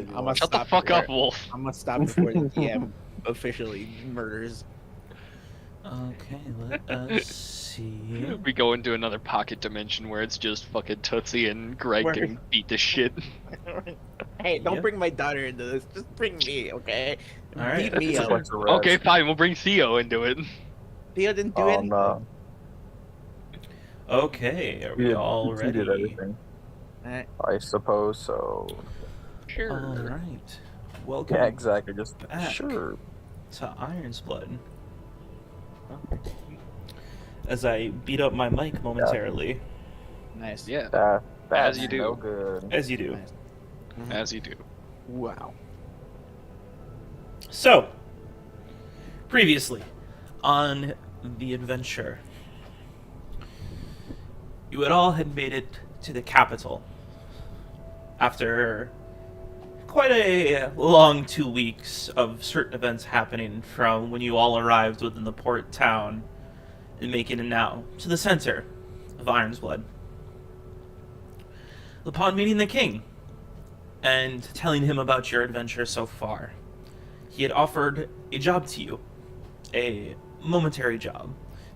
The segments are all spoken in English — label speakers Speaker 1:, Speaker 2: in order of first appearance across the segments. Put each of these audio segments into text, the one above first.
Speaker 1: gonna
Speaker 2: Shut the
Speaker 1: stop
Speaker 2: fuck
Speaker 1: before-
Speaker 2: up, Wolf.
Speaker 1: I'm gonna stop before the DM officially murders.
Speaker 3: Okay, let us see.
Speaker 2: We go into another pocket dimension where it's just fucking Tootsie and Greg
Speaker 1: Where-
Speaker 2: getting beat to shit.
Speaker 1: Hey, don't
Speaker 3: Yep.
Speaker 1: bring my daughter into this. Just bring me, okay?
Speaker 3: All right.
Speaker 1: Beat me
Speaker 4: It's a
Speaker 1: up.
Speaker 4: bunch of rats.
Speaker 2: Okay, fine, we'll bring Theo into it.
Speaker 1: Theo didn't do
Speaker 4: Oh
Speaker 1: anything.
Speaker 4: no.
Speaker 3: Okay, are
Speaker 4: He
Speaker 3: we
Speaker 4: did,
Speaker 3: all
Speaker 4: he did
Speaker 3: ready?
Speaker 4: everything.
Speaker 1: Alright.
Speaker 4: I suppose so.
Speaker 2: Sure.
Speaker 3: All right. Welcome
Speaker 4: Yeah, exactly. Just
Speaker 3: back.
Speaker 4: sure.
Speaker 3: to Ironsblood. As I beat up my mic momentarily,
Speaker 1: Nice.
Speaker 2: Yeah,
Speaker 4: That's
Speaker 2: you do.
Speaker 4: no good.
Speaker 3: as you do.
Speaker 1: Nice.
Speaker 2: as you do.
Speaker 1: Wow.
Speaker 3: So, previously on the adventure, you had made it to the capital after quite a long 2 weeks of certain events happening from when you all arrived within the port town and making it now to the center of Ironsblood. Upon meeting the king and telling him about your adventure so far, he had offered a job to you, a momentary job,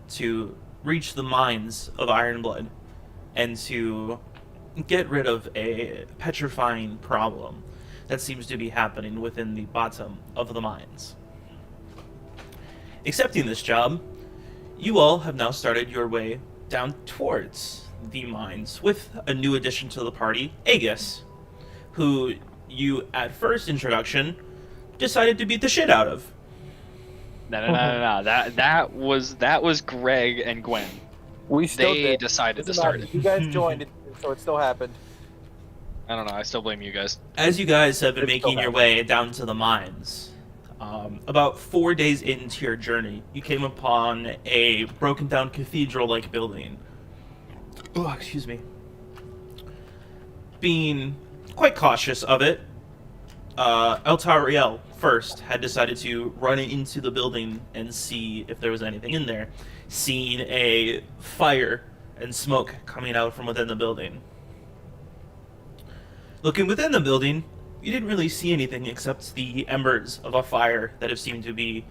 Speaker 3: to reach the mines of Ironblood and to get rid of a petrifying problem that seems to be happening within the bottom of the mines. Accepting this job, you all have now started your way down towards the mines with a new addition to the party, Aegis, who you, at first introduction, decided to beat the shit out of.
Speaker 2: No. That was Greg and Gwen.
Speaker 4: We still
Speaker 2: They
Speaker 4: did.
Speaker 2: decided to
Speaker 4: Doesn't
Speaker 2: start
Speaker 4: matter.
Speaker 2: it.
Speaker 4: You guys joined it, so it still happened.
Speaker 2: I don't know. I still blame you guys.
Speaker 3: As you guys have been
Speaker 4: It's
Speaker 3: making
Speaker 4: still
Speaker 3: your way down to the mines, about 4 days into your journey, you came upon a broken down cathedral-like building. Oh, excuse me. Being quite cautious of it, Eltariel first had decided to run into the building and see if there was anything in there, seeing a fire and smoke coming out from within the building. Looking within the building, you didn't really see anything except the embers of a fire that have seemed to be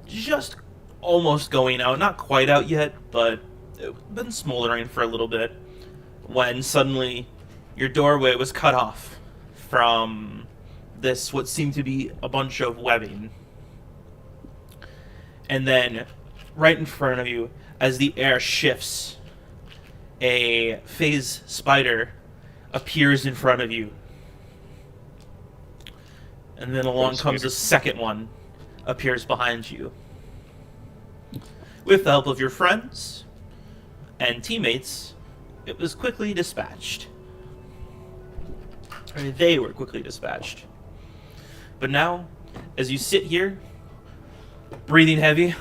Speaker 3: just almost going out. Not quite out yet, but it's been smoldering for a little bit. When suddenly your doorway was cut off from this, what seemed to be a bunch of webbing. And then, right in front of you, as the air shifts, a phase spider appears in front of you. And then along comes a second one, appears behind you. With the help of your friends and teammates, it was quickly dispatched. Or they were quickly dispatched. But now, as you sit here, breathing heavy,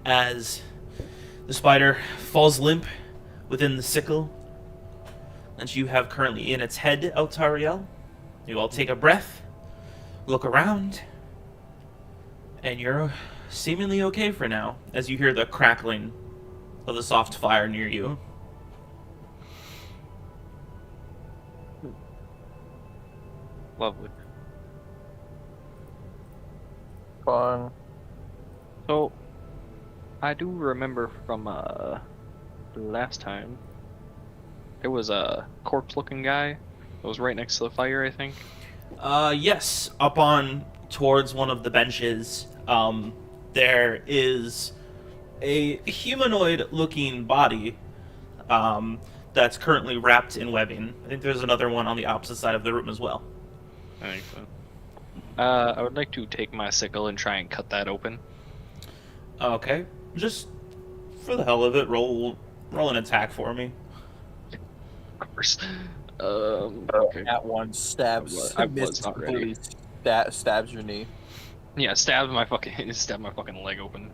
Speaker 3: as the spider falls limp within the sickle that you have currently in its head, Eltariel, you all take a breath, look around, and you're seemingly okay for now, as you hear the crackling of the soft fire near you.
Speaker 2: Lovely.
Speaker 4: Fun.
Speaker 2: So, I do remember from last time, there was a corpse-looking guy that was right next to the fire, I think.
Speaker 3: Yes, up on towards one of the benches, there is a humanoid-looking body, that's currently wrapped in webbing. I think there's another one on the opposite side of the room as well.
Speaker 2: I think so. I would like to take my sickle and try and cut that open.
Speaker 3: Okay, just for the hell of it, roll an attack for me.
Speaker 2: Of course. Okay.
Speaker 4: That one stabs.
Speaker 2: I was not ready.
Speaker 4: Stabs your knee.
Speaker 2: Yeah, stab my fucking leg open.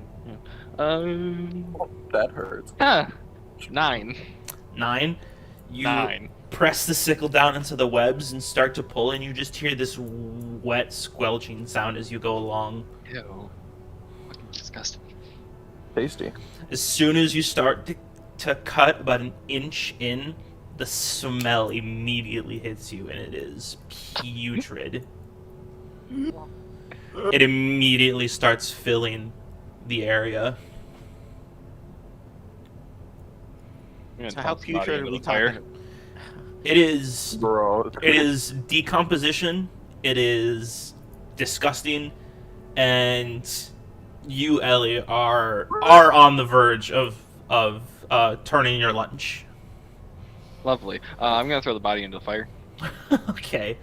Speaker 4: That hurts.
Speaker 2: 9.
Speaker 3: 9. You
Speaker 2: 9.
Speaker 3: press the sickle down into the webs and start to pull, and you just hear this wet squelching sound as you go along.
Speaker 2: Ew. Fucking disgusting.
Speaker 4: Tasty.
Speaker 3: As soon as you start to cut about an inch in, the smell immediately hits you, and it is putrid. it immediately starts filling the area.
Speaker 2: I'm gonna
Speaker 1: So how
Speaker 2: toss the body
Speaker 1: putrid are
Speaker 2: into
Speaker 1: we
Speaker 2: the fire.
Speaker 1: talking?
Speaker 3: It is
Speaker 4: Bro.
Speaker 3: It is decomposition. It is disgusting, and you, Ellie, are on the verge of turning your lunch.
Speaker 2: Lovely. I'm gonna throw the body into the fire.
Speaker 3: Okay.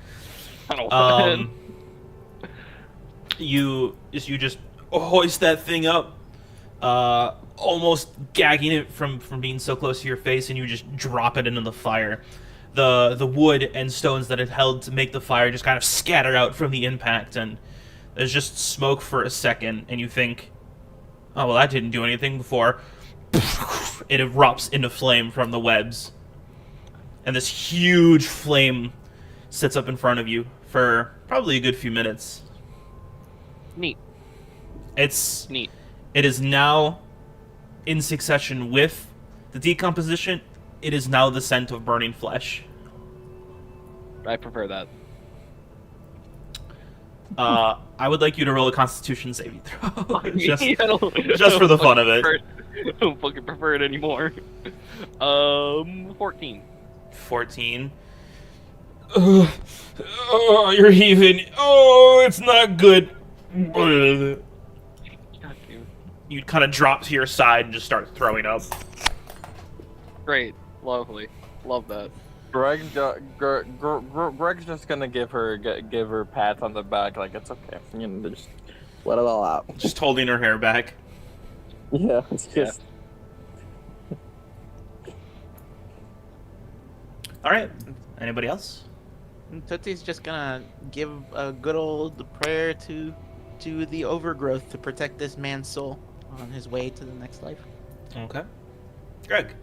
Speaker 2: I don't want
Speaker 3: You just hoist that thing up, almost gagging it from being so close to your face, and you just drop it into the fire. The wood and stones that it held to make the fire just kind of scatter out from the impact, and there's just smoke for a second, and you think, oh, well, that didn't do anything before. It erupts into flame from the webs, and this huge flame sits up in front of you for probably a good few minutes.
Speaker 2: Neat.
Speaker 3: It's
Speaker 2: Neat.
Speaker 3: It is now in succession with the decomposition. It is now the scent of burning flesh.
Speaker 2: I prefer that.
Speaker 3: I would like you to roll a Constitution saving throw. just,
Speaker 2: I
Speaker 3: just for the fun of it.
Speaker 2: I don't fucking prefer it anymore. 14.
Speaker 3: 14. Oh, you're heaving. Oh, it's not good.
Speaker 2: God damn.
Speaker 3: You kind of drop to your side and just start throwing up.
Speaker 2: Great. Lovely. Love that.
Speaker 4: Greg's just gonna give her pats on the back, like it's okay. You know, just let it all out.
Speaker 3: Just holding her hair back.
Speaker 4: Yeah, it's just.
Speaker 3: All right. Anybody else?
Speaker 1: Tootsie's just gonna give a good old prayer to the overgrowth to protect this man's soul on his way to the next life.
Speaker 3: Okay. Greg.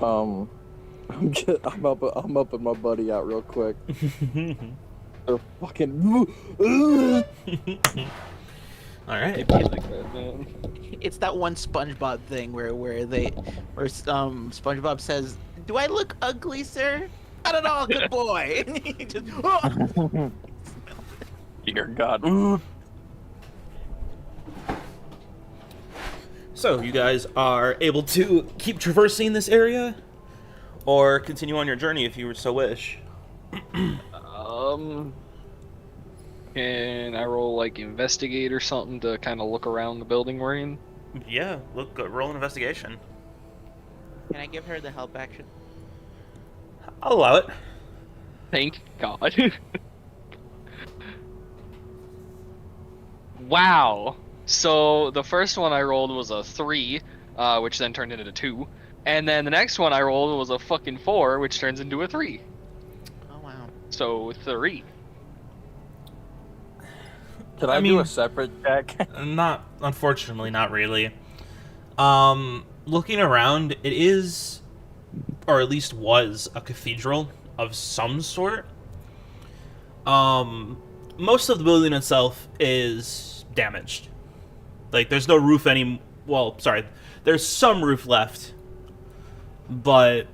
Speaker 4: I'm helping my buddy out real quick. They're fucking.
Speaker 3: All right.
Speaker 2: It be like that, man.
Speaker 1: It's that one SpongeBob thing where SpongeBob says, "Do I look ugly, sir? Not at all, good boy." And he just, oh!
Speaker 4: Dear God.
Speaker 3: So, you guys are able to keep traversing this area, or continue on your journey if you so wish.
Speaker 2: Can I roll like investigate or something to kind of look around the building we're in?
Speaker 3: Yeah, roll an investigation.
Speaker 1: Can I give her the help action?
Speaker 3: I'll allow it.
Speaker 2: Thank God. Wow. So the first one I rolled was a 3, which then turned into a 2. And then the next one I rolled was a fucking 4, which turns into a 3.
Speaker 1: Oh wow.
Speaker 2: So 3.
Speaker 4: Can I do a separate check?
Speaker 3: Not, unfortunately, not really. Looking around, it is, or at least was, a cathedral of some sort. Most of the building itself is damaged. Like, there's no roof there's some roof left, but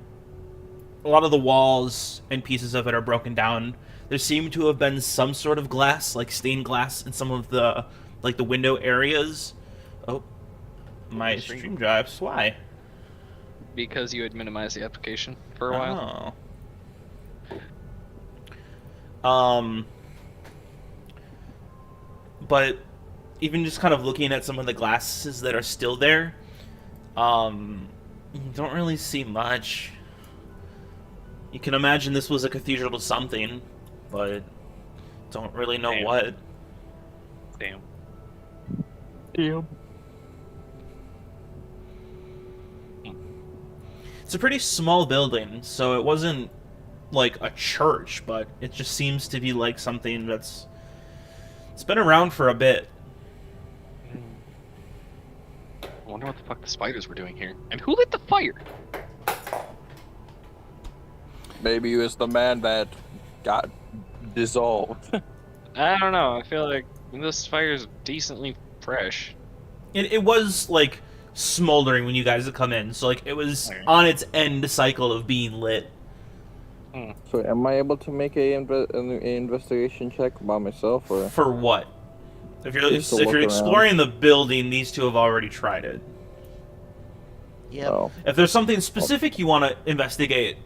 Speaker 3: a lot of the walls and pieces of it are broken down. There seemed to have been some sort of glass, like stained glass, in some of the, like, the window areas. Oh, my stream drives. Why?
Speaker 2: Because you had minimized the application for a while.
Speaker 3: Oh. But even just kind of looking at some of the glasses that are still there, you don't really see much. You can imagine this was a cathedral to something, but don't really know what.
Speaker 2: Damn.
Speaker 3: It's a pretty small building, so it wasn't like a church, but it just seems to be like something it's been around for a bit.
Speaker 2: I wonder what the fuck the spiders were doing here. And who lit the fire?
Speaker 4: Maybe it was the man that got dissolved.
Speaker 2: I don't know. I feel like this fire's decently fresh.
Speaker 3: It was like smoldering when you guys had come in, so like it was on its end cycle of being lit.
Speaker 4: So am I able to make an investigation check by myself, or?
Speaker 3: For what? If
Speaker 4: Just to
Speaker 3: you're
Speaker 4: look around.
Speaker 3: exploring the building, these two have already tried it.
Speaker 1: Yep.
Speaker 4: Oh.
Speaker 3: If there's something specific you want to investigate,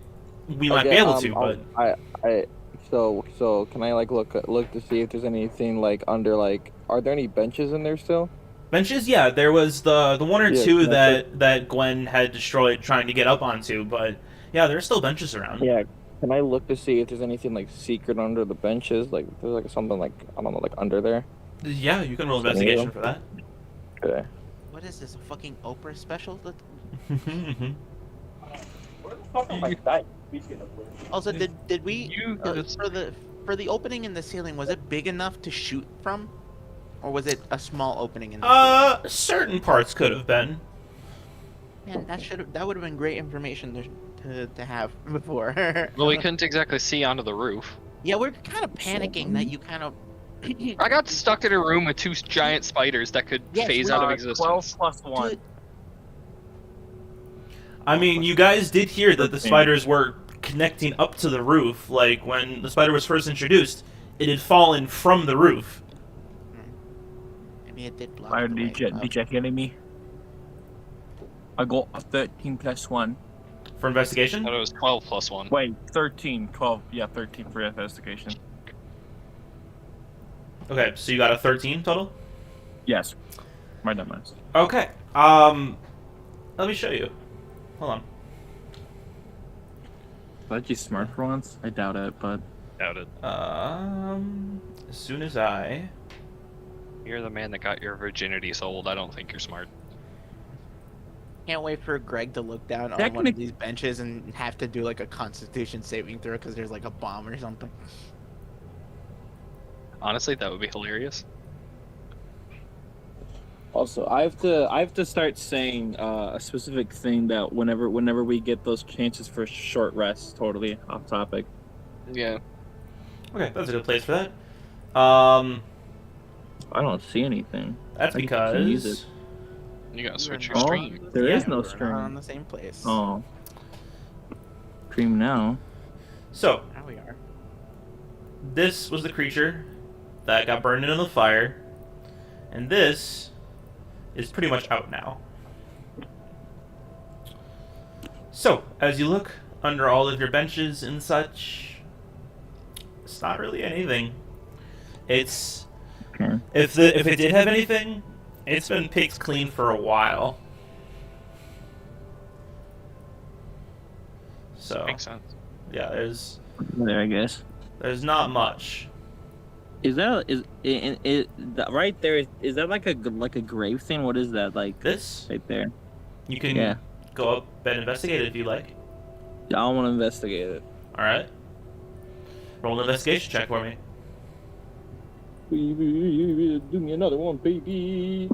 Speaker 3: we might be
Speaker 4: Okay,
Speaker 3: able to. But
Speaker 4: So can I like look to see if there's anything like under like, are there any benches in there still?
Speaker 3: benches, yeah, there was the one or
Speaker 4: Yeah,
Speaker 3: two
Speaker 4: can I
Speaker 3: that Gwen had destroyed trying to get up onto. But yeah, there's still benches around.
Speaker 4: Yeah. Can I look to see if there's anything like secret under the benches? Like there's like something like, I don't know, like under there.
Speaker 3: Yeah, you can roll
Speaker 4: Any of
Speaker 3: investigation
Speaker 4: them?
Speaker 3: for that.
Speaker 4: Okay.
Speaker 1: What is this? A fucking Oprah special? Also, did we
Speaker 2: You just-
Speaker 1: for the opening in the ceiling? Was it big enough to shoot from, or was it a small opening in the ceiling?
Speaker 3: Certain parts could have been.
Speaker 1: Man, that would have been great information to have before.
Speaker 2: Well, we couldn't exactly see onto the roof.
Speaker 1: Yeah, we're kind of panicking that you kind of.
Speaker 2: I got stuck in a room with 2 giant spiders that could
Speaker 1: Yes,
Speaker 2: phase
Speaker 1: we-
Speaker 2: out of
Speaker 4: 12
Speaker 2: existence.
Speaker 4: plus 1.
Speaker 1: Dude,
Speaker 3: I mean, you guys did hear that the
Speaker 4: 13.
Speaker 3: spiders were connecting up to the roof. Like when the spider was first introduced, it had fallen from the roof.
Speaker 1: I mean, it did block.
Speaker 5: Fire,
Speaker 1: the
Speaker 5: did you,
Speaker 1: way up.
Speaker 5: did you hear me? I got a 13 plus 1.
Speaker 3: For investigation.
Speaker 2: I thought it was 12 plus 1.
Speaker 5: Wait, 13, 12. Yeah, 13 for investigation.
Speaker 3: Okay, so you got a 13 total.
Speaker 5: Yes. My dumbass.
Speaker 3: Okay. Let me show you. Hold on.
Speaker 5: Glad you smart for once. I doubt it, but
Speaker 2: Doubt it.
Speaker 3: As soon as I.
Speaker 2: You're the man that got your virginity sold. I don't think you're smart.
Speaker 1: Can't wait for Greg to look down on one of these benches and have to do like a Constitution saving throw because there's like a bomb or something.
Speaker 2: Honestly, that would be hilarious.
Speaker 5: also I have to start saying a specific thing that whenever we get those chances for short rests, totally off topic.
Speaker 2: Yeah.
Speaker 3: Okay, that's a good place for that.
Speaker 4: I don't see anything.
Speaker 3: That's
Speaker 4: I can use
Speaker 3: because.
Speaker 4: it.
Speaker 2: You gotta switch
Speaker 1: We're
Speaker 2: your
Speaker 1: not-
Speaker 2: stream.
Speaker 4: There is
Speaker 3: Yeah,
Speaker 4: no
Speaker 1: We're not
Speaker 4: stream.
Speaker 1: on the same place.
Speaker 4: Oh. Stream now.
Speaker 3: So,
Speaker 1: Now we are.
Speaker 3: this was the creature that got burned into the fire, and this is pretty much out now. So, as you look under all of your benches and such, it's not really anything. It's
Speaker 4: Okay.
Speaker 3: if it did have anything, it's been picked clean for a while. So
Speaker 2: Makes sense.
Speaker 3: yeah, there's
Speaker 4: There, I guess.
Speaker 3: not much.
Speaker 4: Is that right there? Is that like a grave thing? What is that like?
Speaker 3: This
Speaker 4: Right there.
Speaker 3: you can
Speaker 4: Yeah.
Speaker 3: go up and investigate it if you like.
Speaker 4: Yeah, I want to investigate it.
Speaker 3: All right. Roll an investigation check for me.
Speaker 4: Do me another one, baby.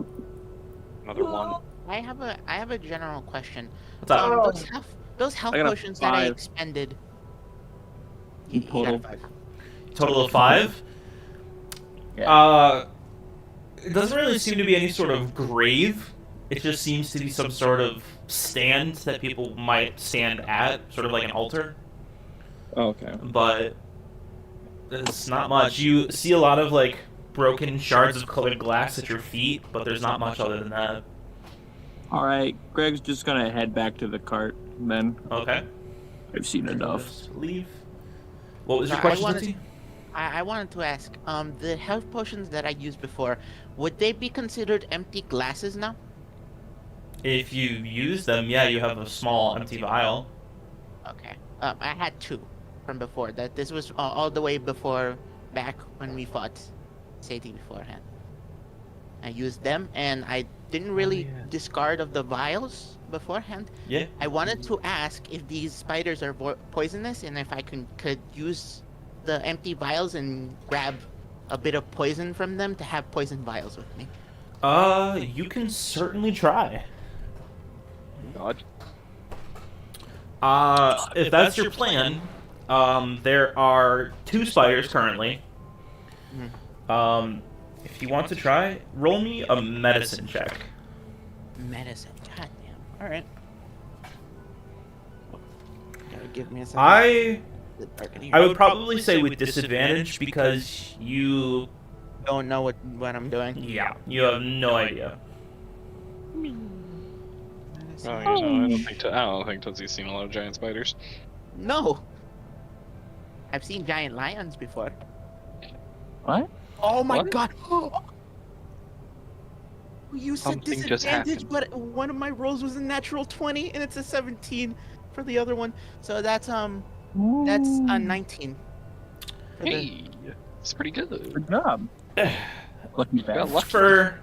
Speaker 2: Another one.
Speaker 1: I have a general question.
Speaker 3: What's up?
Speaker 1: Those health
Speaker 4: I got a
Speaker 1: potions that I
Speaker 4: 5.
Speaker 1: expended.
Speaker 4: In
Speaker 1: He got
Speaker 4: total.
Speaker 1: a 5.
Speaker 3: Total of 5.
Speaker 4: Yeah.
Speaker 3: It doesn't really seem to be any sort of grave. It just seems to be some sort of stand that people might stand at, sort of like an altar.
Speaker 4: Okay.
Speaker 3: But it's not much. You see a lot of like broken shards of colored glass at your feet, but there's not much other than that.
Speaker 5: All right, Greg's just gonna head back to the cart. Then
Speaker 3: Okay.
Speaker 5: I've seen enough.
Speaker 3: Just leave. What was your
Speaker 1: I
Speaker 3: question,
Speaker 1: wanted-
Speaker 3: Lindsay?
Speaker 1: I wanted to ask, the health potions that I used before, would they be considered empty glasses now?
Speaker 3: If you use them, yeah, you have a small empty vial.
Speaker 1: Okay. I had 2 from before. This was all the way before, back when we fought Sadie beforehand. I used them, and I didn't really
Speaker 3: yeah.
Speaker 1: discard of the vials beforehand.
Speaker 3: Yeah.
Speaker 1: I wanted to ask if these spiders are poisonous, and if I could use the empty vials and grab a bit of poison from them to have poison vials with me.
Speaker 3: You can certainly try.
Speaker 2: God.
Speaker 3: If that's your plan, there are 2 spiders currently. If you want to try, roll me a medicine check.
Speaker 1: Medicine. God damn. All right. Gotta give me a second.
Speaker 3: I
Speaker 1: the dark in here.
Speaker 3: I would probably say with disadvantage because you
Speaker 1: don't know what I'm doing.
Speaker 3: Yeah, you have no idea.
Speaker 2: Oh, I don't think Tootsie's seen a lot of giant spiders.
Speaker 1: No. I've seen giant lions before.
Speaker 5: What?
Speaker 1: Oh my
Speaker 2: What?
Speaker 1: god. You said
Speaker 2: Something just
Speaker 1: disadvantage,
Speaker 2: happened.
Speaker 1: but one of my rolls was a natural 20 and it's a 17 for the other one. So that's a 19. for the-
Speaker 2: Hey, it's pretty good.
Speaker 5: Good job. Lucky
Speaker 2: Got
Speaker 5: bastard.
Speaker 2: lucky.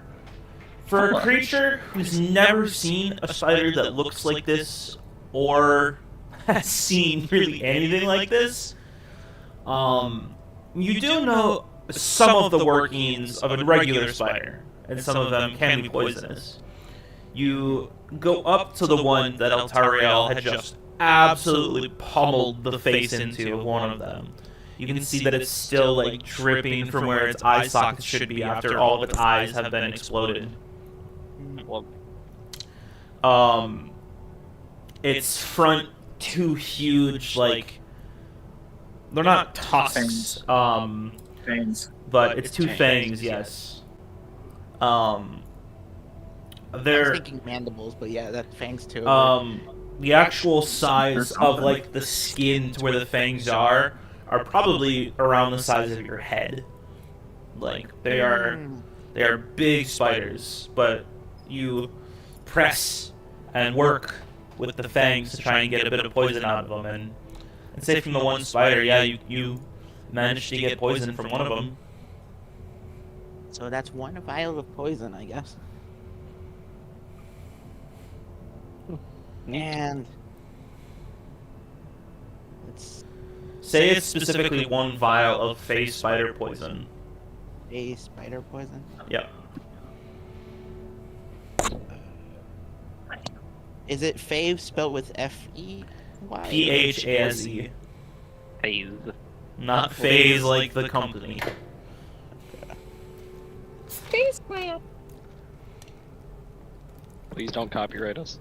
Speaker 3: For a creature who's never seen a spider that looks like this or has seen really anything like this, you do know some of the workings of a regular spider, and some of them can be poisonous. You go up to the one that Eltariel had just absolutely pummeled the face into of one of them. You can see that it's still like dripping from where its eye sockets should be after all of its eyes have been exploded.
Speaker 2: Well,
Speaker 3: Its front two huge, like, they're not tusks,
Speaker 5: Fangs.
Speaker 3: but it's two fangs, yes.
Speaker 1: I was
Speaker 3: They're
Speaker 1: thinking mandibles, but yeah, that fangs too.
Speaker 3: the actual size of like the skin to where the fangs are probably around the size of your head. Like they are big spiders, but you press and work with the fangs to try and get a bit of poison out of them. And say from the one spider, yeah, you managed to get poison from one of them.
Speaker 1: So that's one vial of poison, I guess. And let's
Speaker 3: Say it's specifically one vial of phase spider poison.
Speaker 1: a spider poison.
Speaker 3: Yep.
Speaker 1: Is it fave spelled with F-E-Y?
Speaker 3: Phaze.
Speaker 2: phase.
Speaker 3: Not phase like the company.
Speaker 2: Please don't copyright us.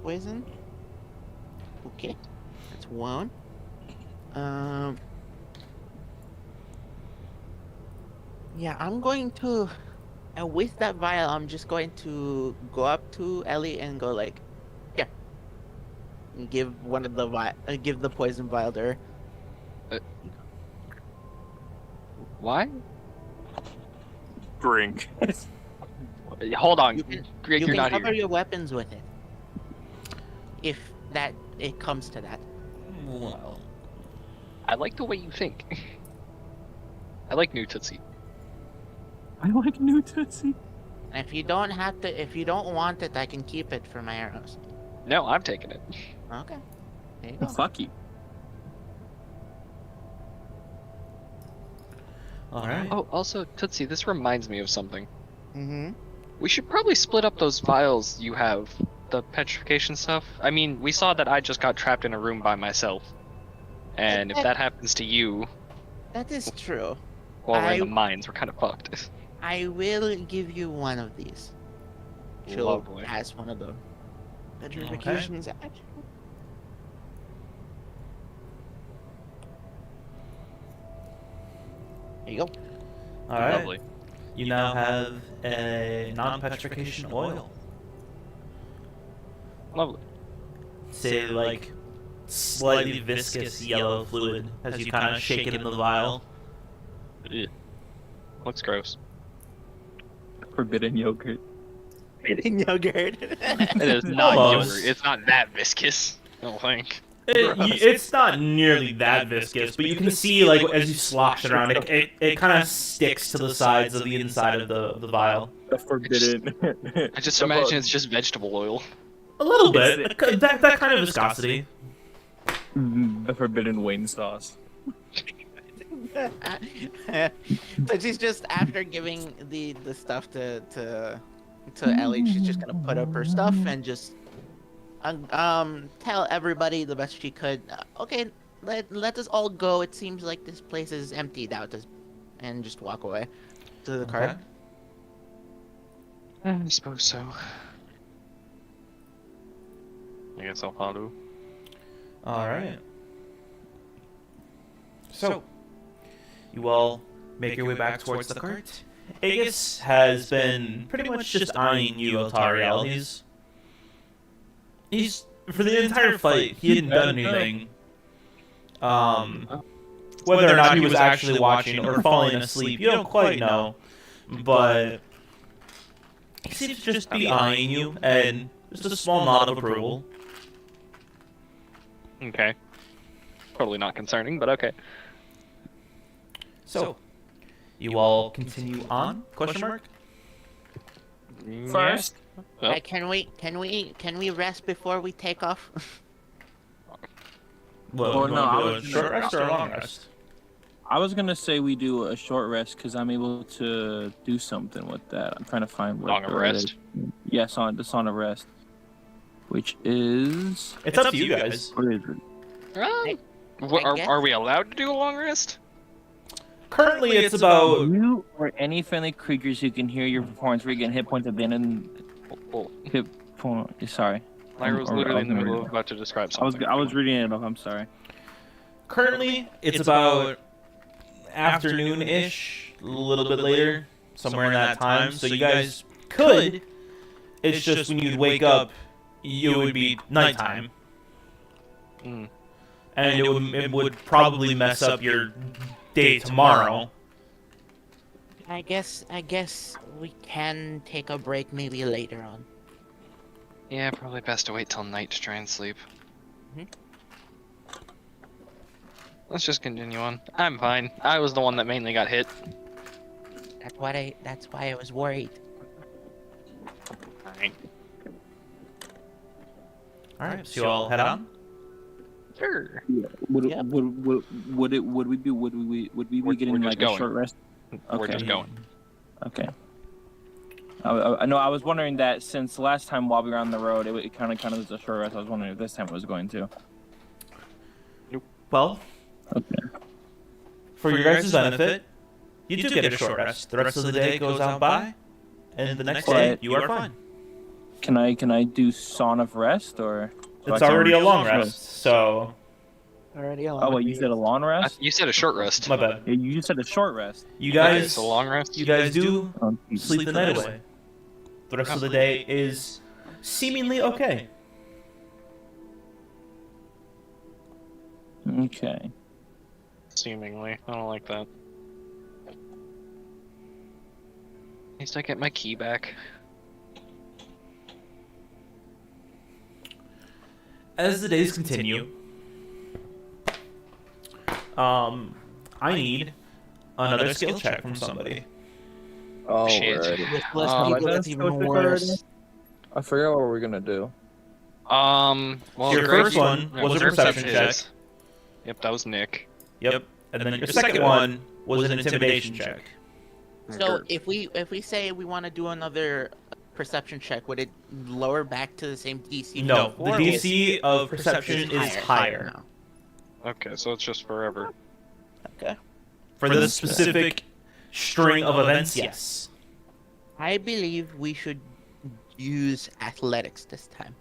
Speaker 1: Poison. Okay, that's one. Yeah, I'm going to. With that vial, I'm just going to go up to Ellie and go like, yeah, and give one of the give the poison vial to her.
Speaker 2: Why?
Speaker 4: Drink.
Speaker 2: Hold on,
Speaker 1: You can,
Speaker 2: Greg,
Speaker 1: you
Speaker 2: you're
Speaker 1: can
Speaker 2: not
Speaker 1: cover
Speaker 2: here.
Speaker 1: your weapons with it. If that it comes to that.
Speaker 3: Well,
Speaker 2: I like the way you think. I like new Tootsie.
Speaker 5: I like new Tootsie.
Speaker 1: If you don't want it, I can keep it for my arrows.
Speaker 2: No, I'm taking it.
Speaker 1: Okay. There you go.
Speaker 5: Fuck you.
Speaker 3: alright.
Speaker 2: Oh, also, Tootsie, this reminds me of something.
Speaker 1: Mm-hmm.
Speaker 2: We should probably split up those vials you have, the petrification stuff. I mean, we saw that I just got trapped in a room by myself. And if that happens to you
Speaker 1: That is true.
Speaker 2: while we're in the
Speaker 1: I-
Speaker 2: mines, we're kind of fucked.
Speaker 1: I will give you one of these. She'll
Speaker 2: Lovely.
Speaker 1: pass one of the petrifications. There you go.
Speaker 3: Alright.
Speaker 2: Lovely.
Speaker 3: You now have a non-petrification oil.
Speaker 2: Lovely.
Speaker 3: Say, like, slightly viscous yellow fluid as you kind of shake it in the vial.
Speaker 2: Ugh. Looks gross.
Speaker 5: Forbidden yogurt.
Speaker 1: In yogurt.
Speaker 2: It is not
Speaker 3: Almost.
Speaker 2: yogurt. It's not that viscous. I don't think.
Speaker 3: It's not nearly that viscous, but you can see, like, as you slosh it around, it kind of sticks to the sides of the inside of the vial.
Speaker 5: The forbidden.
Speaker 2: I just imagine it's just vegetable oil.
Speaker 3: A little bit. That kind of viscosity.
Speaker 5: The forbidden Wayne sauce.
Speaker 1: But she's just after giving the stuff to Ellie, she's just gonna put up her stuff and just tell everybody the best she could. Okay, let us all go. It seems like this place is emptied out, and just walk away to the cart.
Speaker 2: I suppose so. I guess I'll follow.
Speaker 3: All right. So, you all make your way back towards the cart. Aegis has been pretty much just eyeing you, Altariel. He's for the entire fight, he hadn't done anything. Whether or not he was actually watching or falling asleep, you don't quite know. But he seems to just be eyeing you, and just a small nod of approval.
Speaker 2: Okay. Totally not concerning, but okay.
Speaker 3: So, you all continue on? Question mark?
Speaker 5: First,
Speaker 2: Oh.
Speaker 1: Can we rest before we take off?
Speaker 3: Well,
Speaker 5: no, I was
Speaker 3: a short rest or a long rest?
Speaker 5: I was gonna say we do a short rest because I'm able to do something with that. I'm trying to find what
Speaker 2: Long rest?
Speaker 5: Yes, on a rest, which is
Speaker 3: It's up to you guys.
Speaker 5: what is it?
Speaker 2: Are we allowed to do a long rest?
Speaker 3: Currently, it's about...
Speaker 5: You or any friendly creatures who can hear your performance regain hit points at the end and
Speaker 2: Oh,
Speaker 5: hit point. Sorry,
Speaker 2: Lyra was literally in the middle of about to describe something.
Speaker 5: I was reading it off. I'm sorry.
Speaker 3: Currently, it's about afternoon-ish, a little bit later, somewhere in that time. So you guys could. It's just when you'd wake up, it would be nighttime.
Speaker 2: Mm.
Speaker 3: And it would probably mess up your day tomorrow.
Speaker 1: I guess we can take a break maybe later on.
Speaker 2: Yeah, probably best to wait till night to try and sleep.
Speaker 1: Mhm.
Speaker 2: Let's just continue on. I'm fine. I was the one that mainly got hit.
Speaker 1: That's why I was worried.
Speaker 2: Alright.
Speaker 3: Alright, so you all head on?
Speaker 2: Sure.
Speaker 5: Would
Speaker 1: Yeah.
Speaker 5: we be
Speaker 2: We're
Speaker 5: getting
Speaker 2: just
Speaker 5: like a
Speaker 2: going.
Speaker 5: short rest?
Speaker 2: We're
Speaker 5: Okay.
Speaker 2: just going.
Speaker 5: Okay. I know. I was wondering that since last time while we were on the road, it kind of was a short rest. I was wondering if this time it was going to.
Speaker 3: Well,
Speaker 5: Okay.
Speaker 3: for your guys' benefit, you do get a short rest. The rest of the day goes out by, and the next day, you are fine.
Speaker 5: Can I do Song of Rest or?
Speaker 3: It's already a long rest, so...
Speaker 1: Already.
Speaker 5: Oh, wait, you said a long rest?
Speaker 2: You said a short rest.
Speaker 3: My bad.
Speaker 5: Yeah, you just said a short rest.
Speaker 3: You
Speaker 2: Okay,
Speaker 3: guys...
Speaker 2: it's a long rest.
Speaker 3: You guys do
Speaker 5: Jesus.
Speaker 3: sleep the night away. The rest of the day is seemingly okay.
Speaker 5: Okay.
Speaker 2: Seemingly. I don't like that. At least I get my key back.
Speaker 3: As the days continue, I need another skill check from somebody.
Speaker 4: Oh,
Speaker 2: Shit.
Speaker 4: right.
Speaker 1: With less
Speaker 4: I
Speaker 1: people,
Speaker 4: done
Speaker 1: that's even
Speaker 4: skill check
Speaker 1: worse.
Speaker 4: already? I forgot what we're gonna do.
Speaker 2: Well,
Speaker 3: Your
Speaker 2: Greg-
Speaker 3: first one
Speaker 2: yeah,
Speaker 3: was a
Speaker 2: whatever
Speaker 3: perception check.
Speaker 2: is. Yep, that was Nick.
Speaker 3: Yep. And then your second one was an intimidation check.
Speaker 1: So if we say we want to do another perception check, would it lower back to the same DC?
Speaker 3: No, the
Speaker 1: before, or
Speaker 3: DC of perception is higher.
Speaker 1: now?
Speaker 2: Okay, so it's just forever.
Speaker 1: Okay.
Speaker 3: For this specific string of events, yes.
Speaker 1: I believe we should use athletics this time.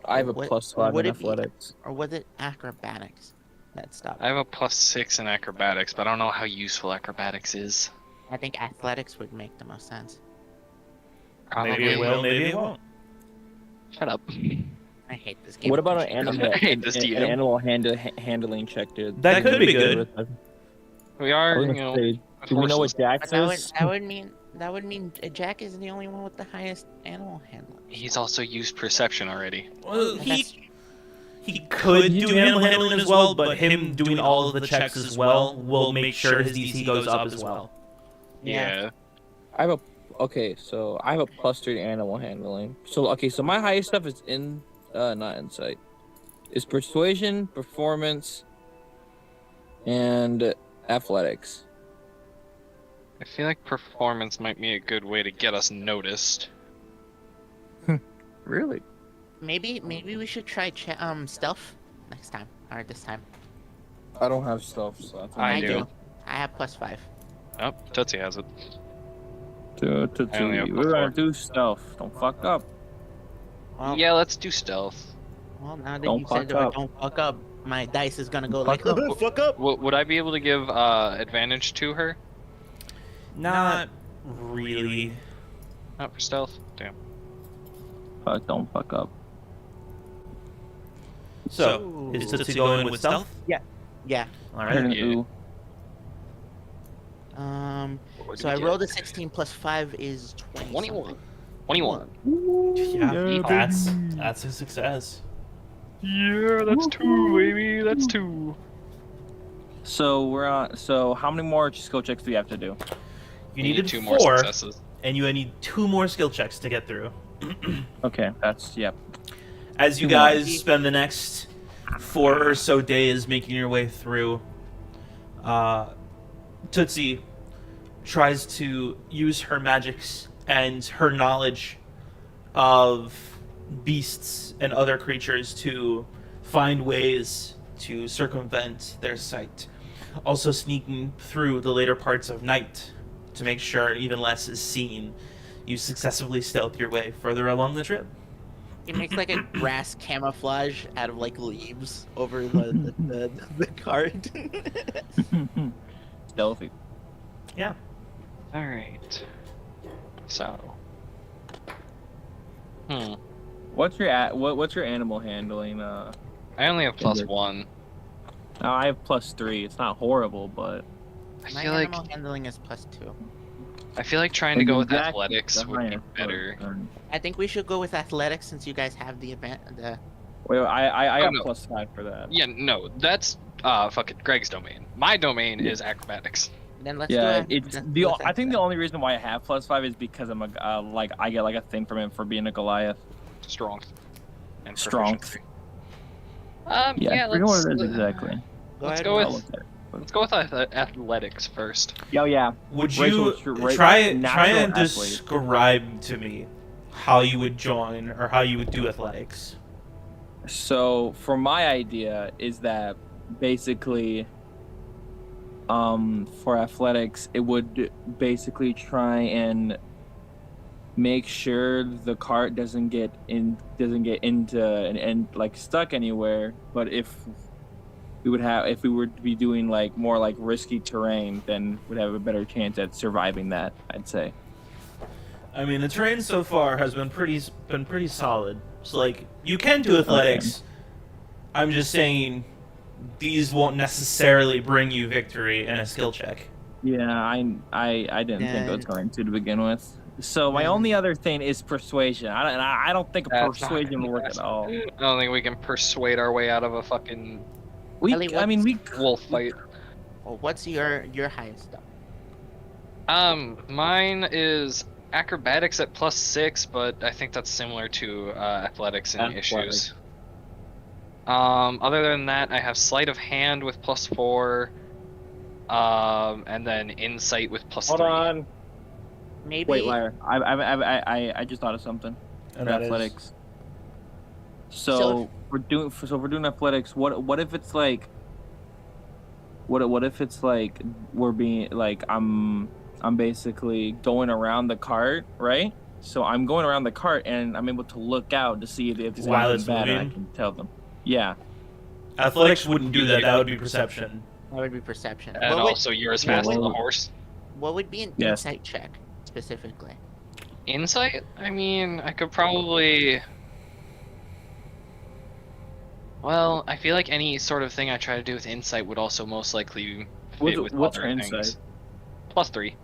Speaker 4: I have a
Speaker 1: What-
Speaker 4: +5
Speaker 1: would
Speaker 4: in
Speaker 1: it be?
Speaker 4: athletics.
Speaker 1: Or was it acrobatics that stopped?
Speaker 2: I have a +6 in acrobatics, but I don't know how useful acrobatics is.
Speaker 1: I think athletics would make the most sense.
Speaker 3: Maybe it will, maybe it won't.
Speaker 2: Shut up.
Speaker 1: I hate this game.
Speaker 4: What about an animal?
Speaker 2: I hate this
Speaker 4: an
Speaker 2: DM.
Speaker 4: animal handling check, dude.
Speaker 3: That could be good.
Speaker 2: We
Speaker 4: I
Speaker 2: are,
Speaker 4: was
Speaker 2: you
Speaker 4: gonna
Speaker 2: know,
Speaker 4: say, do we know what Jax
Speaker 1: But
Speaker 4: is?
Speaker 1: that would mean Jack is the only one with the highest animal handling.
Speaker 2: he's also used perception already.
Speaker 3: Well,
Speaker 1: That's-
Speaker 3: he could do animal handling as well, but him doing all of the checks as well will make sure his DC goes up as well.
Speaker 2: Yeah.
Speaker 4: I have a okay, so I have a +3 to animal handling. So okay, so my highest stuff is not insight. It's persuasion, performance, and athletics.
Speaker 2: I feel like performance might be a good way to get us noticed.
Speaker 4: Really?
Speaker 1: Maybe we should try stealth next time or this time.
Speaker 4: I don't have stuff, so that's
Speaker 2: I do.
Speaker 1: I have +5.
Speaker 2: Oh, Tootsie has it.
Speaker 5: I
Speaker 2: only have
Speaker 5: We're gonna
Speaker 2: +4.
Speaker 5: do stealth. Don't fuck up.
Speaker 1: Well,
Speaker 2: Yeah, let's do stealth.
Speaker 1: Well, now that
Speaker 5: Don't
Speaker 1: you said
Speaker 5: fuck
Speaker 1: that
Speaker 5: up.
Speaker 1: don't fuck up, my dice is gonna go
Speaker 5: Fuck
Speaker 1: like,
Speaker 5: up.
Speaker 1: fuck up.
Speaker 2: Would I be able to give advantage to her?
Speaker 3: Not really.
Speaker 2: Not for stealth. Damn.
Speaker 5: Fuck, don't fuck up.
Speaker 3: So, is Tootsie going with stealth?
Speaker 1: Yeah.
Speaker 3: All
Speaker 5: Turn
Speaker 3: right.
Speaker 5: it ooh.
Speaker 2: What
Speaker 1: So
Speaker 2: do
Speaker 1: I
Speaker 2: we
Speaker 1: rolled a
Speaker 2: get?
Speaker 1: 16 plus 5 is 20.
Speaker 2: 21. 21.
Speaker 3: Yeah, that's a success.
Speaker 2: Yeah, that's 2, baby. That's 2.
Speaker 4: So we're on. So how many more skill checks do we have to do?
Speaker 3: You
Speaker 2: need
Speaker 3: needed
Speaker 2: 2
Speaker 3: 4,
Speaker 2: more successes.
Speaker 3: and you need 2 more skill checks to get through.
Speaker 4: Okay, that's yep.
Speaker 3: As you
Speaker 4: 2 more.
Speaker 3: guys spend the next 4 or so days making your way through, Tootsie tries to use her magics and her knowledge of beasts and other creatures to find ways to circumvent their sight. Also sneaking through the later parts of night to make sure even less is seen. You successfully stealth your way further along the trip.
Speaker 1: It makes like a grass camouflage out of like leaves over the cart.
Speaker 4: Stealthy.
Speaker 3: Yeah.
Speaker 2: Alright. So.
Speaker 4: What's your animal handling?
Speaker 2: I only have +1.
Speaker 4: I have +3. It's not horrible, but
Speaker 2: I
Speaker 1: My
Speaker 2: feel like
Speaker 1: animal handling is +2.
Speaker 2: trying to go with
Speaker 4: Exactly,
Speaker 2: athletics
Speaker 4: the
Speaker 2: would be
Speaker 4: highest
Speaker 2: better.
Speaker 4: one.
Speaker 1: I think we should go with athletics since you guys have the event.
Speaker 4: Wait, I
Speaker 2: Oh,
Speaker 4: got
Speaker 2: no.
Speaker 4: +5 for that.
Speaker 2: Yeah, no, that's fucking Greg's domain. My domain is acrobatics.
Speaker 1: Then let's
Speaker 4: Yeah,
Speaker 1: do it.
Speaker 4: it's the. I think the only reason why I have +5 is because I'm a like I get like a thing from it for being a Goliath.
Speaker 2: Strong. And
Speaker 4: Strong.
Speaker 2: proficiency.
Speaker 4: Yeah, I forget what it is exactly.
Speaker 2: Let's
Speaker 1: ahead,
Speaker 2: go
Speaker 1: Rob.
Speaker 2: with let's go with athletics first.
Speaker 4: Yo, yeah.
Speaker 3: Would
Speaker 4: Rachel,
Speaker 3: you
Speaker 4: right-
Speaker 3: try
Speaker 4: natural
Speaker 3: and
Speaker 4: athlete.
Speaker 3: describe to me how you would join or how you would do athletics?
Speaker 4: So for my idea is that basically, for athletics, it would basically try and make sure the cart doesn't get into an end like stuck anywhere. But if we were to be doing like more like risky terrain, then we'd have a better chance at surviving that, I'd say.
Speaker 3: I mean, the terrain so far has been pretty solid. So like, you can do athletics. I'm just saying, these won't necessarily bring you victory in a skill check.
Speaker 4: Yeah, I didn't think it was going to begin with. So my
Speaker 1: Yeah.
Speaker 4: only other thing is persuasion. I don't think
Speaker 2: That's not
Speaker 4: persuasion
Speaker 2: gonna
Speaker 4: will work
Speaker 2: last.
Speaker 4: at all.
Speaker 2: I don't think we can persuade our way out of a fucking
Speaker 1: Ellie,
Speaker 2: wolf fight.
Speaker 1: Well, what's your highest stuff?
Speaker 2: Mine is acrobatics at +6, but I think that's similar to athletics and issues. Other than that, I have sleight of hand with +4, and then insight with +3.
Speaker 4: Hold on.
Speaker 1: Maybe.
Speaker 4: Wait, liar. I just thought of something.
Speaker 3: And
Speaker 4: For
Speaker 3: that is-
Speaker 4: athletics.
Speaker 1: So
Speaker 4: So we're doing athletics. What if it's like? What if it's like we're being like I'm basically going around the cart, right? So I'm going around the cart and I'm able to look out to see if there's
Speaker 3: While
Speaker 4: anything
Speaker 3: it's
Speaker 4: bad, and I
Speaker 3: moving?
Speaker 4: can tell them. Yeah.
Speaker 3: Athletics wouldn't do that. That would be perception.
Speaker 1: That would be perception.
Speaker 2: And also, you're as fast as the
Speaker 4: Well-
Speaker 2: horse.
Speaker 1: What would be an
Speaker 4: Yes.
Speaker 1: insight check specifically?
Speaker 2: Insight? I mean, I could probably. Well, I feel like any sort of thing I try to do with insight would also most likely fit with
Speaker 4: What's
Speaker 2: other
Speaker 4: your
Speaker 2: things.
Speaker 4: insight?
Speaker 2: +3.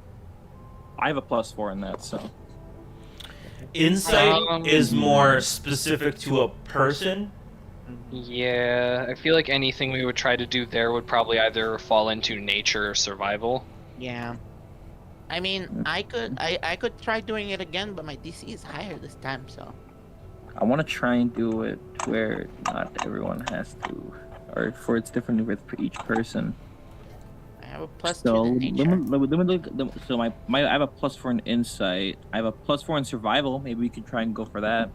Speaker 4: I have a +4 in that, so.
Speaker 3: Insight is more specific to a person.
Speaker 2: Yeah, I feel like anything we would try to do there would probably either fall into nature or survival.
Speaker 1: Yeah. I mean, I could try doing it again, but my DC is higher this time, so.
Speaker 4: I want to try and do it where not everyone has to, or for it's different for each person.
Speaker 1: I have a +2
Speaker 4: So
Speaker 1: to
Speaker 4: let
Speaker 1: nature.
Speaker 4: me look. So my I have a +4 in insight. I have a +4 in survival. Maybe we could try and go for that.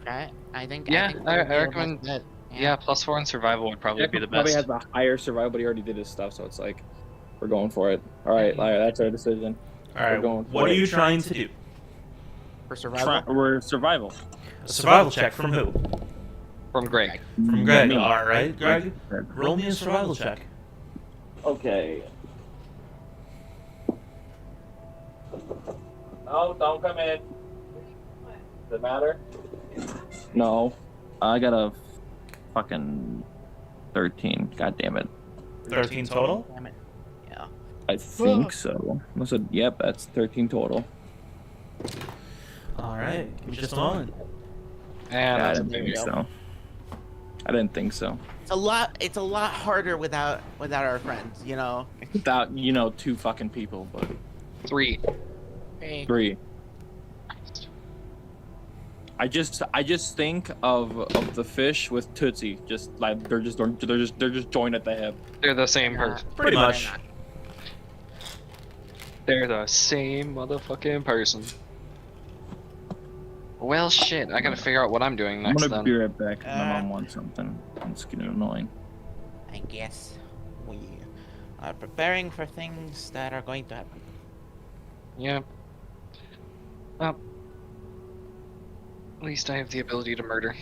Speaker 1: Okay. I think.
Speaker 2: Yeah,
Speaker 1: think
Speaker 2: I
Speaker 1: we'll be able to
Speaker 2: recommend-
Speaker 1: do it.
Speaker 2: Yeah, +4 in survival would probably be the
Speaker 5: Probably
Speaker 2: best.
Speaker 5: has the higher survival, but he already did his stuff, so it's like we're going for it. All right, Liar, that's our decision.
Speaker 3: All right.
Speaker 5: going for
Speaker 3: What are
Speaker 5: it.
Speaker 3: you trying to do?
Speaker 1: For survival.
Speaker 4: We're survival.
Speaker 3: A survival check from who?
Speaker 2: From Greg.
Speaker 3: From Greg.
Speaker 4: Me.
Speaker 3: All right, Greg. Roll me a survival check.
Speaker 4: Okay. No, don't come in. Does it matter? No. I got a fucking 13. God damn it.
Speaker 3: 13 total.
Speaker 1: Damn it. Yeah.
Speaker 4: I think so. I said, yep, that's 13 total.
Speaker 3: All right, give me just a moment.
Speaker 2: And
Speaker 4: I
Speaker 2: that's
Speaker 4: didn't think
Speaker 2: maybe
Speaker 4: so. I didn't think so.
Speaker 1: It's a lot harder without our friends, you know.
Speaker 4: Without, 2 fucking people, but
Speaker 2: 3.
Speaker 4: 3. I just think of the fish with Tootsie, just like they're just joined at the hip.
Speaker 2: They're the same person.
Speaker 3: Pretty much.
Speaker 2: They're the same motherfucking person. Well, shit. I gotta figure out what I'm doing
Speaker 4: I'm
Speaker 2: next
Speaker 4: gonna
Speaker 2: then.
Speaker 4: be right back. My mom wants something. It's getting annoying.
Speaker 1: I guess we are preparing for things that are going to happen.
Speaker 2: Yeah. Well, at least I have the ability to murder.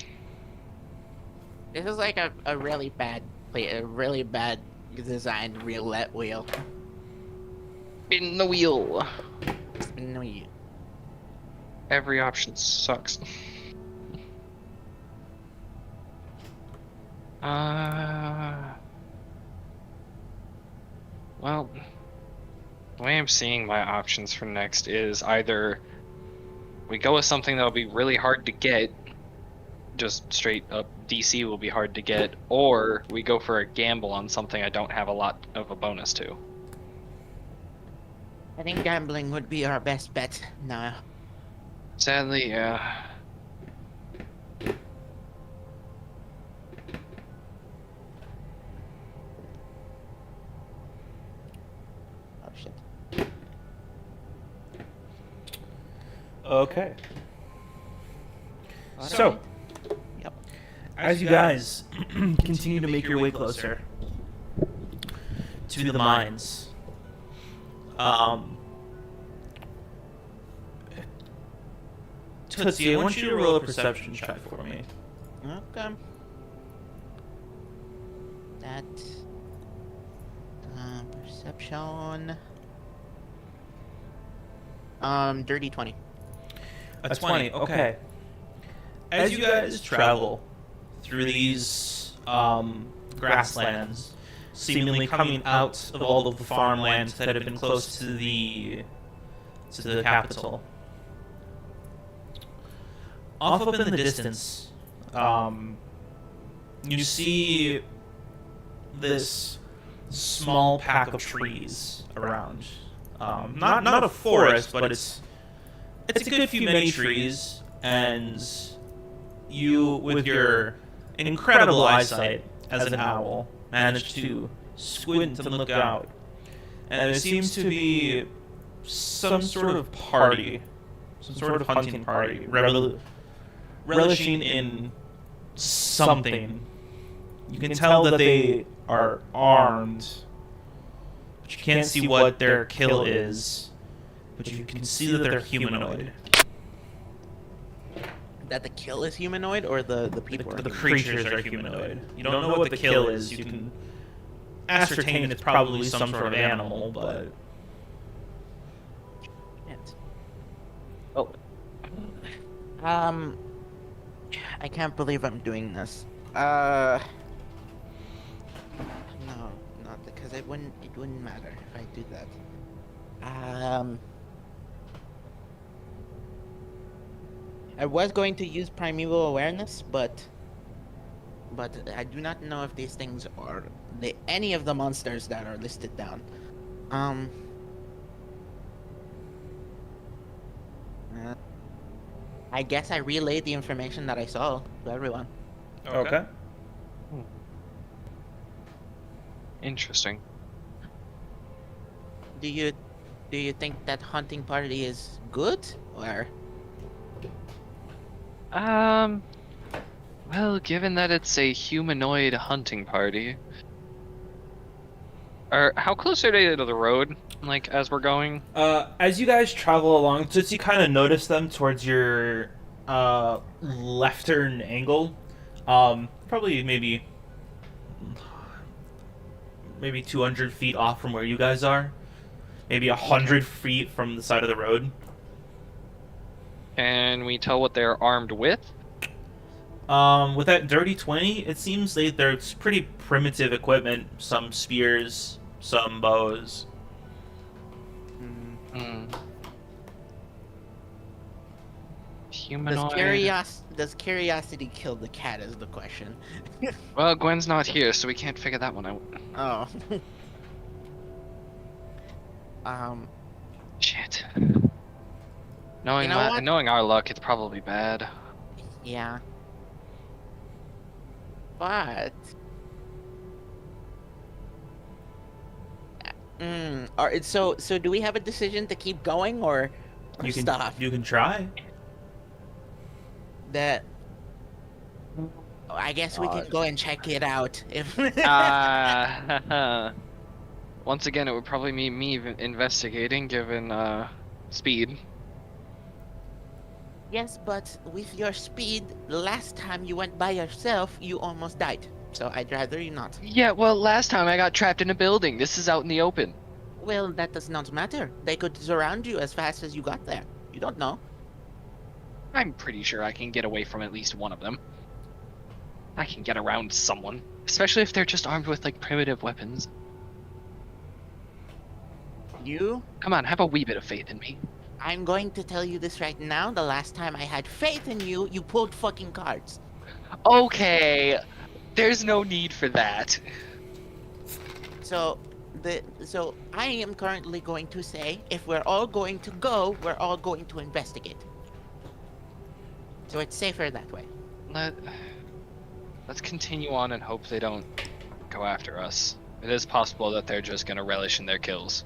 Speaker 1: This is like a really bad designed roulette wheel.
Speaker 2: Spin the wheel.
Speaker 1: Spin the wheel.
Speaker 2: Every option sucks. Well, the way I'm seeing my options for next is either we go with something that'll be really hard to get, just straight up DC will be hard to get, or we go for a gamble on something I don't have a lot of a bonus to.
Speaker 1: I think gambling would be our best bet now.
Speaker 2: Sadly, yeah.
Speaker 1: Oh shit.
Speaker 3: Okay. So,
Speaker 1: Yep.
Speaker 3: as you guys continue to make your way closer to the mines, Tootsie, I want you to roll a perception check for me.
Speaker 1: Okay. That perception. Dirty 20.
Speaker 3: A 20, okay. As you guys travel through these grasslands, seemingly coming out of all of the farmlands that have been close to the capital, off up in the distance, you see this small pack of trees around. Not a forest, but it's a good few many trees, and you, with your incredible eyesight as an owl, manage to squint and look out. And there seems to be some sort of party, some sort of hunting party, relishing in something. You can tell that they are armed, but you can't see what their kill is. But you can see that they're humanoid.
Speaker 1: That the kill is humanoid or the people?
Speaker 3: The creatures are humanoid. You don't know what the kill is. You can ascertain it's probably some sort of animal, but...
Speaker 1: Shit. Oh. I can't believe I'm doing this. No, not because it wouldn't matter if I do that. I was going to use primeval awareness, but I do not know if these things are any of the monsters that are listed down. I guess I relayed the information that I saw to everyone.
Speaker 3: Okay.
Speaker 2: Interesting.
Speaker 1: Do you think that hunting party is good or?
Speaker 2: Well, given that it's a humanoid hunting party, how close are they to the road? Like, as we're going?
Speaker 3: As you guys travel along, Tootsie kind of notice them towards your left turn angle. Probably maybe 200 feet off from where you guys are. Maybe 100 feet from the side of the road.
Speaker 2: Can we tell what they're armed with?
Speaker 3: With that dirty 20, it seems they're pretty primitive equipment. Some spears, some bows.
Speaker 2: Hmm.
Speaker 1: Does,
Speaker 2: Humanoid.
Speaker 1: does curiosity kill the cat is the question.
Speaker 2: Well, Gwen's not here, so we can't figure that one out.
Speaker 1: Oh.
Speaker 2: Shit.
Speaker 1: know what?
Speaker 2: Knowing our luck, it's probably bad.
Speaker 1: Yeah. But so do we have a decision to keep going or
Speaker 3: You can
Speaker 1: stop?
Speaker 3: you can try.
Speaker 1: That I guess we can go and check it out if
Speaker 2: Once again, it would probably mean me investigating, given speed.
Speaker 1: Yes, but with your speed, the last time you went by yourself, you almost died. So I'd rather you not.
Speaker 2: Yeah, well, last time I got trapped in a building. This is out in the open.
Speaker 1: Well, that does not matter. They could surround you as fast as you got there. You don't know.
Speaker 2: I'm pretty sure I can get away from at least one of them. I can get around someone, especially if they're just armed with like primitive weapons.
Speaker 1: You?
Speaker 2: Come on, have a wee bit of faith in me.
Speaker 1: I'm going to tell you this right now. The last time I had faith in you, you pulled fucking cards.
Speaker 2: Okay, there's no need for that.
Speaker 1: So I am currently going to say, if we're all going to go, we're all going to investigate. So it's safer that way.
Speaker 2: Let's continue on and hope they don't go after us. It is possible that they're just gonna relish in their kills.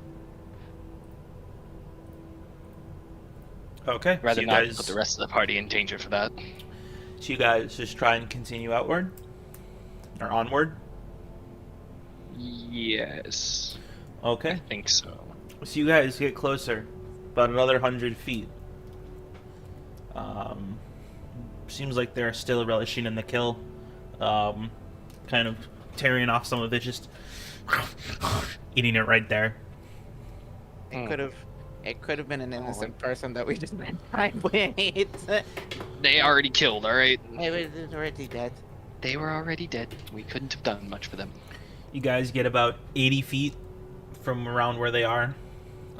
Speaker 3: Okay.
Speaker 2: Rather
Speaker 3: so you
Speaker 2: not
Speaker 3: guys,
Speaker 2: put the rest of the party in danger for that.
Speaker 3: so you guys just try and continue outward or onward.
Speaker 2: Yes. I
Speaker 3: Okay.
Speaker 2: think so.
Speaker 3: So you guys get closer, about another 100 feet. Seems like they're still relishing in the kill. Kind of tearing off some of it, just eating it right there.
Speaker 1: It could have been an innocent person that we just spent time with.
Speaker 2: They already killed, alright?
Speaker 1: It was already dead.
Speaker 2: They were already dead. We couldn't have done much for them.
Speaker 3: You guys get about 80 feet from around where they are.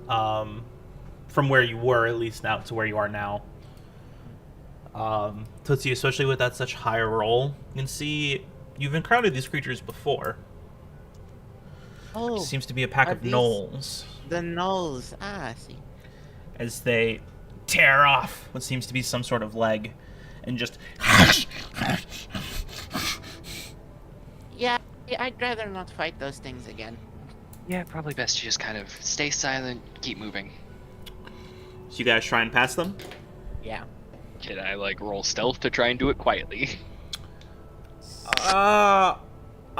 Speaker 3: From where you were, at least, now to where you are now. Tootsie, especially with that such high roll, you can see you've encountered these creatures before.
Speaker 1: Oh,
Speaker 3: It seems to be a pack
Speaker 1: are
Speaker 3: of
Speaker 1: these-
Speaker 3: gnolls.
Speaker 1: the nose. I see.
Speaker 3: As they tear off what seems to be some sort of leg and just
Speaker 1: Yeah, I'd rather not fight those things again.
Speaker 2: Yeah, probably best to just kind of stay silent, keep moving.
Speaker 3: So you guys try and pass them?
Speaker 1: Yeah.
Speaker 2: Can I, like, roll stealth to try and do it quietly?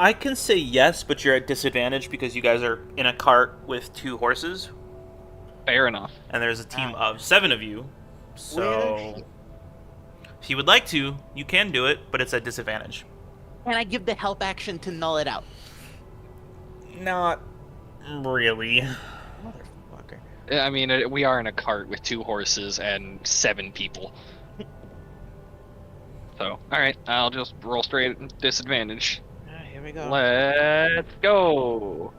Speaker 3: I can say yes, but you're at disadvantage because you guys are in a cart with 2 horses,
Speaker 2: Fair enough.
Speaker 3: and there's a team of 7 of you. So,
Speaker 1: Where-
Speaker 3: if you would like to, you can do it, but it's at disadvantage.
Speaker 1: Can I give the help action to null it out?
Speaker 3: Not really.
Speaker 1: Motherfucker.
Speaker 2: I mean, we are in a cart with 2 horses and 7 people. So, alright, I'll just roll straight at disadvantage.
Speaker 1: Here we go.
Speaker 2: Let's go.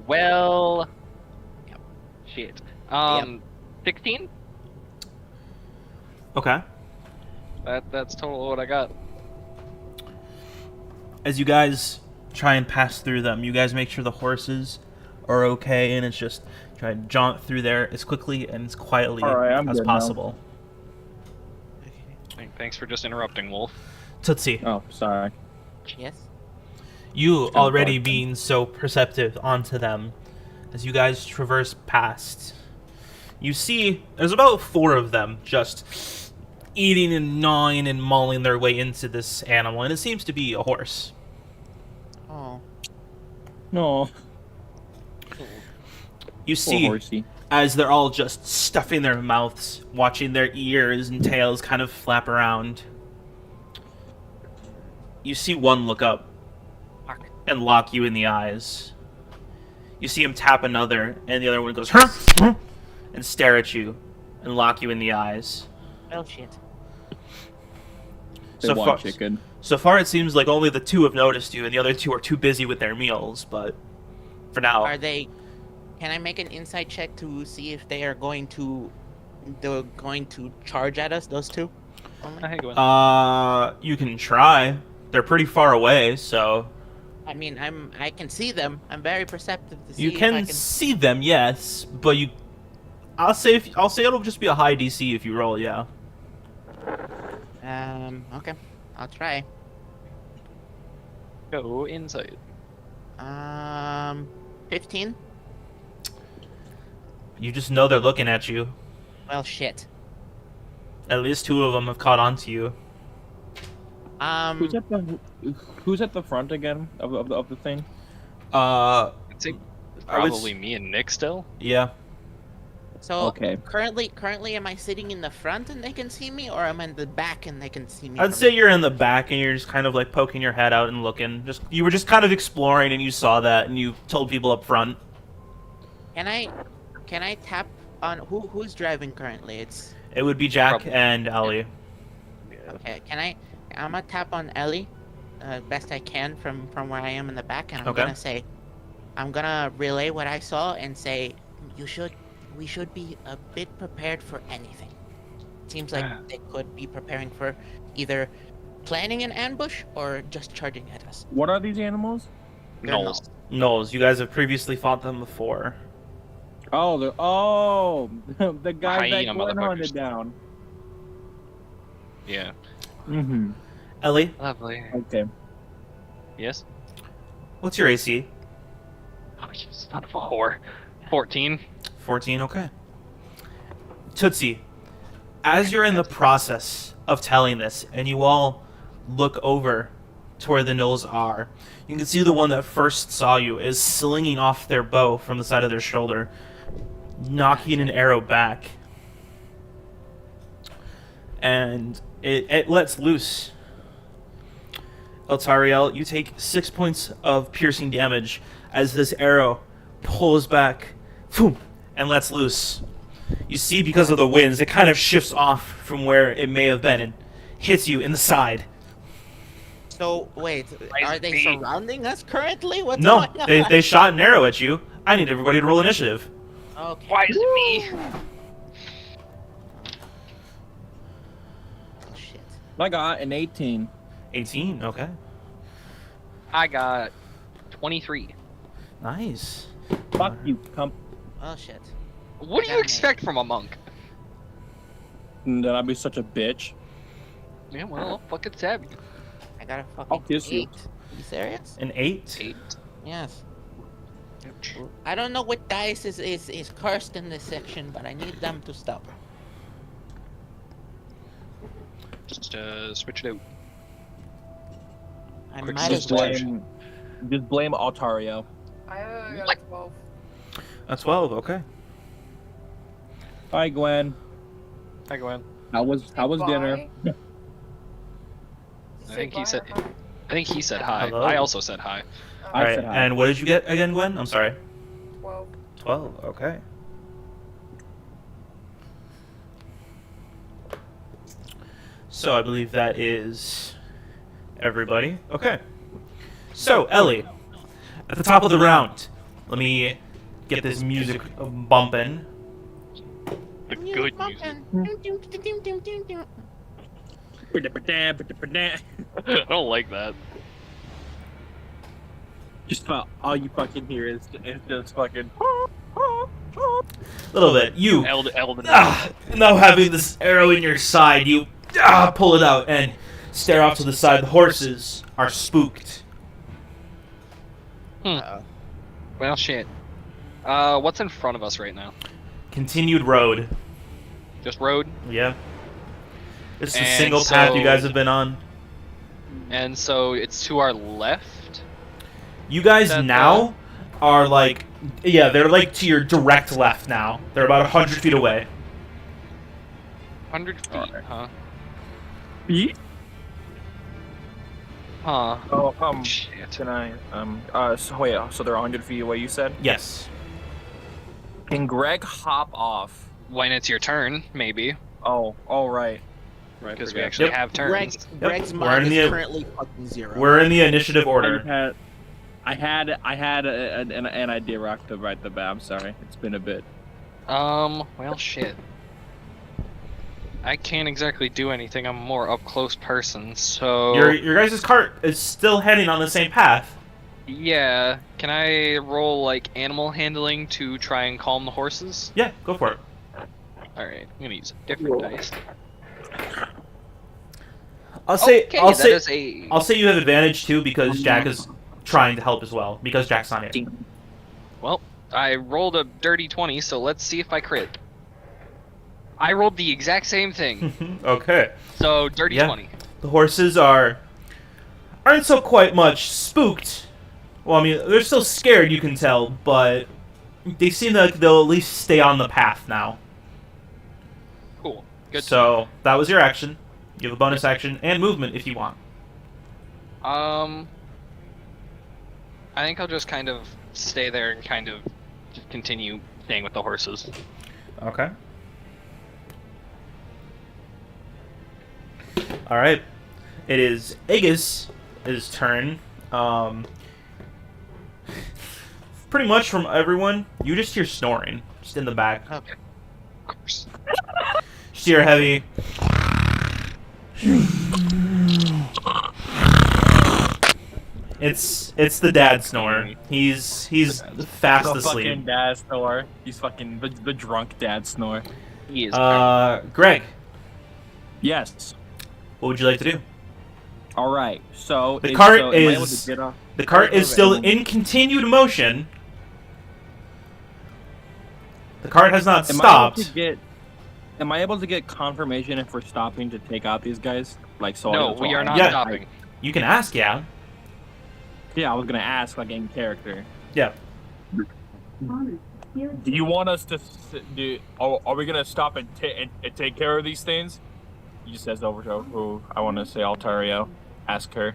Speaker 2: Well,
Speaker 1: Yep.
Speaker 2: shit. 16?
Speaker 3: Okay.
Speaker 2: That's total what I got.
Speaker 3: As you guys try and pass through them, you guys make sure the horses are okay, and it's just try and jaunt through there as quickly and as quietly
Speaker 4: All right, I'm
Speaker 3: as
Speaker 4: good now.
Speaker 3: possible.
Speaker 2: Thanks for just interrupting, Wolf.
Speaker 3: Tootsie,
Speaker 4: Oh, sorry.
Speaker 1: Yes.
Speaker 3: you
Speaker 4: Kind of
Speaker 3: already
Speaker 4: dark.
Speaker 3: being so perceptive onto them, as you guys traverse past, you see there's about 4 of them just eating and gnawing and mauling their way into this animal, and it seems to be a horse.
Speaker 1: Oh.
Speaker 4: No.
Speaker 3: You
Speaker 4: Poor
Speaker 3: see,
Speaker 4: horsey.
Speaker 3: as they're all just stuffing their mouths, watching their ears and tails kind of flap around. you see one look up
Speaker 1: Fuck.
Speaker 3: and lock you in the eyes. You see him tap another, and the other one goes, "Huh? Huh?" and stare at you and lock you in the eyes.
Speaker 1: Well, shit.
Speaker 4: They
Speaker 3: So
Speaker 4: want
Speaker 3: far,
Speaker 4: chicken.
Speaker 3: so far, it seems like only the two have noticed you, and the other two are too busy with their meals. But for now,
Speaker 1: Are they? Can I make an insight check to see if they are going to? They're going to charge at us. Those two. Only?
Speaker 2: Hey, Gwen.
Speaker 3: you can try. They're pretty far away, so
Speaker 1: I mean, I can see them. I'm very perceptive to see
Speaker 3: you
Speaker 1: if I
Speaker 3: can see them, yes. But I'll say it'll just be a high DC if you roll, yeah.
Speaker 1: Okay. I'll try.
Speaker 2: Go inside.
Speaker 1: 15.
Speaker 3: You just know they're looking at you.
Speaker 1: Well, shit.
Speaker 3: At least two of them have caught on to you.
Speaker 4: Who's at the front again of the thing?
Speaker 3: Uh,
Speaker 2: I'd say
Speaker 3: I would
Speaker 2: probably me and Nick still.
Speaker 3: yeah.
Speaker 1: So
Speaker 4: Okay.
Speaker 1: currently, am I sitting in the front and they can see me, or am I in the back and they can see me?
Speaker 3: I'd
Speaker 1: from-
Speaker 3: say you're in the back and you're just kind of like poking your head out and looking. You were just kind of exploring and you saw that and you told people up front.
Speaker 1: Can I tap on who's driving currently? It's
Speaker 3: It would be Jack
Speaker 2: Probably.
Speaker 3: and Ellie.
Speaker 1: okay. I'm gonna tap on Ellie, best I can from where I am in the back, and I'm
Speaker 3: Okay.
Speaker 1: I'm gonna relay what I saw and say, we should be a bit prepared for anything. Seems like they could be preparing for either planning an ambush or just charging at us.
Speaker 4: What are these animals?
Speaker 1: They're
Speaker 2: Knowles.
Speaker 3: Knowles, you guys have previously fought them before.
Speaker 4: Oh, the guys that
Speaker 2: Hyena
Speaker 4: Gwen hunted
Speaker 2: motherfuckers.
Speaker 4: down.
Speaker 2: Yeah.
Speaker 4: Mm-hmm.
Speaker 3: Ellie,
Speaker 2: Lovely.
Speaker 4: Okay.
Speaker 2: Yes.
Speaker 3: what's your AC?
Speaker 2: Oh, you son of a whore. 14.
Speaker 3: 14, okay. Tootsie, as you're in the process of telling this, and you all look over to where the Knolls are, you can see the one that first saw you is slinging off their bow from the side of their shoulder, knocking an arrow back. And it lets loose. Eltariel, you take 6 points of piercing damage as this arrow pulls back, boom, and lets loose. You see, because of the winds, it kind of shifts off from where it may have been and hits you in the side.
Speaker 1: So wait,
Speaker 2: Nice
Speaker 1: are they
Speaker 2: beat.
Speaker 1: surrounding us currently? What's
Speaker 3: No,
Speaker 1: going on?
Speaker 3: they shot an arrow at you. I need everybody to roll initiative.
Speaker 1: Okay.
Speaker 2: Why is it me?
Speaker 1: Oh, shit.
Speaker 4: I got an 18.
Speaker 3: 18, okay.
Speaker 2: I got 23.
Speaker 3: Nice.
Speaker 4: Fuck you, cump.
Speaker 1: Oh shit.
Speaker 2: What do you
Speaker 1: Damn it.
Speaker 2: expect from a monk?
Speaker 4: That I'd be such a bitch.
Speaker 2: Yeah, well, I'll fucking stab you.
Speaker 1: I got a fucking
Speaker 4: I'll kiss
Speaker 1: 8.
Speaker 4: you.
Speaker 1: You serious?
Speaker 3: An 8?
Speaker 2: 8.
Speaker 1: Yes. I don't know what dice is cursed in this section, but I need them to stop.
Speaker 2: Just switch it out.
Speaker 1: I
Speaker 2: Quick
Speaker 1: might as
Speaker 2: system.
Speaker 1: well.
Speaker 4: Just blame Altario.
Speaker 6: I got
Speaker 2: What?
Speaker 6: a 12.
Speaker 3: A 12, okay.
Speaker 4: Hi, Gwen.
Speaker 2: Hi, Gwen.
Speaker 4: How was dinner?
Speaker 6: Bye.
Speaker 2: I think he
Speaker 6: Say
Speaker 2: said.
Speaker 6: bye or
Speaker 2: I think he said hi.
Speaker 3: Hello?
Speaker 2: I also said hi.
Speaker 6: hi?
Speaker 4: I
Speaker 3: Alright,
Speaker 4: said hi.
Speaker 3: and what did you get again, Gwen? I'm sorry.
Speaker 6: 12.
Speaker 3: 12, okay. So I believe that is everybody. Okay. So, Ellie, at the top of the round, let me get this music bumping.
Speaker 2: The good music. I don't like that.
Speaker 4: Just about all you fucking hear is just fucking.
Speaker 3: A little bit. You
Speaker 2: Elden.
Speaker 3: now having this arrow in your side, you pull it out and stare off to the side. The horses are spooked.
Speaker 2: Well, shit. What's in front of us right now?
Speaker 3: Continued road.
Speaker 2: Just road.
Speaker 3: Yeah. This is a
Speaker 2: And
Speaker 3: single path you
Speaker 2: so-
Speaker 3: guys have been on.
Speaker 2: And so it's to our left.
Speaker 3: You guys
Speaker 2: That,
Speaker 3: now are like, yeah, they're like to your direct left now. They're about 100 feet away.
Speaker 2: 100 feet, huh?
Speaker 4: Beat?
Speaker 2: Huh.
Speaker 4: Oh,
Speaker 2: Shit.
Speaker 4: can I? So wait, so they're 100 feet away. You said?
Speaker 3: Yes.
Speaker 4: Can Greg hop off?
Speaker 2: When it's your turn, maybe,
Speaker 4: Oh, all right.
Speaker 2: because we actually
Speaker 3: Yep.
Speaker 2: have turns.
Speaker 1: Greg's
Speaker 3: We're
Speaker 1: mind
Speaker 3: in
Speaker 1: is
Speaker 3: the-
Speaker 1: currently fucking 0.
Speaker 3: We're in the initiative order.
Speaker 4: I had an idea rocked up right at the bat. I'm sorry. It's been a bit.
Speaker 2: Well, shit. I can't exactly do anything. I'm a more up close person, so
Speaker 3: Your guys' cart is still heading on the same path.
Speaker 2: yeah. Can I roll like animal handling to try and calm the horses?
Speaker 3: Yeah, go for it.
Speaker 2: All right, I'm gonna use a different dice.
Speaker 3: I'll say
Speaker 2: Okay,
Speaker 3: I'll
Speaker 2: that
Speaker 3: say
Speaker 2: is a
Speaker 3: I'll say you have advantage too because Jack is trying to help as well because Jack's on it.
Speaker 2: well. I rolled a dirty 20, so let's see if I crit. I rolled the exact same thing,
Speaker 3: Okay.
Speaker 2: so dirty
Speaker 3: Yeah.
Speaker 2: 20.
Speaker 3: The horses aren't so quite much spooked. Well, I mean, they're still scared, you can tell, but they seem like they'll at least stay on the path now.
Speaker 2: Cool. Good.
Speaker 3: So that was your action. You have a bonus action and movement if you want.
Speaker 2: I think I'll just kind of stay there and kind of just continue staying with the horses.
Speaker 3: Okay. All right. It is Aegis' turn. Pretty much from everyone, you just hear snoring just in the back.
Speaker 2: Okay. Of course.
Speaker 3: Just hear heavy. It's the dad snore. He's fast
Speaker 4: The
Speaker 3: asleep.
Speaker 4: fucking dad snore. He's fucking the drunk dad snore.
Speaker 2: He is.
Speaker 3: Greg,
Speaker 4: Yes.
Speaker 3: what would you like to do?
Speaker 4: All right. So
Speaker 3: The
Speaker 4: am
Speaker 3: cart
Speaker 4: I able
Speaker 3: is-
Speaker 4: to get off?
Speaker 3: The cart is still
Speaker 4: Alright.
Speaker 3: in continued motion. The cart has not
Speaker 4: Am
Speaker 3: stopped.
Speaker 4: Am I able to get confirmation if we're stopping to take out these guys? Like so.
Speaker 2: no, we are not
Speaker 3: Yeah.
Speaker 2: stopping.
Speaker 3: You can ask, yeah.
Speaker 4: Yeah, I was gonna ask like in character.
Speaker 3: Yeah.
Speaker 4: Do you want us to? Are we gonna stop and take care of these things? He says over to who I want to say Altario. Ask her.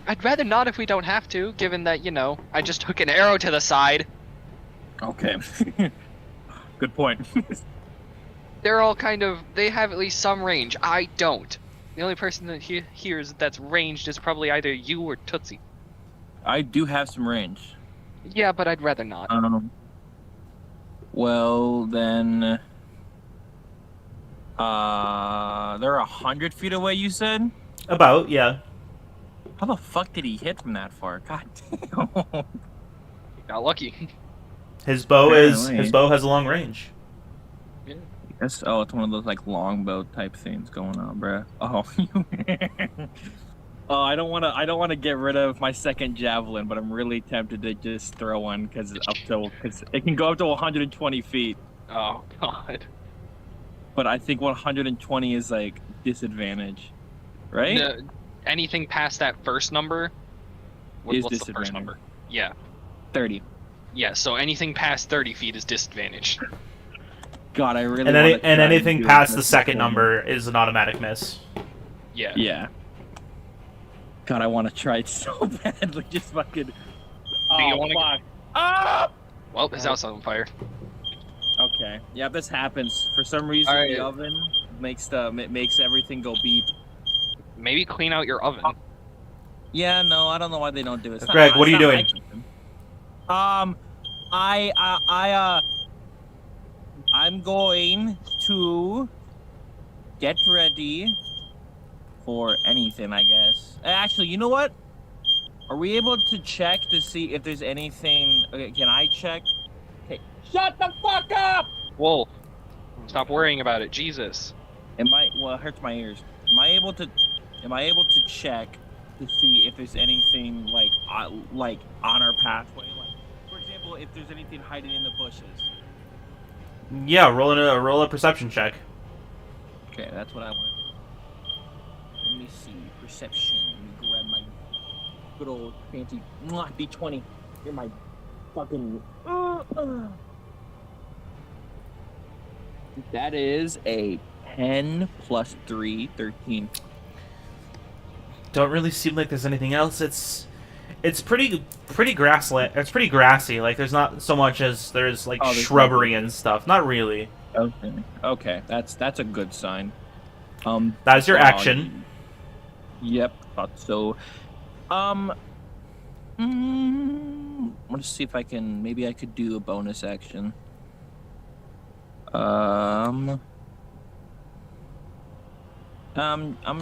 Speaker 2: I'd rather not if we don't have to, given that, I just took an arrow to the side.
Speaker 4: Okay. Good point.
Speaker 2: They're all they have at least some range. I don't. The only person that hears that's ranged is probably either you or Tootsie.
Speaker 4: I do have some range.
Speaker 2: Yeah, but I'd rather not.
Speaker 4: Well then. They're 100 feet away. You said.
Speaker 3: About, yeah.
Speaker 4: How the fuck did he hit from that far? God damn.
Speaker 2: Got lucky.
Speaker 3: His bow
Speaker 4: Apparently.
Speaker 3: his bow has a long range.
Speaker 4: Yes. Oh, it's one of those like longbow type things going on, bruh. Oh. Oh, I don't want to get rid of my second javelin, but I'm really tempted to just throw one because it can go up to 120 feet.
Speaker 2: Oh god.
Speaker 4: But I think 120 is like disadvantage, right?
Speaker 2: No, anything past that first number.
Speaker 4: Is
Speaker 2: What's the first
Speaker 4: disadvantage.
Speaker 2: number? Yeah.
Speaker 4: 30.
Speaker 2: Yeah. So anything past 30 feet is disadvantage.
Speaker 4: God, I really.
Speaker 3: And
Speaker 4: wanna try
Speaker 3: anything
Speaker 4: do
Speaker 3: past
Speaker 4: it
Speaker 3: the
Speaker 4: this
Speaker 3: second
Speaker 4: time.
Speaker 3: number is an automatic miss.
Speaker 2: Yeah.
Speaker 4: Yeah. God, I want to try it so badly. Just fucking.
Speaker 2: Do you wanna-
Speaker 4: fuck. Ah!
Speaker 2: Well, his house on fire.
Speaker 4: Okay. Yeah, this happens. For some reason,
Speaker 2: Alright.
Speaker 4: the oven makes everything go beep.
Speaker 2: Maybe clean out your oven.
Speaker 4: Yeah, no, I don't know why they don't do it. It's not-
Speaker 3: Greg, what
Speaker 4: it's
Speaker 3: are you
Speaker 4: not
Speaker 3: doing?
Speaker 4: my kitchen. I'm going to get ready for anything, I guess. Actually, you know what? Are we able to check to see if there's anything? Okay, can I check? Okay, shut the fuck up!
Speaker 2: Wolf, stop worrying about it. Jesus.
Speaker 4: Well, it hurts my ears. Am I able to check to see if there's anything like on our pathway? Like, for example, if there's anything hiding in the bushes.
Speaker 3: Yeah, roll a perception check.
Speaker 4: Okay, that's what I want. Let me see. Perception. Let me grab my good old fancy D20. You're my fucking. That is a 10 plus 3, 13.
Speaker 3: don't really seem like there's anything else. It's pretty grassland. It's pretty grassy. Like there's not so much as there's like
Speaker 4: Oh, there's
Speaker 3: shrubbery and stuff. Not really.
Speaker 4: Okay, that's a good sign.
Speaker 3: That is your action.
Speaker 4: Yep, thought so. Let's see if I can. Maybe I could do a bonus action. I'm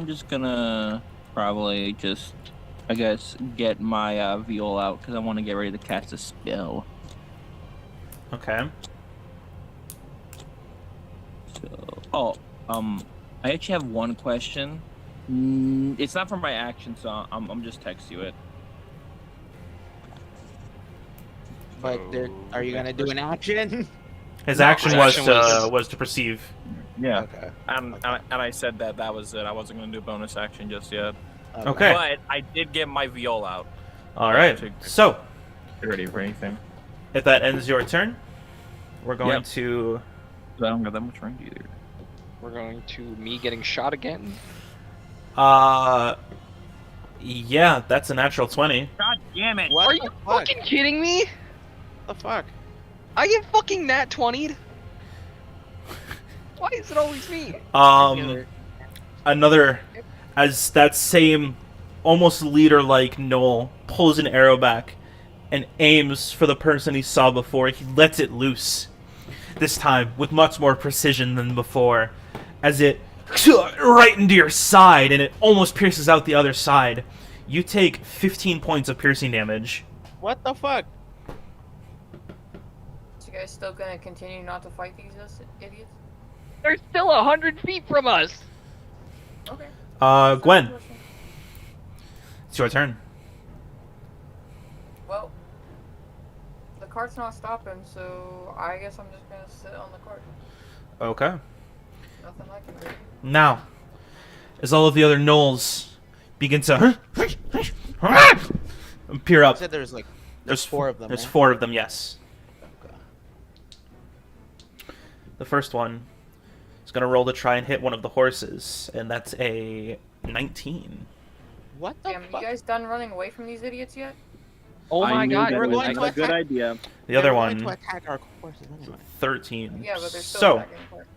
Speaker 4: just gonna probably just, I guess, get my viol out because I want to get ready to cast a spell.
Speaker 3: Okay.
Speaker 4: So, I actually have one question. It's not for my action, so I'm just text you it.
Speaker 1: But are you gonna do an action?
Speaker 3: His
Speaker 2: No,
Speaker 3: action
Speaker 2: his
Speaker 3: was
Speaker 2: action
Speaker 3: to perceive.
Speaker 4: Yeah.
Speaker 1: Okay.
Speaker 4: And I said that was it. I wasn't gonna do bonus action just yet.
Speaker 3: Okay.
Speaker 4: But I did get my viol out.
Speaker 3: All right. So,
Speaker 4: Get ready for anything.
Speaker 3: if that ends your turn, we're going
Speaker 4: Yep.
Speaker 3: to.
Speaker 4: I don't got that much range either.
Speaker 2: We're going to me getting shot again.
Speaker 3: Yeah, that's a natural 20.
Speaker 4: God damn it!
Speaker 1: What
Speaker 2: Are
Speaker 1: the
Speaker 2: you
Speaker 1: fuck?
Speaker 2: fucking kidding me?
Speaker 1: What the fuck?
Speaker 2: I get fucking nat 20'd. Why is it always me?
Speaker 3: Another, as that same, almost leader-like Knoll pulls an arrow back and aims for the person he saw before. He lets it loose. This time, with much more precision than before, as it right into your side, and it almost pierces out the other side. You take 15 points of piercing damage.
Speaker 1: What the fuck?
Speaker 6: So you guys still gonna continue not to fight these idiots?
Speaker 2: They're still 100 feet from us.
Speaker 6: Okay.
Speaker 3: Gwen, it's your turn.
Speaker 6: Well, the cart's not stopping, so I guess I'm just gonna sit on the cart.
Speaker 3: Okay.
Speaker 6: Nothing I can do.
Speaker 3: Now, as all of the other gnolls begin to peer
Speaker 1: You
Speaker 3: up,
Speaker 1: said there's four of them.
Speaker 3: there's
Speaker 1: right?
Speaker 3: 4 of them, yes.
Speaker 1: Okay.
Speaker 3: The first one is going to roll to try and hit one of the horses, and that's a 19.
Speaker 1: What the
Speaker 6: Damn, you
Speaker 1: fuck?
Speaker 6: guys done running away from these idiots yet?
Speaker 2: Oh my god.
Speaker 1: we're going to
Speaker 5: a good
Speaker 1: attack-
Speaker 5: idea.
Speaker 3: The other
Speaker 1: They're going to
Speaker 3: one,
Speaker 1: attack our horses anyway.
Speaker 3: 13.
Speaker 6: Yeah, but they're still
Speaker 3: So,
Speaker 6: attacking the cart.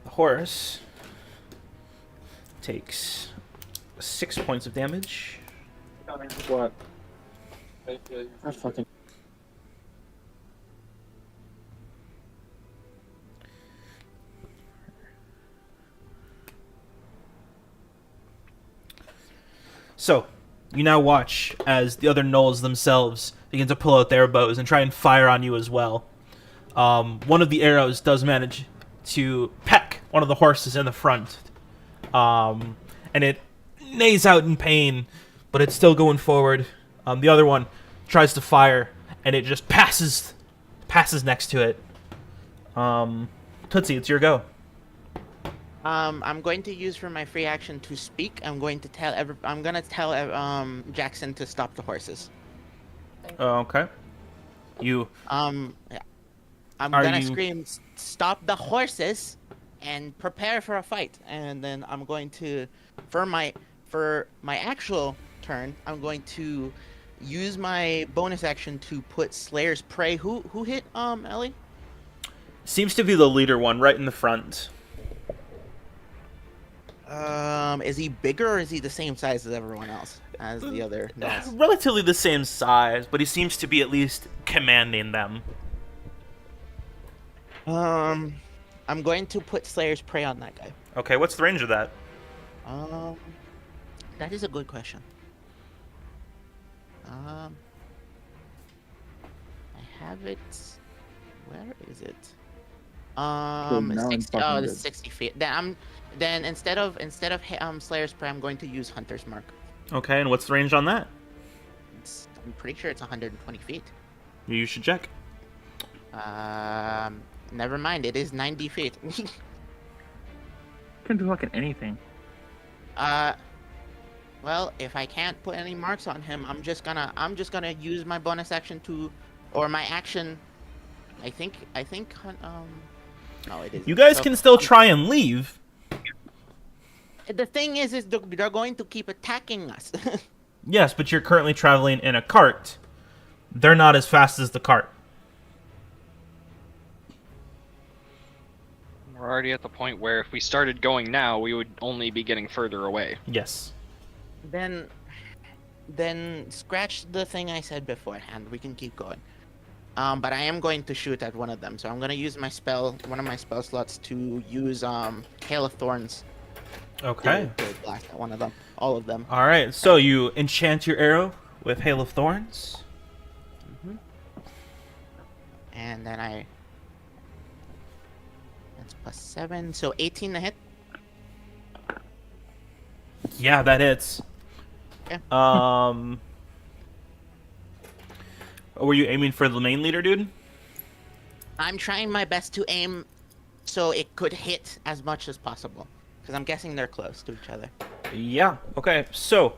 Speaker 3: the horse takes 6 points of damage.
Speaker 5: What?
Speaker 4: I fucking.
Speaker 3: So, you now watch as the other gnolls themselves begin to pull out their bows and try and fire on you as well. One of the arrows does manage to peck one of the horses in the front, and it neighs out in pain, but it's still going forward. The other one tries to fire, and it just passes next to it. Tootsie, it's your go.
Speaker 1: I'm going to use for my free action to speak. I'm going to tell Jackson to stop the horses.
Speaker 3: Okay. You
Speaker 1: Yeah. I'm
Speaker 3: Are
Speaker 1: gonna
Speaker 3: you-
Speaker 1: scream, "Stop the horses!" and prepare for a fight. And then I'm going to, for my actual turn, I'm going to use my bonus action to put Slayer's Prey. Who hit Ellie?
Speaker 3: seems to be the leader one, right in the front.
Speaker 1: Is he bigger or is he the same size as everyone else? As the other gnolls?
Speaker 3: Relatively the same size, but he seems to be at least commanding them.
Speaker 1: I'm going to put Slayer's Prey on that guy.
Speaker 3: Okay, what's the range of that?
Speaker 1: That is a good question. I have it. Where is it?
Speaker 5: now I'm
Speaker 1: 60,
Speaker 5: fucking
Speaker 1: oh,
Speaker 5: good.
Speaker 1: it's 60 feet. Then instead of Slayer's Prey, I'm going to use Hunter's Mark.
Speaker 3: Okay, and what's the range on that?
Speaker 1: I'm pretty sure it's 120 feet.
Speaker 3: You should check.
Speaker 1: Never mind. It is 90 feet.
Speaker 4: Can do fucking anything.
Speaker 1: Well, if I can't put any marks on him, I'm just gonna use my bonus action or my action. I think. No, it isn't.
Speaker 3: You guys
Speaker 1: So,
Speaker 3: can still try and leave.
Speaker 1: The thing is they're going to keep attacking us.
Speaker 3: Yes, but you're currently traveling in a cart. They're not as fast as the cart.
Speaker 2: We're already at the point where if we started going now, we would only be getting further away.
Speaker 3: Yes.
Speaker 1: Then scratch the thing I said beforehand. We can keep going. But I am going to shoot at one of them, so I'm gonna use one of my spell slots to use Hail of Thorns.
Speaker 3: Okay.
Speaker 1: To blast at one of them, all of them.
Speaker 3: All right. So you enchant your arrow with Hail of Thorns.
Speaker 1: And then that's +7, so 18 to hit.
Speaker 3: Yeah, that hits.
Speaker 1: Okay.
Speaker 3: Were you aiming for the main leader, dude?
Speaker 1: I'm trying my best to aim so it could hit as much as possible, because I'm guessing they're close to each other.
Speaker 3: Yeah. Okay. So,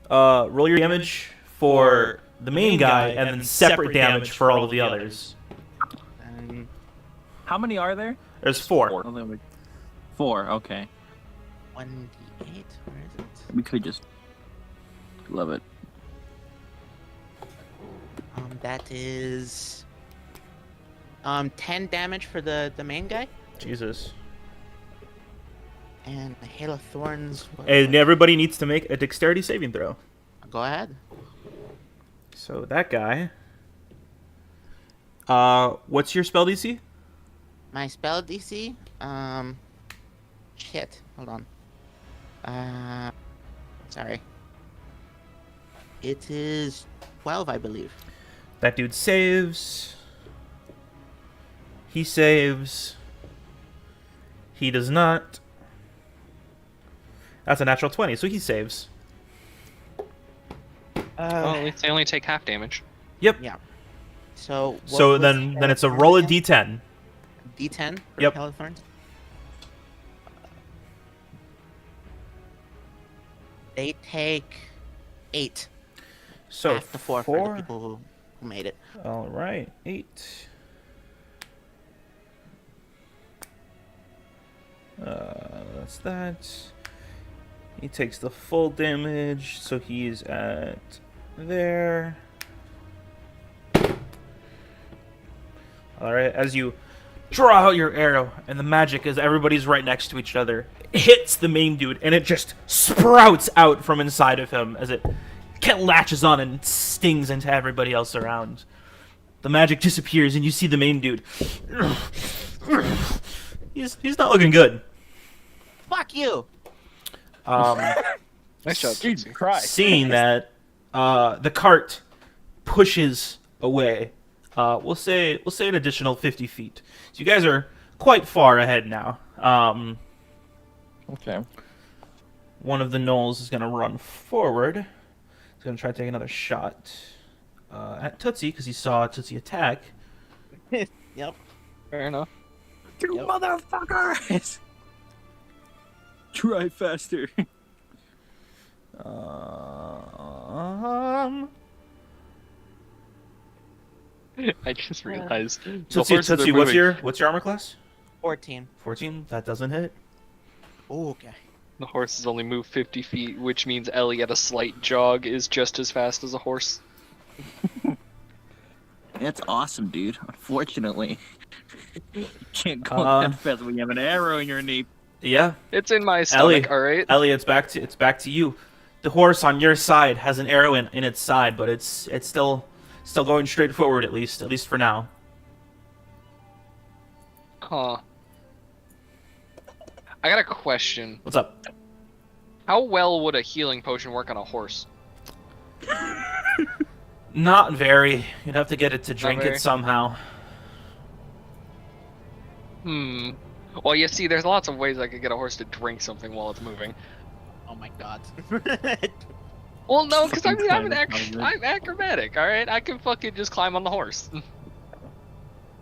Speaker 3: roll your damage for the main guy, and then separate damage for all of the others.
Speaker 4: How many are there?
Speaker 3: There's 4.
Speaker 4: Oh, there we- 4. Okay.
Speaker 1: 1d8. Where is it?
Speaker 4: We could just. Love it.
Speaker 1: That is 10 damage for the main guy,
Speaker 3: Jesus.
Speaker 1: and the Hail of Thorns.
Speaker 3: And everybody needs to make a dexterity saving throw.
Speaker 1: Go ahead.
Speaker 3: So that guy. What's your spell DC?
Speaker 1: My spell DC. Shit. Hold on. Sorry. It is 12, I believe.
Speaker 3: That dude saves. He saves. He does not. That's a natural 20, so he saves.
Speaker 2: Well, at least they only take half damage.
Speaker 3: Yep.
Speaker 1: Yeah. So. what
Speaker 3: So
Speaker 1: was
Speaker 3: then
Speaker 1: Hail
Speaker 3: it's
Speaker 1: of
Speaker 3: a
Speaker 1: Thorns
Speaker 3: roll a
Speaker 1: again?
Speaker 3: d10.
Speaker 1: D10 for
Speaker 3: Yep.
Speaker 1: Hail of Thorns. They take 8.
Speaker 3: So
Speaker 1: Half the 4 for the people who made it.
Speaker 3: All right, 8. That's that. He takes the full damage, so he's at there. All right, as you draw out your arrow, and the magic, as everybody's right next to each other, hits the main dude, and it just sprouts out from inside of him as it latches on and stings into everybody else around. The magic disappears, and you see the main dude. He's not looking good.
Speaker 1: Fuck you!
Speaker 2: Nice job.
Speaker 5: Jesus Christ.
Speaker 3: Seeing that, the cart pushes away. We'll say an additional 50 feet. So you guys are quite far ahead now.
Speaker 5: Okay.
Speaker 3: One of the gnolls is going to run forward. He's going to try to take another shot at Tootsie because he saw Tootsie attack.
Speaker 1: Yep.
Speaker 2: Fair enough.
Speaker 4: You
Speaker 1: Yep.
Speaker 4: motherfuckers! Try faster.
Speaker 2: I just realized.
Speaker 3: Tootsie, what's your armor class?
Speaker 1: 14.
Speaker 3: 14. That doesn't hit.
Speaker 1: Oh, okay.
Speaker 2: The horses only move 50 feet, which means Ellie at a slight jog is just as fast as a horse.
Speaker 4: That's awesome, dude. Unfortunately, you can't go that fast when you have an arrow in your knee.
Speaker 3: Yeah,
Speaker 2: It's in my stomach,
Speaker 3: Ellie.
Speaker 2: alright?
Speaker 3: Ellie, it's back to you. The horse on your side has an arrow in its side, but it's still going straight forward at least for now.
Speaker 2: Huh. I got a question.
Speaker 3: What's up?
Speaker 2: How well would a healing potion work on a horse?
Speaker 3: Not very. You'd have to get it to drink
Speaker 2: very?
Speaker 3: it somehow.
Speaker 2: Well, you see, there's lots of ways I could get a horse to drink something while it's moving.
Speaker 1: Oh my god.
Speaker 2: Well, no, because I'm
Speaker 4: Something kind of
Speaker 2: I'm acrobatic, alright? I can fucking just climb on the horse.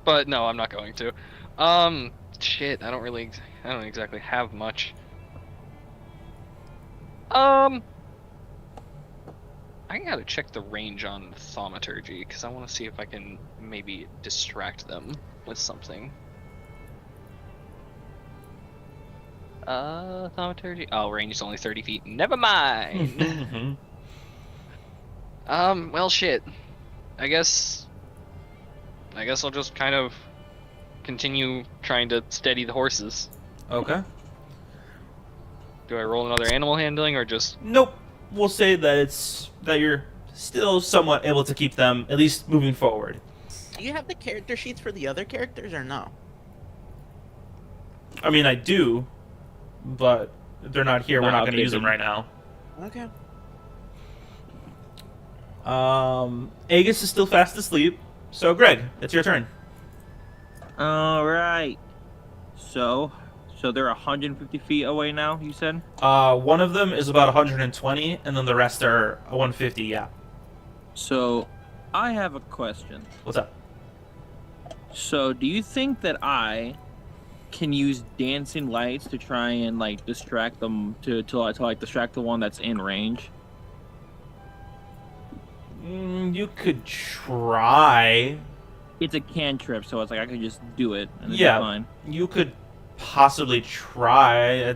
Speaker 2: But no, I'm not going to. Shit, I don't exactly have much. I gotta check the range on thaumaturgy, because I want to see if I can maybe distract them with something. Thaumaturgy. Oh, range is only 30 feet. Never mind. Well, shit. I guess I'll just kind of continue trying to steady the horses.
Speaker 3: Okay.
Speaker 2: Do I roll another animal handling or just?
Speaker 3: Nope. We'll say that you're still somewhat able to keep them at least moving forward.
Speaker 1: Do you have the character sheets for the other characters or no?
Speaker 3: I mean, I do, but they're not here. We're not going to use them right now.
Speaker 1: Okay.
Speaker 3: Aegis is still fast asleep. So, Greg, it's your turn.
Speaker 4: All right. So they're 150 feet away now, you said?
Speaker 3: One of them is about 120, and then the rest are 150, yeah.
Speaker 4: So I have a question.
Speaker 3: What's up?
Speaker 4: So do you think that I can use dancing lights to try and like distract them to like distract the one that's in range?
Speaker 3: You could try.
Speaker 4: It's a cantrip, so it's like I could just do it and it's
Speaker 3: Yeah.
Speaker 4: fine.
Speaker 3: You could possibly try.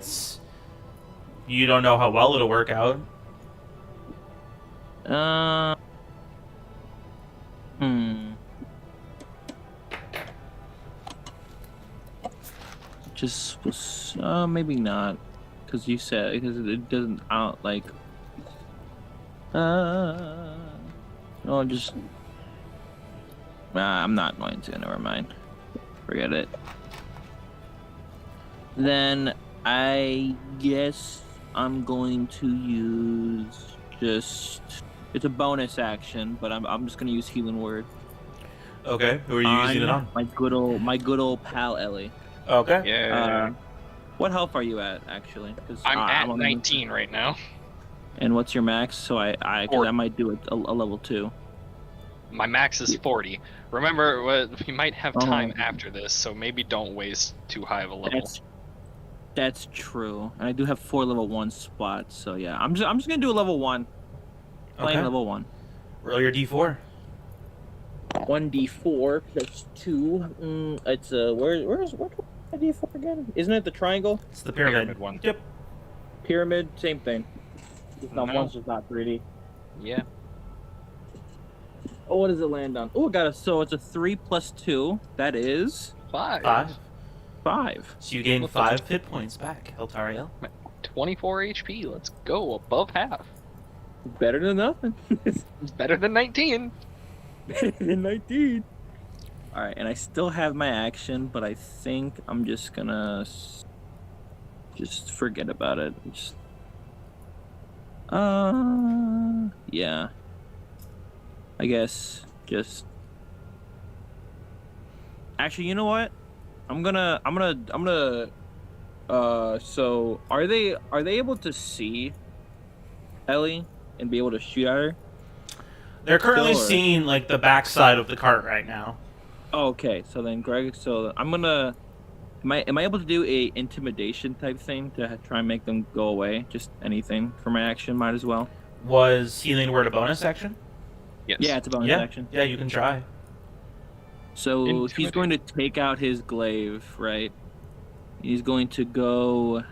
Speaker 3: You don't know how well it'll work out.
Speaker 4: Just maybe not, because you said because it doesn't out like. No, just. I'm not going to. Never mind. Forget it. Then I guess I'm going to use just. It's a bonus action, but I'm just gonna use Healing Word.
Speaker 3: Okay, who are you using it on?
Speaker 4: My good old pal Ellie.
Speaker 3: Okay.
Speaker 2: Yeah.
Speaker 4: What health are you at actually? Because
Speaker 2: I'm at 19 right now.
Speaker 4: And what's your max? So I might do it a level 2.
Speaker 2: My max is 40. Remember, we might have time
Speaker 4: Oh.
Speaker 2: after this, so maybe don't waste too high of a level.
Speaker 4: That's true. And I do have 4 level 1 spots. So yeah, I'm just gonna do a level 1. Playing
Speaker 3: Okay.
Speaker 4: level 1.
Speaker 3: Roll your d4.
Speaker 4: 1d4 plus 2. It's where's my d4 again? Isn't it the triangle?
Speaker 3: It's the pyramid.
Speaker 2: Pyramid one.
Speaker 3: Yep.
Speaker 4: Pyramid, same thing. It's not
Speaker 2: No.
Speaker 4: one's just not 3D.
Speaker 2: Yeah.
Speaker 4: Oh, what does it land on? Oh, so it's a 3 plus 2. That is
Speaker 2: 5.
Speaker 4: 5.
Speaker 3: So you gain
Speaker 2: What the-
Speaker 3: 5 hit points back, Eltariel.
Speaker 2: 24 HP. Let's go. Above half.
Speaker 4: Better than nothing.
Speaker 2: It's better than 19.
Speaker 4: Better than 19. Alright, and I still have my action, but I think I'm just gonna just forget about it. Yeah. I guess just. Actually, you know what? I'm gonna. So are they able to see Ellie and be able to shoot at her?
Speaker 3: They're currently
Speaker 4: Sure.
Speaker 3: seeing like the backside of the cart right now.
Speaker 4: Oh, okay, so then Greg, so I'm gonna. Am I able to do a intimidation type thing to try and make them go away? Just anything for my action, might as well.
Speaker 3: Was Healing Word a bonus action?
Speaker 2: Yes.
Speaker 4: Yeah, it's a bonus
Speaker 3: yeah.
Speaker 4: action.
Speaker 3: Yeah, you can try.
Speaker 4: So he's going to take out his glaive, right? He's going to go.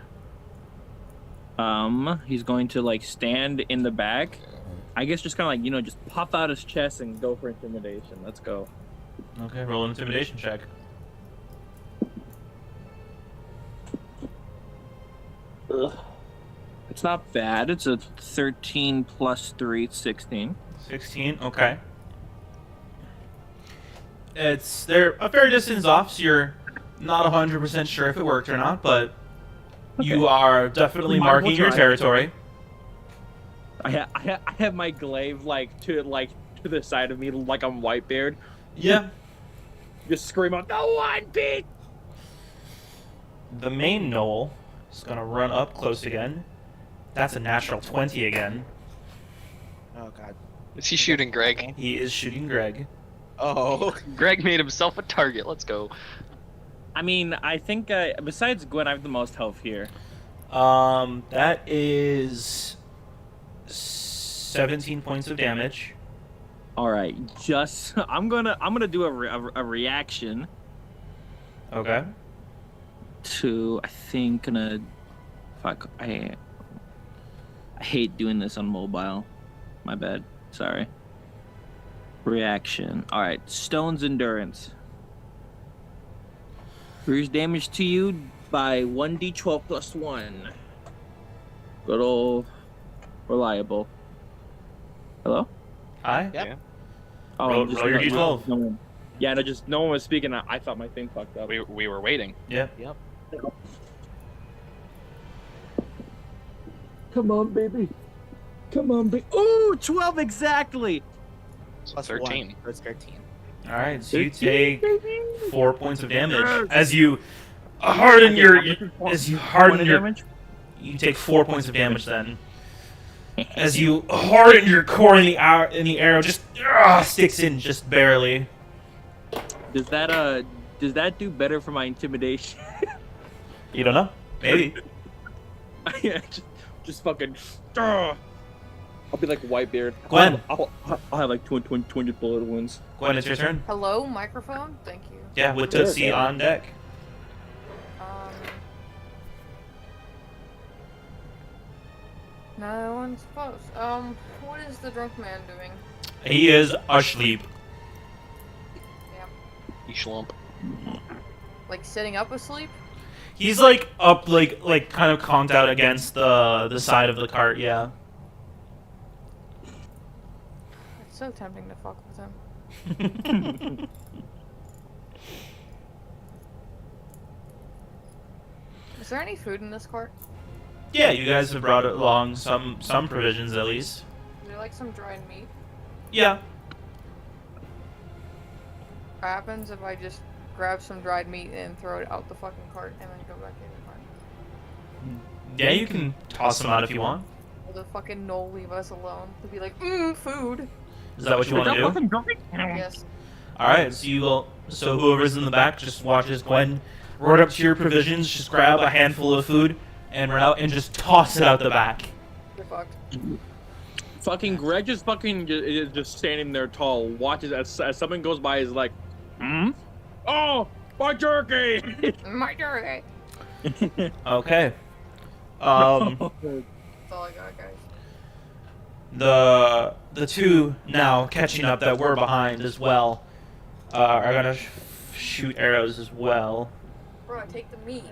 Speaker 4: He's going to like stand in the back. I guess just kind of like just pop out his chest and go for intimidation. Let's go.
Speaker 3: Okay, roll an intimidation check.
Speaker 4: Ugh. It's not bad. It's a 13 plus 3, 16.
Speaker 3: 16, okay. They're a fair distance off, so you're not 100% sure if it worked or not, but you are definitely
Speaker 4: Might as well
Speaker 3: marking your
Speaker 4: try.
Speaker 3: territory.
Speaker 4: I have my glaive to the side of me like I'm Whitebeard.
Speaker 3: Yeah.
Speaker 4: Just scream out, "No one beat!"
Speaker 3: The main Knoll is going to run up close again. That's a natural 20 again.
Speaker 1: Oh god.
Speaker 2: Is he shooting Greg?
Speaker 3: He is shooting Greg.
Speaker 1: Oh.
Speaker 2: Greg made himself a target. Let's go.
Speaker 4: I mean, I think besides Gwen, I have the most health here.
Speaker 3: That is 17 points of damage.
Speaker 4: All right, just I'm gonna do a reaction
Speaker 3: Okay.
Speaker 4: to I think gonna Fuck. I hate doing this on mobile. My bad. Sorry. Reaction. Alright. Stone's Endurance. Increase damage to you by 1d12 plus 1. Good old reliable. Hello?
Speaker 3: Hi.
Speaker 1: Yep.
Speaker 4: Oh,
Speaker 3: Roll your
Speaker 4: no,
Speaker 3: d12.
Speaker 4: no one. Yeah, no one was speaking. I thought my thing fucked up.
Speaker 2: We were waiting.
Speaker 3: Yeah.
Speaker 1: Yep.
Speaker 4: Come on, baby. Come on, baby. Ooh, 12 exactly.
Speaker 1: Plus
Speaker 2: 13.
Speaker 1: 1. That's 13.
Speaker 3: All right. So you
Speaker 4: 13,
Speaker 3: take
Speaker 4: baby.
Speaker 3: 4 points of damage as you harden your
Speaker 4: damage.
Speaker 3: You take 4 points of damage then. As you harden your core in the arrow just sticks in just barely.
Speaker 4: Does that do better for my intimidation?
Speaker 3: You don't know? Maybe.
Speaker 4: Yeah, just fucking. I'll be like Whitebeard.
Speaker 3: Gwen.
Speaker 4: I'll have like 200 bullet wounds.
Speaker 3: Gwen, it's your turn.
Speaker 6: Hello, microphone. Thank you.
Speaker 3: Yeah, with Tootsie on deck.
Speaker 6: No one's close. What is the drunk man doing?
Speaker 3: He is asleep.
Speaker 2: You schlump.
Speaker 6: Like sitting up asleep?
Speaker 3: He's like up, like kind of conked out against the side of the cart. Yeah.
Speaker 6: It's so tempting to fuck with him. Is there any food in this cart?
Speaker 3: Yeah, you guys have brought along some provisions at least.
Speaker 6: Is there like some dried meat?
Speaker 3: Yeah.
Speaker 6: What happens if I just grab some dried meat and throw it out the fucking cart and then go back in the cart?
Speaker 3: Yeah, you can toss them out if you want.
Speaker 6: Will the fucking Knoll leave us alone? He'll be like, food.
Speaker 3: Is that what you want to do?
Speaker 6: Yes.
Speaker 3: All right, so you will. So whoever's in the back just watches Gwen run up to your provisions, just grab a handful of food, and run out and just toss it out the back.
Speaker 6: You're fucked.
Speaker 4: Fucking Greg just is just standing there tall, watches as someone goes by. Is like, oh, my jerky.
Speaker 6: My turn.
Speaker 3: Okay.
Speaker 6: That's all I got, guys.
Speaker 3: The two now catching up that were behind as well are gonna shoot arrows as well.
Speaker 6: Bro, take the meat.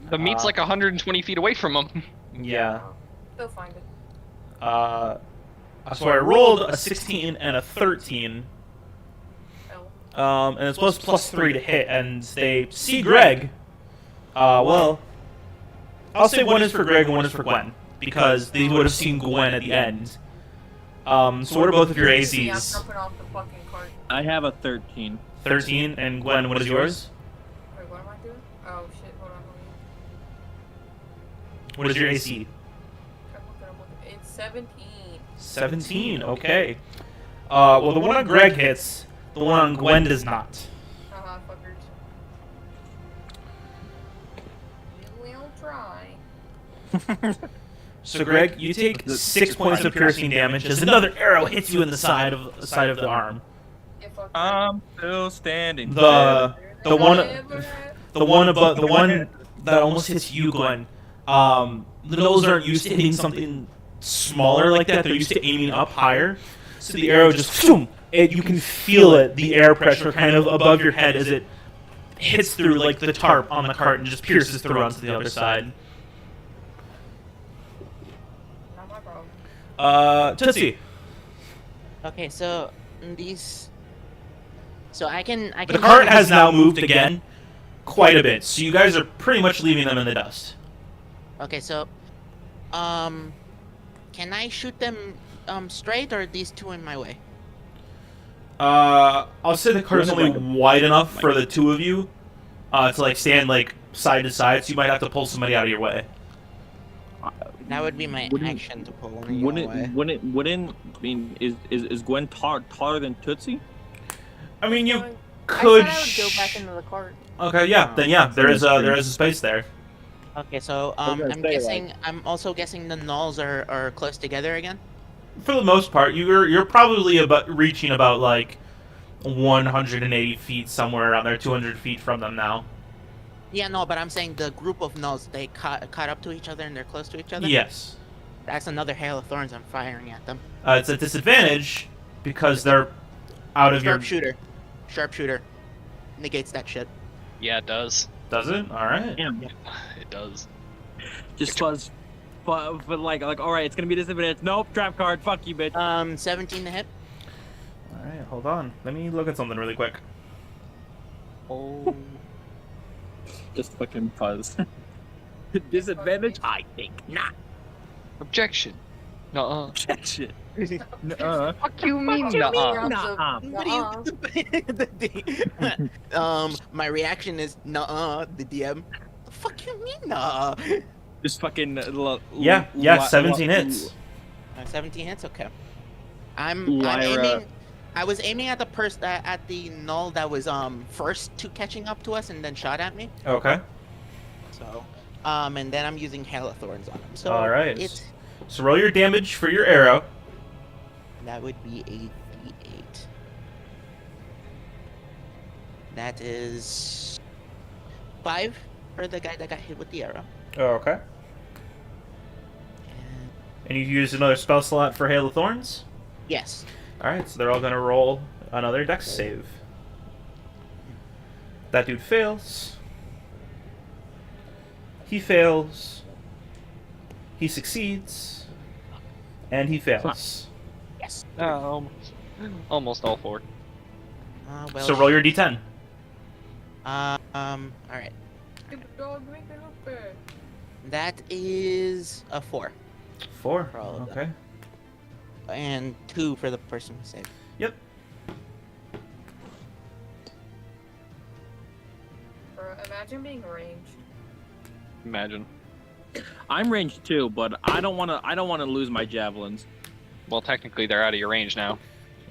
Speaker 2: The meat's like 120 feet away from him.
Speaker 3: Yeah.
Speaker 6: They'll find it.
Speaker 3: So I rolled a 16 and a 13.
Speaker 6: L.
Speaker 3: And it's plus 3 to hit, and they see Greg. Well, I'll say one is for Greg and one is for Gwen, because they would have seen Gwen at the end. So what are both of your
Speaker 6: Yeah, I'm
Speaker 3: ACs?
Speaker 6: jumping off the fucking cart.
Speaker 4: I have a 13.
Speaker 3: 13, and Gwen, what is yours?
Speaker 6: Wait, what am I doing? Oh shit, hold on.
Speaker 3: What is your AC?
Speaker 6: I'm looking. It's 17.
Speaker 3: 17, okay. Well, the one on Greg hits, the one on Gwen does not.
Speaker 6: Haha, fuckers. We'll try.
Speaker 3: So Greg, you take 6 points of piercing damage as another arrow hits you in the side of the arm.
Speaker 6: Yeah, fuck
Speaker 4: I'm still standing.
Speaker 3: The one
Speaker 6: Never-
Speaker 3: that almost hits you, Gwen. The Knolls aren't used to hitting something smaller like that. They're used to aiming up higher. So the arrow just boom, and you can feel it, the air pressure kind of above your head as it hits through like the tarp on the cart and just pierces through onto the other side.
Speaker 6: Not my problem.
Speaker 3: Tootsie.
Speaker 1: Okay, so so I can.
Speaker 3: The cart has now moved again quite a bit, so you guys are pretty much leaving them in the dust.
Speaker 1: Okay, so, can I shoot them straight, or are these two in my way?
Speaker 3: I'll say the cart's only wide enough for the two of you to like stand like side to side, so you might have to pull somebody out of your way.
Speaker 1: That would be my
Speaker 4: Wouldn't-
Speaker 1: action to pull me away.
Speaker 4: Wouldn't I mean is Gwen taller than Tootsie?
Speaker 3: I mean, you
Speaker 6: I
Speaker 3: could.
Speaker 6: said I would go back into the cart.
Speaker 3: Okay, yeah, then yeah, there is a space there.
Speaker 1: Okay, so
Speaker 4: was gonna
Speaker 1: I'm
Speaker 4: say,
Speaker 1: guessing I'm also guessing the Knolls are close together again.
Speaker 3: For the most part, you're probably reaching about like 180 feet somewhere around there, 200 feet from them now.
Speaker 1: Yeah, no, but I'm saying the group of gnolls, they caught up to each other and they're close to each other.
Speaker 3: Yes.
Speaker 1: That's another hail of thorns I'm firing at them.
Speaker 3: It's a disadvantage because they're out of your...
Speaker 1: Sharpshooter. Negates that shit.
Speaker 2: Yeah, it does.
Speaker 3: Does it? Alright.
Speaker 4: Yeah.
Speaker 2: It does.
Speaker 4: Just fuzz. But like, all right, it's gonna be disadvantage. Nope, trap card. Fuck you, bitch.
Speaker 1: 17 to hit.
Speaker 3: Alright, hold on. Let me look at something really quick.
Speaker 2: Oh.
Speaker 4: Just fucking fuzz. Disadvantage? I think not.
Speaker 2: Objection. Nuh-uh.
Speaker 4: Shit.
Speaker 2: Fuck you mean nuh-uh?
Speaker 4: Nuh-uh.
Speaker 1: What do you... my reaction is, nuh-uh, the DM. The fuck you mean, nuh-uh?
Speaker 4: Just fucking.
Speaker 3: 17 hits.
Speaker 1: 17 hits, okay. I'm
Speaker 4: Lyra.
Speaker 1: aiming. I was aiming at the at the gnoll that was first to catching up to us and then shot at me.
Speaker 3: Okay.
Speaker 1: So, and then I'm using hail of thorns on him. So
Speaker 3: Alright.
Speaker 1: it's
Speaker 3: So roll your damage for your arrow.
Speaker 1: that would be a d8. That is 5 for the guy that got hit with the arrow.
Speaker 3: Okay.
Speaker 1: And
Speaker 3: And you use another spell slot for Hail of Thorns?
Speaker 1: yes.
Speaker 3: Alright, so they're all going to roll another dex save. That dude fails. He fails. He succeeds. And he fails.
Speaker 1: Yes.
Speaker 2: Almost all 4.
Speaker 1: Well,
Speaker 3: So roll your d10.
Speaker 1: all right. That is a 4.
Speaker 3: 4.
Speaker 1: For all of them.
Speaker 3: Okay.
Speaker 1: And 2 for the person who saved.
Speaker 3: Yep.
Speaker 6: Bro, imagine being ranged.
Speaker 2: Imagine.
Speaker 4: I'm ranged too, but I don't want to lose my javelins.
Speaker 2: Well, technically, they're out of your range now.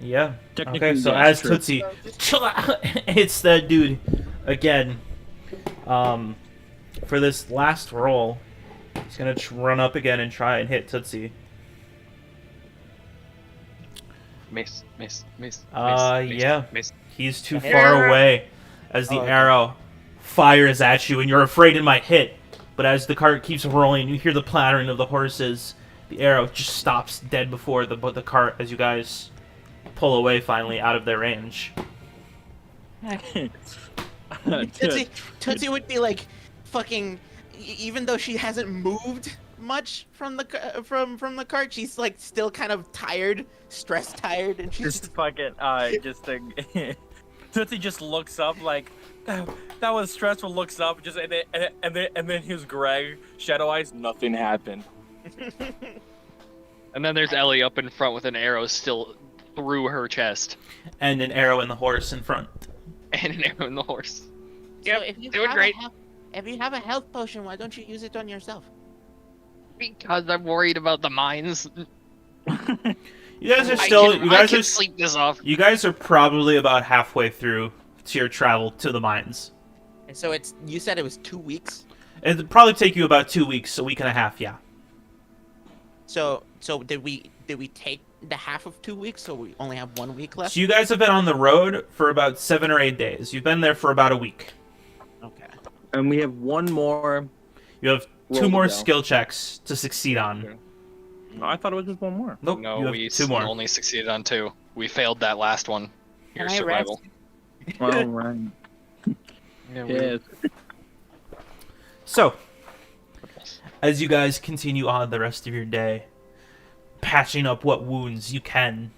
Speaker 3: Yeah.
Speaker 4: Technically,
Speaker 3: Okay, so
Speaker 4: yeah,
Speaker 3: as
Speaker 4: true.
Speaker 3: Tootsie
Speaker 6: So just
Speaker 3: chill out, hits that dude again. For this last roll, he's gonna run up again and try and hit Tootsie.
Speaker 2: Mace, mace, mace.
Speaker 3: Yeah.
Speaker 2: Mace.
Speaker 3: He's too
Speaker 1: Yeah.
Speaker 3: far away as the
Speaker 1: Oh, okay.
Speaker 3: arrow fires at you, and you're afraid it might hit. But as the cart keeps rolling, you hear the clattering of the horses. The arrow just stops dead before the cart as you guys pull away finally out of their range.
Speaker 1: Tootsie would be like, fucking, even though she hasn't moved much from the cart, she's like still kind of tired, stress tired, and she's
Speaker 4: Just fucking Tootsie just looks up like that was stressful. Looks up just and then here's Greg, Shadow Eyes. Nothing happened.
Speaker 2: And then there's Ellie up in front with an arrow still through her chest.
Speaker 3: And an arrow in the horse in front.
Speaker 2: And an arrow in the horse.
Speaker 1: So if you
Speaker 2: doing
Speaker 1: have
Speaker 2: great.
Speaker 1: if you have a health potion, why don't you use it on yourself?
Speaker 2: Because I'm worried about the mines.
Speaker 3: You guys are
Speaker 2: I
Speaker 3: still.
Speaker 2: can,
Speaker 3: You
Speaker 2: I
Speaker 3: guys
Speaker 2: can
Speaker 3: are.
Speaker 2: sleep this off.
Speaker 3: You guys are probably about halfway through to your travel to the mines.
Speaker 1: And so you said it was 2 weeks.
Speaker 3: It'd probably take you about 2 weeks, a week and a half. Yeah.
Speaker 1: So did we take the half of 2 weeks? So we only have 1 week left.
Speaker 3: So you guys have been on the road for about 7 or 8 days. You've been there for about a week.
Speaker 1: Okay.
Speaker 4: And we have one more.
Speaker 3: You have
Speaker 4: Roll
Speaker 3: 2
Speaker 4: to
Speaker 3: more
Speaker 4: go.
Speaker 3: skill checks to succeed on.
Speaker 4: Oh, I thought it was just one more.
Speaker 3: Nope.
Speaker 2: No,
Speaker 3: you have
Speaker 2: we
Speaker 3: 2 more.
Speaker 2: only succeeded on 2. We failed that last one. Your
Speaker 1: Can I
Speaker 2: survival.
Speaker 4: All right.
Speaker 2: Yeah,
Speaker 4: Yes.
Speaker 3: So, as you guys continue on the rest of your day, patching up what wounds you can.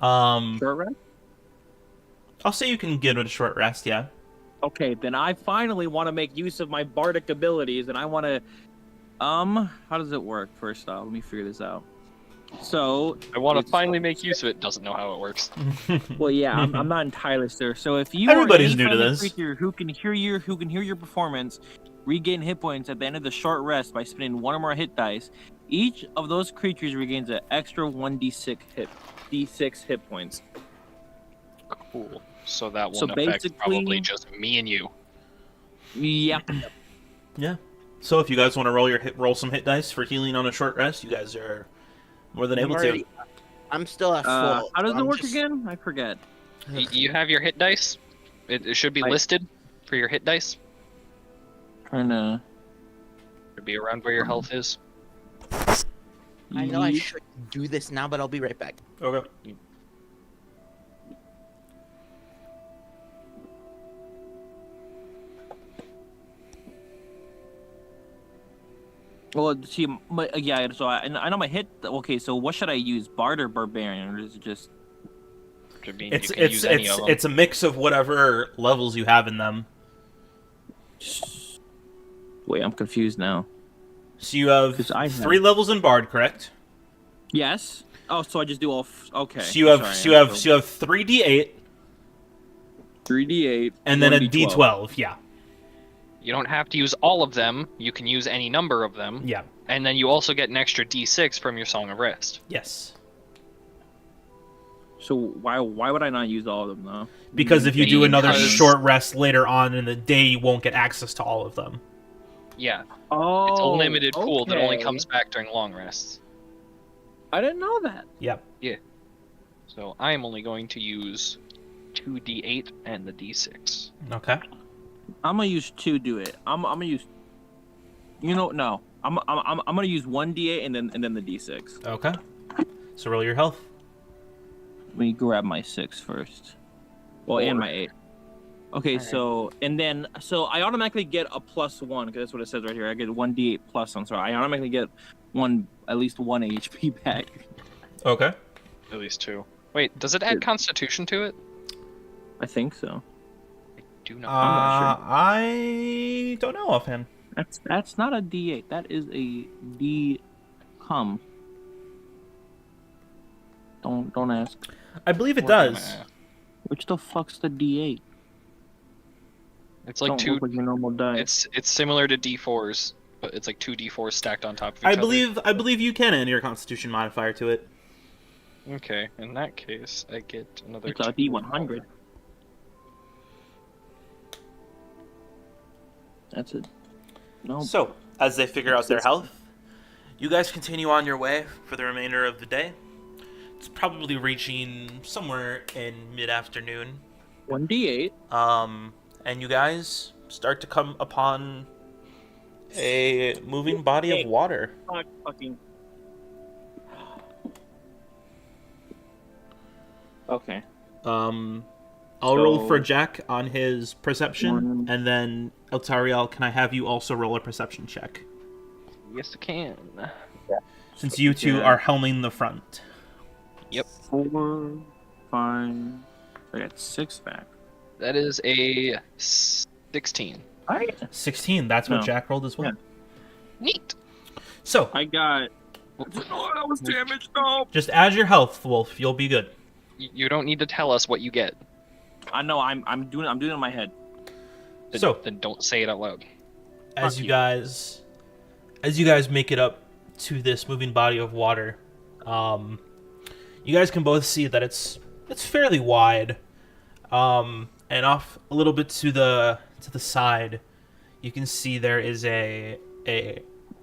Speaker 4: Short rest?
Speaker 3: I'll say you can get a short rest, yeah.
Speaker 4: Okay, then I finally want to make use of my bardic abilities, and I want to. How does it work? First off, let me figure this out. So,
Speaker 2: I want to
Speaker 4: it's-
Speaker 2: finally make use of it. Doesn't know how it works.
Speaker 4: well, yeah, I'm not entirely sure. So, if you
Speaker 3: Everybody's
Speaker 4: are any
Speaker 3: new to
Speaker 4: friendly
Speaker 3: this.
Speaker 4: creature who can hear your performance, regain hit points at the end of the short rest by spending 1 or more hit dice. Each of those creatures regains an extra 1d6 hit points.
Speaker 2: Cool. So that
Speaker 4: So
Speaker 2: won't affect
Speaker 4: basically-
Speaker 2: probably just me and you.
Speaker 4: Yeah.
Speaker 3: Yeah. So if you guys want to roll some hit dice for healing on a short rest, you guys are more than able to.
Speaker 1: I'm still at full.
Speaker 4: How does
Speaker 1: so
Speaker 4: it
Speaker 1: I'm
Speaker 4: work
Speaker 1: just-
Speaker 4: again? I forget.
Speaker 2: You have your hit dice. It should be
Speaker 4: I-
Speaker 2: listed for your hit dice.
Speaker 4: Trying to.
Speaker 2: Should be around where your health is.
Speaker 1: I know I should do this now, but I'll be right back.
Speaker 3: Okay.
Speaker 4: Well, see, yeah. So I know my hit. Okay, so what should I use? Bard or Barbarian, or is it just?
Speaker 2: I mean,
Speaker 3: It's
Speaker 2: you can use any of them.
Speaker 3: it's a mix of whatever levels you have in them.
Speaker 4: Wait, I'm confused now.
Speaker 3: So you have
Speaker 4: 'Cause I have-
Speaker 3: 3 levels in Bard, correct?
Speaker 4: Yes. Oh, so I just do all. Okay.
Speaker 3: So you have
Speaker 4: Sorry,
Speaker 3: so you have 3d8
Speaker 4: 3d8
Speaker 3: and then a
Speaker 4: 1d12.
Speaker 3: d12. Yeah.
Speaker 2: You don't have to use all of them. You can use any number of them.
Speaker 3: Yeah.
Speaker 2: And then you also get an extra D6 from your Song of Rest.
Speaker 3: Yes.
Speaker 4: So why would I not use all of them though?
Speaker 3: Because if you do another
Speaker 2: Because-
Speaker 3: short rest later on in the day, you won't get access to all of them.
Speaker 2: Yeah,
Speaker 4: Oh,
Speaker 2: it's a limited pool that only
Speaker 4: okay.
Speaker 2: comes back during long rests.
Speaker 4: I didn't know that.
Speaker 3: Yep.
Speaker 2: So I am only going to use 2d8 and the d6.
Speaker 3: Okay.
Speaker 4: I'm gonna use 2. Do it. I'm gonna use. You know, no. I'm gonna use 1d8 and then the d6.
Speaker 3: Okay. So roll your health.
Speaker 4: Let me grab my 6 first. Well, and my 8. Okay,
Speaker 1: Alright.
Speaker 4: so I automatically get a +1 because that's what it says right here. I get 1d8 plus. I'm sorry. I automatically get at least 1 HP back.
Speaker 3: Okay.
Speaker 2: At least 2. Wait, does it add Constitution to it?
Speaker 4: I think so.
Speaker 2: Do not.
Speaker 4: not sure.
Speaker 3: I don't know offhand.
Speaker 4: That's not a D8. That is a D. Don't ask.
Speaker 3: I believe it
Speaker 2: We're
Speaker 3: does.
Speaker 2: gonna-
Speaker 4: Which the fuck's the D8?
Speaker 2: It's like
Speaker 4: Don't
Speaker 2: two.
Speaker 4: look like your normal dice.
Speaker 2: It's similar to D4s, but it's like 2 D4s stacked on top of each other.
Speaker 3: I believe you can add your Constitution modifier to it.
Speaker 2: Okay, in that case, I get another.
Speaker 4: It's a
Speaker 2: 2.
Speaker 4: D100. That's it. No.
Speaker 3: So, as they figure out their health, you guys continue on your way for the remainder of the day. It's probably reaching somewhere in mid-afternoon.
Speaker 4: 1d8.
Speaker 3: And you guys start to come upon a moving body of water.
Speaker 4: Fucking. Okay.
Speaker 3: I'll roll for Jack on his perception,
Speaker 4: One.
Speaker 3: and then Eltariel, can I have you also roll a perception check?
Speaker 2: Yes, I can.
Speaker 3: Since you two
Speaker 4: Yeah.
Speaker 3: are helming the front.
Speaker 4: 4, 5. I got 6 back.
Speaker 2: That is a 16.
Speaker 3: 16, that's what
Speaker 4: No.
Speaker 3: Jack rolled as well.
Speaker 4: Yeah.
Speaker 2: Neat.
Speaker 3: So,
Speaker 4: I got. Oh, that was damaged. No.
Speaker 3: just add your health, Wolf. You'll be good.
Speaker 2: You don't need to tell us what you get.
Speaker 4: I know. I'm doing it in my head.
Speaker 2: Then don't say it out loud.
Speaker 3: As
Speaker 4: Fuck
Speaker 3: you guys make it up to this moving body of water, you guys can both see that it's fairly wide, and off a little bit to the side, you can see there is a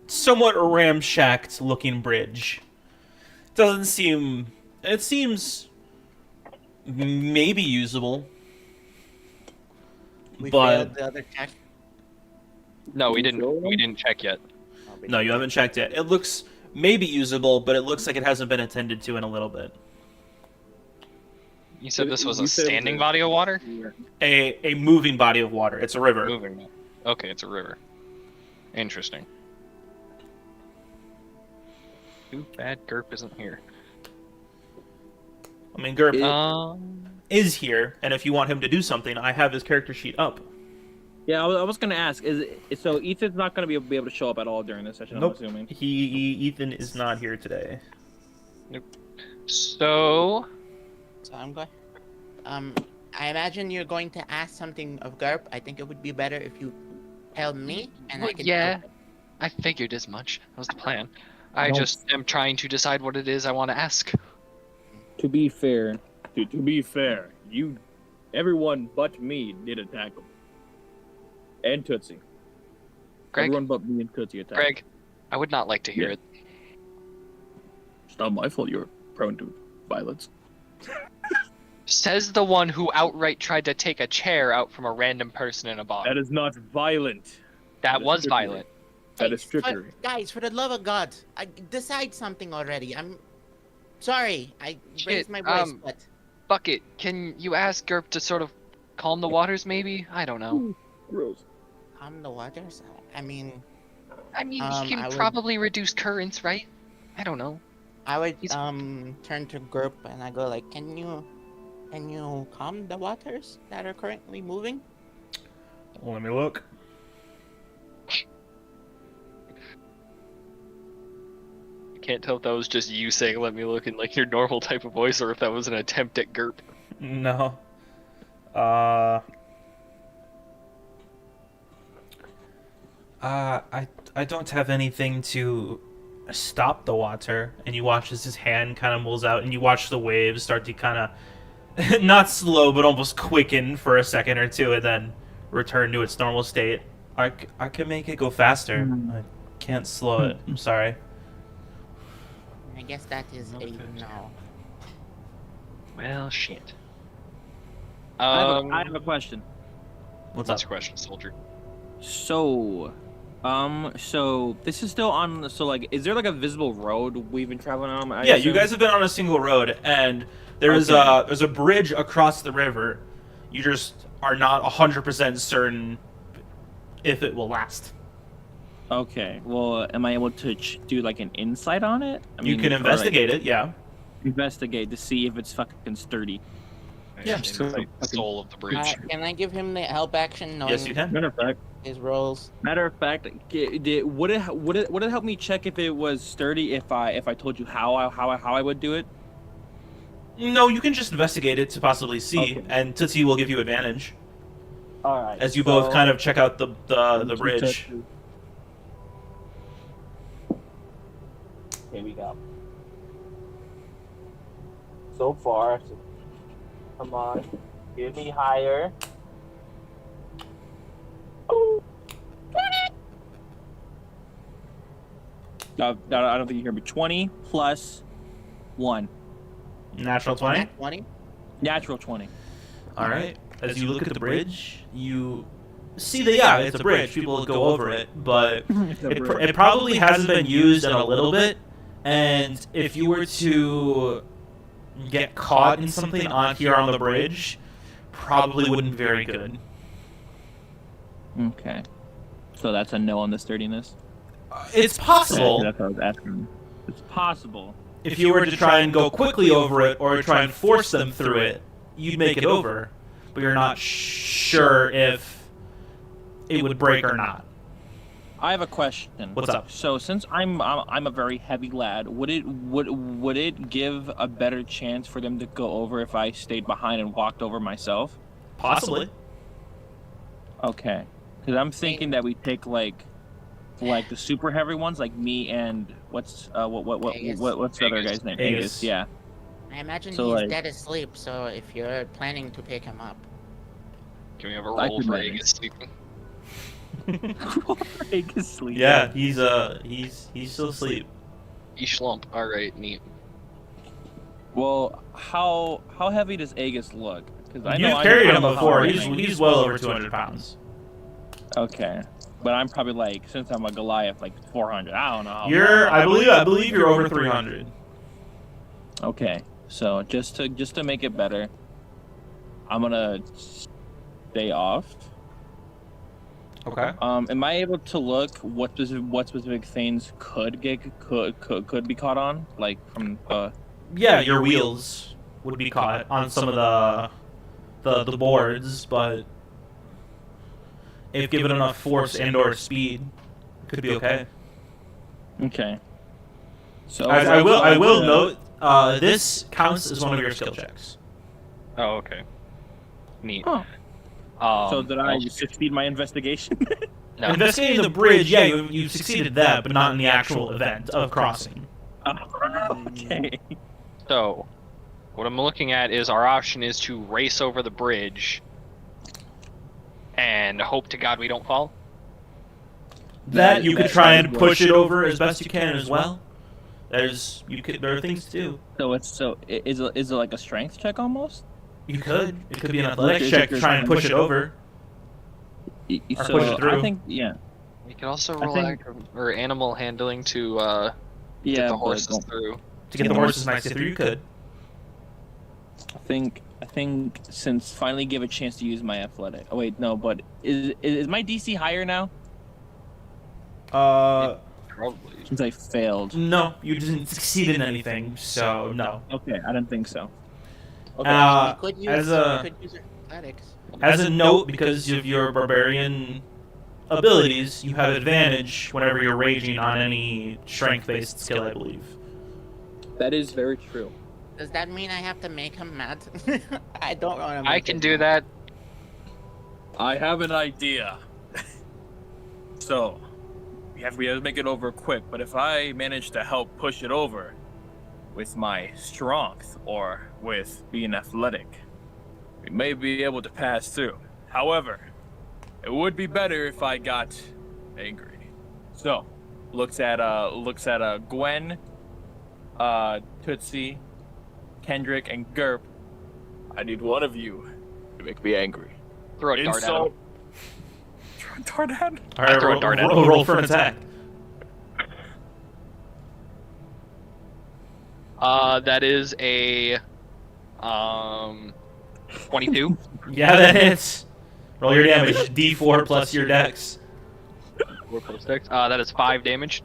Speaker 3: somewhat ramshacked looking bridge. It seems maybe usable,
Speaker 1: We
Speaker 3: but
Speaker 1: failed the other check.
Speaker 2: No, we didn't check yet.
Speaker 3: no, you haven't checked it. It looks maybe usable, but it looks like it hasn't been attended to in a little bit.
Speaker 2: You said this was
Speaker 5: You
Speaker 2: a
Speaker 5: said it was
Speaker 2: standing
Speaker 5: a-
Speaker 2: body of water?
Speaker 3: A moving body of water. It's a river.
Speaker 2: Moving. Okay, it's a river. Interesting. Too bad Gerp isn't here.
Speaker 3: I mean, Gerp is here, and if you want him to do something, I have his character sheet up.
Speaker 4: Yeah, I was gonna ask. So Ethan's not gonna be able to show up at all during this session?
Speaker 3: Nope.
Speaker 4: I'm assuming.
Speaker 3: Ethan is not here today.
Speaker 2: So,
Speaker 1: So I'm going. I imagine you're going to ask something of Garp. I think it would be better if you tell me, and I can.
Speaker 2: yeah, I figured as much. That was the plan. I
Speaker 4: No.
Speaker 2: just am trying to decide what it is I want to ask.
Speaker 4: To be fair, everyone but me did attack him, and Tootsie.
Speaker 2: Greg,
Speaker 4: Everyone but me and Tootsie attacked.
Speaker 2: Greg, I would not like to hear
Speaker 4: Yeah.
Speaker 2: it.
Speaker 4: It's not my fault you're prone to violence.
Speaker 2: Says the one who outright tried to take a chair out from a random person in a bar.
Speaker 5: That is not violent.
Speaker 2: That was
Speaker 5: trickery.
Speaker 2: violent.
Speaker 5: That
Speaker 1: Hey,
Speaker 5: is trickery.
Speaker 1: Guys, for the love of God, decide something already. I'm sorry. I raised my voice, but
Speaker 2: Bucket, can you ask Gerp to sort of calm the waters, maybe? I don't know.
Speaker 5: Gross.
Speaker 1: calm the waters. I mean,
Speaker 2: He
Speaker 1: I
Speaker 2: can
Speaker 1: would-
Speaker 2: probably reduce currents, right? I don't know.
Speaker 1: I would
Speaker 2: He's-
Speaker 1: turn to Gerp and I go like, can you calm the waters that are currently moving?
Speaker 3: Let me look.
Speaker 2: I can't tell if that was just you saying "let me look" in like your normal type of voice, or if that was an attempt at Gerp.
Speaker 3: No. I don't have anything to stop the water, and you watch as his hand kind of moves out, and you watch the waves start to kind of, not slow, but almost quicken for a second or two, and then return to its normal state. I can make it go faster. I can't slow it. I'm sorry.
Speaker 1: I guess that is a no.
Speaker 2: Well, shit.
Speaker 4: I have a question.
Speaker 3: What's
Speaker 2: What's
Speaker 3: up?
Speaker 2: your question, soldier?
Speaker 4: So, so this is still on. So, like, is there like a visible road we've been traveling on? I
Speaker 3: Yeah, you
Speaker 4: assume?
Speaker 3: guys have been on a single road, and there's a bridge across the river. You just are not 100% certain if it will last.
Speaker 4: Okay. Well, am I able to do like an insight on it?
Speaker 3: You can
Speaker 4: or, like,
Speaker 3: investigate it, yeah.
Speaker 4: investigate to see if it's fucking sturdy.
Speaker 3: Yeah.
Speaker 2: It's like the soul of the bridge.
Speaker 1: Can I give him the help action? Knowing
Speaker 3: Yes, you can.
Speaker 4: Matter of fact,
Speaker 1: his rolls.
Speaker 4: would it help me check if it was sturdy if I told you how I would do it?
Speaker 3: No, you can just investigate it to possibly see,
Speaker 4: Okay.
Speaker 3: and Tootsie will give you advantage
Speaker 4: All right.
Speaker 3: as you both kind of check out the bridge.
Speaker 4: Here we go. So far, come on, give me higher. I don't think you hear me. 20 plus 1.
Speaker 3: Natural 20.
Speaker 1: Nat 20.
Speaker 4: Natural 20.
Speaker 3: All right. As you look at the bridge, you see that it's a bridge. People go over it, but it probably hasn't been used in a little bit. And if you were to get caught in something on here on the bridge, probably wouldn't be very good.
Speaker 4: Okay. So that's a no on the sturdiness?
Speaker 3: It's possible.
Speaker 4: That's what I was asking. It's possible.
Speaker 3: If you were to try and go quickly over it or try and force them through it, you'd make it over. But you're not sure if it would break or not.
Speaker 4: I have a question.
Speaker 3: What's up?
Speaker 4: So since I'm a very heavy lad, would it give a better chance for them to go over if I stayed behind and walked over myself?
Speaker 3: Possibly.
Speaker 4: Okay. Because I'm thinking that we take like the super heavy ones, like me and what's the other guy's name?
Speaker 3: Aegis.
Speaker 4: Yeah.
Speaker 1: I imagine
Speaker 4: So,
Speaker 1: he's
Speaker 4: like-
Speaker 1: dead asleep. So if you're planning to pick him up,
Speaker 2: Can we have a
Speaker 4: I
Speaker 2: roll
Speaker 4: could
Speaker 2: for
Speaker 4: manage.
Speaker 2: Aegis sleeping?
Speaker 4: Aegis sleep.
Speaker 3: Yeah, he's still asleep.
Speaker 2: Eschlump. Alright, neat.
Speaker 4: Well, how heavy does Aegis look? Because
Speaker 3: You've carried him before. He's well over 200 pounds.
Speaker 4: Okay. But I'm probably like, since I'm a Goliath, like 400. I don't know. How
Speaker 3: I believe you're over 300.
Speaker 4: Okay. So just to make it better, I'm gonna stay off.
Speaker 3: Okay.
Speaker 4: Am I able to look what specific things could be caught on, like from
Speaker 3: Yeah, your wheels would be caught on some of the boards, but if given enough force and/or speed, it could be okay.
Speaker 4: Okay. So
Speaker 3: I will note this counts as one of your skill checks.
Speaker 2: Oh, okay. Neat.
Speaker 4: Oh. So did I
Speaker 2: I'll-
Speaker 4: succeed my investigation?
Speaker 2: No.
Speaker 3: Investigating the bridge, yeah, you succeeded that, but not in the actual event of crossing.
Speaker 4: Okay.
Speaker 2: So, what I'm looking at is our option is to race over the bridge and hope to God we don't fall.
Speaker 3: That you could try and push it over as best you can as well. There are things to do.
Speaker 4: So is it like a strength check almost?
Speaker 3: You could. It could be an athletics check to try and push it over. Or push it through.
Speaker 4: I think, yeah.
Speaker 2: You can also
Speaker 4: I
Speaker 2: roll
Speaker 4: think-
Speaker 2: or animal handling to get
Speaker 4: Yeah,
Speaker 2: the
Speaker 4: but
Speaker 2: horses through.
Speaker 3: To get the horses nice through, you could.
Speaker 4: I think since finally give a chance to use my athletic. Oh wait, no, but is my DC higher now?
Speaker 2: Probably.
Speaker 4: Since I failed.
Speaker 3: No, you didn't succeed in anything, so no.
Speaker 4: Okay, I didn't think so. Okay.
Speaker 1: You could use,
Speaker 3: As
Speaker 1: you
Speaker 3: a
Speaker 1: could use athletics.
Speaker 3: as a note, because of your barbarian abilities, you have advantage whenever you're raging on any strength-based skill, I believe.
Speaker 4: That is very true.
Speaker 1: Does that mean I have to make him mad? I don't want to.
Speaker 2: I can do that.
Speaker 5: I have an idea. So, we have to make it over quick, but if I manage to help push it over with my strength or with being athletic, we may be able to pass through. However, it would be better if I got angry. So, looks at Gwen, Tootsie, Kendrick, and Gerp. I need one of you to make me angry.
Speaker 2: Throw a dart at him.
Speaker 5: Throw a dart at him?
Speaker 3: All right,
Speaker 2: throw a dart at him.
Speaker 3: roll for an attack.
Speaker 2: That is a 22.
Speaker 3: Yeah, that hits. Roll your damage. D4 plus your dex.
Speaker 2: 4 plus 6. That is 5 damage.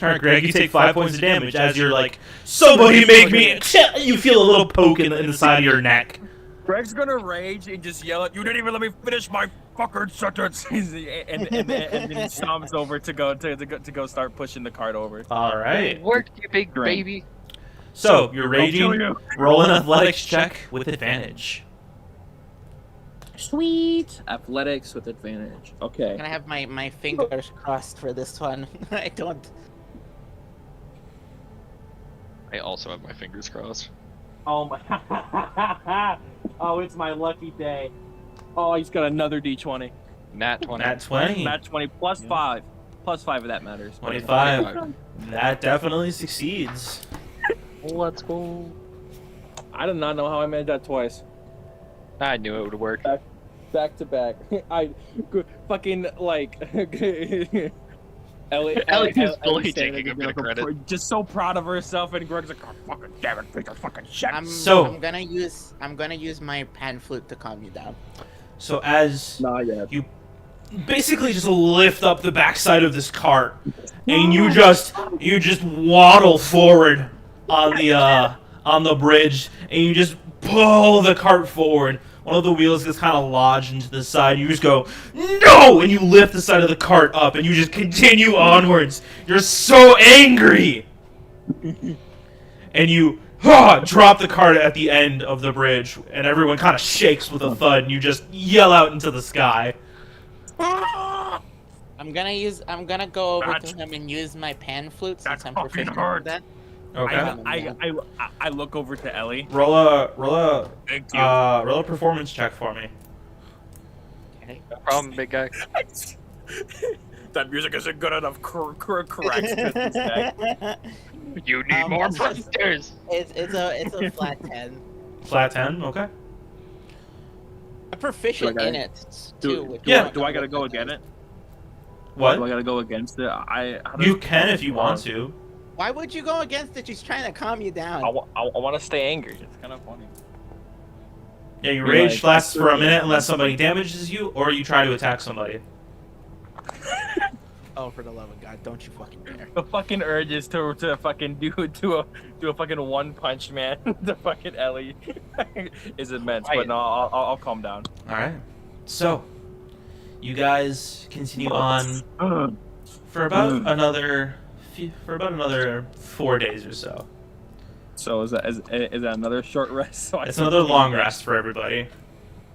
Speaker 3: All right, Greg, you take 5 points of damage as you're like, somebody make me. You feel a little poke in the side of your neck.
Speaker 5: Greg's gonna rage and just yell at you. Didn't even let me finish my fucking sentence. and then he storms over to go start pushing the cart over.
Speaker 3: All right.
Speaker 2: Work, you big
Speaker 4: Great.
Speaker 2: baby.
Speaker 3: So you're
Speaker 5: I'll kill
Speaker 3: raging.
Speaker 5: you.
Speaker 3: Roll an athletics check with advantage.
Speaker 4: Sweet. Athletics with advantage. Okay.
Speaker 1: Can I have my fingers crossed for this one? I don't.
Speaker 2: I also have my fingers crossed.
Speaker 4: Oh my. Oh, it's my lucky day. Oh, he's got another D20.
Speaker 2: Nat 20.
Speaker 3: Nat 20.
Speaker 4: Nat 20 plus 5. Plus 5 if that matters.
Speaker 3: 25. That definitely succeeds.
Speaker 2: Let's go.
Speaker 4: I did not know how I made that twice.
Speaker 2: I knew it would work.
Speaker 4: Back to back. Fucking like.
Speaker 2: Ellie's fully taking a bit of credit.
Speaker 4: Just so proud of herself, and Greg's like, oh, fucking damn it, pick a fucking shit.
Speaker 3: So-
Speaker 1: I'm gonna use my pan flute to calm you down.
Speaker 3: So as
Speaker 4: Not yet.
Speaker 3: you basically just lift up the backside of this cart, and you just waddle forward on the bridge, and you just pull the cart forward. One of the wheels gets kind of lodged into the side. You just go, no! And you lift the side of the cart up, and you just continue onwards. You're so angry! And you drop the cart at the end of the bridge, and everyone kind of shakes with a thud, and you just yell out into the sky.
Speaker 1: I'm gonna go over to him and use my pan flute since I'm proficient with that.
Speaker 3: Okay.
Speaker 5: I look over to Ellie.
Speaker 3: Roll a
Speaker 5: Thank you.
Speaker 3: roll a performance check for me.
Speaker 1: Okay.
Speaker 2: No problem, big guy.
Speaker 5: That music isn't good enough. Correct.
Speaker 2: You need more monsters.
Speaker 1: It's a flat 10.
Speaker 3: Flat 10, okay.
Speaker 1: I'm proficient in it too. which
Speaker 3: yeah,
Speaker 1: is
Speaker 5: Do I gotta go again it?
Speaker 3: What?
Speaker 5: Do I gotta go against it?
Speaker 3: You can if you want to.
Speaker 1: Why would you go against it? She's trying to calm you down.
Speaker 5: I want to stay angry. It's kind of funny.
Speaker 3: Yeah, your
Speaker 4: You're
Speaker 3: rage
Speaker 4: like-
Speaker 3: lasts for a minute unless somebody damages you, or you try to attack somebody.
Speaker 1: Oh, for the love of God, don't you fucking dare.
Speaker 5: The fucking urge is to fucking do a fucking one punch man to fucking Ellie is immense. But no, I'll calm down.
Speaker 3: All right. So, you guys continue on for about another 4 days or so.
Speaker 4: So is that another short rest? So
Speaker 3: It's another long rest for everybody.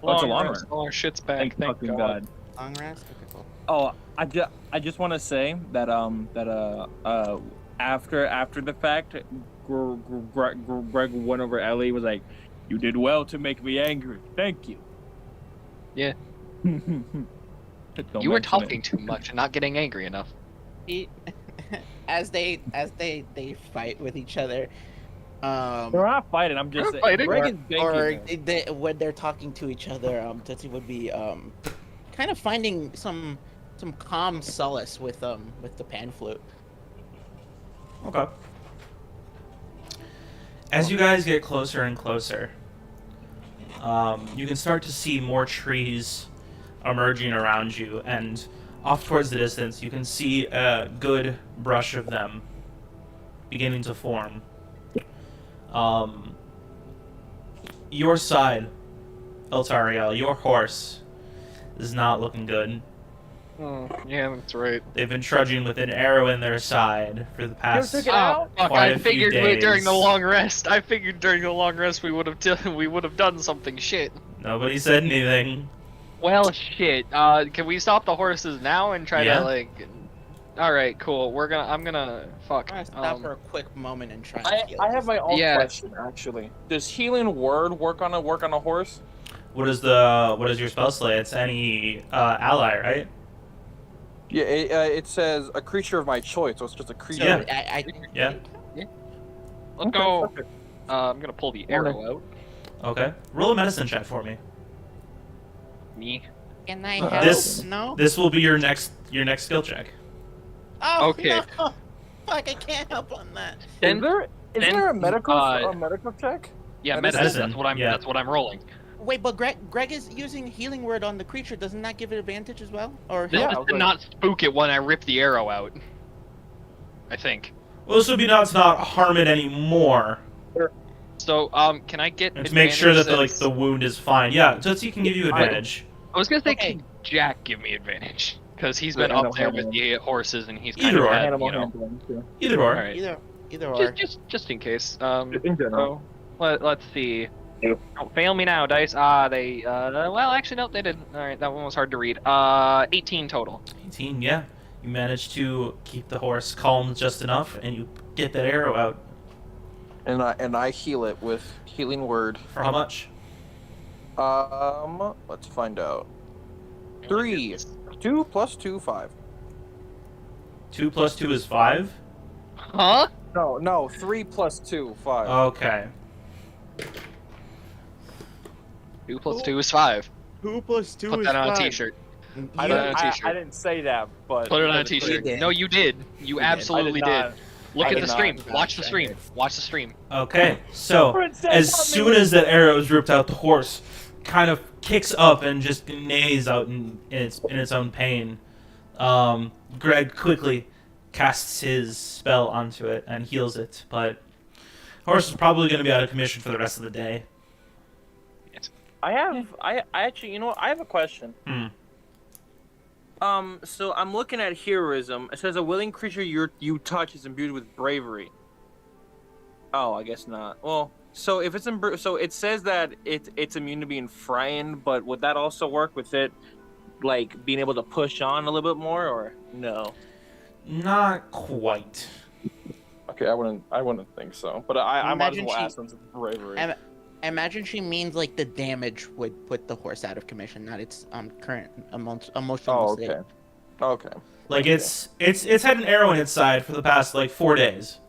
Speaker 4: Oh, it's a long rest.
Speaker 2: All our shit's back.
Speaker 4: Thank fucking God.
Speaker 1: Long rest? Okay, cool.
Speaker 4: Oh, I just want to say that after the fact, Greg went over Ellie, was like, "You did well to make me angry. Thank you."
Speaker 2: Yeah.
Speaker 4: Don't
Speaker 2: You were
Speaker 4: mention
Speaker 2: talking
Speaker 4: it.
Speaker 2: too much and not getting angry enough.
Speaker 1: As they fight with each other,
Speaker 4: We're not fighting. I'm just
Speaker 2: We're fighting.
Speaker 4: Greg is banking
Speaker 1: or
Speaker 4: there.
Speaker 1: when they're talking to each other, Tootsie would be kind of finding some calm solace with the pan flute.
Speaker 3: Okay. As you guys get closer and closer, you can start to see more trees emerging around you, and off towards the distance, you can see a good brush of them beginning to form. Your side, Eltariel, your horse, is not looking good.
Speaker 2: Yeah, that's right.
Speaker 3: They've been trudging with an arrow in their side for the past.
Speaker 4: took it out?
Speaker 2: Fuck,
Speaker 3: Quite
Speaker 2: I
Speaker 3: a few
Speaker 2: figured
Speaker 3: days.
Speaker 2: during the long rest. I figured during the long rest we would have done something shit.
Speaker 3: Nobody said anything.
Speaker 2: Well, shit. Can we stop the horses now and try
Speaker 3: Yeah.
Speaker 2: to like? All right, cool. I'm gonna fuck.
Speaker 1: I'm gonna stop for a quick moment and try.
Speaker 4: I,
Speaker 1: and heal
Speaker 4: I have
Speaker 1: this.
Speaker 4: my own
Speaker 2: Yeah.
Speaker 4: question actually. Does healing word work on a horse?
Speaker 3: What is your spell slate? It's any ally, right?
Speaker 7: Yeah, it says a creature of my choice, so it's just a creature.
Speaker 3: Yeah.
Speaker 1: I
Speaker 3: Yeah.
Speaker 2: Let's go. I'm gonna pull the arrow out.
Speaker 3: Okay. Roll a medicine check for me.
Speaker 2: Me.
Speaker 1: can I help?
Speaker 3: This-
Speaker 1: No.
Speaker 3: This will be your next skill check.
Speaker 1: Oh,
Speaker 2: Okay.
Speaker 1: No. Fuck! I can't help on that.
Speaker 2: Then,
Speaker 7: Is there
Speaker 2: then,
Speaker 7: a medical
Speaker 2: uh,
Speaker 7: check?
Speaker 2: yeah,
Speaker 7: medicine?
Speaker 2: medicine.
Speaker 3: Yeah.
Speaker 2: That's what I'm rolling.
Speaker 1: Wait, but Greg is using healing word on the creature. Doesn't that give it advantage as well? Or
Speaker 2: This
Speaker 7: Yeah,
Speaker 2: did not spook it when I ripped the arrow out. I think.
Speaker 3: Well, this would be not to not harm it anymore,
Speaker 2: So, can I get
Speaker 3: and to make sure that
Speaker 2: advantage
Speaker 3: the wound is fine. Yeah, Tootsie can give you advantage.
Speaker 2: I was gonna say,
Speaker 1: Okay.
Speaker 2: can Jack give me advantage? Because he's been
Speaker 4: Animal
Speaker 2: up there with
Speaker 4: handling.
Speaker 2: the horses, and he's kind
Speaker 3: Either
Speaker 2: of
Speaker 3: or.
Speaker 2: had,
Speaker 4: Animal
Speaker 2: you know.
Speaker 4: handling too.
Speaker 3: Either or.
Speaker 2: All right.
Speaker 1: either or.
Speaker 2: Just in case.
Speaker 4: In general.
Speaker 2: So, let's see.
Speaker 4: Yep.
Speaker 2: Don't fail me now, dice. They well, actually, no, they didn't. All right, that one was hard to read. 18 total.
Speaker 3: 18. Yeah, you managed to keep the horse calm just enough, and you get that arrow out.
Speaker 7: And I heal it with healing word.
Speaker 3: For how much?
Speaker 7: Let's find out. 3. 2 plus 2, 5.
Speaker 3: 2 plus 2 is 5.
Speaker 2: Huh?
Speaker 7: No, 3 plus 2, 5.
Speaker 3: Okay.
Speaker 2: 2 plus 2 is 5.
Speaker 1: 2 plus 2
Speaker 2: Put
Speaker 1: is
Speaker 2: that on a
Speaker 1: 5.
Speaker 2: t-shirt.
Speaker 7: I,
Speaker 2: Put it on a
Speaker 7: didn't, I,
Speaker 2: t-shirt.
Speaker 7: I didn't say that, but
Speaker 2: Put it on a
Speaker 7: but it's-
Speaker 2: t-shirt.
Speaker 1: did.
Speaker 2: No, you did. You
Speaker 1: did.
Speaker 2: absolutely
Speaker 7: I
Speaker 2: did.
Speaker 7: did not.
Speaker 2: Look
Speaker 7: I
Speaker 2: at
Speaker 7: did
Speaker 2: the
Speaker 7: not.
Speaker 2: stream. Watch the stream. Watch the stream.
Speaker 3: Okay. So as soon as that arrow is ripped out, the horse kind of kicks up and just neighs out in its own pain. Greg quickly casts his spell onto it and heals it, but the horse is probably going to be out of commission for the rest of the day.
Speaker 8: I actually, you know what? I have a question.
Speaker 3: Hmm.
Speaker 8: So I'm looking at heroism. It says a willing creature you touch is imbued with bravery. Oh, I guess not. Well, so if it's so it says that it's immune to being frightened, but would that also work with it, like being able to push on a little bit more, or no?
Speaker 3: Not quite.
Speaker 7: Okay, I wouldn't think so. But I might as
Speaker 1: Imagine
Speaker 7: well
Speaker 1: she-
Speaker 7: ask them some bravery.
Speaker 1: Imagine she means like the damage would put the horse out of commission, not its current emotional
Speaker 7: Oh,
Speaker 1: state.
Speaker 7: okay. Okay.
Speaker 3: Like it's had an arrow in its side for the past like 4 days.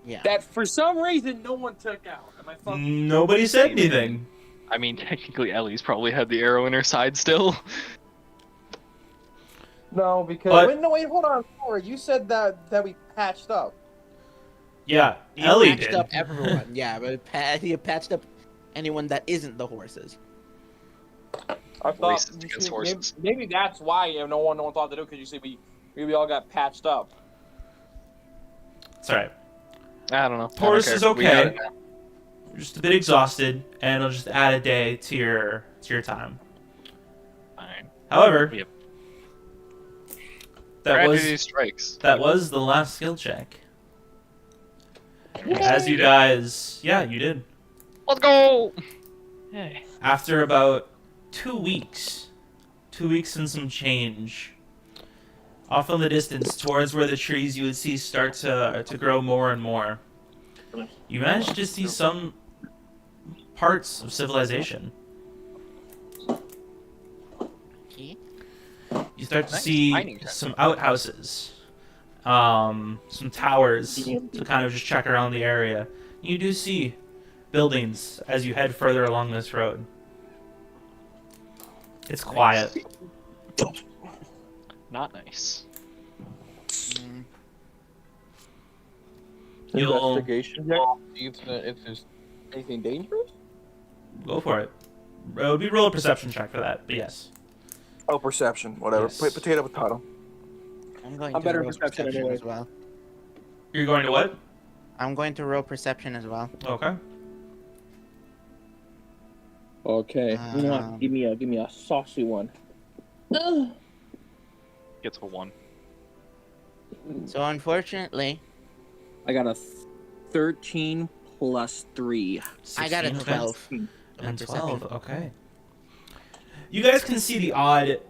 Speaker 1: Yeah.
Speaker 8: That for some reason no one took out. Am I fucking?
Speaker 3: Nobody said anything.
Speaker 2: I mean, technically, Ellie's probably had the arrow in her side still.
Speaker 7: No, because
Speaker 3: But-
Speaker 7: wait, hold on. Sorry, you said that we patched up.
Speaker 3: Yeah,
Speaker 1: You
Speaker 3: Ellie
Speaker 1: patched
Speaker 3: did.
Speaker 1: up everyone. Yeah, but you patched up anyone that isn't the horses.
Speaker 7: I thought
Speaker 2: Racist against horses.
Speaker 7: maybe that's why no one thought to do, because you see we all got patched up.
Speaker 3: It's alright.
Speaker 2: I don't know.
Speaker 3: Horse
Speaker 2: I don't
Speaker 3: is
Speaker 2: care. We got
Speaker 3: okay.
Speaker 2: it now.
Speaker 3: You're just a bit exhausted, and it'll just add a day to your time.
Speaker 2: Fine.
Speaker 3: However,
Speaker 2: Yep.
Speaker 3: that
Speaker 2: Tragedy
Speaker 3: was
Speaker 2: strikes.
Speaker 3: the last skill check. As you guys, yeah, you did.
Speaker 2: Let's go. Hey.
Speaker 3: After about 2 weeks and some change, off in the distance, towards where the trees you would see start to grow more and more, you manage to see some parts of civilization.
Speaker 1: Okay.
Speaker 3: You start to
Speaker 2: Nice
Speaker 3: see
Speaker 2: mining trend.
Speaker 3: some outhouses, some towers to kind of just check around the area. You do see buildings as you head further along this road. It's quiet.
Speaker 2: Not nice.
Speaker 1: Mm,
Speaker 3: You'll
Speaker 7: Investigation check. See if there's anything dangerous.
Speaker 3: go for it. It would be roll a perception check for that, but yes.
Speaker 7: Oh, perception. Whatever.
Speaker 3: Yes.
Speaker 7: Potato, potato.
Speaker 1: I'm going
Speaker 8: I'm
Speaker 1: to
Speaker 8: better
Speaker 1: roll
Speaker 8: at perception anyway.
Speaker 1: as well.
Speaker 3: You're going to what?
Speaker 1: I'm going to roll perception as well.
Speaker 3: Okay.
Speaker 4: Okay.
Speaker 1: Um,
Speaker 4: Give me a saucy one.
Speaker 2: Gets a 1.
Speaker 1: So unfortunately,
Speaker 4: I got a 13 plus 3.
Speaker 1: I got a
Speaker 3: 16, okay.
Speaker 1: 12.
Speaker 3: And
Speaker 1: Perception.
Speaker 3: 12, okay. You guys can see the odd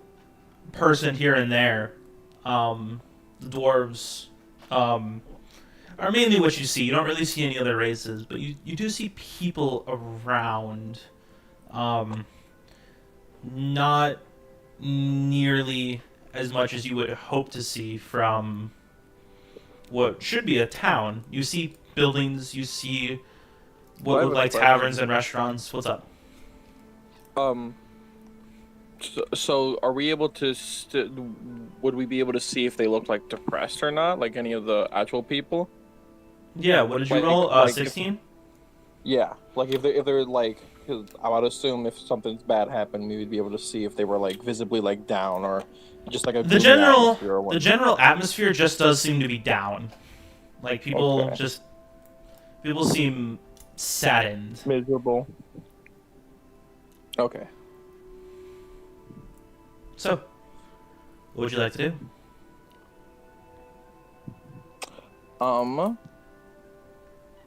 Speaker 3: person here and there. The dwarves are mainly what you see. You don't really see any other races, but you do see people around. Not nearly as much as you would hope to see from what should be a town. You see buildings, you see what
Speaker 7: Well, I
Speaker 3: look
Speaker 7: have a
Speaker 3: like
Speaker 7: question.
Speaker 3: taverns and restaurants. What's up?
Speaker 7: So are we able to? Would we be able to see if they look like depressed or not? Like any of the actual people?
Speaker 3: Yeah, what did you
Speaker 7: Like-
Speaker 3: roll?
Speaker 7: like-
Speaker 3: 16?
Speaker 7: Yeah. Like if they're like, cause I would assume if something's bad happened, we would be able to see if they were like visibly like down or just like a
Speaker 3: The
Speaker 7: gloomy
Speaker 3: general
Speaker 7: atmosphere or what.
Speaker 3: the general atmosphere just does seem to be down. Like people
Speaker 7: Okay.
Speaker 3: people seem saddened.
Speaker 7: Miserable. Okay.
Speaker 3: So, what would you like to do?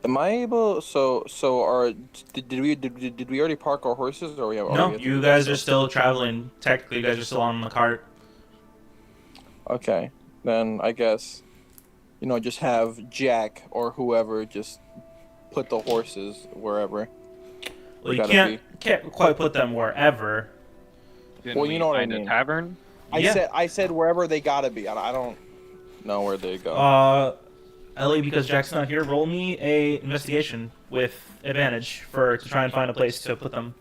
Speaker 7: Am I able? So did we already park our horses or we have?
Speaker 3: No, you guys are still traveling. Technically, you guys are still on the cart.
Speaker 7: Okay, then I guess, just have Jack or whoever just put the horses wherever.
Speaker 3: Well, you
Speaker 7: Gotta
Speaker 3: can't quite put them wherever.
Speaker 2: Didn't
Speaker 7: Well, you
Speaker 2: we
Speaker 7: know what I
Speaker 2: find
Speaker 7: mean.
Speaker 2: a tavern?
Speaker 3: Yeah.
Speaker 7: I said wherever they gotta be. I don't know where they go.
Speaker 3: Ellie, because Jack's not here, roll me a investigation with advantage to try and find a place to put them.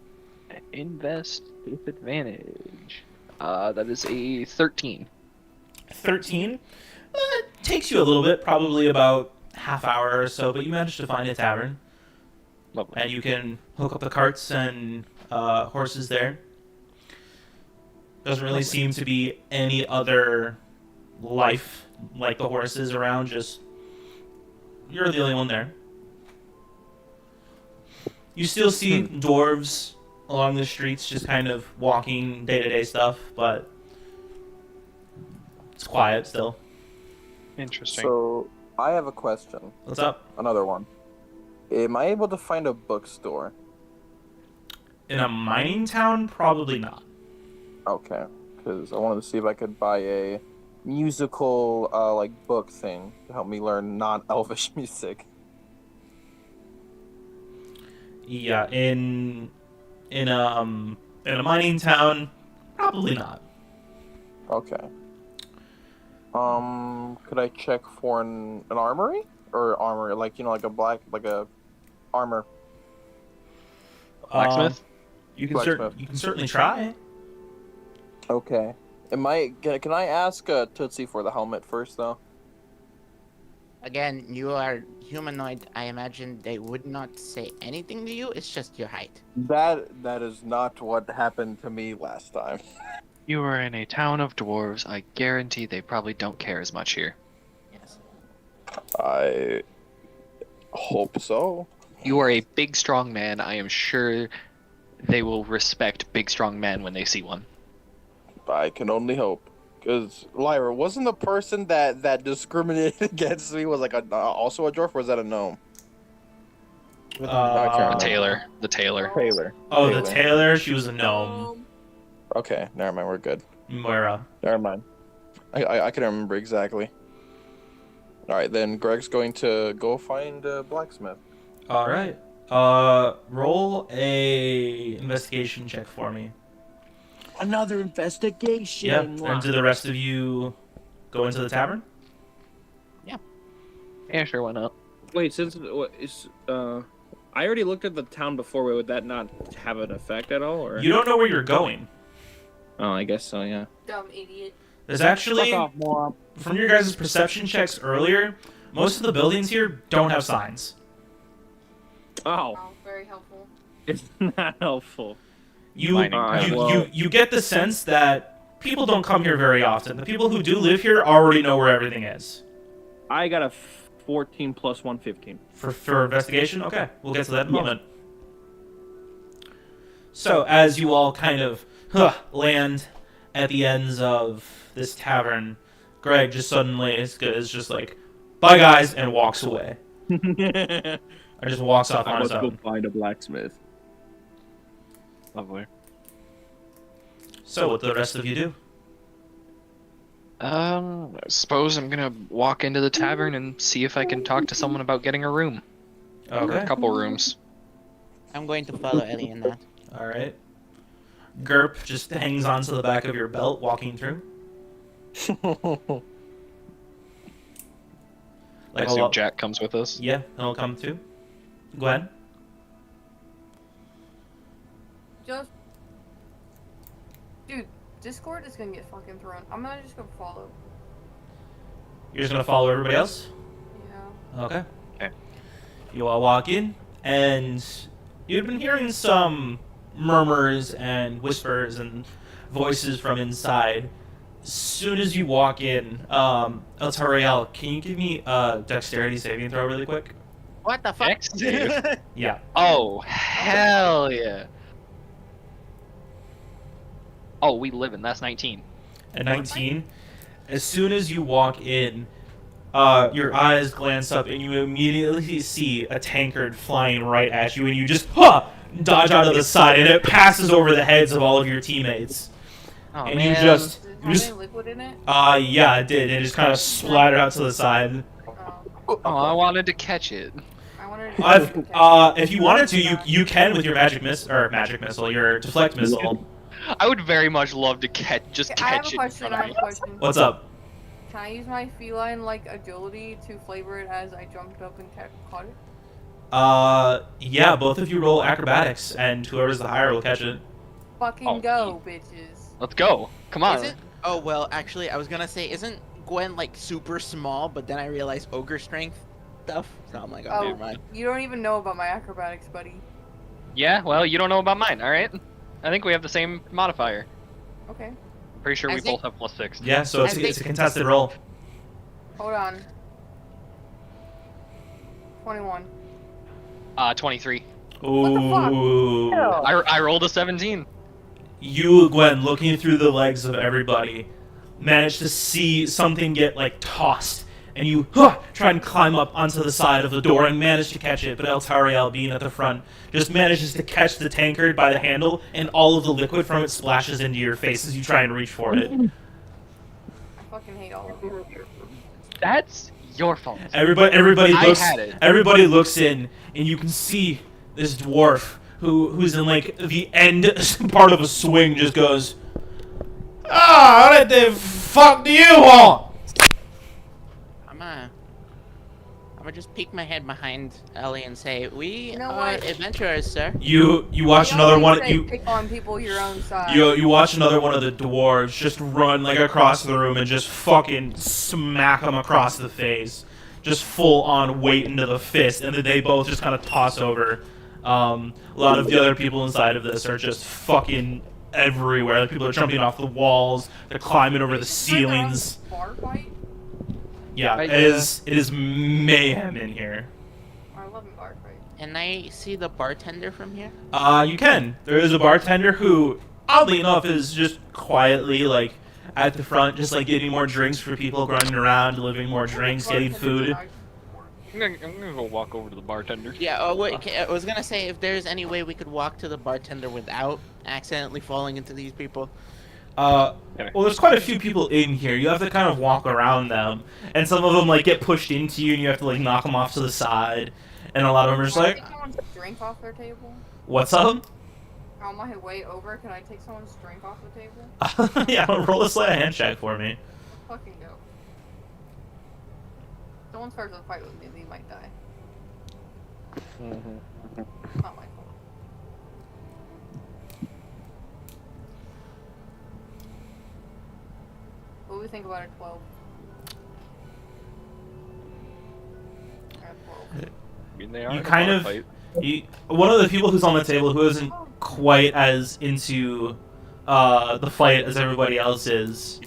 Speaker 2: Invest with advantage. That is a 13.
Speaker 3: 13. It takes you a little bit, probably about half hour or so, but you managed to find a tavern,
Speaker 2: Lovely.
Speaker 3: and you can hook up the carts and horses there. Doesn't really seem to be any other life like the horses around. Just you're the only one there. You still see dwarves along the streets, just kind of walking day-to-day stuff, but it's quiet still.
Speaker 2: Interesting.
Speaker 7: So I have a question.
Speaker 3: What's up?
Speaker 7: Another one. Am I able to find a bookstore?
Speaker 3: In a mining town? Probably not.
Speaker 7: Okay, because I wanted to see if I could buy a musical like book thing to help me learn non-elvish music.
Speaker 3: Yeah, in a mining town, probably not.
Speaker 7: Okay. Could I check for an armory or armor like like a armor?
Speaker 2: Blacksmith?
Speaker 3: You can
Speaker 7: Blacksmith.
Speaker 3: you can certainly try.
Speaker 7: Okay. Can I ask Tootsie for the helmet first though?
Speaker 1: Again, you are humanoid. I imagine they would not say anything to you. It's just your height.
Speaker 7: That is not what happened to me last time.
Speaker 2: You are in a town of dwarves. I guarantee they probably don't care as much here.
Speaker 1: Yes.
Speaker 7: I hope so.
Speaker 2: You are a big, strong man. I am sure they will respect big, strong men when they see one.
Speaker 7: I can only hope. Because, Lyra, wasn't the person that discriminated against me was like also a dwarf, or was that a gnome?
Speaker 2: The tailor. The tailor.
Speaker 7: Taylor.
Speaker 3: Oh, the tailor. She was a gnome.
Speaker 7: Okay, never mind, we're good.
Speaker 3: Moira.
Speaker 7: Never mind. I can remember exactly. Alright, then Greg's going to go find a blacksmith.
Speaker 3: All right. Roll a investigation check for me.
Speaker 4: Another investigation.
Speaker 3: Yep. And do the rest of you go into the tavern?
Speaker 2: Yeah, sure, why not?
Speaker 4: Wait, since what is I already looked at the town before. Would that not have an effect at all? Or
Speaker 3: You don't know where you're going.
Speaker 4: oh, I guess so. Yeah.
Speaker 6: Dumb idiot.
Speaker 3: There's actually,
Speaker 4: Fuck off, moron.
Speaker 3: from your guys' perception checks earlier, most of the buildings here don't have signs.
Speaker 4: Oh,
Speaker 6: Oh, very helpful.
Speaker 4: it's not helpful.
Speaker 3: You
Speaker 2: Mining
Speaker 3: you,
Speaker 4: town.
Speaker 3: you get the sense that people don't come here very often. The people who do live here already know where everything is.
Speaker 4: I got a 14 plus 1, 15.
Speaker 3: For investigation? Okay, we'll get to that in a
Speaker 4: Yeah.
Speaker 3: moment. So, as you all kind of land at the ends of this tavern, Greg just suddenly is just like, bye guys, and walks away. Or just walks off
Speaker 4: I
Speaker 3: on his
Speaker 4: must go
Speaker 3: own.
Speaker 4: find a blacksmith.
Speaker 2: Lovely.
Speaker 3: So, what do the rest of you do?
Speaker 2: I suppose I'm gonna walk into the tavern and see if I can talk to someone about getting a room. Or a
Speaker 3: Okay,
Speaker 2: couple rooms.
Speaker 1: I'm going to follow Ellie in that.
Speaker 3: alright. Gerp just hangs onto the back of your belt walking through.
Speaker 2: I
Speaker 3: Like a
Speaker 2: assume
Speaker 3: lot.
Speaker 2: Jack comes with us.
Speaker 3: Yeah, he'll come too. Gwen?
Speaker 6: Just, dude, Discord is gonna get fucking thrown. I'm gonna just go follow.
Speaker 3: You're just gonna follow everybody else?
Speaker 6: Yeah.
Speaker 3: Okay.
Speaker 2: Okay.
Speaker 3: You all walk in, and you've been hearing some murmurs and whispers and voices from inside. As soon as you walk in, Eltariel, can you give me a dexterity saving throw really quick?
Speaker 1: What the fuck?
Speaker 2: Dex save?
Speaker 3: Yeah.
Speaker 2: Oh, hell yeah. Oh, we live in. That's 19.
Speaker 3: At 19, as soon as you walk in, your eyes glance up and you immediately see a tankard flying right at you, and you just dodge out of the side, and it passes over the heads of all of your teammates.
Speaker 2: Oh,
Speaker 3: And
Speaker 2: man.
Speaker 3: you just,
Speaker 6: Does it
Speaker 3: you
Speaker 6: have
Speaker 3: just,
Speaker 6: any liquid in it?
Speaker 3: yeah, it did. It just kind of splattered out to the side.
Speaker 6: Oh,
Speaker 2: Oh, I wanted to catch it.
Speaker 6: I wanted to.
Speaker 3: If you wanted to, you can with your magic missile, your deflect missile.
Speaker 2: I would very much love to catch
Speaker 6: I have a
Speaker 2: it in
Speaker 6: question.
Speaker 2: front
Speaker 6: I
Speaker 2: of
Speaker 6: have
Speaker 2: me.
Speaker 6: a question.
Speaker 3: What's up?
Speaker 6: Can I use my feline agility to flavor it as I jumped up and caught it?
Speaker 3: Yeah, both of you roll acrobatics, and whoever's the higher will catch it.
Speaker 6: Fucking
Speaker 2: Oh,
Speaker 6: go, bitches.
Speaker 2: Let's go. Come on.
Speaker 1: Is it? Oh well, actually, I was gonna say, isn't Gwen like super small? But then I realized ogre strength stuff, so I'm like, oh,
Speaker 6: Oh.
Speaker 1: never mind.
Speaker 6: You don't even know about my acrobatics, buddy.
Speaker 2: Yeah, well, you don't know about mine, alright? I think we have the same modifier.
Speaker 6: Okay.
Speaker 2: Pretty sure
Speaker 1: I
Speaker 2: we
Speaker 1: think-
Speaker 2: both have +6.
Speaker 3: Yeah, so it's a contested roll.
Speaker 6: Hold on. 21.
Speaker 2: 23.
Speaker 6: What the fuck?
Speaker 3: Ooh.
Speaker 2: I rolled a 17.
Speaker 3: You, Gwen, looking through the legs of everybody, manage to see something get like tossed, and you try and climb up onto the side of the door and manage to catch it. But Eltariel, being at the front, just manages to catch the tankard by the handle, and all of the liquid from it splashes into your face as you try and reach for it.
Speaker 6: I fucking hate all of you.
Speaker 2: That's your fault.
Speaker 3: Everybody
Speaker 2: I
Speaker 3: looks.
Speaker 2: had it.
Speaker 3: Everybody looks in, and you can see this dwarf who's in like the end part of a swing just goes, "Ah, what the fuck do you want?"
Speaker 1: I'm gonna just peek my head behind Ellie and say, "We
Speaker 6: You know
Speaker 1: are
Speaker 6: what?
Speaker 1: adventurers, sir."
Speaker 3: You watch
Speaker 6: You
Speaker 3: another
Speaker 6: always
Speaker 3: one.
Speaker 6: say
Speaker 3: You
Speaker 6: pick on people your own size.
Speaker 3: you watch another one of the dwarves just run like across the room and just fucking smack him across the face, just full on weight into the fist, and then they both just kind of toss over. A lot of the other people inside of this are just fucking everywhere. Like, people are jumping off the walls, they're climbing over the ceilings.
Speaker 6: Bar fight?
Speaker 3: Yeah,
Speaker 2: Right,
Speaker 3: it is mayhem in here.
Speaker 6: I love a bar fight.
Speaker 1: And I see the bartender from here.
Speaker 3: You can. There is a bartender who, oddly enough, is just quietly like at the front, just like getting more drinks for people, running around, delivering more drinks, getting food.
Speaker 2: I'm gonna go walk over to the bartender.
Speaker 1: Yeah. Oh wait. Okay, I was gonna say if there's any way we could walk to the bartender without accidentally falling into these people.
Speaker 3: Well, there's quite a few people in here. You have to kind of walk around them, and some of them like get pushed into you, and you have to like knock them off to the side. And a lot of them are just
Speaker 6: Can I
Speaker 3: like,
Speaker 6: take someone's drink off their table?
Speaker 3: "What's up?"
Speaker 6: On my way over, can I take someone's drink off the table?
Speaker 3: Yeah, roll a sleight of hand check for me.
Speaker 6: Let's fucking go. Someone starts a fight with me, they might die. Not my fault. What do we think about a 12?
Speaker 2: I mean, they are
Speaker 3: You
Speaker 2: in a
Speaker 3: kind
Speaker 2: bar
Speaker 3: of-
Speaker 2: fight.
Speaker 3: One of the people who's on the table who isn't quite as into the fight as everybody else is,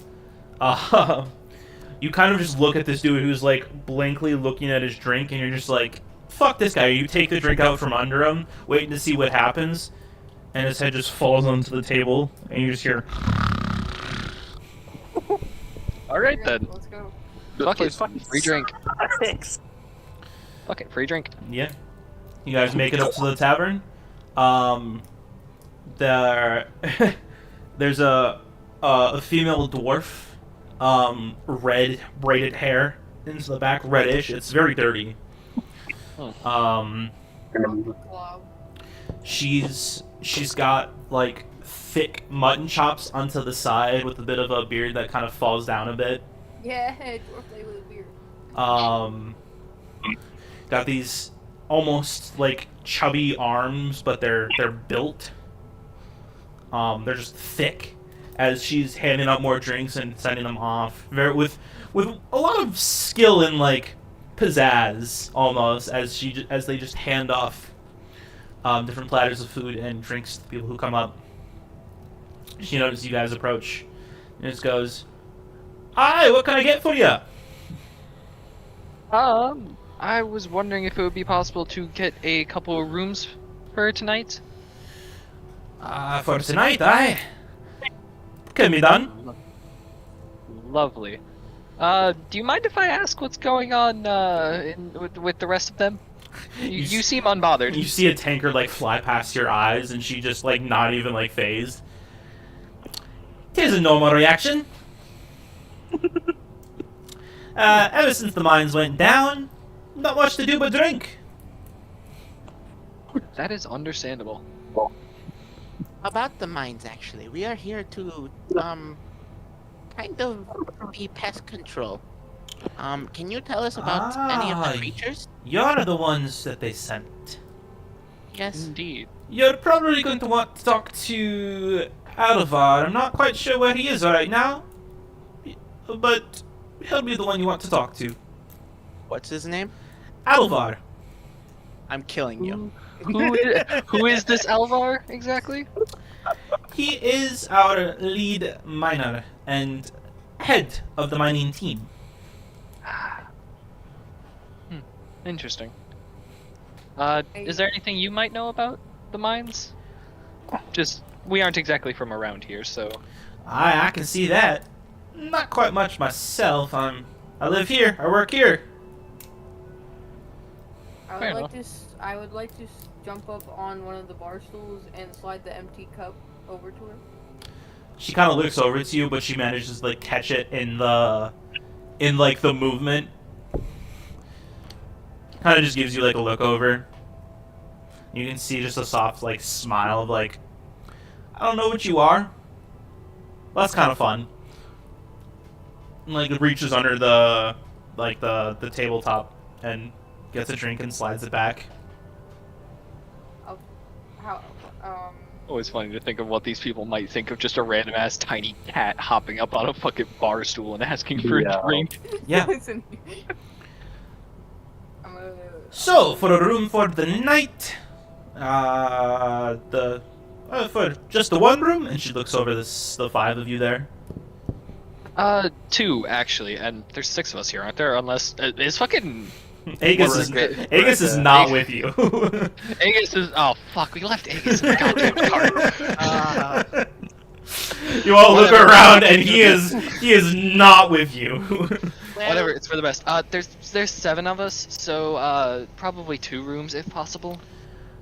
Speaker 3: you kind of just look at this dude who's like blankly looking at his drink, and you're just like, fuck this guy. You take the drink out from under him, waiting to see what happens, and his head just falls onto the table, and you just hear...
Speaker 2: All right then.
Speaker 6: Let's go.
Speaker 2: Fuck it. Free drink. Fuck it. Free drink.
Speaker 3: Yeah. You guys make it up to the tavern. There's a female dwarf, red braided hair into the back, reddish. It's very dirty.
Speaker 6: Wow.
Speaker 3: She's got like thick mutton chops onto the side with a bit of a beard that kind of falls down a bit.
Speaker 6: Yeah, dwarf lady with a beard.
Speaker 3: Got these almost like chubby arms, but they're built. They're just thick as she's handing out more drinks and sending them off. With a lot of skill and like pizzazz almost as they just hand off different platters of food and drinks to the people who come up. She notices you guys approach and just goes, "Hi, what can I get for you?"
Speaker 2: I was wondering if it would be possible to get a couple of rooms for tonight.
Speaker 3: For tonight, aye. Can be done.
Speaker 2: Lovely. Do you mind if I ask what's going on with the rest of them? You seem unbothered.
Speaker 3: You see a tanker like fly past your eyes, and she just like not even like phased. 'Tis a normal reaction. Ever since the mines went down, not much to do but drink.
Speaker 2: That is understandable.
Speaker 1: About the mines, actually, we are here to kind of be pest control. Can you tell us about any of the creatures?
Speaker 3: You're the ones that they sent.
Speaker 1: Yes.
Speaker 2: Indeed.
Speaker 3: You're probably going to want to talk to Alvar. I'm not quite sure where he is right now, but he'll be the one you want to talk to.
Speaker 1: What's his name?
Speaker 3: Alvar.
Speaker 1: I'm killing you.
Speaker 2: Who is this Alvar exactly?
Speaker 3: He is our lead miner and head of the mining team.
Speaker 2: Interesting. Is there anything you might know about the mines? Just, we aren't exactly from around here, so...
Speaker 3: I can see that. Not quite much myself. I live here. I work here.
Speaker 6: I would like to jump up on one of the bar stools and slide the empty cup over to her.
Speaker 3: She kind of looks over to you, but she manages to like catch it in the movement. Kind of just gives you like a look over. You can see just a soft like smile of like, I don't know what you are. Well, that's kind of fun. And, like it reaches under the tabletop and gets a drink and slides it back.
Speaker 2: Always funny to think of what these people might think of just a random ass tiny cat hopping up on a fucking bar stool and asking for a drink.
Speaker 3: Yeah.
Speaker 6: Listen.
Speaker 3: So for a room for the night, for just the one room, and she looks over the five of you there.
Speaker 2: 2 actually, and there's 6 of us here, aren't there? Unless is fucking
Speaker 3: Agus is not with you.
Speaker 2: Agus is. Oh fuck, we left Agus in the goddamn car.
Speaker 3: You all look around, and he is not with you.
Speaker 2: Whatever, it's for the best. There's 7 of us, so probably 2 rooms if possible.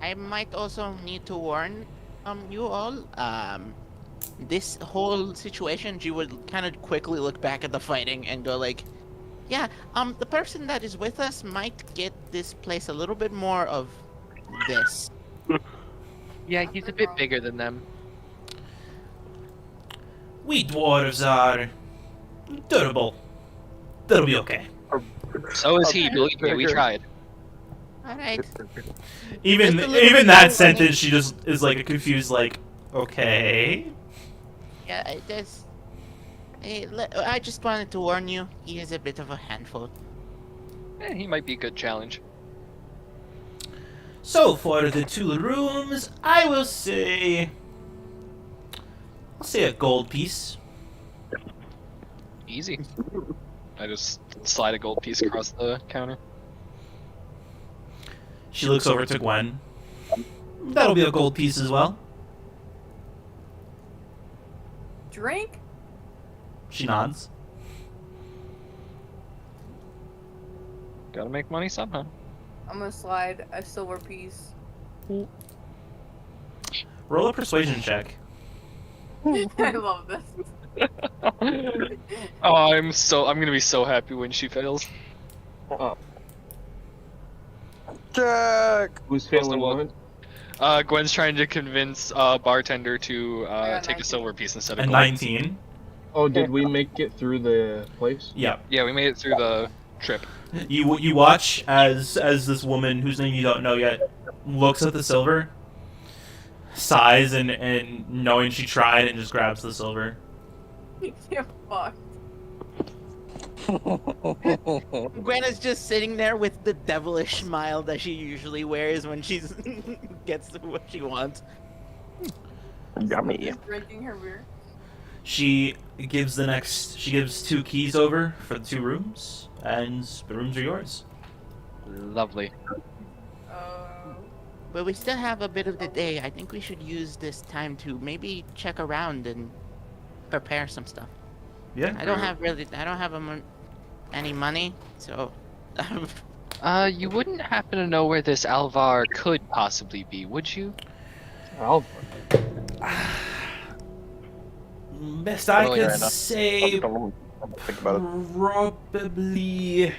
Speaker 1: I might also need to warn you all. This whole situation, she would kind of quickly look back at the fighting and go like, yeah, the person that is with us might get this place a little bit more of this.
Speaker 2: Yeah, he's a bit bigger than them.
Speaker 3: We dwarves are durable. That'll be okay.
Speaker 2: So is he, believe me, we tried.
Speaker 1: All right.
Speaker 3: Even
Speaker 1: Just a little
Speaker 3: even
Speaker 1: bit
Speaker 3: that
Speaker 1: more
Speaker 3: sentence, she just is like a confused, like, okay.
Speaker 1: Yeah, I just wanted to warn you. He is a bit of a handful.
Speaker 2: He might be a good challenge.
Speaker 3: So for the 2 rooms, I'll say a gold piece.
Speaker 2: Easy. I just slide a gold piece across the counter.
Speaker 3: She looks over to Gwen. That'll be a gold piece as well.
Speaker 6: Drink?
Speaker 3: She nods.
Speaker 2: Gotta make money somehow.
Speaker 6: I'm gonna slide a silver piece.
Speaker 3: Roll a persuasion check.
Speaker 6: I love this.
Speaker 2: Oh, I'm gonna be so happy when she fails.
Speaker 7: Jack.
Speaker 9: Who's
Speaker 2: Close to
Speaker 9: failing
Speaker 2: one.
Speaker 9: what?
Speaker 2: Gwen's trying to convince bartender to
Speaker 6: got
Speaker 2: take a
Speaker 6: 19.
Speaker 2: silver piece instead
Speaker 3: A
Speaker 2: of gold.
Speaker 3: 19.
Speaker 9: Oh, did we make it through the place?
Speaker 3: Yeah.
Speaker 2: Yeah, we made it through the trip.
Speaker 3: You watch as this woman whose name you don't know yet looks at the silver, sighs, and knowing she tried, and just grabs the silver.
Speaker 6: You fuck.
Speaker 1: Gwen is just sitting there with the devilish smile that she usually wears when she gets what she wants.
Speaker 7: Yummy.
Speaker 6: Just drinking her beer.
Speaker 3: She gives 2 keys over for the 2 rooms, and the rooms are yours.
Speaker 2: Lovely.
Speaker 1: But we still have a bit of the day. I think we should use this time to maybe check around and prepare some stuff.
Speaker 3: Yeah.
Speaker 1: I don't have any money, so
Speaker 2: You wouldn't happen to know where this Alvar could possibly be, would you?
Speaker 9: Alvar.
Speaker 3: Best I
Speaker 2: Well,
Speaker 3: could
Speaker 2: fair enough.
Speaker 3: say,
Speaker 7: Think about it.
Speaker 3: probably.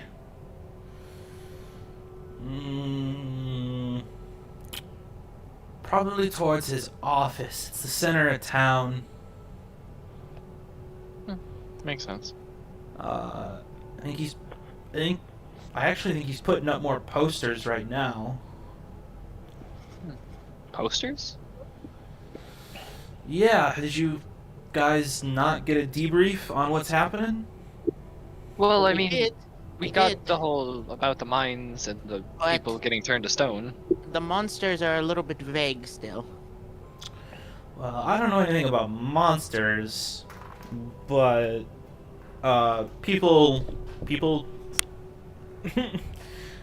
Speaker 3: Probably towards his office. It's the center of town.
Speaker 2: Makes sense.
Speaker 3: I actually think he's putting up more posters right now.
Speaker 2: Posters?
Speaker 3: Yeah, did you guys not get a debrief on what's happening?
Speaker 2: Well, I
Speaker 1: we
Speaker 2: mean,
Speaker 1: did.
Speaker 2: we
Speaker 1: we
Speaker 2: got
Speaker 1: did.
Speaker 2: the whole about the mines and the
Speaker 1: But-
Speaker 2: people getting turned to stone.
Speaker 1: The monsters are a little bit vague still.
Speaker 3: Well, I don't know anything about monsters, but people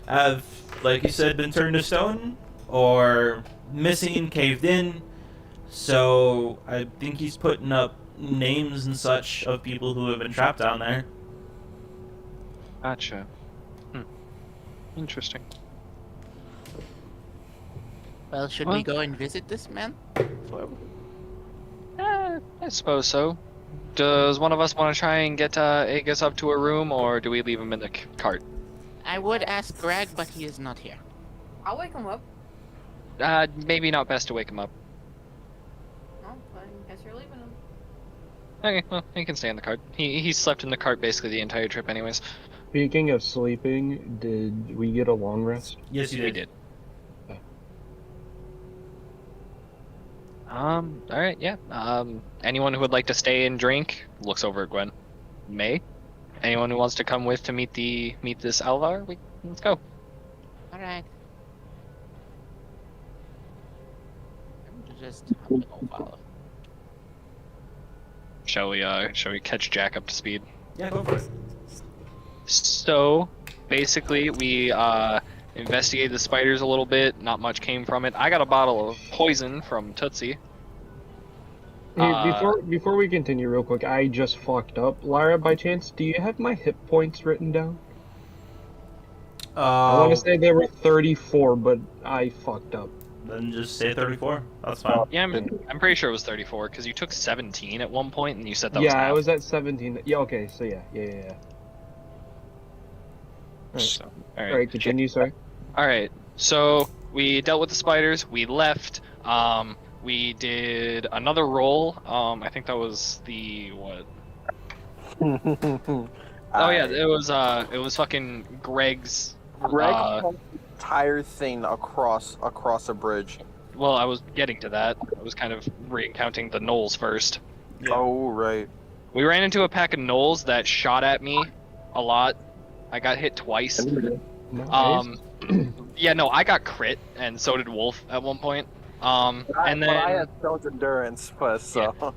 Speaker 3: have, like you said, been turned to stone or missing, caved in. So I think he's putting up names and such of people who have been trapped down there.
Speaker 2: Gotcha. Interesting.
Speaker 1: Well, should we go and visit this man?
Speaker 2: I suppose so. Does one of us want to try and get Aegis up to a room, or do we leave him in the cart?
Speaker 1: I would ask Greg, but he is not here.
Speaker 6: I'll wake him up.
Speaker 2: Maybe not best to wake him up.
Speaker 6: Oh, I guess you're leaving him.
Speaker 2: Okay, well, he can stay in the cart. He slept in the cart basically the entire trip anyways.
Speaker 9: Speaking of sleeping, did we get a long rest?
Speaker 3: Yes, you did.
Speaker 2: We did. Alright, yeah. Anyone who would like to stay and drink, looks over at Gwen. May? Anyone who wants to come with to meet this Alvar? Let's go.
Speaker 1: Alright. I'm gonna go follow.
Speaker 2: Shall we catch Jack up to speed?
Speaker 3: Yeah, go for it.
Speaker 2: So, basically, we investigated the spiders a little bit. Not much came from it. I got a bottle of poison from Tootsie.
Speaker 9: Hey, before we continue real quick, I just fucked up. Lyra, by chance, do you have my hit points written down? I want to say they were 34, but I fucked up.
Speaker 3: Then just say 34. That's fine.
Speaker 2: Yeah, I'm pretty sure it was 34, because you took 17 at one point, and you said that was
Speaker 9: Yeah, I
Speaker 2: half.
Speaker 9: was at 17. Yeah, okay, so yeah.
Speaker 2: So, alright.
Speaker 9: Alright, continue, sorry.
Speaker 2: Alright, so we dealt with the spiders, we left, we did another roll, I think that was the, what? Oh yeah, it was fucking Greg's,
Speaker 7: entire thing across a bridge?
Speaker 2: Well, I was getting to that. I was kind of recounting the gnolls first.
Speaker 3: Yeah.
Speaker 7: Oh, right.
Speaker 2: We ran into a pack of gnolls that shot at me a lot. I got hit twice.
Speaker 9: Nice.
Speaker 2: Yeah, no, I got crit, and so did Wolf at one point. And
Speaker 7: But I
Speaker 2: then
Speaker 7: had Stone's Endurance, but so...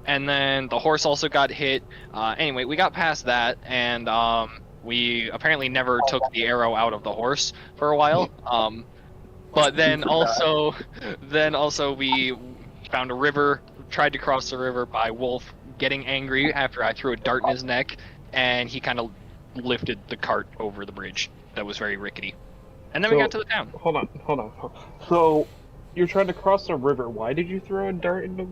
Speaker 2: and then the horse also got hit. Anyway, we got past that, and we apparently never took the arrow out of the horse for a while. But then also we found a river, tried to cross the river by Wolf getting angry after I threw a dart in his neck, and he kind of lifted the cart over the bridge that was very rickety. And then we got to the town.
Speaker 9: Hold on. So, you're trying to cross a river. Why did you throw a dart into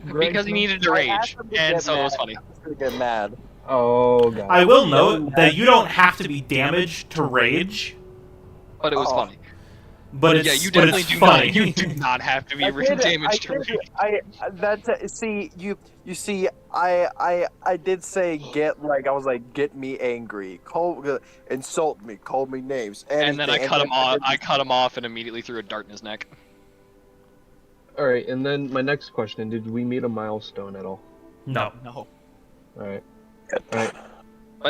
Speaker 2: Because he needed to rage, and so it was funny.
Speaker 7: to get mad.
Speaker 9: Oh, God.
Speaker 3: I will note that you don't have to be damaged to rage,
Speaker 2: But it was funny.
Speaker 3: but it's
Speaker 2: Yeah, you
Speaker 3: but
Speaker 2: definitely
Speaker 3: it's
Speaker 2: do
Speaker 3: funny.
Speaker 2: not. You do not have to be damaged to rage.
Speaker 7: I did say I was like, get me angry, insult me, call me names,
Speaker 2: And then I
Speaker 7: anything,
Speaker 2: cut him off.
Speaker 7: and-
Speaker 2: I cut him off and immediately threw a dart in his neck.
Speaker 9: Alright, and then my next question, did we meet a milestone at all?
Speaker 3: No.
Speaker 1: No.
Speaker 9: Alright.
Speaker 2: But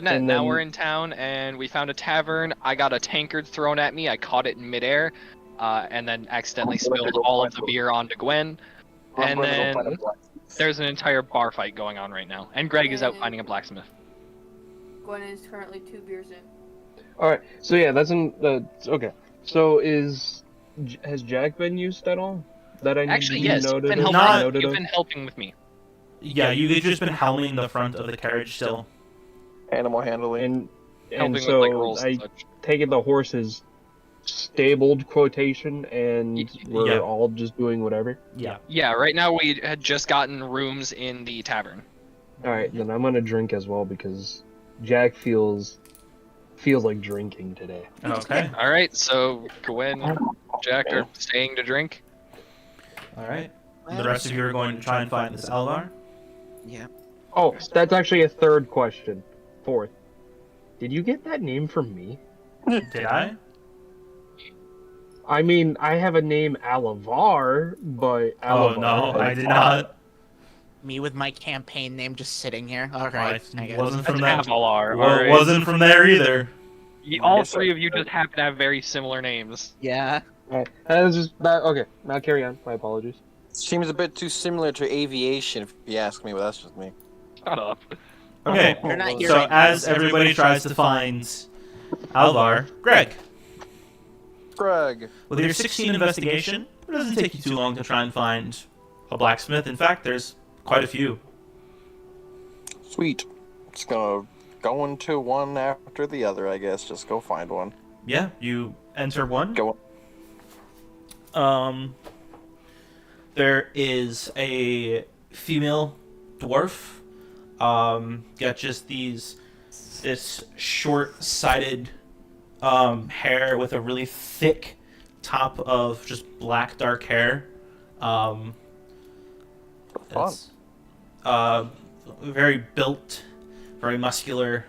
Speaker 9: And
Speaker 2: now
Speaker 9: then-
Speaker 2: we're in town, and we found a tavern. I got a tankard thrown at me. I caught it in midair, and then accidentally spilled all of the beer onto Gwen.
Speaker 7: I'm
Speaker 2: And
Speaker 7: gonna go
Speaker 2: then
Speaker 7: find a blacksmith.
Speaker 2: there's an entire bar fight going on right now, and Greg is out finding a blacksmith.
Speaker 6: Gwen is currently 2 beers in.
Speaker 9: Alright, so yeah, okay. So has Jack been used at all? That I
Speaker 2: Actually,
Speaker 9: you
Speaker 2: yes, you've
Speaker 9: noted
Speaker 2: been
Speaker 9: of?
Speaker 2: helping.
Speaker 3: Not-
Speaker 9: Noted
Speaker 2: You've
Speaker 9: of?
Speaker 2: been helping with me.
Speaker 3: Yeah, you've just been helming the front of the carriage still.
Speaker 7: Animal handling.
Speaker 9: And
Speaker 2: Helping with
Speaker 9: so
Speaker 2: like rolls
Speaker 9: I
Speaker 2: and such.
Speaker 9: take it the horse is stabled quotation, and we're
Speaker 3: Yeah.
Speaker 9: all just doing whatever.
Speaker 3: Yeah.
Speaker 2: Yeah, right now we had just gotten rooms in the tavern.
Speaker 9: Alright, then I'm gonna drink as well because Jack feels like drinking today.
Speaker 3: Okay.
Speaker 2: All right, so Gwen, Jack are staying to drink.
Speaker 3: All right. The rest of you are going to try and find this Alvar.
Speaker 1: Yeah.
Speaker 9: Oh, that's actually a third question. Fourth. Did you get that name from me?
Speaker 3: Did I?
Speaker 9: I mean, I have a name Alavar, but
Speaker 3: Oh
Speaker 9: Alavar.
Speaker 3: no, I did not.
Speaker 1: Me with my campaign name just sitting here. All
Speaker 3: Well,
Speaker 1: right.
Speaker 3: it
Speaker 1: I guess.
Speaker 3: wasn't from
Speaker 2: That's
Speaker 3: that.
Speaker 2: Avalar.
Speaker 3: Well,
Speaker 2: alright.
Speaker 3: it wasn't from there either.
Speaker 2: All
Speaker 7: Yes,
Speaker 2: three
Speaker 7: sir.
Speaker 2: of you just happen to have very similar names.
Speaker 1: Yeah.
Speaker 9: Alright, that was just that. Okay, now carry on. My apologies.
Speaker 7: Seems a bit too similar to aviation, if you ask me, but that's just me.
Speaker 2: Shut up.
Speaker 3: Okay.
Speaker 1: You're not here
Speaker 3: So
Speaker 1: right now.
Speaker 3: as everybody tries to find Alvar, Greg,
Speaker 7: Greg.
Speaker 3: with your 16 investigation, it doesn't take you too long to try and find a blacksmith. In fact, there's quite a few.
Speaker 7: Sweet. Just gonna go into one after the other, I guess. Just go find one.
Speaker 3: Yeah, you enter one.
Speaker 7: Go.
Speaker 3: There is a female dwarf. Got just this short-sided hair with a really thick top of just black dark hair. It's very built, very muscular,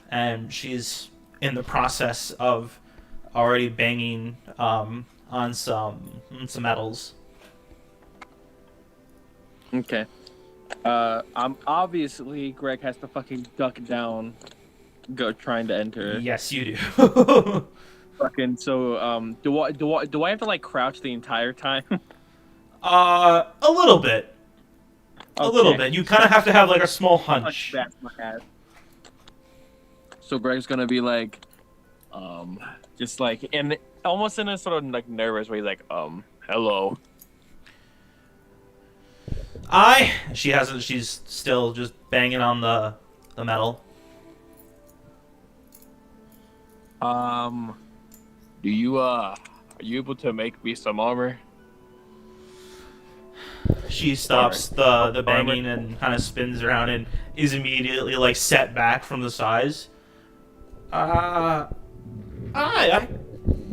Speaker 3: and she's in the process of already banging on some metals.
Speaker 4: Okay. I'm obviously Greg has to fucking duck down, go trying to enter.
Speaker 3: Yes, you do.
Speaker 4: Fucking so do I have to like crouch the entire time?
Speaker 3: A little bit. A little
Speaker 4: Okay.
Speaker 3: bit. You kind of have to have like a small hunch.
Speaker 4: That's my ass. So Greg's gonna be like, just like in almost in a sort of like nervous way, he's like, hello.
Speaker 3: She hasn't. She's still just banging on the metal.
Speaker 4: Do you are you able to make me some armor?
Speaker 3: She stops the banging and kind of spins around and is immediately like set back from the size. I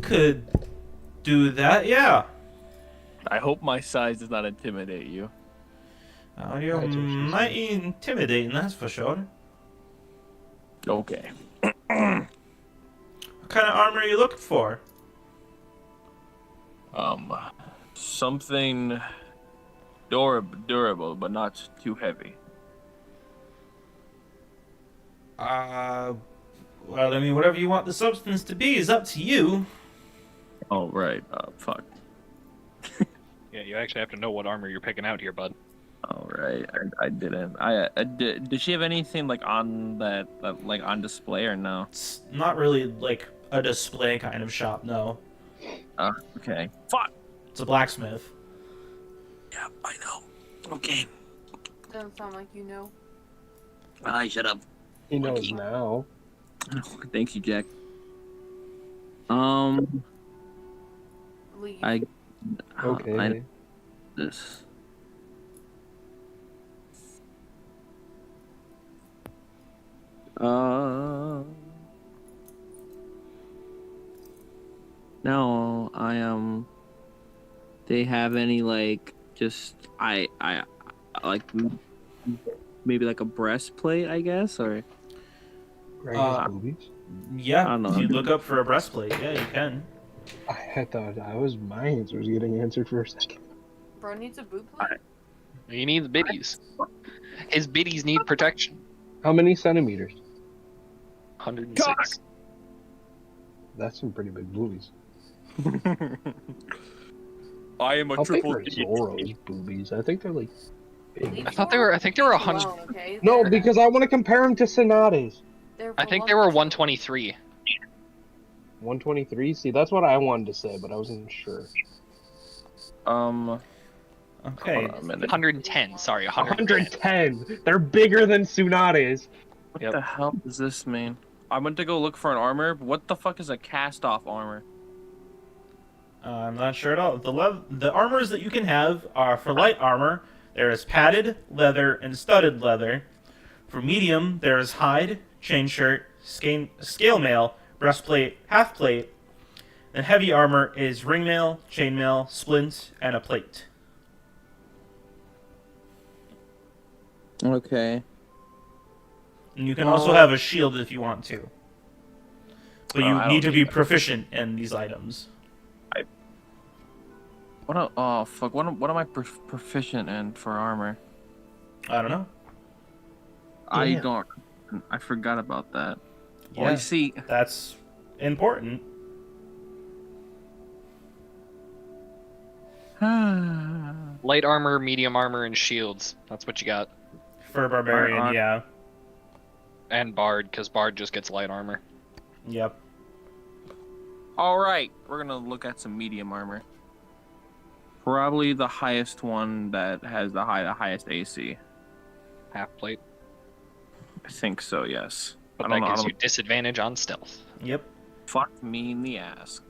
Speaker 3: could do that. Yeah.
Speaker 4: I hope my size does not intimidate you.
Speaker 3: You're mighty intimidating, that's for sure.
Speaker 4: Okay.
Speaker 3: What kind of armor are you looking for?
Speaker 5: Something durable, but not too heavy.
Speaker 3: Well, I mean, whatever you want the substance to be is up to you.
Speaker 5: Oh, right. Fuck.
Speaker 2: Yeah, you actually have to know what armor you're picking out here, bud.
Speaker 5: All right. I didn't. Did she have anything like on that like on display or no?
Speaker 3: It's not really like a display kind of shop, no.
Speaker 5: Okay. Fuck.
Speaker 3: It's a blacksmith.
Speaker 5: Yeah, I know. Okay.
Speaker 6: Doesn't sound like you know.
Speaker 5: I shut up.
Speaker 9: He knows now.
Speaker 5: Thank you, Jack.
Speaker 6: Leave.
Speaker 9: Okay.
Speaker 5: This. No, they have any like just I like maybe like a breastplate, I guess, or
Speaker 9: Greg's boobies?
Speaker 3: Yeah,
Speaker 5: I don't know.
Speaker 3: if you look up for a breastplate, yeah, you can.
Speaker 9: I thought my answer was getting answered for a second.
Speaker 6: Bro needs a boot plate?
Speaker 2: He needs biddies. His biddies need protection.
Speaker 9: How many centimeters?
Speaker 2: 106.
Speaker 9: That's some pretty big boobies.
Speaker 5: I am a
Speaker 9: How big
Speaker 5: triple
Speaker 9: are
Speaker 5: D.
Speaker 9: Zoro's boobies? I think they're like big.
Speaker 2: I think they were 100.
Speaker 6: Alone, okay?
Speaker 9: No,
Speaker 6: They're-
Speaker 9: because I want to compare them to Sonatas.
Speaker 6: they're
Speaker 2: I think they were
Speaker 6: voluptuous.
Speaker 2: 123.
Speaker 9: 123? See, that's what I wanted to say, but I wasn't sure.
Speaker 3: Okay.
Speaker 5: Hold on a minute.
Speaker 2: 110. Sorry, 110.
Speaker 9: 110! They're bigger than Sonatas!
Speaker 5: What
Speaker 2: Yep.
Speaker 5: the hell does this mean? I went to go look for an armor. But what the fuck is a cast-off armor?
Speaker 3: I'm not sure at all. The armors that you can have are for light armor. There is padded leather and studded leather. For medium, there is hide, chain shirt, scale mail, breastplate, half plate. And heavy armor is ring mail, chain mail, splint, and a plate.
Speaker 4: Okay.
Speaker 3: And you can also have a shield if you want to. But you
Speaker 5: I don't
Speaker 3: need to be
Speaker 5: need that.
Speaker 3: proficient in these items.
Speaker 5: Oh fuck! What am I proficient in for armor?
Speaker 3: I don't know.
Speaker 5: I
Speaker 9: Damn.
Speaker 5: don't. I forgot about that.
Speaker 3: Yeah,
Speaker 5: Well, I see.
Speaker 3: that's important.
Speaker 2: Light armor, medium armor, and shields. That's what you got.
Speaker 3: For a barbarian,
Speaker 5: Alright.
Speaker 3: yeah.
Speaker 2: And Bard, because Bard just gets light armor.
Speaker 3: Yep.
Speaker 5: All right, we're gonna look at some medium armor. Probably the highest one that has the highest AC.
Speaker 2: Half plate.
Speaker 5: I think so. Yes.
Speaker 2: But
Speaker 5: I
Speaker 2: that
Speaker 5: don't know.
Speaker 2: gives you disadvantage on stealth.
Speaker 3: Yep.
Speaker 5: Fuck me in the ass.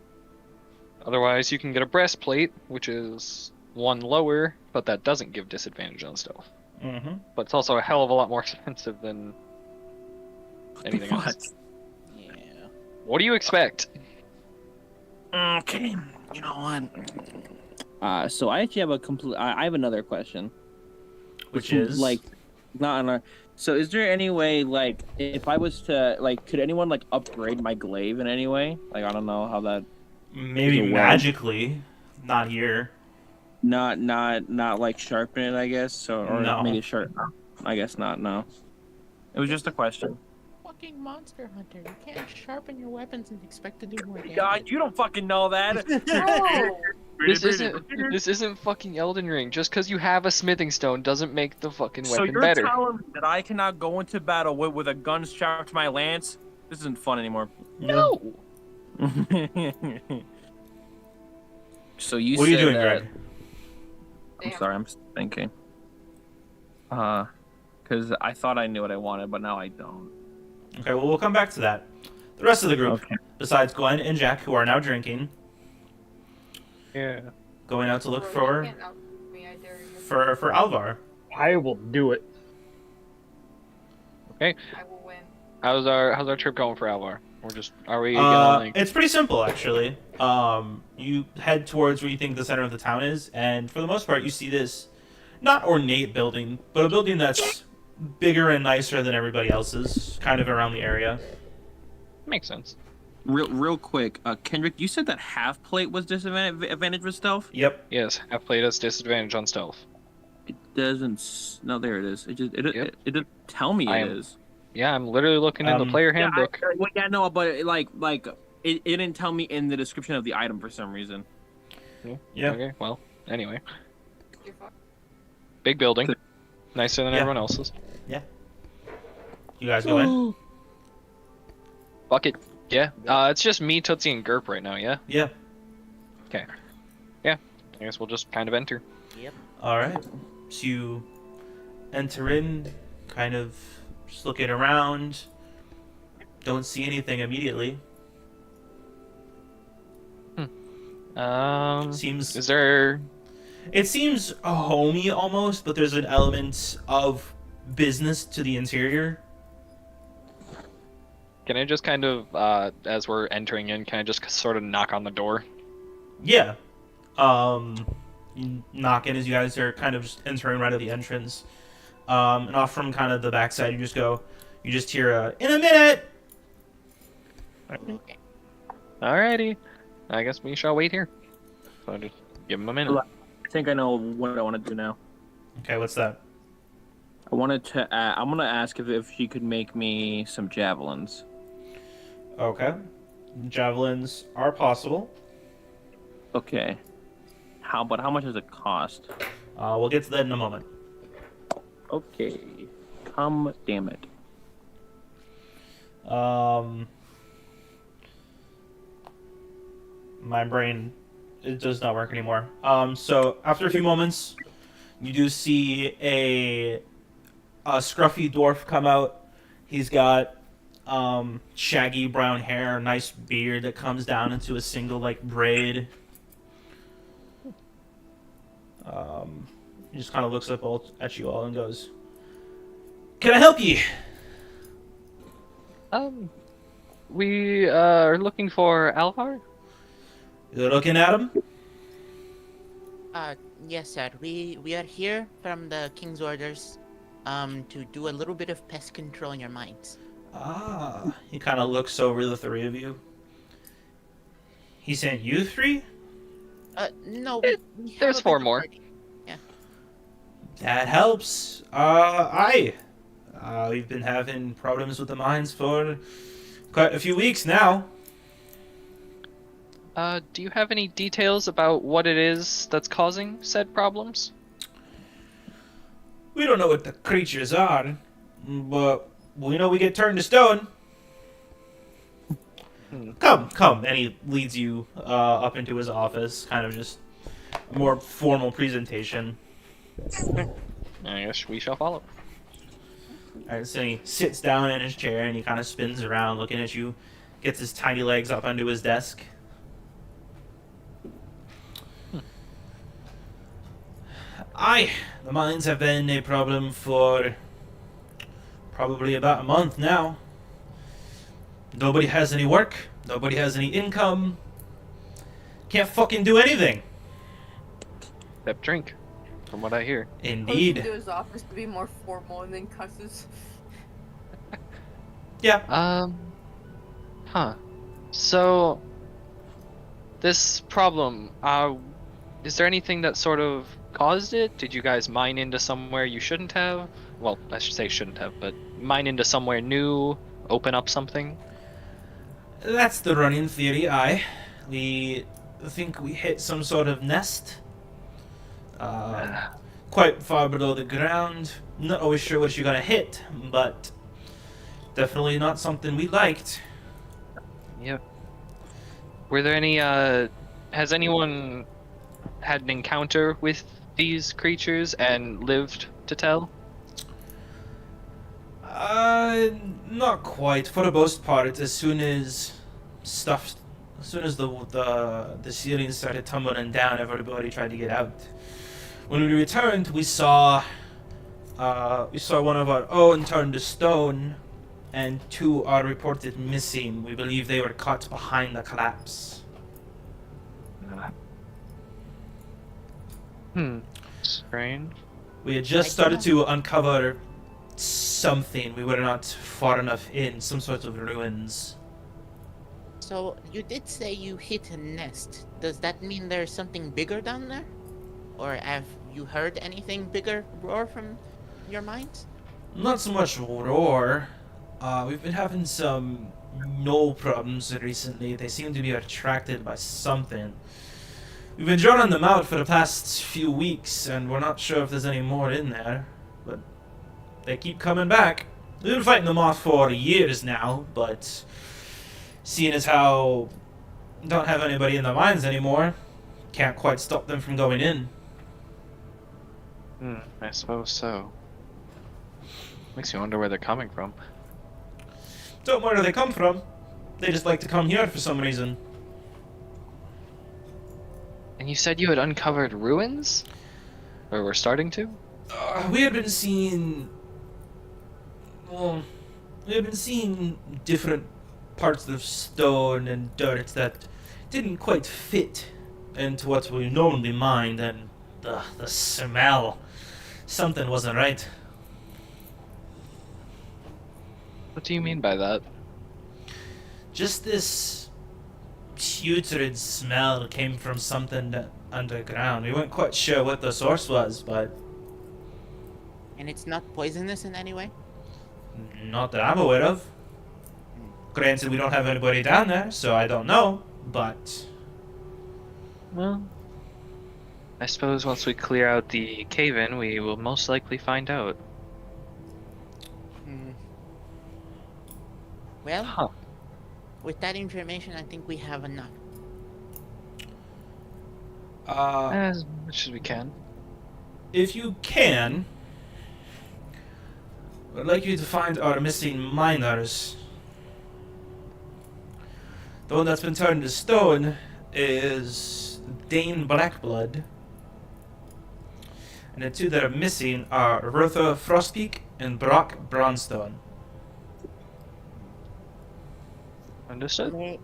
Speaker 2: Otherwise, you can get a breastplate, which is one lower, but that doesn't give disadvantage on stealth.
Speaker 3: Mm-hmm.
Speaker 2: But it's also a hell of a lot more expensive than anything
Speaker 5: What?
Speaker 2: else. Yeah. What do you expect?
Speaker 5: Okay. You know what?
Speaker 4: So I actually have a complete. I have another question.
Speaker 3: Which is
Speaker 4: like, not on our. So is there any way, like, if I was to, like, could anyone like upgrade my glaive in any way? Like, I don't know how that.
Speaker 3: maybe
Speaker 4: Is it
Speaker 3: magically, not here.
Speaker 4: Not like sharpen it, I guess, or
Speaker 3: No.
Speaker 4: make it sharp. I guess not. No.
Speaker 5: It was just a question.
Speaker 1: Fucking monster hunter. You can't sharpen your weapons and expect to do more damage.
Speaker 5: God, you don't fucking know that.
Speaker 6: Bro!
Speaker 2: This isn't fucking Elden Ring. Just because you have a smithing stone doesn't make the fucking
Speaker 5: So
Speaker 2: weapon
Speaker 5: you're
Speaker 2: better.
Speaker 5: telling me that I cannot go into battle with a gun strapped to my lance? This isn't fun anymore.
Speaker 2: No.
Speaker 5: So you
Speaker 3: What are you
Speaker 5: said
Speaker 3: doing,
Speaker 5: that...
Speaker 3: Greg?
Speaker 5: I'm
Speaker 6: Damn.
Speaker 5: sorry, I'm thinking. Because I thought I knew what I wanted, but now I don't.
Speaker 3: Okay, well, we'll come back to that. The rest of the group,
Speaker 5: Okay.
Speaker 3: besides Gwen and Jack, who are now drinking,
Speaker 2: Yeah.
Speaker 3: going out to look
Speaker 6: Bro,
Speaker 3: for
Speaker 6: you can't out me, I dare you.
Speaker 3: for Alvar.
Speaker 9: I will do it.
Speaker 6: I will win.
Speaker 2: How's our trip going for Alvar? Are we gonna like?
Speaker 3: It's pretty simple, actually. You head towards where you think the center of the town is, and for the most part, you see this not ornate building, but a building that's bigger and nicer than everybody else's, kind of around the area.
Speaker 2: Makes sense.
Speaker 8: Real quick, Kendrick, you said that half plate was disadvantage with stealth.
Speaker 3: Yep.
Speaker 2: Yes, half plate has disadvantage on stealth.
Speaker 8: It doesn't. No, there it is. It didn't tell me
Speaker 2: I
Speaker 8: it
Speaker 2: am-
Speaker 8: is.
Speaker 2: Yeah, I'm literally looking in the player handbook.
Speaker 8: No, but it didn't tell me in the description of the item for some reason.
Speaker 3: Yeah.
Speaker 2: Okay, well, anyway.
Speaker 6: You're fucked.
Speaker 2: Big building. Nicer than
Speaker 3: Yeah.
Speaker 2: everyone else's.
Speaker 3: You guys go in?
Speaker 2: Bucket. Yeah. It's just me, Tootsie, and Gerp right now, yeah?
Speaker 3: Yeah.
Speaker 2: I guess we'll just kind of enter.
Speaker 3: Alright. So you enter in, kind of just looking around. Don't see anything immediately. Seems
Speaker 2: Is there...
Speaker 3: It seems homey almost, but there's an element of business to the interior.
Speaker 2: Can I just kind of, as we're entering in, can I just sort of knock on the door?
Speaker 3: Yeah. You knock in as you guys are kind of just entering right at the entrance. And off from kind of the backside, you just hear a, "In a minute!"
Speaker 2: Alrighty. I guess we shall wait here. So just give him a minute.
Speaker 8: I think I know what I want to do now.
Speaker 3: Okay, what's that?
Speaker 8: I'm gonna ask if she could make me some javelins.
Speaker 3: Okay. Javelins are possible.
Speaker 8: Okay. How much does it cost?
Speaker 3: We'll get to that in a moment.
Speaker 8: Okay. Damn it.
Speaker 3: My brain, it does not work anymore. So after a few moments, you do see a scruffy dwarf come out. He's got shaggy brown hair, nice beard that comes down into a single like braid. He just kind of looks up at you all and goes, "Can I help you?"
Speaker 2: We are looking for Alvar?
Speaker 3: You're looking at him?
Speaker 1: Yes, sir. We are here from the king's orders, to do a little bit of pest control in your mines.
Speaker 3: Ah, he kind of looks over the three of you. He sent you three?
Speaker 1: No, we have
Speaker 2: There's
Speaker 1: a
Speaker 2: four
Speaker 1: bit of
Speaker 2: more.
Speaker 1: party.
Speaker 3: That helps. Aye. We've been having problems with the mines for quite a few weeks now.
Speaker 2: Do you have any details about what it is that's causing said problems?
Speaker 3: We don't know what the creatures are, but we know we get turned to stone. Come. And he leads you up into his office, kind of just a more formal presentation.
Speaker 2: I guess we shall follow.
Speaker 3: Alright, so he sits down in his chair and he kind of spins around looking at you, gets his tiny legs up onto his desk. Aye, the mines have been a problem for probably about a month now. Nobody has any work, nobody has any income, can't fucking do anything.
Speaker 2: Except drink, from what I hear.
Speaker 6: Goes
Speaker 3: Indeed.
Speaker 6: into his office to be more formal and then cusses.
Speaker 3: Yeah.
Speaker 2: So, this problem, is there anything that sort of caused it? Did you guys mine into somewhere you shouldn't have? Well, I should say shouldn't have, but mine into somewhere new, open up something?
Speaker 3: That's the running theory, aye. We think we hit some sort of nest. Quite far below the ground. Not always sure what you're gonna hit, but definitely not something we liked.
Speaker 2: Yep. Were there any, has anyone had an encounter with these creatures and lived to tell?
Speaker 3: Not quite. For the most part, as soon as the ceiling started tumbling down, everybody tried to get out. When we returned, we saw one of our own turned to stone, and two are reported missing. We believe they were caught behind the collapse.
Speaker 2: Strange.
Speaker 3: We had just started to uncover something. We were not far enough in, some sort of ruins.
Speaker 1: So, you did say you hit a nest. Does that mean there's something bigger down there? Or have you heard anything bigger roar from your minds?
Speaker 3: Not so much roar. We've been having some gnoll problems recently. They seem to be attracted by something. We've been drawing them out for the past few weeks, and we're not sure if there's any more in there. But they keep coming back. We've been fighting them off for years now, but seeing as how we don't have anybody in the mines anymore, can't quite stop them from going in.
Speaker 2: I suppose so. Makes me wonder where they're coming from.
Speaker 3: Don't know where they come from. They just like to come here for some reason.
Speaker 2: And you said you had uncovered ruins? Or were starting to?
Speaker 3: We had been seeing... Well, we had been seeing different parts of stone and dirt that didn't quite fit into what we normally mine, and the smell. Something wasn't right.
Speaker 2: What do you mean by that?
Speaker 3: Just this putrid smell came from something underground. We weren't quite sure what the source was, but
Speaker 1: And it's not poisonous in any way?
Speaker 3: not that I'm aware of. Granted, we don't have anybody down there, so I don't know, but...
Speaker 2: Well, I suppose once we clear out the cave-in, we will most likely find out.
Speaker 1: Well, with that information, I think we have enough.
Speaker 2: As much as we can.
Speaker 3: If you can, I'd like you to find our missing miners. The one that's been turned to stone is Dane Blackblood. And the two that are missing are Rotha Frostpeak and Brock Brownstone.
Speaker 2: Understood?
Speaker 1: May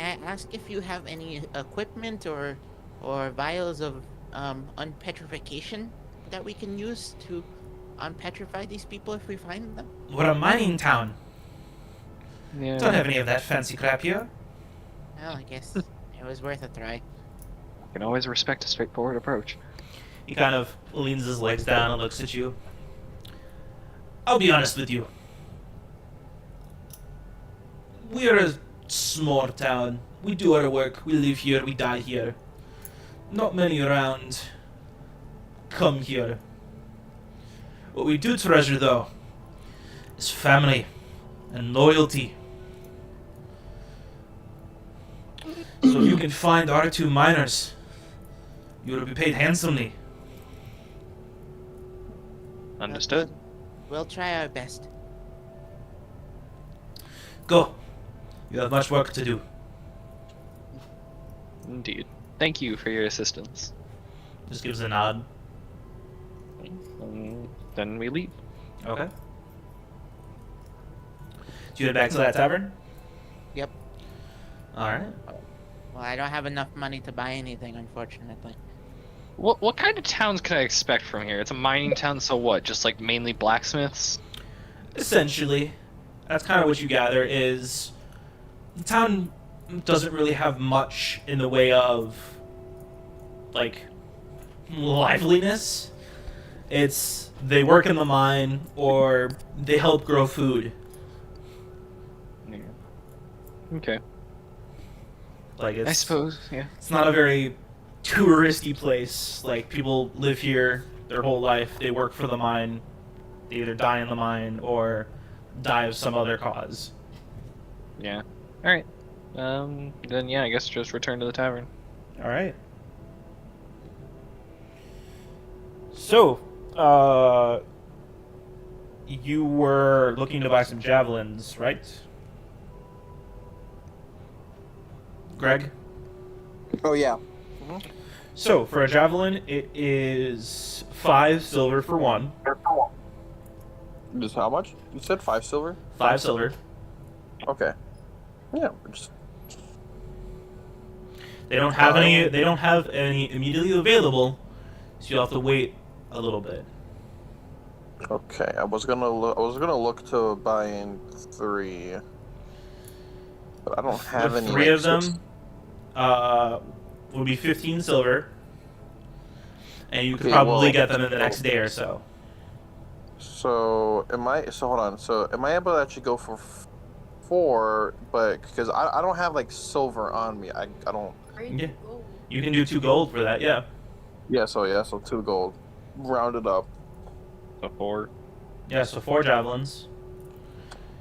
Speaker 1: I ask if you have any equipment or vials of unpetrification that we can use to unpetrify these people if we find them?
Speaker 3: We're a mining town.
Speaker 2: Yeah.
Speaker 3: Don't have any of that fancy crap here.
Speaker 1: Well, I guess it was worth a try.
Speaker 2: You can always respect a straightforward approach.
Speaker 3: He kind of leans his legs down and looks at you. I'll be honest with you. We're a small town. We do our work. We live here. We die here. Not many around come here. What we do treasure, though, is family and loyalty. So if you can find our two miners, you will be paid handsomely.
Speaker 2: Understood?
Speaker 1: We'll try our best.
Speaker 3: Go. You have much work to do.
Speaker 2: Indeed. Thank you for your assistance.
Speaker 3: Just gives a nod.
Speaker 2: Then we leave.
Speaker 3: Okay. Do you head back to that tavern?
Speaker 1: Yep.
Speaker 3: Alright.
Speaker 1: Well, I don't have enough money to buy anything, unfortunately.
Speaker 2: What kind of towns can I expect from here? It's a mining town, so what? Just like mainly blacksmiths?
Speaker 3: Essentially, that's kind of what you gather is the town doesn't really have much in the way of like liveliness. It's they work in the mine or they help grow food.
Speaker 2: Yeah. Okay.
Speaker 3: Like it's
Speaker 2: I suppose, yeah.
Speaker 3: It's not a very touristy place. Like people live here their whole life. They work for the mine. They either die in the mine or die of some other cause.
Speaker 2: Yeah. Alright. Then yeah, I guess just return to the tavern.
Speaker 3: All right. So, you were looking to buy some javelins, right? Greg?
Speaker 7: Oh yeah.
Speaker 3: So, for a javelin, it is 5 silver for one.
Speaker 7: Just how much? You said 5 silver?
Speaker 3: 5 silver.
Speaker 7: Okay. Yeah. Just...
Speaker 3: They don't have any. They don't have any immediately available, so you'll have to wait a little bit.
Speaker 7: Okay. I was gonna look to buy in 3. But I don't have
Speaker 3: The
Speaker 7: any.
Speaker 3: three of them would be 15 silver, and you could
Speaker 7: Okay,
Speaker 3: probably
Speaker 7: well-
Speaker 3: get them in the next day or so.
Speaker 7: So am I? So hold on. So am I able to actually go for 4? But because I don't have like silver on me, I don't.
Speaker 3: Yeah. You can do 2 gold for that, yeah.
Speaker 7: So 2 gold, rounded up.
Speaker 2: So 4.
Speaker 3: Yeah, so 4 javelins.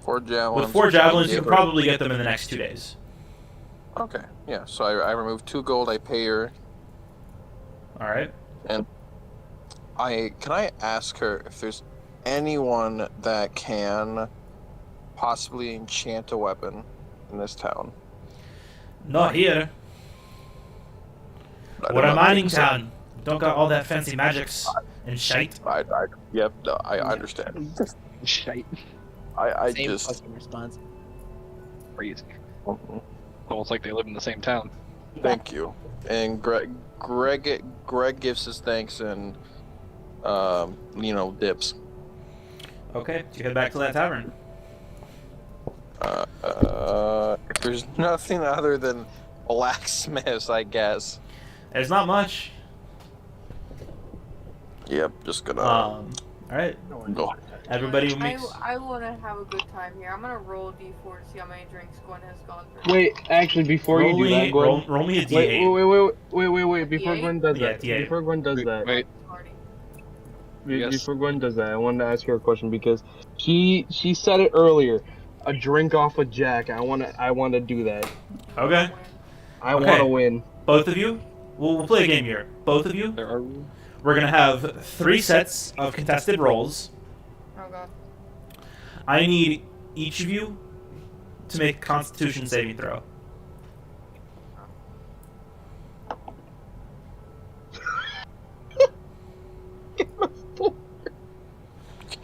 Speaker 7: 4 javelins.
Speaker 3: With 4 javelins, you
Speaker 7: Yeah.
Speaker 3: can probably get them in the next 2 days.
Speaker 7: Okay, yeah. So I remove 2 gold. I pay her.
Speaker 3: All right.
Speaker 7: And can I ask her if there's anyone that can possibly enchant a weapon in this town?
Speaker 3: Not here. We're a mining town. Don't got all that fancy magics and shite.
Speaker 7: Yep, no, I understand.
Speaker 2: Shite.
Speaker 7: I
Speaker 1: Same
Speaker 7: just.
Speaker 1: fucking response.
Speaker 2: Crazy.
Speaker 7: Mhm.
Speaker 2: Almost like they live in the same town.
Speaker 7: Thank you. And Greg gives his thanks and dips.
Speaker 3: Okay, so you head back to that tavern.
Speaker 7: If there's nothing other than blacksmiths, I guess.
Speaker 3: There's not much.
Speaker 7: Yep, just gonna
Speaker 3: All right.
Speaker 7: go.
Speaker 3: Everybody makes.
Speaker 6: I want to have a good time here. I'm gonna roll a d4 to see how many drinks Gwen has gone through.
Speaker 9: Wait, actually, before you do that, Gwen.
Speaker 3: Roll me a
Speaker 9: Wait,
Speaker 3: d8.
Speaker 9: wait. Before
Speaker 6: D8?
Speaker 9: Gwen does
Speaker 3: Yeah,
Speaker 9: that.
Speaker 3: D8.
Speaker 9: Before Gwen does that.
Speaker 2: Wait. Yes.
Speaker 9: Before Gwen does that, I wanted to ask her a question because she said it earlier. A drink off with Jack. I wanna do that.
Speaker 3: Okay.
Speaker 9: I
Speaker 3: Okay.
Speaker 9: wanna win.
Speaker 3: Both of you. We'll play a game here. Both of you.
Speaker 2: There are.
Speaker 3: We're gonna have 3 sets of contested rolls.
Speaker 6: Oh god.
Speaker 3: I need each of you to make a Constitution saving throw.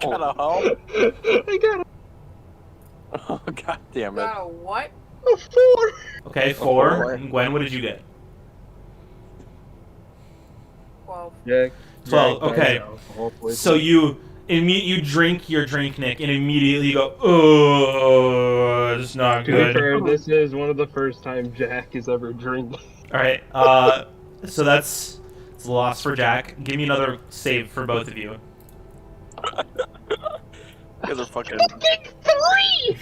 Speaker 7: Gotta help.
Speaker 9: I got
Speaker 7: Oh, god damn it.
Speaker 6: Got a what?
Speaker 9: a 4.
Speaker 3: Okay, 4.
Speaker 7: boy.
Speaker 3: And Gwen, what did you get?
Speaker 6: 12.
Speaker 9: Jack.
Speaker 3: 12. Okay. So you drink your drink, Nick, and immediately you go, oh, it's not
Speaker 9: To be
Speaker 3: good.
Speaker 9: fair, this is one of the first time Jack has ever drinking.
Speaker 3: All right. So it's a loss for Jack. Give me another save for both of you.
Speaker 7: You guys are fucking.
Speaker 9: 3.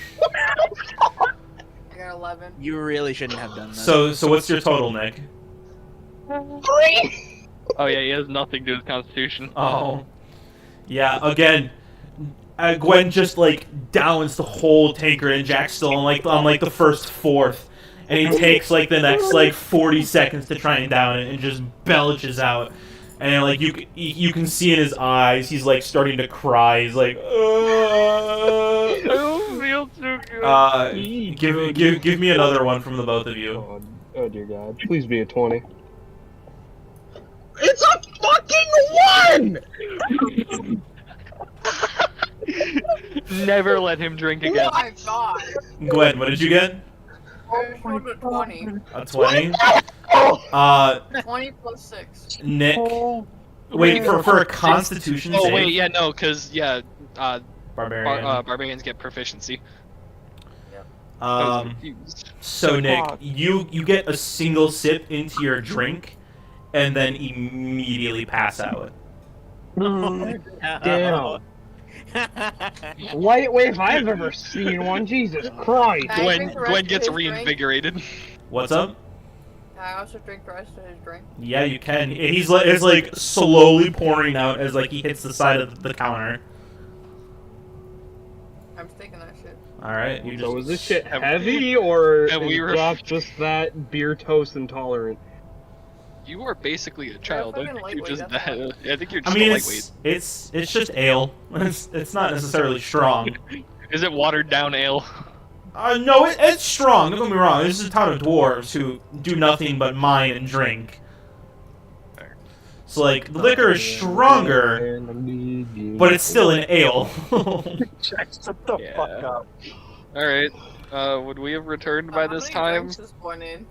Speaker 6: I got 11.
Speaker 1: You really shouldn't have done that.
Speaker 3: So what's your total, Nick?
Speaker 9: 3.
Speaker 2: Oh yeah, he has nothing to do with Constitution.
Speaker 3: Oh, yeah. Again, Gwen just like downs the whole tankard, and Jack's still on like the first fourth, and he takes like the next like 40 seconds to try and down it, and just belches out. And like you can see in his eyes, he's like starting to cry. He's like,
Speaker 2: I don't feel too good.
Speaker 3: give me another one from the both of you.
Speaker 9: Oh dear God! Please be a 20. It's a fucking 1.
Speaker 2: Never let him drink
Speaker 6: Oh
Speaker 2: again.
Speaker 6: my god.
Speaker 3: Gwen, what did you get?
Speaker 6: I rolled a 20.
Speaker 3: A 20.
Speaker 6: 20 plus 6.
Speaker 3: Nick. Wait for a Constitution
Speaker 2: Oh
Speaker 3: save.
Speaker 2: wait, yeah, no, because
Speaker 3: Barbarian.
Speaker 2: barbarians get proficiency. I was
Speaker 3: Um.
Speaker 2: confused.
Speaker 3: So Nick, you get a single sip into your drink, and then immediately pass out.
Speaker 9: Damn. Lightweight if I've ever seen one. Jesus Christ.
Speaker 6: Can I drink the rest
Speaker 2: Gwen
Speaker 6: of
Speaker 2: gets
Speaker 6: his drink?
Speaker 2: reinvigorated.
Speaker 3: What's up?
Speaker 6: Can I also drink the rest of his drink?
Speaker 3: Yeah, you can. It's like slowly pouring out as like he hits the side of the counter.
Speaker 6: I'm taking that shit.
Speaker 3: All right, you just.
Speaker 9: So is this shit heavy or
Speaker 2: Have we
Speaker 9: is Doc just that beer toast intolerant?
Speaker 2: You are basically a child. I
Speaker 6: fucking
Speaker 2: think you're
Speaker 6: lightweight,
Speaker 2: just
Speaker 6: that's
Speaker 2: that. I think you're
Speaker 3: I
Speaker 2: just
Speaker 3: mean,
Speaker 2: a lightweight.
Speaker 3: it's just ale. It's not necessarily strong.
Speaker 2: Is it watered down ale?
Speaker 3: No, it's strong. Don't get me wrong. This is a town of dwarves who do nothing but mine and drink. So like the liquor is stronger, but it's still an ale.
Speaker 7: Shut the
Speaker 2: Yeah.
Speaker 7: fuck up.
Speaker 2: All right. Would we have returned by this
Speaker 6: How many
Speaker 2: time?
Speaker 6: drinks is Gwen in?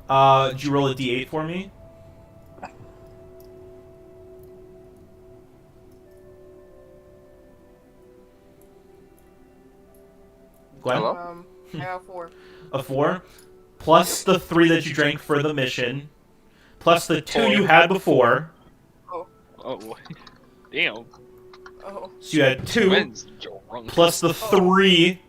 Speaker 3: Did you roll a d8 for me? Gwen?
Speaker 7: Hello?
Speaker 6: I got 4.
Speaker 3: A 4, plus the 3 that you drank for the mission, plus the 2 you had before.
Speaker 2: Oh, damn.
Speaker 6: Oh.
Speaker 3: So you had 2,
Speaker 2: Gwen's drunk.
Speaker 3: plus the 3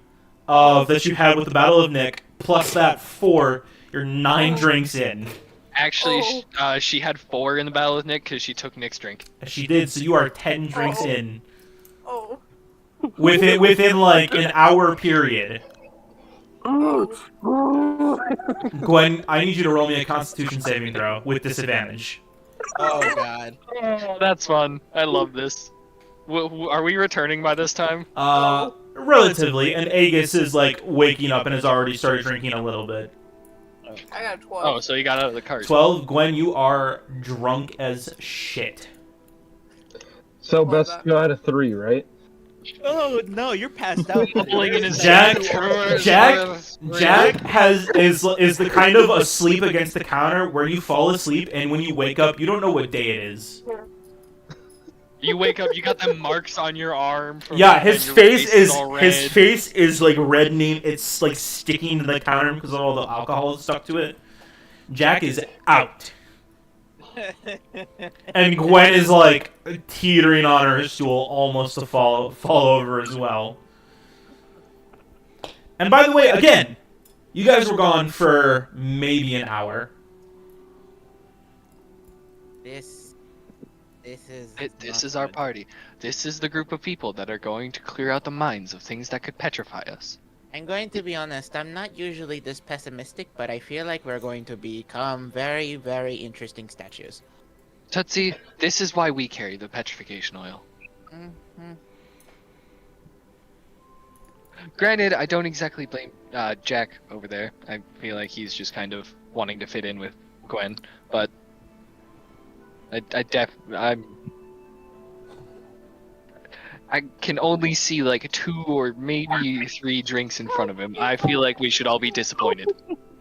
Speaker 3: that you had with the Battle of Nick, plus that 4. You're 9 drinks in.
Speaker 2: Actually, she had 4 in the Battle with Nick because she took Nick's drink.
Speaker 3: She did, so you are 10 drinks in.
Speaker 6: Oh.
Speaker 3: Within like an hour period. Gwen, I need you to roll me a Constitution saving throw with disadvantage.
Speaker 1: Oh god.
Speaker 2: Oh, that's fun. I love this. Are we returning by this time?
Speaker 3: Relatively, and Aegis is like waking up and has already started drinking a little bit.
Speaker 6: I got 12.
Speaker 2: Oh, so you got out of the cart.
Speaker 3: 12, Gwen, you are drunk as shit.
Speaker 9: So best go out of 3, right?
Speaker 1: Oh no, you're passed out.
Speaker 3: Jack is the kind of asleep against the counter where you fall asleep and when you wake up you don't know what day it is.
Speaker 2: You wake up, you got them marks on your arm. From
Speaker 3: His face is like reddening. It's like sticking to the counter because all the alcohol is stuck to it. Jack is out. And Gwen is like teetering on her stool almost to fall over as well. And by the way, again, you guys were gone for maybe an hour.
Speaker 1: This
Speaker 2: is our party. This is the group of people that are going to clear out the minds of things that could petrify us.
Speaker 1: I'm going to be honest, I'm not usually this pessimistic, but I feel like we're going to become very, very interesting statues.
Speaker 2: Tootsie, this is why we carry the petrification oil.
Speaker 1: Mm-hmm.
Speaker 2: Granted, I don't exactly blame Jack over there. I feel like he's just kind of wanting to fit in with Gwen, but I can only see like 2 or maybe 3 drinks in front of him. I feel like we should all be disappointed.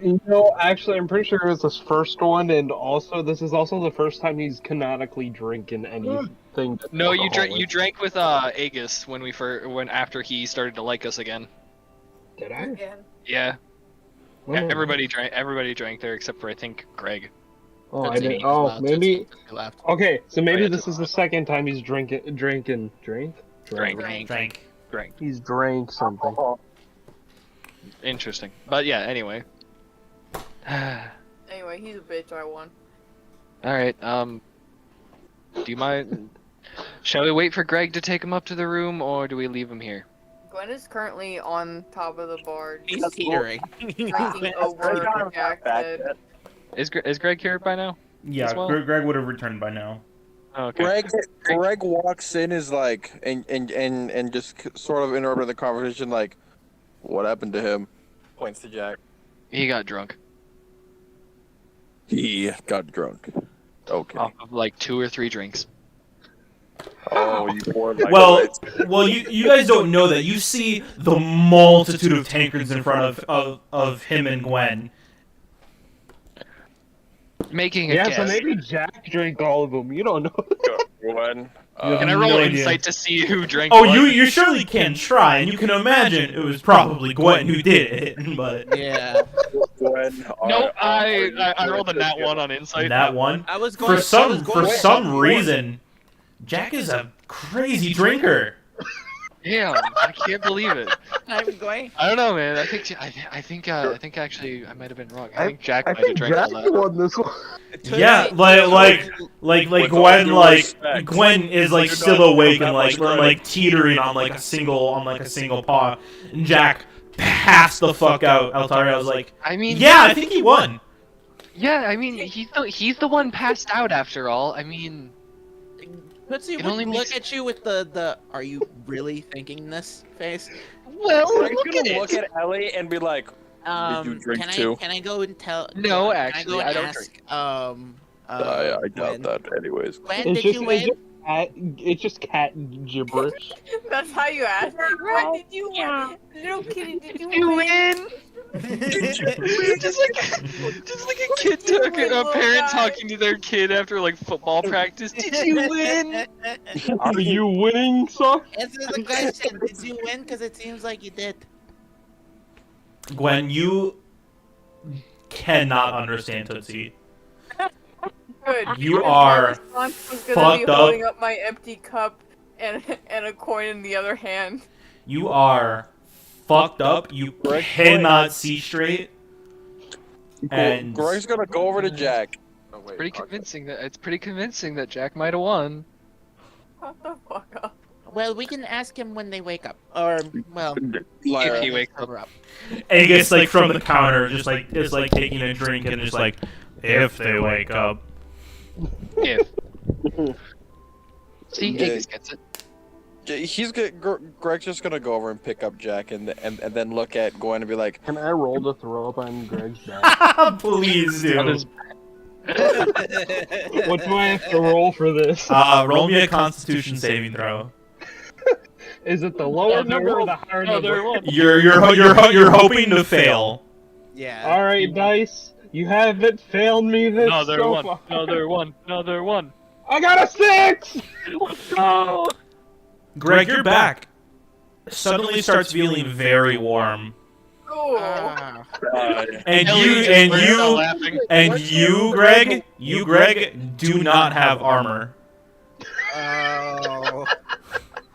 Speaker 9: You know, actually, I'm pretty sure it was his first one, and also this is also the first time he's canonically drinking anything.
Speaker 2: No, you drank with Aegis when after he started to like us again.
Speaker 9: Did I?
Speaker 6: Again.
Speaker 2: Yeah.
Speaker 9: Oh.
Speaker 2: Everybody drank there except for I think Greg.
Speaker 9: Oh,
Speaker 1: That's
Speaker 9: I didn't.
Speaker 1: me.
Speaker 9: Oh, maybe.
Speaker 1: Left.
Speaker 9: Okay, so maybe
Speaker 2: yeah,
Speaker 9: this is the second time he's drinking.
Speaker 2: Drank.
Speaker 9: He's drank something.
Speaker 2: Interesting. But yeah, anyway.
Speaker 6: Anyway, he's a bitch, I won.
Speaker 2: Alright, do you mind... Shall we wait for Greg to take him up to the room, or do we leave him here?
Speaker 6: Gwen is currently on top of the bar.
Speaker 1: He's teetering.
Speaker 6: Drinking over Jack's head.
Speaker 2: Is Greg here by now?
Speaker 3: Yeah,
Speaker 2: As well?
Speaker 3: Greg would have returned by now.
Speaker 2: Oh, okay.
Speaker 7: Greg walks in is like and just sort of interrupting the conversation like, what happened to him? Points to Jack.
Speaker 2: He got drunk.
Speaker 7: He got drunk. Okay.
Speaker 2: Off of like 2 or 3 drinks.
Speaker 7: Oh, you poor like
Speaker 3: Well, you guys don't know that. You see the multitude of tankards in front of him and Gwen.
Speaker 2: Making a
Speaker 9: Yeah,
Speaker 2: guess.
Speaker 9: so maybe Jack drank all of them. You don't know.
Speaker 7: Gwen.
Speaker 2: Can I roll
Speaker 3: No idea.
Speaker 2: insight to see who drank
Speaker 3: Oh,
Speaker 2: what?
Speaker 3: you surely can try, and you can imagine it was probably Gwen who did it, but
Speaker 1: Yeah.
Speaker 7: Gwen.
Speaker 2: Nope, I rolled a nat 1 on insight.
Speaker 3: that one.
Speaker 1: I was going
Speaker 3: For some reason, Jack is a crazy drinker.
Speaker 2: Damn, I can't believe it.
Speaker 1: I'm going.
Speaker 2: I don't know, man. I think actually I might have been wrong. I think Jack might have drank all that.
Speaker 9: won this one.
Speaker 3: Yeah, like Gwen is like still awake and like teetering on like a single paw. And Jack passed the fuck out. Altaria was like,
Speaker 2: I mean,
Speaker 3: yeah, I think he won.
Speaker 2: Yeah, I mean, he's the one passed out after all. I mean,
Speaker 1: Tootsie
Speaker 2: It
Speaker 1: would
Speaker 2: only
Speaker 1: look
Speaker 2: makes-
Speaker 1: at you with the "Are you really thinking this?" face.
Speaker 2: well,
Speaker 7: Greg's gonna look at Ellie and be like, you drink too?
Speaker 1: Can I go and tell?
Speaker 2: No,
Speaker 1: can
Speaker 2: actually,
Speaker 1: I go and
Speaker 2: I don't
Speaker 1: ask,
Speaker 7: I doubt that anyways.
Speaker 1: Gwen, did you win?
Speaker 9: It's just cat gibberish.
Speaker 6: That's how you ask. Gwen, did you win? Little kitty, did you win?
Speaker 2: just like a kid talking, a parent talking to their kid after like football practice. Did you win?
Speaker 9: Are you winning, son?
Speaker 1: Answer the question. Did you win? Because it seems like you did.
Speaker 3: Gwen, you cannot understand Tootsie.
Speaker 6: Good.
Speaker 3: You
Speaker 6: because
Speaker 3: are
Speaker 6: my response was gonna
Speaker 3: fucked
Speaker 6: be
Speaker 3: up.
Speaker 6: holding up my empty cup and a coin in the other hand.
Speaker 3: You are fucked up. You cannot see straight. And
Speaker 7: Greg's gonna go over to Jack. Oh, wait,
Speaker 2: Pretty
Speaker 7: okay.
Speaker 2: convincing that it's pretty convincing that Jack might have won.
Speaker 6: Shut the fuck up.
Speaker 1: Well, we can ask him when they wake up, or well,
Speaker 2: If he wakes up.
Speaker 1: cover up.
Speaker 3: and he gets like from the counter, just like taking a drink and just like, if they wake up.
Speaker 2: If. See,
Speaker 7: Yeah.
Speaker 2: Aegis gets it.
Speaker 7: He's Greg's just gonna go over and pick up Jack and then look at Gwen and be like,
Speaker 9: Can I roll to throw up on Greg's back?
Speaker 3: Please do.
Speaker 9: What do I have to roll for this?
Speaker 3: Roll me a Constitution saving throw.
Speaker 9: Is it the lower number or the higher number?
Speaker 3: You're hoping to fail.
Speaker 1: Yeah.
Speaker 9: All right, dice. You haven't failed me this so far.
Speaker 8: Another one.
Speaker 9: I got a 6.
Speaker 8: Let's go.
Speaker 3: Greg, you're back. Suddenly starts feeling very warm.
Speaker 6: Cool.
Speaker 1: Ah.
Speaker 3: And you, Greg, do not have armor.
Speaker 1: Oh.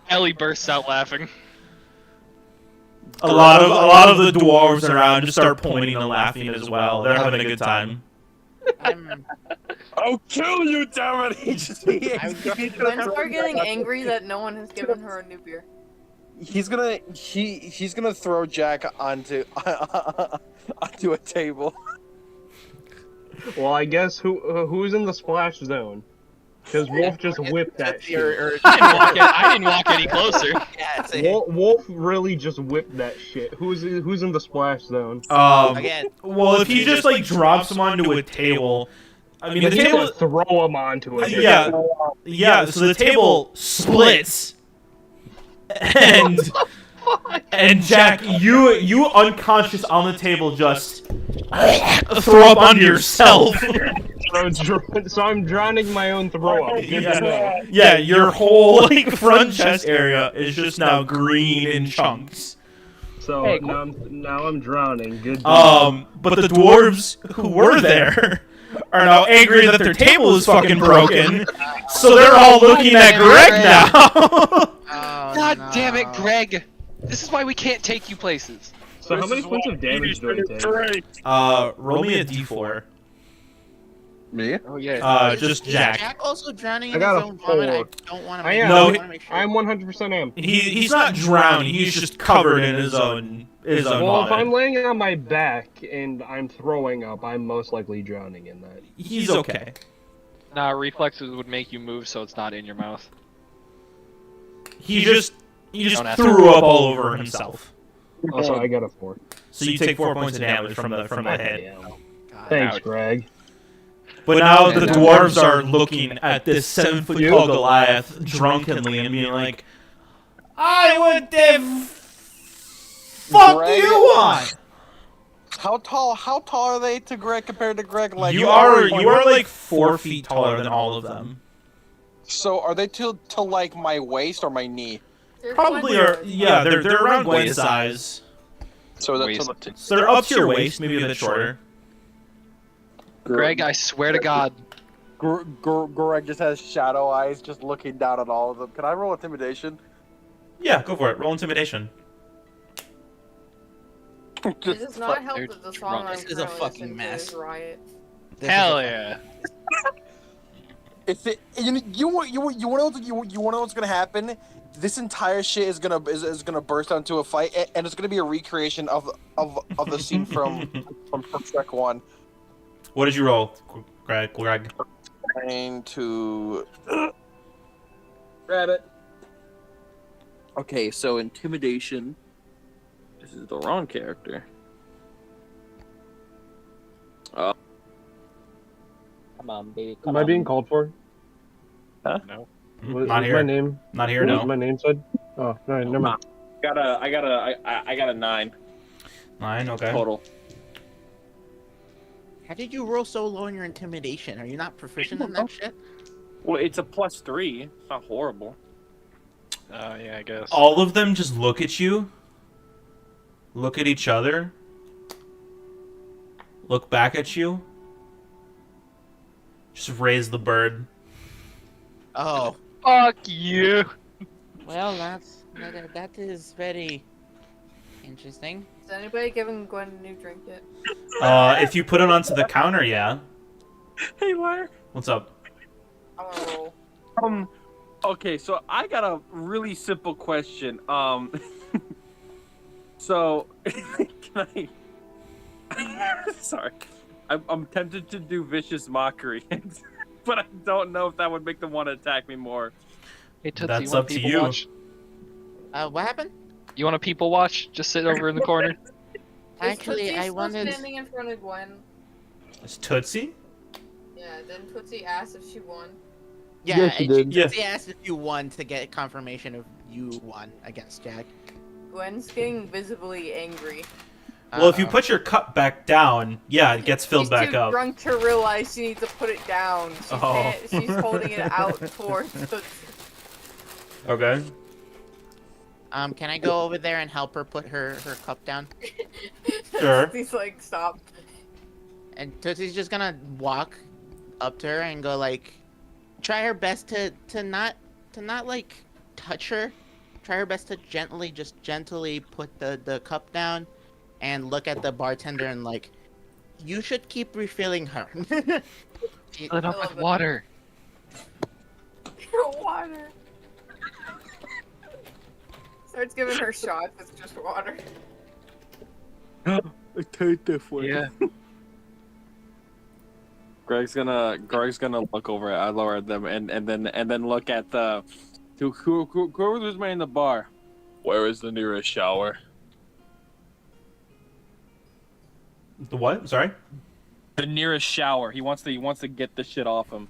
Speaker 2: Ellie bursts out laughing.
Speaker 3: A lot of the dwarves around just start pointing and laughing as well. They're having a good time.
Speaker 7: "I'll kill you, damn it!" He's
Speaker 6: Gwen start getting angry that no one has given her a new beer.
Speaker 7: he's gonna throw Jack onto onto a table.
Speaker 9: Well, I guess who's in the splash zone? Because Wolf just whipped that shit.
Speaker 2: I didn't walk any closer.
Speaker 1: Yeah, it's a,
Speaker 9: Wolf really just whipped that shit. Who's in the splash zone?
Speaker 1: again.
Speaker 3: Well, if he just like drops him onto a table, I mean the table.
Speaker 9: Throw him onto it.
Speaker 3: Yeah. So the table splits, and Jack, you unconscious on the table just throw up onto yourself.
Speaker 9: So I'm drowning my own throw up. Good to know.
Speaker 3: Yeah, your whole like front chest area is just now green in chunks.
Speaker 9: So now I'm drowning. Good. To know.
Speaker 3: But the dwarves who were there are now angry that their table is fucking broken. So they're all looking at Greg now.
Speaker 1: Oh,
Speaker 2: God
Speaker 1: no.
Speaker 2: damn it, Greg! This is why we can't take you places.
Speaker 9: So how many points of damage do I take?
Speaker 3: Roll me a d4.
Speaker 7: Me?
Speaker 2: Oh yeah.
Speaker 3: Just
Speaker 1: Is
Speaker 3: Jack.
Speaker 1: Jack also drowning
Speaker 9: I
Speaker 1: in
Speaker 9: got
Speaker 1: his
Speaker 9: a
Speaker 1: own vomit?
Speaker 9: 4.
Speaker 1: I don't want to
Speaker 9: I
Speaker 1: make,
Speaker 9: am.
Speaker 3: No,
Speaker 1: I wanna make sure.
Speaker 9: I'm 100% am.
Speaker 3: He's not drowning. He's just covered in his own
Speaker 9: Well, if I'm
Speaker 3: vomit.
Speaker 9: laying on my back and I'm throwing up, I'm most likely drowning in that.
Speaker 3: He's okay.
Speaker 2: Nah, reflexes would make you move so it's not in your mouth.
Speaker 3: He just
Speaker 2: Don't ask
Speaker 3: threw up all over himself.
Speaker 9: Also, I got a 4.
Speaker 3: So you take 4 points of damage from the hit.
Speaker 9: Damn.
Speaker 1: God.
Speaker 9: Thanks, Greg.
Speaker 3: But now the dwarves are looking at this 7-foot tall Goliath drunkenly and being like, "I would the fuck do you want?"
Speaker 7: How tall are they to Greg compared to Greg? Like
Speaker 3: You are like 4 feet taller than all of them.
Speaker 7: So are they to like my waist or my knee?
Speaker 6: There's
Speaker 3: Probably
Speaker 6: one
Speaker 3: are.
Speaker 6: more.
Speaker 3: Yeah, they're around Gwen's size.
Speaker 7: So that's
Speaker 2: Waist.
Speaker 3: So they're up to your waist, maybe a bit shorter.
Speaker 2: Greg, I swear to God.
Speaker 7: Greg just has shadow eyes, just looking down at all of them. Can I roll intimidation?
Speaker 3: Yeah, go for it. Roll intimidation.
Speaker 6: It does not help
Speaker 2: They're
Speaker 6: that the
Speaker 2: drunk.
Speaker 6: song I'm
Speaker 1: This is a
Speaker 6: currently
Speaker 1: fucking
Speaker 6: listening to
Speaker 1: mess.
Speaker 6: is Riot.
Speaker 1: This
Speaker 2: Hell
Speaker 1: is a-
Speaker 2: yeah.
Speaker 7: If it, you want to know what's gonna happen? This entire shit is gonna burst out into a fight, and it's gonna be a recreation of the scene from Shrek 1.
Speaker 3: What did you roll, Greg?
Speaker 7: Trying to
Speaker 8: Grab it.
Speaker 7: Okay, so intimidation.
Speaker 8: This is the wrong character.
Speaker 10: Come on, baby.
Speaker 9: Am I being called for?
Speaker 2: No.
Speaker 3: Not
Speaker 9: Is
Speaker 3: here.
Speaker 9: my name?
Speaker 3: Not here,
Speaker 9: Is
Speaker 3: no.
Speaker 9: my name said? Oh, no, never mind.
Speaker 8: I got a 9
Speaker 3: 9, okay.
Speaker 8: total.
Speaker 1: How did you roll so low in your intimidation? Are you not proficient in that shit?
Speaker 8: Well, it's a +3. It's not horrible.
Speaker 2: Yeah, I guess.
Speaker 3: All of them just look at you, look at each other, look back at you. Just raise the bird.
Speaker 1: Oh,
Speaker 2: Fuck you.
Speaker 1: well, that is very interesting.
Speaker 6: Is anybody giving Gwen a new drink yet?
Speaker 3: If you put it onto the counter, yeah.
Speaker 8: Hey, Liar.
Speaker 3: What's up?
Speaker 6: I want to roll.
Speaker 8: Okay, so I got a really simple question. So can I? Sorry, I'm tempted to do vicious mockery, but I don't know if that would make them want to attack me more.
Speaker 2: Hey, Tootsie,
Speaker 3: That's
Speaker 2: you want
Speaker 3: up to
Speaker 2: people
Speaker 3: you.
Speaker 2: Watch?
Speaker 1: What happened?
Speaker 2: You want a people watch? Just sit over in the corner.
Speaker 1: Actually,
Speaker 6: Is Tootsie
Speaker 1: I
Speaker 6: still
Speaker 1: wanted.
Speaker 6: standing in front of Gwen?
Speaker 3: It's Tootsie?
Speaker 6: Yeah, then Tootsie asked if she won.
Speaker 1: Yeah,
Speaker 9: Yes, you did.
Speaker 3: Yeah.
Speaker 1: She asked if you won to get confirmation of you won against Jack.
Speaker 6: Gwen's getting visibly angry.
Speaker 3: Well, if you put your cup back down, yeah, it gets filled
Speaker 6: She's
Speaker 3: back
Speaker 6: too
Speaker 3: up.
Speaker 6: drunk to realize she needs to put it down. She
Speaker 3: Oh.
Speaker 6: can't, she's holding it out towards Tootsie.
Speaker 3: Okay.
Speaker 1: Can I go over there and help her put her cup down?
Speaker 3: Sure.
Speaker 6: He's like, stop.
Speaker 1: And Tootsie's just gonna walk up to her and go like, try her best to not like touch her. Try her best to gently put the cup down, and look at the bartender and like, you should keep refilling her.
Speaker 2: Fill it up
Speaker 6: I
Speaker 2: with
Speaker 6: love it.
Speaker 2: water.
Speaker 6: Water. Starts giving her shots with just water.
Speaker 8: Take this way.
Speaker 2: Yeah.
Speaker 8: Greg's gonna look over at lower at them and then look at the whoever's man in the bar. Where is the nearest shower?
Speaker 3: The what? Sorry?
Speaker 8: The nearest shower. He wants to get the shit off him.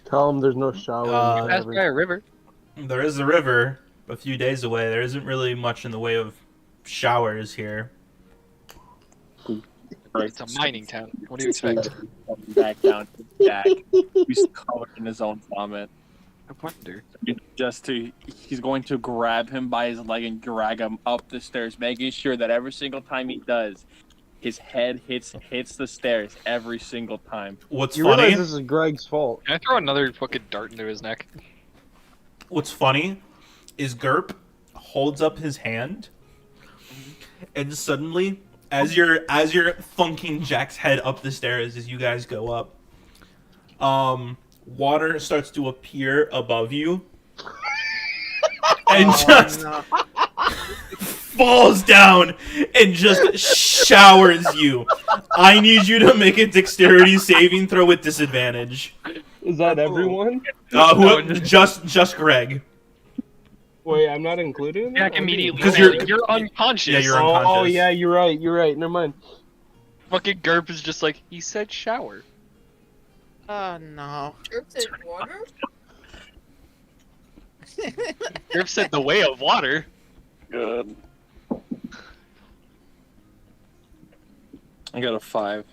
Speaker 9: Tell him there's no shower. in
Speaker 2: Pass
Speaker 9: the
Speaker 2: by a river.
Speaker 3: There is a river a few days away. There isn't really much in the way of showers here.
Speaker 2: It's a mining town. What do you expect?
Speaker 8: Back down to Jack. He's covered in his own vomit.
Speaker 2: I wonder.
Speaker 8: He's going to grab him by his leg and drag him up the stairs, making sure that every single time he does, his head hits the stairs every single time.
Speaker 3: What's
Speaker 9: You
Speaker 3: funny?
Speaker 9: realize this is Greg's fault.
Speaker 2: Can I throw another fucking dart into his neck?
Speaker 3: What's funny is Gerp holds up his hand, and suddenly, as you're thunking Jack's head up the stairs as you guys go up, water starts to appear above you, and just falls down and just showers you. I need you to make a dexterity saving throw with disadvantage.
Speaker 9: Is that everyone?
Speaker 3: Just Greg.
Speaker 9: Wait, I'm not included in that?
Speaker 2: Jack immediately.
Speaker 3: 'Cause
Speaker 2: Because
Speaker 3: you're-
Speaker 2: you're unconscious.
Speaker 3: Yeah, you're
Speaker 9: Oh,
Speaker 3: unconscious.
Speaker 9: yeah, you're right. Never mind.
Speaker 2: Fucking Gerp is just like, he said shower.
Speaker 1: Oh no.
Speaker 6: Herb said water?
Speaker 2: Gerp said the way of water.
Speaker 8: Good. I got a 5.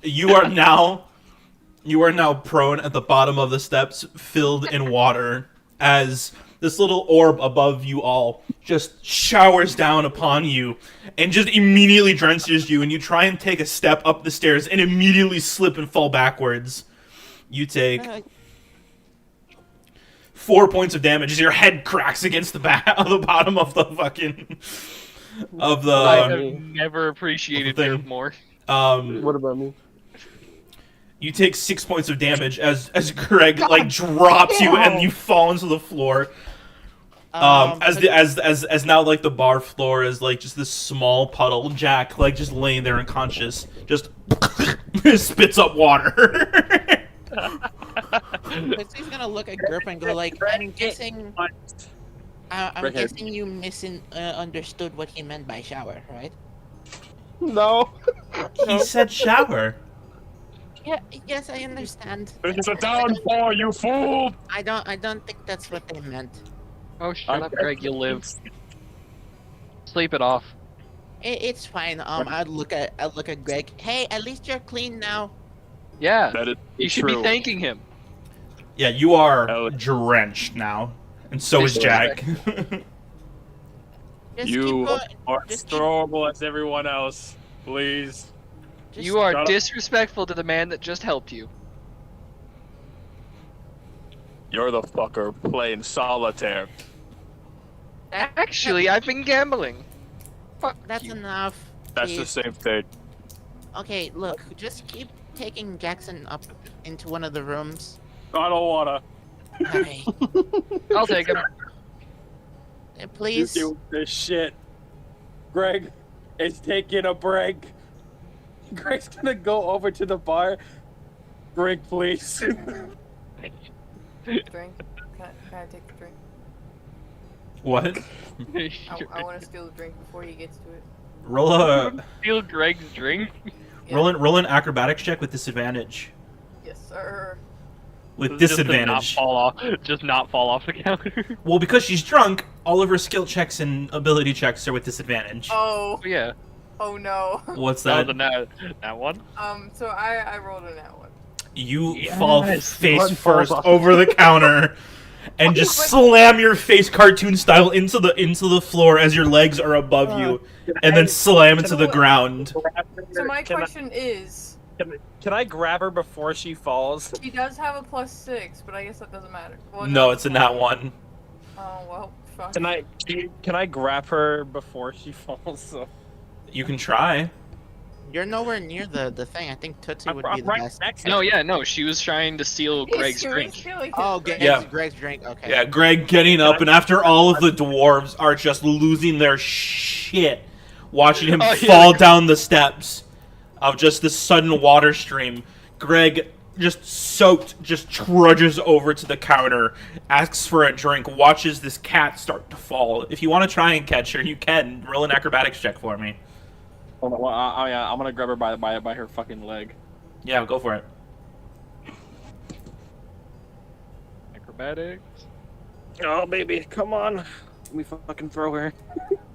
Speaker 3: You are now prone at the bottom of the steps, filled in water, as this little orb above you all just showers down upon you and just immediately drenches you, and you try and take a step up the stairs and immediately slip and fall backwards. You take 4 points of damage as your head cracks against the the bottom of the fucking of the
Speaker 2: I have never appreciated
Speaker 3: thing.
Speaker 2: Gerp more.
Speaker 9: What about me?
Speaker 3: You take 6 points of damage as Greg like drops you and you fall into the floor. As now like the bar floor is like just this small puddle. Jack like just laying there unconscious, just spits up water.
Speaker 1: He's gonna look at Grip and go like, I'm guessing you misunderstood what he meant by shower, right?
Speaker 9: No.
Speaker 3: He said shower.
Speaker 1: Yeah, yes, I understand.
Speaker 5: It's a downpour, you fool!
Speaker 1: I don't think that's what they meant.
Speaker 2: Oh, shut up, Greg, you live. Sleep it off.
Speaker 1: It's fine. I look at Greg. Hey, at least you're clean now.
Speaker 2: Yeah,
Speaker 5: That is
Speaker 2: you should
Speaker 5: true.
Speaker 2: be thanking him.
Speaker 3: Yeah, you are
Speaker 5: Oh.
Speaker 3: drenched now, and so is Jack.
Speaker 1: Just
Speaker 5: You
Speaker 1: keep going.
Speaker 5: are
Speaker 1: Just
Speaker 5: as
Speaker 1: keep-
Speaker 5: throwable as everyone else. Please.
Speaker 1: Just,
Speaker 2: You are
Speaker 5: Shut up.
Speaker 2: disrespectful to the man that just helped you.
Speaker 5: You're the fucker playing solitaire.
Speaker 2: Actually, I've been gambling. Fuck
Speaker 1: That's
Speaker 2: you.
Speaker 1: enough.
Speaker 5: That's the
Speaker 1: please.
Speaker 5: same thing.
Speaker 1: Okay, look, just keep taking Jackson up into one of the rooms.
Speaker 5: I don't wanna.
Speaker 1: Hey,
Speaker 2: I'll take him.
Speaker 1: please.
Speaker 5: You do this shit. Greg is taking a break. Greg's gonna go over to the bar. Greg, please.
Speaker 6: Drink. Can I take the drink?
Speaker 3: What?
Speaker 6: I want to steal the drink before he gets to it.
Speaker 3: Roll a
Speaker 2: Steal Greg's drink.
Speaker 6: Yeah.
Speaker 3: roll an acrobatics check with disadvantage.
Speaker 6: Yes, sir.
Speaker 3: With
Speaker 11: Just to not
Speaker 3: disadvantage.
Speaker 11: fall off. Just not fall off the counter.
Speaker 3: Well, because she's drunk, all of her skill checks and ability checks are with disadvantage.
Speaker 6: Oh.
Speaker 2: Yeah.
Speaker 6: Oh no.
Speaker 3: What's
Speaker 11: That
Speaker 3: that?
Speaker 11: was that one.
Speaker 6: So I rolled a nat one.
Speaker 3: You
Speaker 11: Yes.
Speaker 3: fall face
Speaker 9: Glenn falls
Speaker 3: first
Speaker 9: off.
Speaker 3: over the counter and just slam your face cartoon style into the floor as your legs are above you, and then slam into the ground.
Speaker 6: So my
Speaker 8: Can I-
Speaker 6: question is,
Speaker 8: Can I grab her before she falls?
Speaker 6: she does have a +6, but I guess that doesn't matter. Well,
Speaker 3: No, it's a nat one.
Speaker 6: Oh well, fuck.
Speaker 8: Can I grab her before she falls? So
Speaker 3: You can try.
Speaker 1: You're nowhere near the thing. I think Tootsie would be
Speaker 8: I'm
Speaker 1: the
Speaker 8: right
Speaker 1: best.
Speaker 8: next to
Speaker 2: No,
Speaker 8: her.
Speaker 2: yeah, no. She was trying to steal Greg's
Speaker 6: She was
Speaker 2: drink.
Speaker 6: stealing his
Speaker 1: Oh,
Speaker 6: drink.
Speaker 3: Yeah.
Speaker 1: Greg's drink. Okay.
Speaker 3: Yeah, Greg getting up, and after all of the dwarves are just losing their shit, watching him
Speaker 2: Oh, yeah.
Speaker 3: fall down the steps of just this sudden water stream, Greg, just soaked, just trudges over to the counter, asks for a drink, watches this cat start to fall. If you want to try and catch her, you can. Roll an acrobatics check for me.
Speaker 8: Hold on, well, yeah, I'm gonna grab her by her fucking leg.
Speaker 3: Yeah, go for it.
Speaker 2: Acrobatics.
Speaker 8: Oh baby, come on. Let me fucking throw her.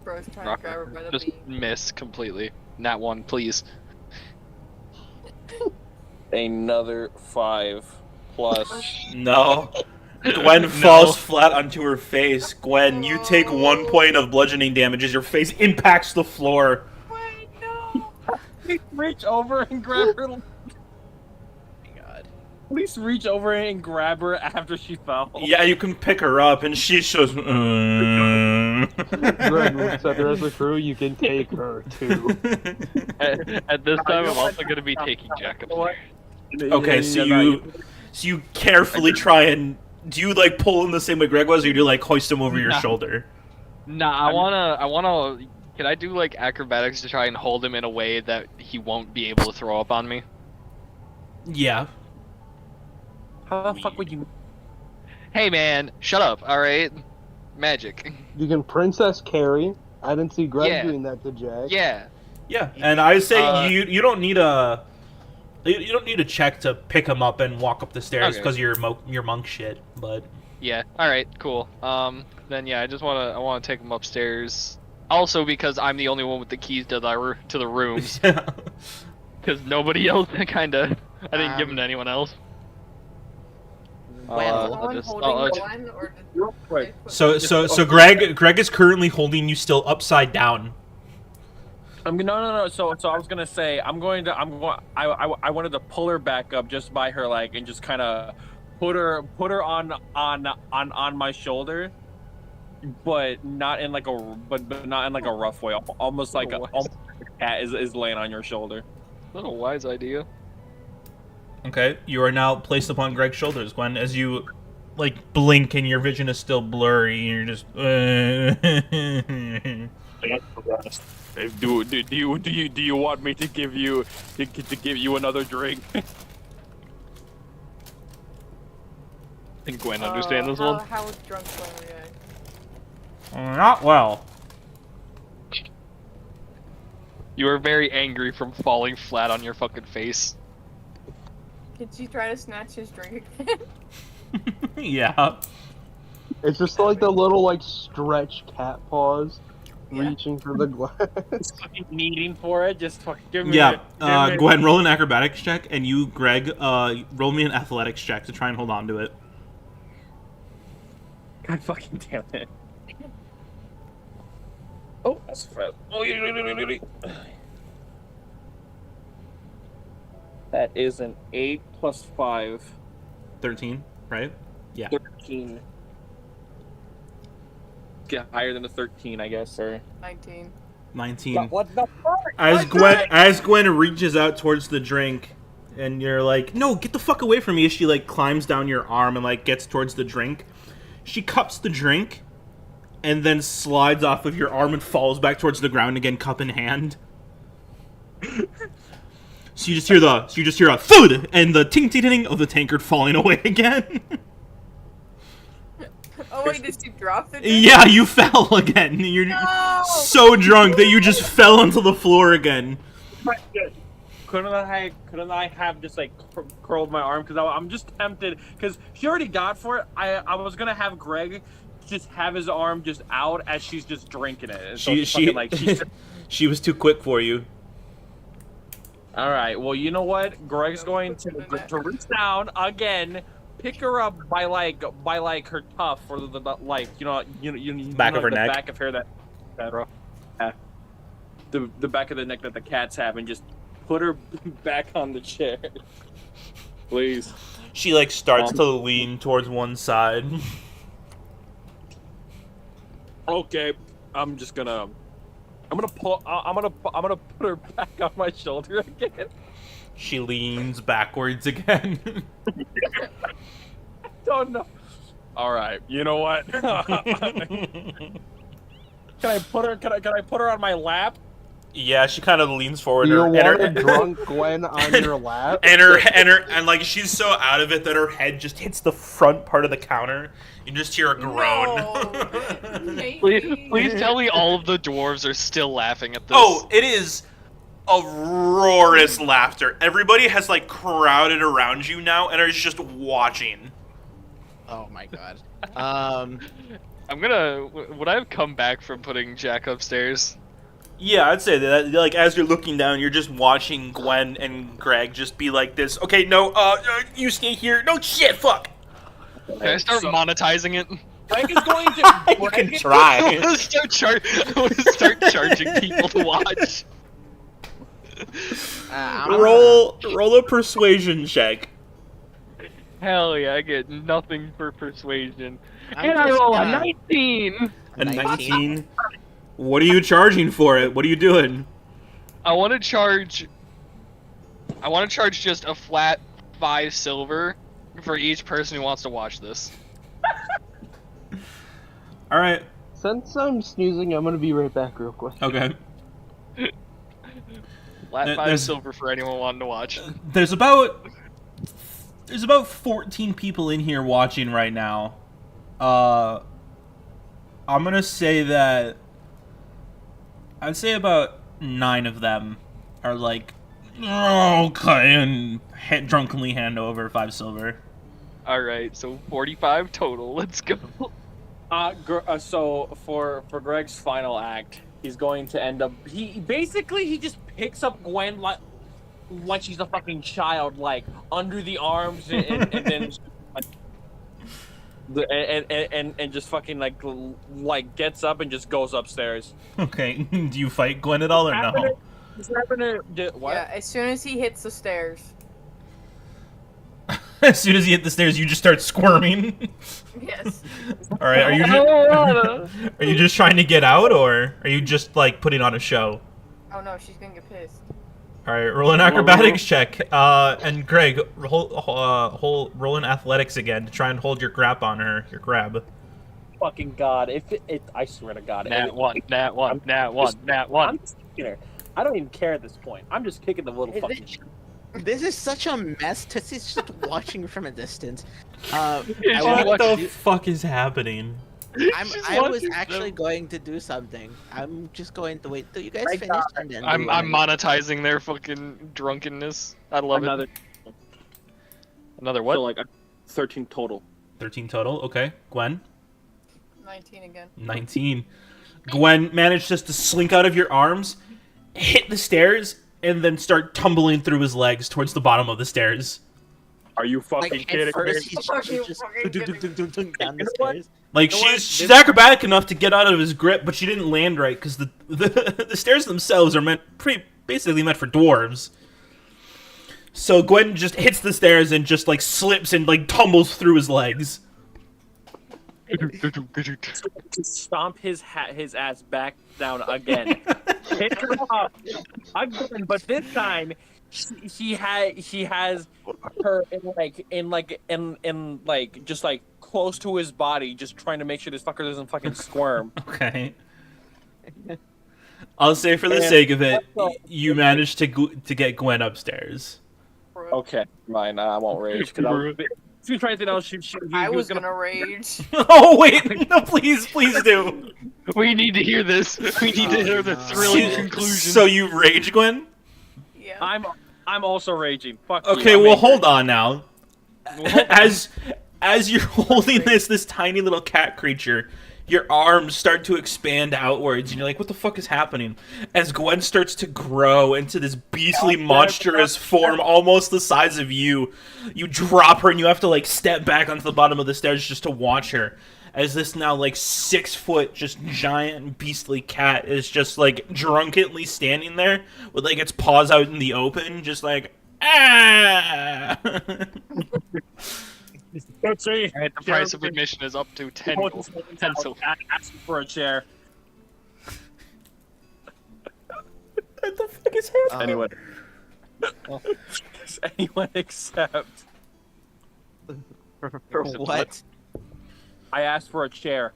Speaker 6: Bro's trying
Speaker 2: Rock
Speaker 6: to grab her by the
Speaker 2: Just
Speaker 6: beat.
Speaker 2: miss completely. Nat one, please.
Speaker 8: Another 5 plus.
Speaker 3: No. Gwen falls flat onto her face. Gwen, you take 1 point of bludgeoning damage as your face impacts the floor.
Speaker 6: Wait, no.
Speaker 8: Reach over and grab her.
Speaker 1: Oh my God.
Speaker 8: Please reach over and grab her after she fell.
Speaker 3: Yeah, you can pick her up, and she shows.
Speaker 9: Greg, we said there as a crew, you can take her too.
Speaker 11: At this time, I'm also gonna be taking Jack up there.
Speaker 3: Okay, so you carefully try and do you like pull him the same way Greg was, or do you like hoist him over your
Speaker 2: Nah.
Speaker 3: shoulder?
Speaker 2: Nah, I wanna. Can I do like acrobatics to try and hold him in a way that he won't be able to throw up on me?
Speaker 3: Yeah.
Speaker 8: How the fuck would you?
Speaker 2: Hey man, shut up. All right, magic.
Speaker 9: You can Princess Carrie. I didn't see Greg
Speaker 2: Yeah.
Speaker 9: doing that to Jack.
Speaker 2: Yeah.
Speaker 3: Yeah, and I say
Speaker 2: Uh,
Speaker 3: you don't need a you don't need a check to pick him up and walk up the stairs
Speaker 2: Okay.
Speaker 3: because you're monk shit. But
Speaker 2: Yeah. All right. Cool. Then yeah, I wanna take him upstairs. Also because I'm the only one with the keys to the rooms. Because nobody else I didn't give them to anyone else.
Speaker 6: Is
Speaker 1: Well,
Speaker 6: someone
Speaker 2: just-
Speaker 6: holding
Speaker 2: I'll-
Speaker 6: Glenn, or did
Speaker 8: Real quick.
Speaker 3: so Greg is currently holding you still upside down.
Speaker 8: No. So I was gonna say I wanted to pull her back up just by her leg and just kind of put her on my shoulder, but not in like a rough way. Almost like a cat is laying on your shoulder.
Speaker 2: Not a wise idea.
Speaker 3: Okay, you are now placed upon Greg's shoulders, Gwen, as you like blink and your vision is still blurry and you're just
Speaker 5: Do you want me to give you another drink?
Speaker 2: Think Gwen understand this one?
Speaker 6: How would drunk Glenn react?
Speaker 3: not well.
Speaker 2: You were very angry from falling flat on your fucking face.
Speaker 6: Did she try to snatch his drink again?
Speaker 3: Yeah.
Speaker 9: It's just like the little like stretch cat paws,
Speaker 6: Yeah.
Speaker 9: reaching for the glass.
Speaker 8: Fucking needing for it, just fucking give me.
Speaker 3: Yeah,
Speaker 8: give me-
Speaker 3: Gwen, roll an acrobatics check, and you, Greg, roll me an athletics check to try and hold on to it.
Speaker 8: God fucking damn it. Oh, that's fast. Oh, that is an 8 plus 5.
Speaker 3: 13, right? Yeah.
Speaker 8: 13. Get higher than the 13, I guess, or
Speaker 6: 19.
Speaker 3: 19.
Speaker 8: what the fuck?
Speaker 3: As Gwen reaches out towards the drink, and you're like, no, get the fuck away from me, as she like climbs down your arm and like gets towards the drink. She cups the drink, and then slides off of your arm and falls back towards the ground again, cup in hand. So you just hear a thud and the ting ting ting of the tankard falling away again.
Speaker 6: Oh wait, did she drop the drink?
Speaker 3: Yeah, you fell again. You're so drunk that you just fell onto the floor again.
Speaker 8: Couldn't I have just like curled my arm? Because I'm just tempted. Because she already got for it. I was gonna have Greg just have his arm just out as she's just drinking it. And so
Speaker 3: she was too quick for you.
Speaker 8: All right. Well, you know what? Greg's going to reach down again, pick her up by her tuft or the like
Speaker 3: Back of her neck.
Speaker 8: Back of her the back of the neck that the cats have, and just put her back on the chair. Please.
Speaker 3: She like starts to lean towards one side.
Speaker 8: Okay, I'm gonna put her back on my shoulder again.
Speaker 3: She leans backwards again.
Speaker 8: Don't know. All right, you know what? Can I put her on my lap?
Speaker 3: Yeah, she kind of leans forward.
Speaker 7: You want a drunk Gwen on your lap?
Speaker 3: And like she's so out of it that her head just hits the front part of the counter. You just hear a groan.
Speaker 6: No.
Speaker 11: Please tell me all of the dwarves are still laughing at this.
Speaker 3: Oh, it is a roarous laughter. Everybody has like crowded around you now and is just watching.
Speaker 1: Oh my god.
Speaker 11: Would I have come back from putting Jack upstairs?
Speaker 3: Yeah, I'd say that. Like, as you're looking down, you're just watching Gwen and Greg just be like this. Okay, no, you stay here. No, shit, fuck.
Speaker 11: Can I start monetizing it?
Speaker 8: Greg is going to.
Speaker 3: You can try.
Speaker 11: I want to start charging people to watch.
Speaker 3: Roll a persuasion check.
Speaker 11: Hell yeah, I get nothing for persuasion.
Speaker 1: I'm
Speaker 11: And I
Speaker 1: just
Speaker 11: roll a
Speaker 1: gonna-
Speaker 11: 19!
Speaker 3: A 19. What are you charging for it? What are you doing?
Speaker 11: I want to charge just a flat 5 silver for each person who wants to watch this.
Speaker 3: All right.
Speaker 10: Since I'm snoozing, I'm gonna be right back real quick.
Speaker 3: Okay.
Speaker 11: Flat 5
Speaker 3: There's-
Speaker 11: silver for anyone wanting to watch.
Speaker 3: There's about 14 people in here watching right now. I'm gonna say that I'd say about 9 of them are like, okay, and drunkenly hand over 5 silver.
Speaker 11: Alright, so 45 total. Let's go.
Speaker 8: So for Greg's final act, he's going to end up. He just picks up Gwen like she's a fucking child, like under the arms, and then and just fucking like gets up and just goes upstairs.
Speaker 3: Okay, do you fight Gwen at all or no?
Speaker 8: What?
Speaker 6: Yeah, as soon as he hits the stairs.
Speaker 3: As soon as you hit the stairs, you just start squirming.
Speaker 6: Yes.
Speaker 3: All right, are you just trying to get out, or are you just like putting on a show?
Speaker 6: Oh no, she's gonna get pissed.
Speaker 3: All right, roll an acrobatics check. And Greg, roll an athletics again to try and hold your grab on her. Your grab.
Speaker 8: Fucking god! If it I swear to God.
Speaker 11: Nat 1.
Speaker 8: I'm just kicking her. I don't even care at this point. I'm just kicking the little fucking shit.
Speaker 1: This is such a mess. Tessie's just watching from a distance.
Speaker 3: What the fuck is happening?
Speaker 1: I was actually going to do something. I'm just going to wait till you guys finish and then.
Speaker 11: I'm monetizing their fucking drunkenness. I love it. Another what?
Speaker 8: So like 13 total.
Speaker 3: 13 total. Okay, Gwen.
Speaker 6: 19 again.
Speaker 3: 19. Gwen managed just to slink out of your arms, hit the stairs, and then start tumbling through his legs towards the bottom of the stairs.
Speaker 5: Are you fucking
Speaker 1: Like,
Speaker 5: kidding
Speaker 1: at first,
Speaker 5: me?
Speaker 1: he's
Speaker 6: Fucking
Speaker 1: just
Speaker 6: fucking kidding
Speaker 1: down the
Speaker 5: You know what?
Speaker 1: stairs.
Speaker 3: Like
Speaker 1: You know what?
Speaker 3: she's acrobatic enough to get out of his grip, but she didn't land right because the stairs themselves are basically meant for dwarves. So Gwen just hits the stairs and just like slips and like tumbles through his legs.
Speaker 8: To stomp his ass back down again. Hit her up again, but this time he has her in just like close to his body, just trying to make sure this fucker doesn't fucking squirm.
Speaker 3: Okay. I'll say for the sake of it, you managed to get Gwen upstairs.
Speaker 8: Okay, fine. I won't rage because if you try anything else,
Speaker 6: I was gonna rage.
Speaker 3: Oh wait, no, please do.
Speaker 11: We need to hear this. We need to hear the thrilling conclusion.
Speaker 3: So you rage, Gwen?
Speaker 6: Yeah.
Speaker 8: I'm also raging. Fuck you.
Speaker 3: Okay, well hold on now. As you're holding this tiny little cat creature, your arms start to expand outwards, and you're like, what the fuck is happening? As Gwen starts to grow into this beastly, monstrous form, almost the size of you drop her, and you have to, like, step back onto the bottom of the stairs just to watch her. As this now, like, 6-foot, just giant, beastly cat is just, like, drunkenly standing there with, like, its paws out in the open, just like, ah!
Speaker 8: Let's see.
Speaker 11: Alright, the price of admission is up to 10 gold. Pencil.
Speaker 8: Asking for a chair.
Speaker 3: What the fuck is happening?
Speaker 8: Does anyone accept?
Speaker 1: For what?
Speaker 8: I asked for a chair.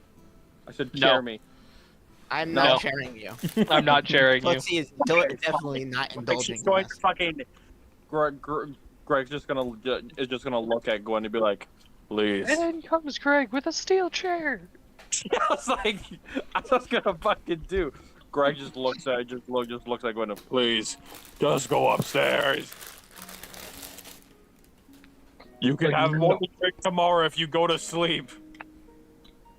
Speaker 8: I said,
Speaker 11: No.
Speaker 8: chair me.
Speaker 1: I'm not sharing you.
Speaker 11: I'm not sharing you.
Speaker 1: Pussy is definitely not indulging.
Speaker 8: She's going
Speaker 1: in
Speaker 8: to
Speaker 1: this.
Speaker 8: fucking. Greg's just gonna look at Gwen and be like, please.
Speaker 11: And then comes Greg with a steel chair.
Speaker 8: I was like, I was gonna fucking do. Greg just looks at Gwen and, please, just go upstairs. You can have more to drink tomorrow if you go to sleep.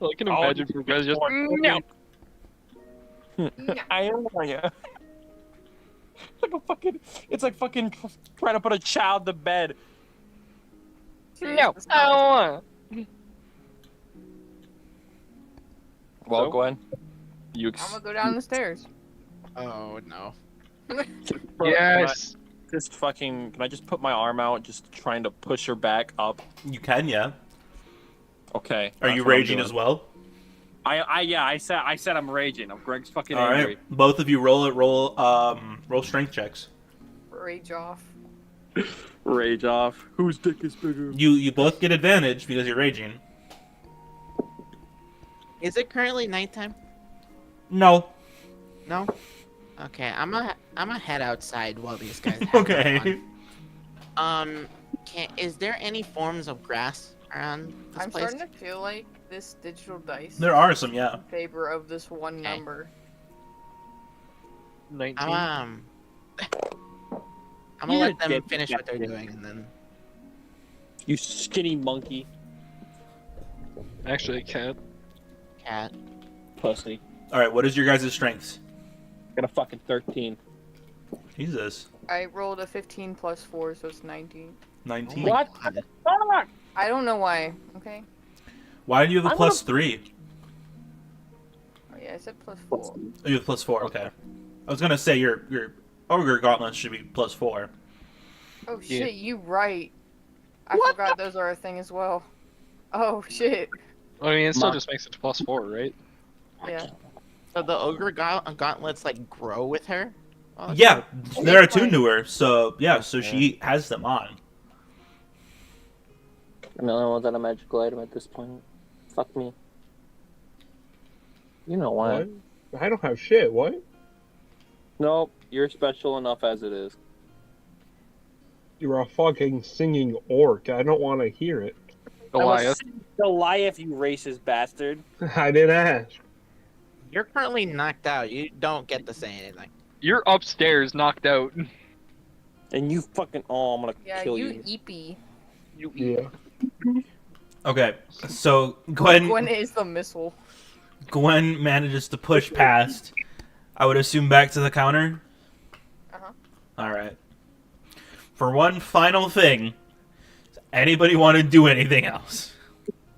Speaker 11: I can imagine for guys just
Speaker 8: No. I am ya. It's like fucking trying to put a child to bed.
Speaker 11: no. I don't want.
Speaker 8: Well,
Speaker 11: So?
Speaker 8: Gwen, you.
Speaker 6: I'm gonna go down the stairs.
Speaker 1: Oh no.
Speaker 11: Yes.
Speaker 8: Just fucking. Can I just put my arm out, just trying to push her back up?
Speaker 3: You can, yeah.
Speaker 8: Okay.
Speaker 3: Are you raging as well?
Speaker 8: I said I'm raging. I'm Greg's fucking
Speaker 3: All
Speaker 8: angry.
Speaker 3: right, both of you roll strength checks.
Speaker 6: Rage off.
Speaker 8: Rage off. Whose dick is bigger?
Speaker 3: You both get advantage because you're raging.
Speaker 1: Is it currently nighttime?
Speaker 3: No.
Speaker 1: No. Okay, I'm gonna head outside while these guys. Have
Speaker 3: Okay.
Speaker 1: fun. Is there any forms of grass around this
Speaker 6: I'm
Speaker 1: place?
Speaker 6: starting to feel like this digital dice
Speaker 3: There are some, yeah.
Speaker 6: in favor of this one
Speaker 1: Okay.
Speaker 6: number.
Speaker 11: 19.
Speaker 1: I'm gonna let them finish what they're doing and then.
Speaker 8: You skinny monkey.
Speaker 11: Actually, a cat.
Speaker 1: Cat.
Speaker 8: Pussy.
Speaker 3: All right, what is your guys' strengths?
Speaker 8: Got a fucking 13.
Speaker 3: Jesus.
Speaker 6: I rolled a 15 plus 4, so it's 19.
Speaker 3: 19.
Speaker 1: Oh my
Speaker 8: What?
Speaker 1: God.
Speaker 8: Fuck!
Speaker 6: I don't know why. Okay.
Speaker 3: Why do you have a
Speaker 8: I'm
Speaker 3: plus 3?
Speaker 6: Oh yeah, I said plus 4.
Speaker 3: Oh, you have plus 4. Okay. I was gonna say your ogre gauntlets should be plus 4.
Speaker 6: Oh
Speaker 11: Yeah.
Speaker 6: shit, you right. I forgot those are a thing as well. Oh shit.
Speaker 11: I mean, it still just makes it to +4, right?
Speaker 6: Yeah.
Speaker 1: So the ogre gauntlets like grow with her? Oh,
Speaker 3: Yeah, they're attuned to her, so yeah, so she has them on.
Speaker 8: I'm the only one that a magical item at this point. Fuck me. You know why?
Speaker 9: What? I don't have shit. What?
Speaker 8: Nope, you're special enough as it is.
Speaker 9: You're a fucking singing orc. I don't want to hear it.
Speaker 11: Goliath.
Speaker 8: Goliath, you racist bastard.
Speaker 9: I didn't ask.
Speaker 1: You're currently knocked out. You don't get to say anything.
Speaker 11: You're upstairs, knocked out.
Speaker 8: And you fucking. Oh, I'm gonna
Speaker 6: Yeah,
Speaker 8: kill
Speaker 6: you
Speaker 8: you.
Speaker 6: eepy.
Speaker 9: Yeah.
Speaker 3: Okay, so Gwen
Speaker 6: Gwen is the missile.
Speaker 3: manages to push past. I would assume back to the counter.
Speaker 6: Uh-huh.
Speaker 3: All right. For one final thing, Anybody want to do anything else?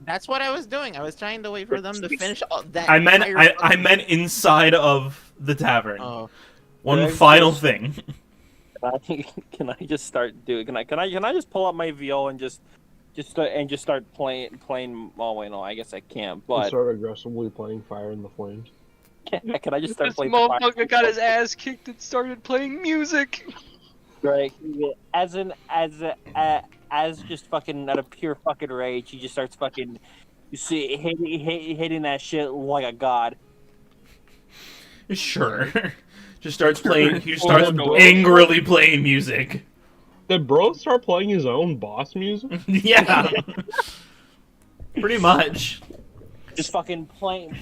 Speaker 1: That's what I was doing. I was trying to wait for them to finish all that.
Speaker 3: I meant
Speaker 1: entire
Speaker 3: I meant inside of the tavern.
Speaker 1: Oh,
Speaker 3: One
Speaker 8: Can I
Speaker 3: final
Speaker 8: just-
Speaker 3: thing.
Speaker 8: Can I just start doing? Can I just pull out my viol and just start playing? Oh wait, no, I guess I can't.
Speaker 9: I'll
Speaker 8: But
Speaker 9: start aggressively playing Fire in the Flames.
Speaker 8: can I just start
Speaker 11: This
Speaker 8: playing?
Speaker 11: motherfucker got his ass kicked and started playing music.
Speaker 8: Right, as just fucking out of pure fucking rage, he just starts fucking, you see, hitting that shit like a god.
Speaker 3: Sure. Just starts playing. He
Speaker 9: Oh,
Speaker 3: starts
Speaker 9: no.
Speaker 3: angrily playing music.
Speaker 9: Did bro start playing his own boss music?
Speaker 3: Yeah. Pretty much.
Speaker 8: Just fucking playing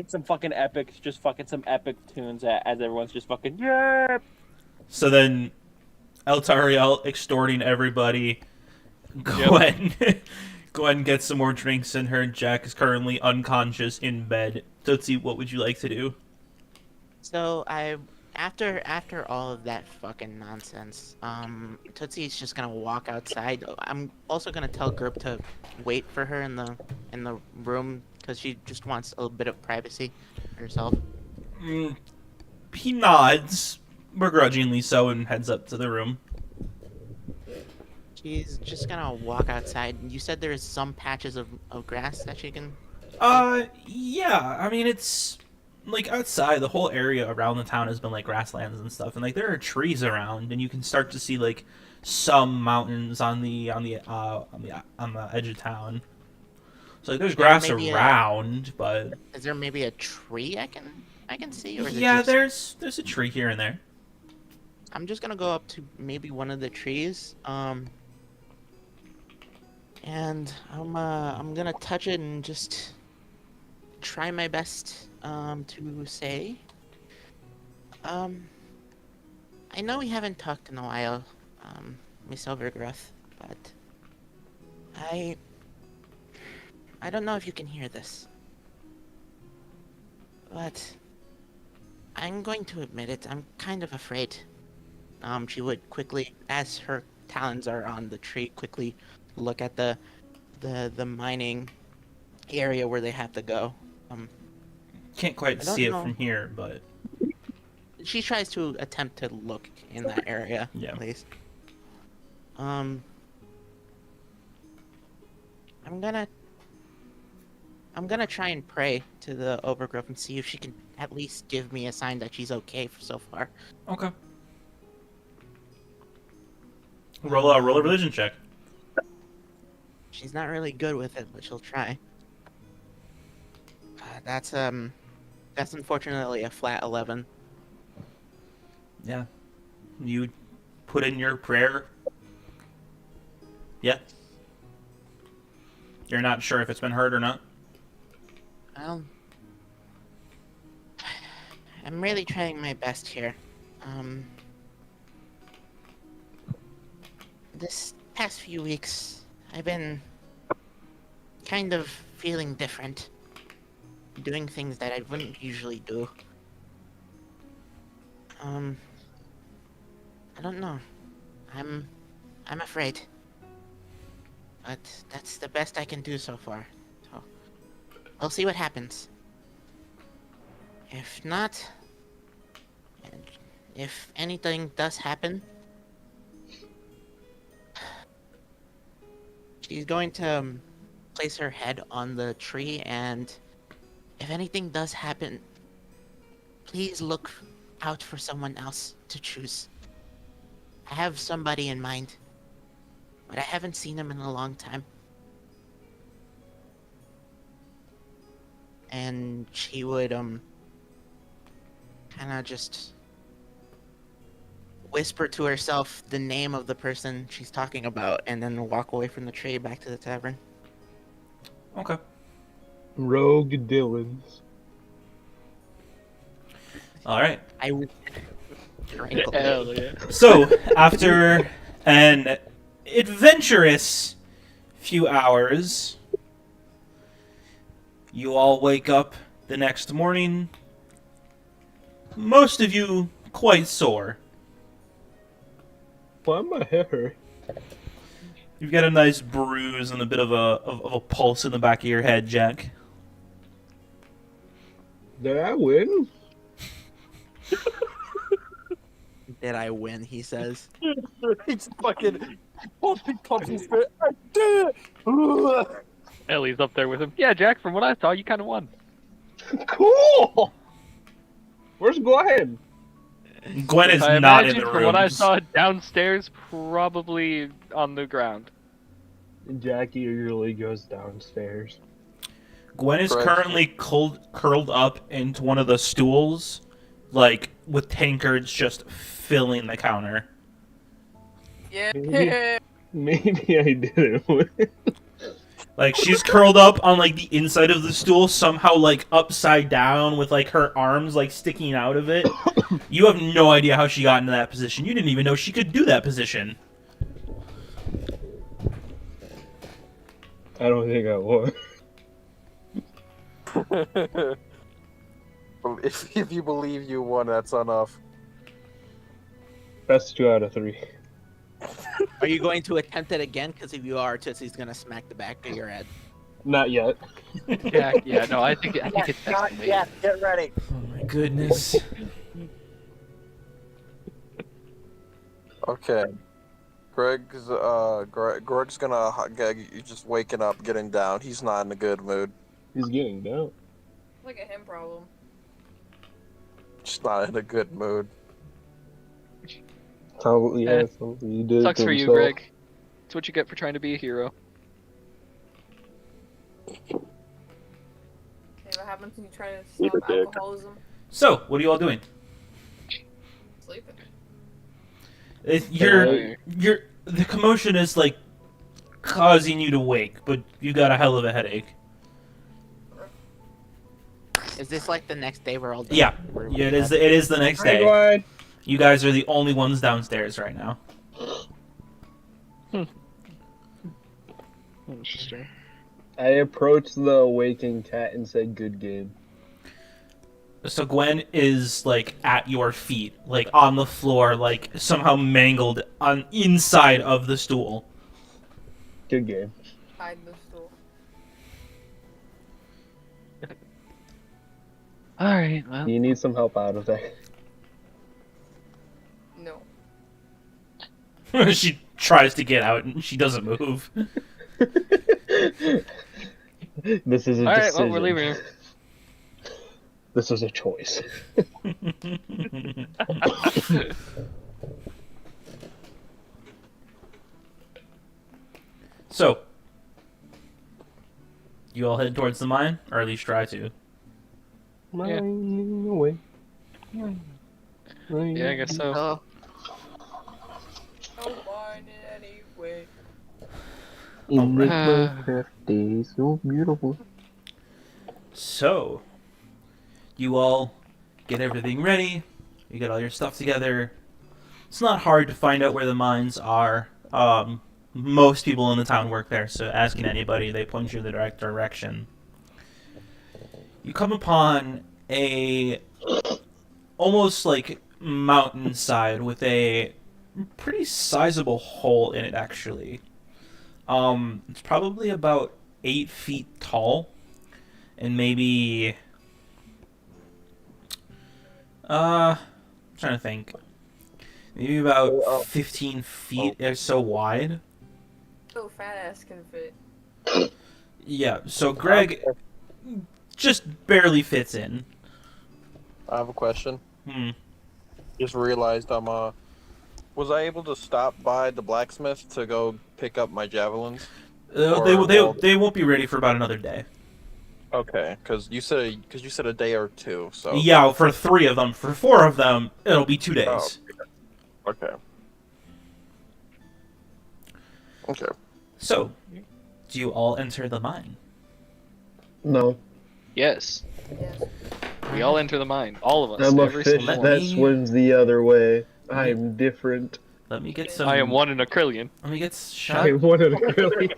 Speaker 8: some fucking epic, just fucking some epic tunes as everyone's just fucking yeah.
Speaker 3: So then, Eltariel extorting everybody. Go ahead and get some more drinks in her. Jack is currently unconscious in bed. Tootsie, what would you like to do?
Speaker 1: so after all of that fucking nonsense, Tootsie's just gonna walk outside. I'm also gonna tell Gerb to wait for her in the room because she just wants a bit of privacy herself.
Speaker 3: He nods, begrudgingly so, and heads up to the room.
Speaker 1: She's just gonna walk outside. You said there's some patches of grass that she can.
Speaker 3: Yeah. I mean, it's like outside. The whole area around the town has been like grasslands and stuff, and like there are trees around, and you can start to see like some mountains on the edge of town. So like, there's grass
Speaker 1: maybe
Speaker 3: around, but
Speaker 1: Is there maybe a tree I can see? Or is
Speaker 3: yeah,
Speaker 1: it just...
Speaker 3: there's a tree here and there.
Speaker 1: I'm just gonna go up to maybe one of the trees, and I'm gonna touch it and just try my best to say, I know we haven't talked in a while, Miss Overgrowth, but I don't know if you can hear this, but I'm going to admit it. I'm kind of afraid. She would quickly, as her talons are on the tree, quickly look at the mining area where they have to go.
Speaker 3: Can't quite
Speaker 1: I don't
Speaker 3: see it
Speaker 1: know.
Speaker 3: from here, but
Speaker 1: She tries to attempt to look in that area,
Speaker 3: Yeah.
Speaker 1: at least. I'm gonna try and pray to the overgrowth and see if she can at least give me a sign that she's okay for so far.
Speaker 3: okay. Roll a religion check.
Speaker 1: She's not really good with it, but she'll try. That's unfortunately a flat 11.
Speaker 3: Yeah. You put in your prayer. Yeah. You're not sure if it's been heard or not?
Speaker 1: Well, I'm really trying my best here. This past few weeks, I've been kind of feeling different. Doing things that I wouldn't usually do. I don't know. I'm afraid. But that's the best I can do so far. So, we'll see what happens. If not, and if anything does happen, she's going to place her head on the tree, and if anything does happen, please look out for someone else to choose. I have somebody in mind, but I haven't seen him in a long time. And she would, kind of just whisper to herself the name of the person she's talking about, and then walk away from the tree back to the tavern.
Speaker 3: Okay.
Speaker 9: Rogue Dillons.
Speaker 3: Alright.
Speaker 1: I would.
Speaker 11: Hell yeah.
Speaker 3: So, after an adventurous few hours, you all wake up the next morning. Most of you quite sore.
Speaker 9: Why my hair hurt?
Speaker 3: You've got a nice bruise and a bit of a pulse in the back of your head, Jack.
Speaker 9: Did I win?
Speaker 1: Did I win? He says.
Speaker 7: He's fucking pumps his spirit. I did it!
Speaker 11: Ellie's up there with him. Yeah, Jack, from what I saw, you kind of won.
Speaker 9: Cool! Where's Gwen?
Speaker 3: Gwen is
Speaker 11: I
Speaker 3: not in
Speaker 11: imagine
Speaker 3: the
Speaker 11: from what I
Speaker 3: room.
Speaker 11: saw downstairs, probably on the ground.
Speaker 9: Jackie usually goes downstairs.
Speaker 3: Gwen is
Speaker 7: Correct.
Speaker 3: currently curled up into one of the stools, like, with tankards just filling the counter.
Speaker 6: Yeah.
Speaker 9: Maybe I didn't win.
Speaker 3: Like, she's curled up on, like, the inside of the stool, somehow, like, upside down, with, like, her arms, like, sticking out of it. You have no idea how she got into that position. You didn't even know she could do that position.
Speaker 9: I don't think I won.
Speaker 7: If you believe you won, that's enough.
Speaker 9: That's 2 out of 3.
Speaker 1: Are you going to attempt it again? Because if you are, Tootsie's gonna smack the back of your head.
Speaker 9: Not yet.
Speaker 11: Jack, yeah, no, I think it's next to me.
Speaker 7: Yeah, get ready.
Speaker 3: Oh my goodness.
Speaker 7: Okay. Greg's gonna you're just waking up, getting down. He's not in a good mood.
Speaker 9: He's getting down.
Speaker 6: Like a him problem.
Speaker 7: Just not in a good mood.
Speaker 9: Probably, yeah, so he did
Speaker 11: Sucks
Speaker 9: to
Speaker 11: for you,
Speaker 9: himself.
Speaker 11: Greg. It's what you get for trying to be a hero.
Speaker 6: Okay, what happens when you try to stop alcoholism?
Speaker 3: So, what are you all doing?
Speaker 6: Sleeping.
Speaker 3: The commotion is, like, causing you to wake, but you got a hell of a headache.
Speaker 1: Is this like the next day we're all done?
Speaker 3: Yeah, it is the next
Speaker 9: Hi,
Speaker 3: day.
Speaker 9: Gwen.
Speaker 3: You guys are the only ones downstairs right now.
Speaker 11: Interesting.
Speaker 9: I approached the awakened cat and said, "Good game."
Speaker 3: So Gwen is, like, at your feet, like, on the floor, like, somehow mangled on inside of the stool.
Speaker 9: Good game.
Speaker 6: Hide the stool.
Speaker 11: Alright, well.
Speaker 9: You need some help out of there.
Speaker 6: No.
Speaker 3: She tries to get out and she doesn't move.
Speaker 9: This is a
Speaker 11: Alright,
Speaker 9: decision.
Speaker 11: well, we're leaving.
Speaker 9: This is a choice.
Speaker 3: So, you all head towards the mine, or at least try to.
Speaker 9: Mine away.
Speaker 11: Yeah, I guess so.
Speaker 1: Oh,
Speaker 6: Don't mind it anyway.
Speaker 9: In this Minecraft day, so beautiful.
Speaker 3: So, you all get everything ready. You get all your stuff together. It's not hard to find out where the mines are. Most people in the town work there, so asking anybody, they point you in the direct direction. You come upon a almost like mountainside with a pretty sizable hole in it, actually. It's probably about 8 feet tall, and maybe I'm trying to think. Maybe about 15 feet or so wide.
Speaker 6: So fat ass can fit.
Speaker 3: Yeah, so Greg just barely fits in.
Speaker 7: I have a question.
Speaker 3: Hmm.
Speaker 7: Just realized was I able to stop by the blacksmith to go pick up my javelins?
Speaker 3: They won't be ready for about another day.
Speaker 7: Okay, because you said a day or two. So
Speaker 3: Yeah, for 3 of them. For 4 of them, it'll be 2 days.
Speaker 7: Oh, okay. Okay.
Speaker 3: So, do you all enter the mine?
Speaker 9: No,
Speaker 11: Yes.
Speaker 6: Yes.
Speaker 11: We all enter the mine. All of us.
Speaker 9: I'm a
Speaker 11: every
Speaker 9: fish
Speaker 11: single
Speaker 9: that
Speaker 11: one.
Speaker 9: swims the other way. I'm different.
Speaker 3: Let me get some.
Speaker 11: I am 1 in a trillion.
Speaker 3: Let me get
Speaker 9: I
Speaker 3: shut.
Speaker 9: wanted to really.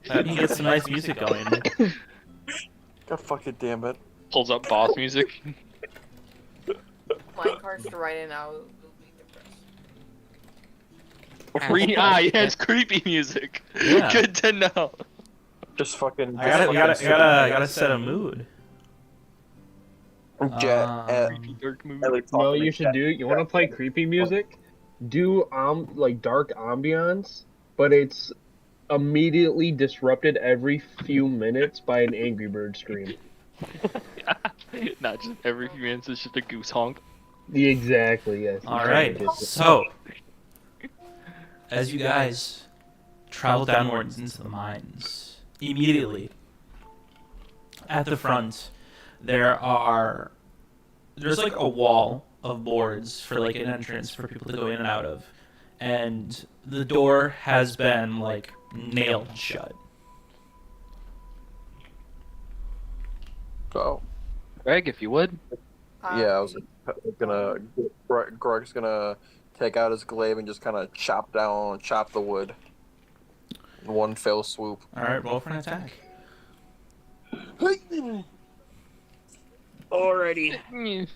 Speaker 3: Let me get some nice music going.
Speaker 7: God fucking damn it.
Speaker 11: Pulls up boss music.
Speaker 6: Mine cards to write in, I will be depressed.
Speaker 11: It's creepy music.
Speaker 3: Yeah.
Speaker 11: Good to know.
Speaker 7: Just fucking.
Speaker 3: I gotta set a mood.
Speaker 11: Dark movie.
Speaker 7: Ellie
Speaker 9: No,
Speaker 7: talking
Speaker 9: you
Speaker 7: to
Speaker 9: should
Speaker 7: Jack.
Speaker 9: do. You want to play creepy music? Do like dark ambiance, but it's immediately disrupted every few minutes by an Angry Bird scream.
Speaker 11: Not just every few minutes, it's just a goose honk.
Speaker 9: Exactly. Yes.
Speaker 3: All right. So, as you guys travel downwards into the mines, immediately at the front, there's like a wall of boards for like an entrance for people to go in and out of, and the door has been like nailed shut.
Speaker 7: So,
Speaker 11: Greg, if you would.
Speaker 7: yeah, I was gonna. Greg's gonna take out his glaive and just kind of chop the wood. In one fell swoop.
Speaker 3: All right, roll for an attack.
Speaker 8: Alrighty.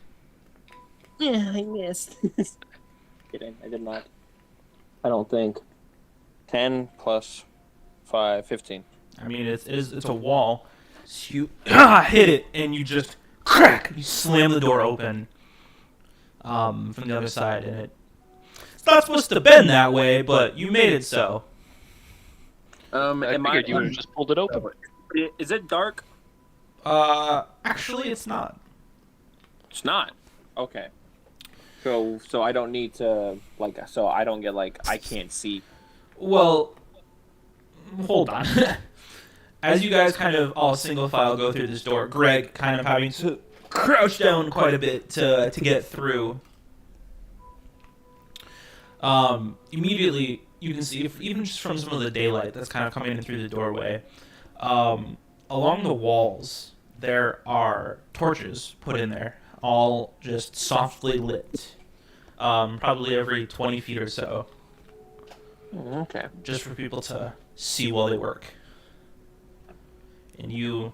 Speaker 8: Yeah, I missed. Kidding, I did not. I don't think. 10 plus 5, 15.
Speaker 3: I mean, it's a wall. So you hit it, and you just crack. You slam the door open from the other side, and it's not supposed to bend that way, but you made it so.
Speaker 11: I figured you would have just pulled it open.
Speaker 8: Is it dark?
Speaker 3: Actually, it's not.
Speaker 8: It's not. Okay. So I don't need to so I don't get I can't see.
Speaker 3: Well, hold on. As you guys kind of all single file go through this door, Greg kind of having to crouch down quite a bit to get through. Immediately, you can see, even just from some of the daylight that's kind of coming in through the doorway, along the walls, there are torches put in there, all just softly lit, probably every 20 feet or so.
Speaker 8: Okay.
Speaker 3: Just for people to see while they work. And you,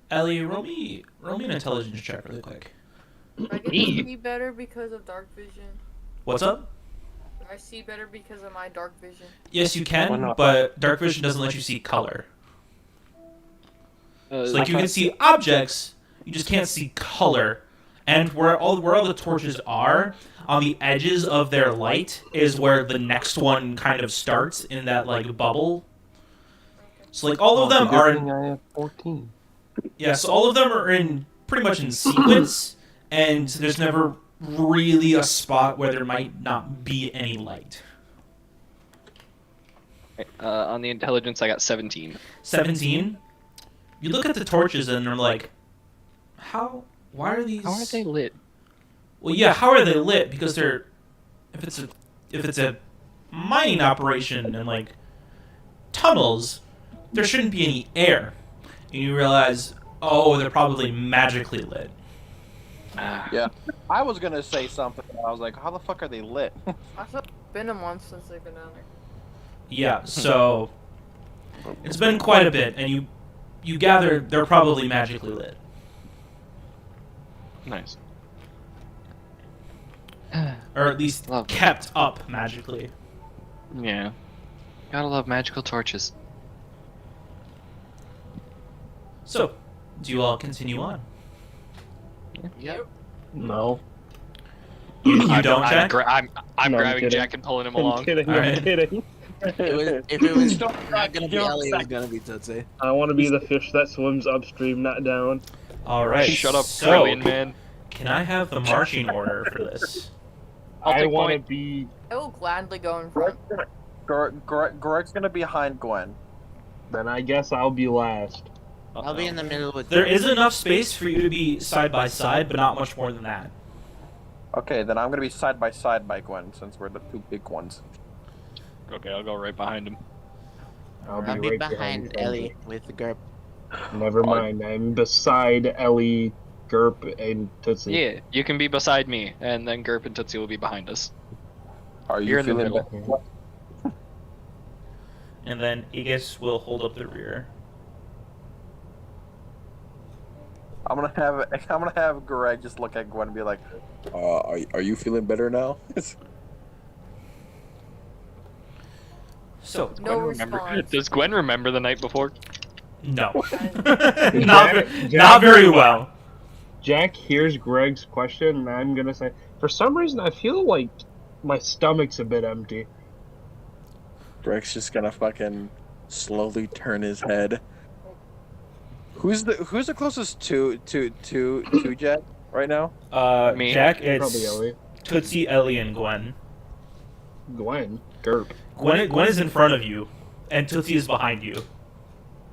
Speaker 3: Ellie, roll me an intelligence check really quick.
Speaker 6: I get to see better because of dark vision.
Speaker 3: What's up?
Speaker 6: I see better because of my dark vision.
Speaker 3: Yes, you can, but dark vision doesn't let you see color. So, like, you can see objects, you just can't see color. And where all the torches are, on the edges of their light, is where the next one kind of starts in that, like, bubble. So, like, all of them are in...
Speaker 10: I have 14.
Speaker 3: Yeah, so all of them are in pretty much in sequence, and there's never really a spot where there might not be any light.
Speaker 11: On the intelligence, I got 17.
Speaker 3: 17? You look at the torches and they're like, why are these...
Speaker 11: How are they lit?
Speaker 3: Well, yeah, how are they lit? Because they're... If it's a mining operation and, like, tunnels, there shouldn't be any air. And you realize, oh, they're probably magically lit.
Speaker 7: Yeah, I was gonna say something. I was like, how the fuck are they lit?
Speaker 6: I've been a month since they've been down there.
Speaker 3: Yeah, so... It's been quite a bit, and you gather they're probably magically lit.
Speaker 11: Nice.
Speaker 3: Or at least kept up magically.
Speaker 11: Yeah. Gotta love magical torches.
Speaker 3: So, do you all continue on?
Speaker 1: Yep.
Speaker 10: No.
Speaker 3: You don't, Jack?
Speaker 11: I'm
Speaker 10: No, I'm
Speaker 11: grabbing
Speaker 10: kidding.
Speaker 11: Jack and pulling him
Speaker 10: I'm
Speaker 11: along.
Speaker 10: kidding.
Speaker 3: All
Speaker 10: I'm
Speaker 3: right.
Speaker 10: kidding.
Speaker 1: If it was not gonna be Ellie, it was gonna be Tootsie.
Speaker 10: I want to be the fish that swims upstream, not down.
Speaker 3: All right.
Speaker 11: Shut up,
Speaker 3: so,
Speaker 11: Brilliant Man.
Speaker 3: Can I have the marching order for this?
Speaker 11: I'll
Speaker 10: I
Speaker 11: take
Speaker 10: want to
Speaker 11: point.
Speaker 10: be.
Speaker 6: I will gladly go in front.
Speaker 7: Greg's gonna be behind Gwen.
Speaker 10: Then I guess I'll be last.
Speaker 1: I'll be in the middle with.
Speaker 3: There is enough space for you to be side by side, but not much more than that.
Speaker 7: Okay, then I'm gonna be side by side by Gwen since we're the two big ones.
Speaker 11: Okay, I'll go right behind him.
Speaker 1: I'll be
Speaker 10: right
Speaker 1: behind Ellie with the GURP.
Speaker 10: Never mind. I'm beside Ellie, Gerp, and Tootsie.
Speaker 11: Yeah, you can be beside me, and then Gerp and Tootsie will be behind us.
Speaker 7: Are you
Speaker 11: You're in the
Speaker 7: feeling
Speaker 11: middle.
Speaker 7: better?
Speaker 3: And then Aegis will hold up the rear.
Speaker 7: I'm gonna have Greg just look at Gwen and be like, are you feeling better now?
Speaker 3: So,
Speaker 6: No
Speaker 11: Remember,
Speaker 6: response.
Speaker 11: does Gwen remember the night before?
Speaker 3: no.
Speaker 9: Jack-
Speaker 3: Not very well.
Speaker 9: Jack hears Greg's question, and I'm gonna say, for some reason, I feel like my stomach's a bit empty.
Speaker 7: Greg's just gonna fucking slowly turn his head. Who's the closest to Jack right now?
Speaker 11: Me.
Speaker 3: Jack,
Speaker 9: Probably
Speaker 3: it's
Speaker 9: Ellie.
Speaker 3: Tootsie, Ellie, and Gwen.
Speaker 9: Gwen. Gerp.
Speaker 3: Gwen is in front of you, and Tootsie is behind you.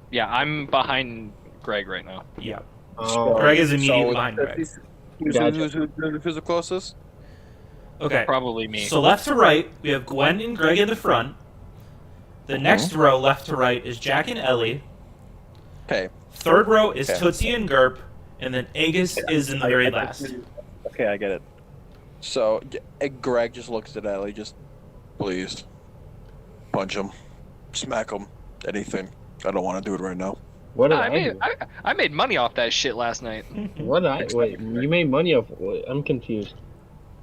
Speaker 11: Yeah, I'm behind Greg right now.
Speaker 3: Yeah.
Speaker 9: Oh,
Speaker 3: Greg is immediately
Speaker 7: So,
Speaker 3: behind Greg.
Speaker 7: Who's the closest?
Speaker 3: Okay.
Speaker 11: Probably me.
Speaker 3: So left to right, we have Gwen and Greg in the front. The next row, left to right, is Jack and Ellie.
Speaker 7: Okay.
Speaker 3: Third row is
Speaker 7: Okay.
Speaker 3: Tootsie and Gerp, and then Agus is in the very last.
Speaker 7: Okay, I get it. So Greg just looks at Ellie, just please punch him, smack him, anything. I don't want to do it right now.
Speaker 9: what did
Speaker 11: I
Speaker 9: I
Speaker 11: made
Speaker 9: do?
Speaker 11: I made money off that shit last night.
Speaker 9: What did I wait? You made money off? What? I'm confused.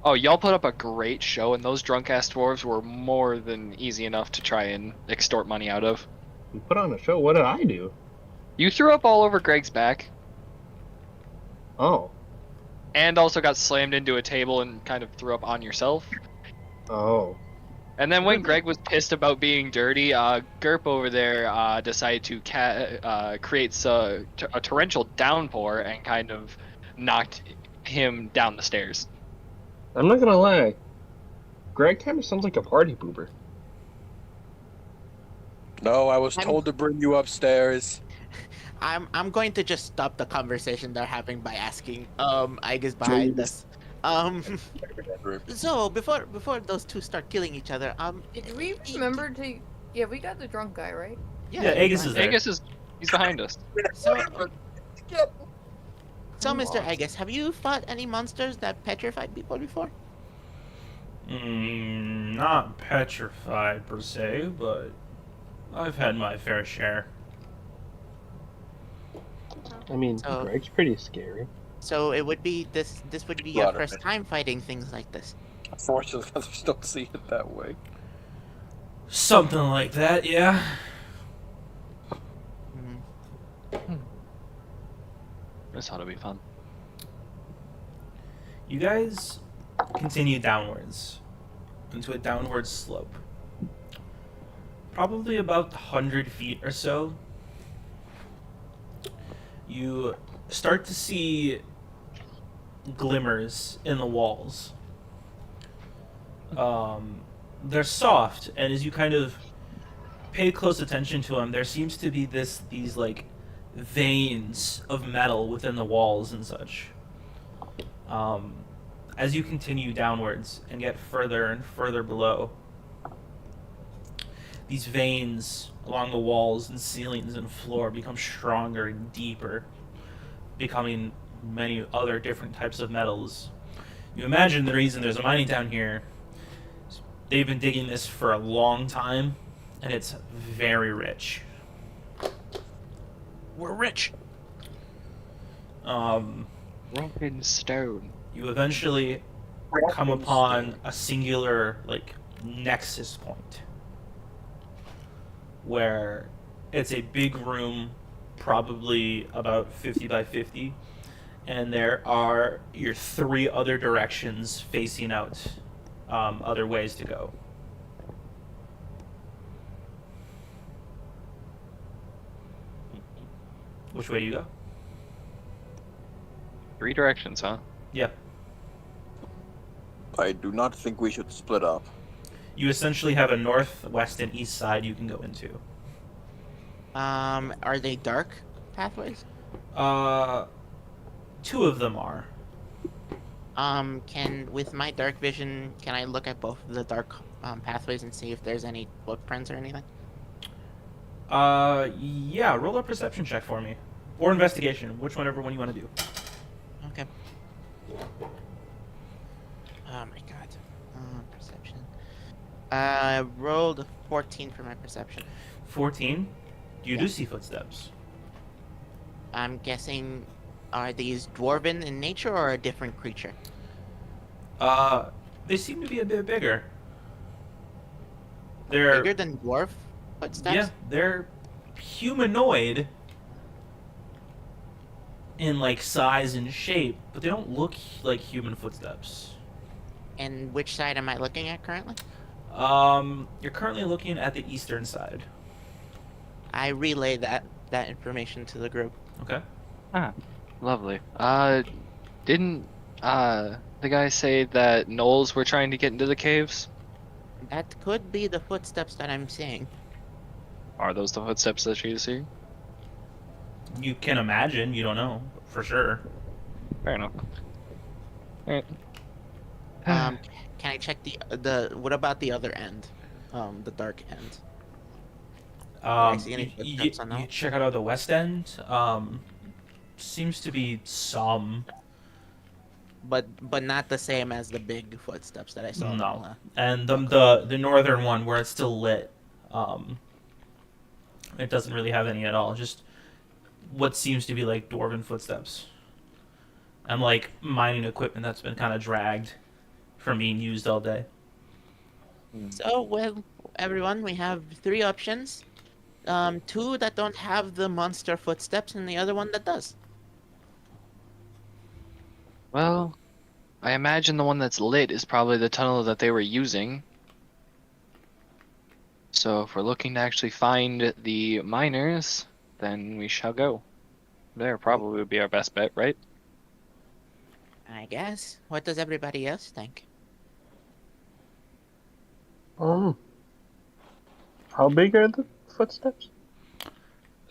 Speaker 11: Oh, y'all put up a great show, and those drunk ass dwarves were more than easy enough to try and extort money out of.
Speaker 9: You put on a show. What did I do?
Speaker 11: You threw up all over Greg's back,
Speaker 9: Oh.
Speaker 11: and also got slammed into a table and kind of threw up on yourself.
Speaker 9: Oh.
Speaker 11: And then when Greg was pissed about being dirty, Gerp over there decided to create a torrential downpour and kind of knocked him down the stairs.
Speaker 9: I'm not gonna lie. Greg kind of sounds like a party pooper.
Speaker 7: No, I was told to bring you upstairs.
Speaker 1: I'm going to just stop the conversation they're having by asking Agus behind us. So before those two start killing each other,
Speaker 6: Did we remember to? Yeah, we got the drunk guy, right?
Speaker 3: Yeah, Agus is there.
Speaker 11: Agus he's behind us.
Speaker 1: So, Mr. Agus, have you fought any monsters that petrified people before?
Speaker 3: Not petrified per se, but I've had my fair share.
Speaker 9: I mean,
Speaker 1: So-
Speaker 9: Greg's pretty scary.
Speaker 1: So it would be this would be your
Speaker 7: Lot of
Speaker 1: first
Speaker 7: it.
Speaker 1: time fighting things like this.
Speaker 7: Unfortunately, others don't see it that way.
Speaker 3: Something like that, yeah.
Speaker 11: This ought to be fun.
Speaker 3: You guys continue downwards into a downward slope. Probably about 100 feet or so. You start to see glimmers in the walls. They're soft, and as you kind of pay close attention to them, there seems to be these like veins of metal within the walls and such. As you continue downwards and get further and further below, these veins along the walls and ceilings and floor become stronger and deeper, becoming many other different types of metals. You imagine the reason there's a mining town here, they've been digging this for a long time, and it's very rich.
Speaker 1: We're rich.
Speaker 11: Broken stone.
Speaker 3: You eventually come upon a singular, like, nexus point, where it's a big room, probably about 50 by 50, and there are your three other directions facing out, other ways to go. Which way do you go?
Speaker 11: 3 directions, huh?
Speaker 3: Yep.
Speaker 7: I do not think we should split up.
Speaker 3: You essentially have a north, west, and east side you can go into.
Speaker 1: Are they dark pathways?
Speaker 3: 2 of them are.
Speaker 1: With my dark vision, can I look at both of the dark pathways and see if there's any footprints or anything?
Speaker 3: Yeah, roll a perception check for me. Or investigation, whichever one you want to do.
Speaker 1: Okay. Oh my god. Perception. I rolled a 14 for my perception.
Speaker 3: 14? You do see footsteps.
Speaker 1: I'm guessing Are these dwarven in nature or a different creature?
Speaker 3: They seem to be a bit bigger. They're
Speaker 1: Bigger than dwarf
Speaker 3: yeah,
Speaker 1: footsteps?
Speaker 3: they're humanoid in like size and shape, but they don't look like human footsteps.
Speaker 1: And which side am I looking at currently?
Speaker 3: You're currently looking at the eastern side.
Speaker 1: I relay that information to the group.
Speaker 3: Okay.
Speaker 11: Ah, lovely. Didn't the guy say that gnolls were trying to get into the caves?
Speaker 1: That could be the footsteps that I'm seeing.
Speaker 11: Are those the footsteps that she's seeing?
Speaker 3: You can imagine. You don't know for sure.
Speaker 11: Fair enough. Alright.
Speaker 1: Can I check the what about the other end? The dark end. I see any footsteps on
Speaker 3: You
Speaker 1: that?
Speaker 3: check out the west end. Seems to be some.
Speaker 1: But not the same as the big footsteps that I saw.
Speaker 3: No. And the northern one where it's still lit, it doesn't really have any at all. Just what seems to be like dwarven footsteps. And like mining equipment that's been kind of dragged from being used all day.
Speaker 1: So, well, everyone, we have 3 options. 2 that don't have the monster footsteps, and the other one that does.
Speaker 11: Well, I imagine the one that's lit is probably the tunnel that they were using. So if we're looking to actually find the miners, then we shall go. There probably would be our best bet, right?
Speaker 1: I guess. What does everybody else think?
Speaker 10: How big are the footsteps?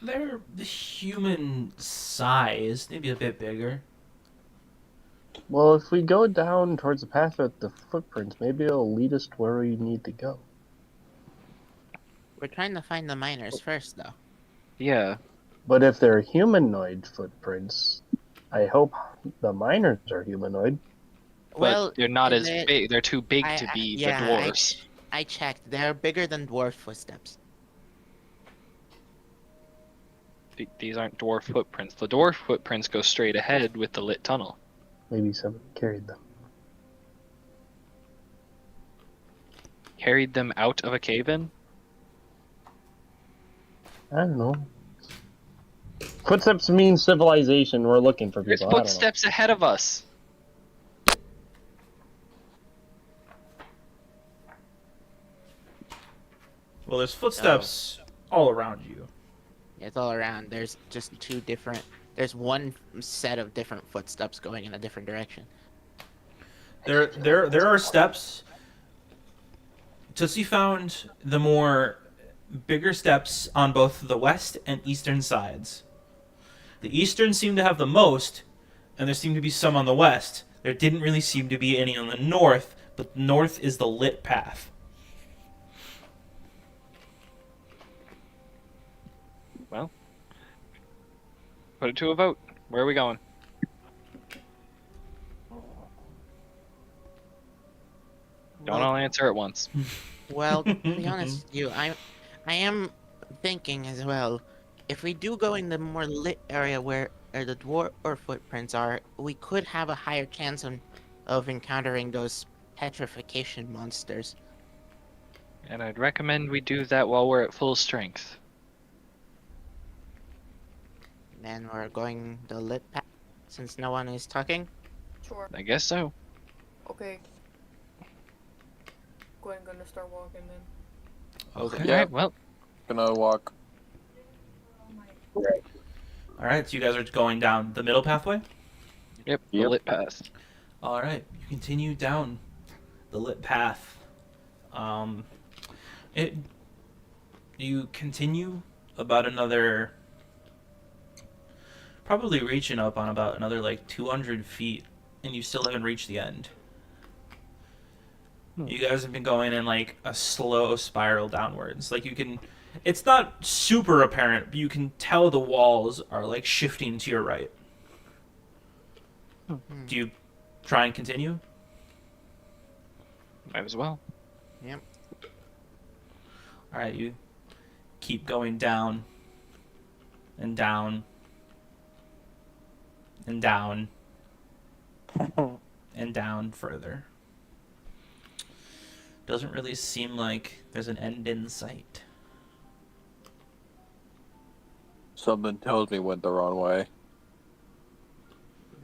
Speaker 3: They're the human size, maybe a bit bigger.
Speaker 10: Well, if we go down towards the path with the footprints, maybe it'll lead us to where we need to go.
Speaker 1: We're trying to find the miners first, though.
Speaker 11: Yeah.
Speaker 10: But if they're humanoid footprints, I hope the miners are humanoid.
Speaker 11: But
Speaker 1: Well,
Speaker 11: they're not as
Speaker 1: they-
Speaker 11: big. They're too big
Speaker 1: I-
Speaker 11: to
Speaker 1: I-
Speaker 11: be
Speaker 1: yeah,
Speaker 11: the dwarves.
Speaker 1: I checked. They're bigger than dwarf footsteps.
Speaker 11: These aren't dwarf footprints. The dwarf footprints go straight ahead with the lit tunnel.
Speaker 10: Maybe someone carried them.
Speaker 11: Carried them out of a cave-in?
Speaker 10: I don't know. Footsteps mean civilization. We're looking for
Speaker 11: There's
Speaker 10: people. I don't know.
Speaker 11: footsteps ahead of us.
Speaker 3: Well, there's footsteps all around you.
Speaker 1: It's all around. There's just 2 different. There's one set of different footsteps going in a different direction.
Speaker 3: There are steps. Tussie found the more bigger steps on both the west and eastern sides. The eastern seemed to have the most, and there seemed to be some on the west. There didn't really seem to be any on the north, but north is the lit path.
Speaker 11: Well, put it to a vote. Where are we going? Don't all answer at once.
Speaker 1: Well, to be honest with you, I am thinking as well. If we do go in the more lit area where the dwarf footprints are, we could have a higher chance of encountering those petrification monsters.
Speaker 11: And I'd recommend we do that while we're at full strength.
Speaker 1: Then we're going the lit path, since no one is talking.
Speaker 6: Sure.
Speaker 11: I guess so.
Speaker 6: Okay. Go ahead and gonna start walking then.
Speaker 3: Okay.
Speaker 7: Yeah.
Speaker 11: Alright, well,
Speaker 7: Gonna walk.
Speaker 3: All right, so you guys are going down the middle pathway?
Speaker 11: yep, the
Speaker 10: Yep.
Speaker 11: lit path.
Speaker 3: All right, you continue down the lit path. You continue about another, probably reaching up on about another like 200 feet, and you still haven't reached the end. You guys have been going in like a slow spiral downwards. Like you can, it's not super apparent, but you can tell the walls are like shifting to your right. Do you try and continue?
Speaker 11: Might as well.
Speaker 1: Yep.
Speaker 3: All right, you keep going down and down and down and down further. Doesn't really seem like there's an end in sight.
Speaker 7: Something tells me went the wrong way.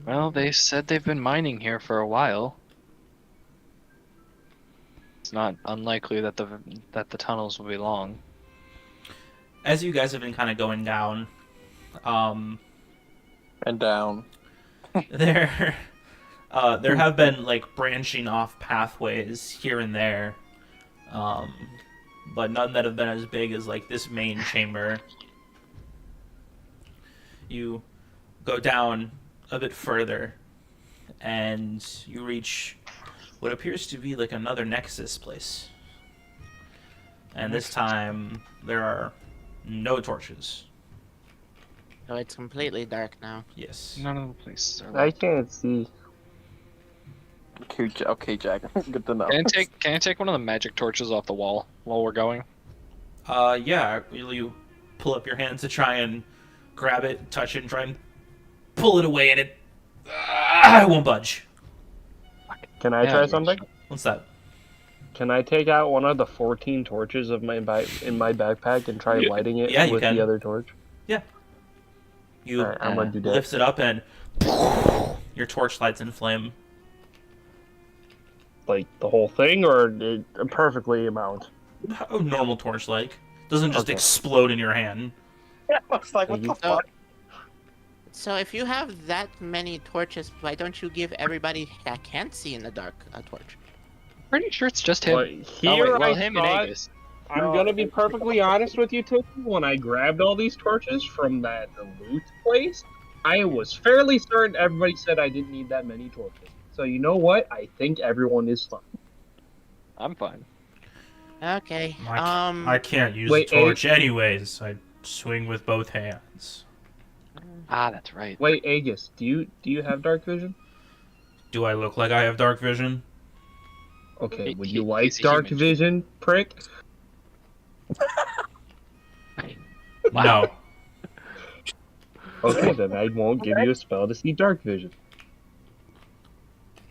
Speaker 11: Well, they said they've been mining here for a while. It's not unlikely that the tunnels will be long.
Speaker 3: As you guys have been kind of going down,
Speaker 7: And down.
Speaker 3: there have been like branching off pathways here and there, but none that have been as big as like this main chamber. You go down a bit further, and you reach what appears to be like another nexus place. And this time there are no torches.
Speaker 1: So it's completely dark now.
Speaker 3: Yes.
Speaker 11: None of the places are.
Speaker 10: I can't see.
Speaker 7: Okay, Jack. Good to know.
Speaker 11: Can I take one of the magic torches off the wall while we're going?
Speaker 3: Yeah. You pull up your hands to try and grab it, touch it, and try and pull it away, and it won't budge.
Speaker 10: Can I try something?
Speaker 3: What's that?
Speaker 10: Can I take out one of the 14 torches of in my backpack and try lighting it
Speaker 3: Yeah, you
Speaker 10: with
Speaker 3: can.
Speaker 10: the other torch?
Speaker 3: Yeah. You
Speaker 10: Alright, I'm gonna do that.
Speaker 3: lifts it up, and your torch lights in flame.
Speaker 10: Like the whole thing, or a perfectly amount?
Speaker 3: A normal torch like. Doesn't just
Speaker 10: Okay.
Speaker 3: explode in your hand.
Speaker 7: Yeah, I was like, what the
Speaker 1: So,
Speaker 7: fuck?
Speaker 1: so if you have that many torches, why don't you give everybody that can't see in the dark a torch?
Speaker 11: Pretty sure it's just him.
Speaker 10: But
Speaker 11: Oh, wait,
Speaker 10: here
Speaker 11: well,
Speaker 10: I
Speaker 11: him
Speaker 10: thought,
Speaker 11: and Aegis.
Speaker 10: I'm gonna be perfectly honest with you, Toki. When I grabbed all these torches from that loot place, I was fairly certain everybody said I didn't need that many torches. So you know what? I think everyone is fine.
Speaker 11: I'm fine.
Speaker 1: Okay.
Speaker 3: I can't use
Speaker 10: Wait,
Speaker 3: a torch anyways. I swing with both hands.
Speaker 11: Ah, that's right.
Speaker 10: Wait, Aegis, do you have dark vision?
Speaker 3: Do I look like I have dark vision?
Speaker 10: Okay, would
Speaker 11: He-
Speaker 10: you like
Speaker 11: he's a
Speaker 10: dark
Speaker 11: human.
Speaker 10: vision, prick?
Speaker 11: Wow.
Speaker 3: No.
Speaker 10: Okay, then I won't give you a spell to see dark vision.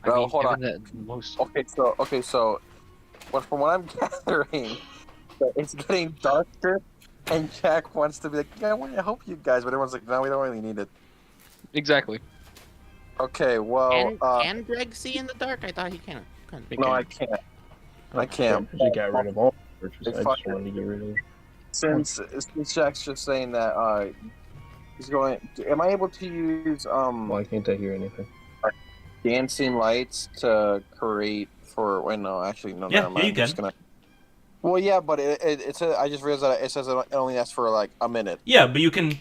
Speaker 11: I
Speaker 7: Well,
Speaker 11: mean,
Speaker 7: hold
Speaker 11: given
Speaker 7: on.
Speaker 11: that most
Speaker 7: So, from what I'm gathering, it's getting darker, and Jack wants to be like, yeah, well, I hope you guys, but everyone's like, no, we don't really need it.
Speaker 11: exactly.
Speaker 7: Okay, well,
Speaker 1: Can Greg see in the dark? I thought he couldn't.
Speaker 7: no, I can't. I can't.
Speaker 10: You got rid of all torches.
Speaker 7: They
Speaker 10: I just
Speaker 7: fucking-
Speaker 10: wanted to get rid of.
Speaker 7: Since Jack's just saying that, he's going. Am I able to use
Speaker 10: Why can't I hear anything?
Speaker 7: dancing lights to create for? Wait, no, actually, no.
Speaker 3: Yeah,
Speaker 7: never mind.
Speaker 3: you
Speaker 7: I'm just
Speaker 3: can.
Speaker 7: gonna. Well, yeah, but it says. I just realized that it says it only lasts for like a minute.
Speaker 3: Yeah, but you can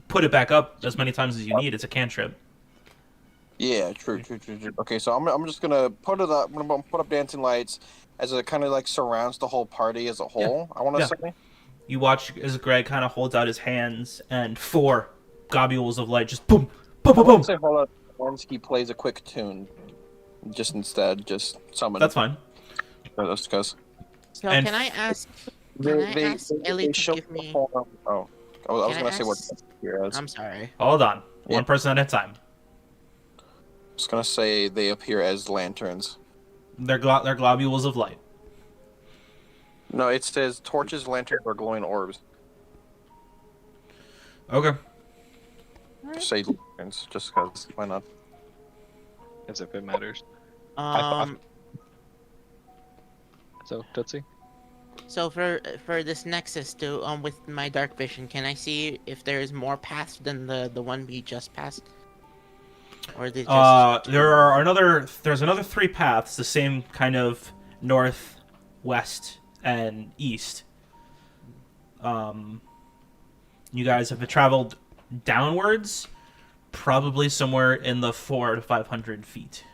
Speaker 3: put it back up as many times as you need. It's a cantrip.
Speaker 7: Yeah, true. Okay, so I'm just gonna put it up. I'm gonna put up dancing lights as it kind of like surrounds the whole party as a whole. I want to
Speaker 3: Yeah.
Speaker 7: say.
Speaker 3: You watch as Greg kind of holds out his hands, and 4 globules of light just boom, boom, boom, boom.
Speaker 7: Say hold up. Ornsky plays a quick tune, just summon.
Speaker 3: That's fine.
Speaker 7: That's because.
Speaker 1: So
Speaker 3: And
Speaker 1: can I ask? Can I ask Ellie to give me?
Speaker 7: Oh, I was
Speaker 1: Can I
Speaker 7: gonna say what
Speaker 1: ask-
Speaker 7: here is.
Speaker 1: I'm sorry.
Speaker 3: Hold on.
Speaker 7: Yeah.
Speaker 3: One person at a time.
Speaker 7: I was gonna say they appear as lanterns.
Speaker 3: They're globules of light.
Speaker 7: No, it says torches, lanterns, or glowing orbs.
Speaker 3: Okay.
Speaker 7: Just say lanterns, just because. Why not?
Speaker 11: As if it matters.
Speaker 1: Um.
Speaker 11: So, Tootsie?
Speaker 1: So for this nexus to with my dark vision, can I see if there's more paths than the one we just passed? Or is it just
Speaker 3: There's another 3 paths, the same kind of north, west, and east. You guys have traveled downwards, probably somewhere in the 400 to 500 feet.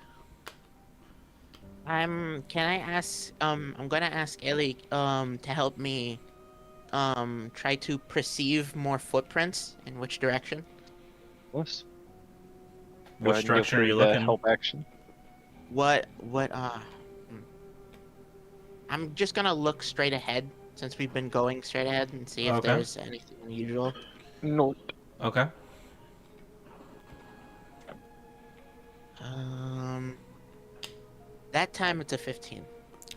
Speaker 1: Can I ask I'm gonna ask Ellie to help me try to perceive more footprints in which direction?
Speaker 11: What?
Speaker 3: Which direction are you looking?
Speaker 11: Help action.
Speaker 1: What I'm just gonna look straight ahead since we've been going straight ahead and see if
Speaker 3: Okay.
Speaker 1: there's anything unusual.
Speaker 11: No.
Speaker 3: Okay.
Speaker 1: That time it's a 15.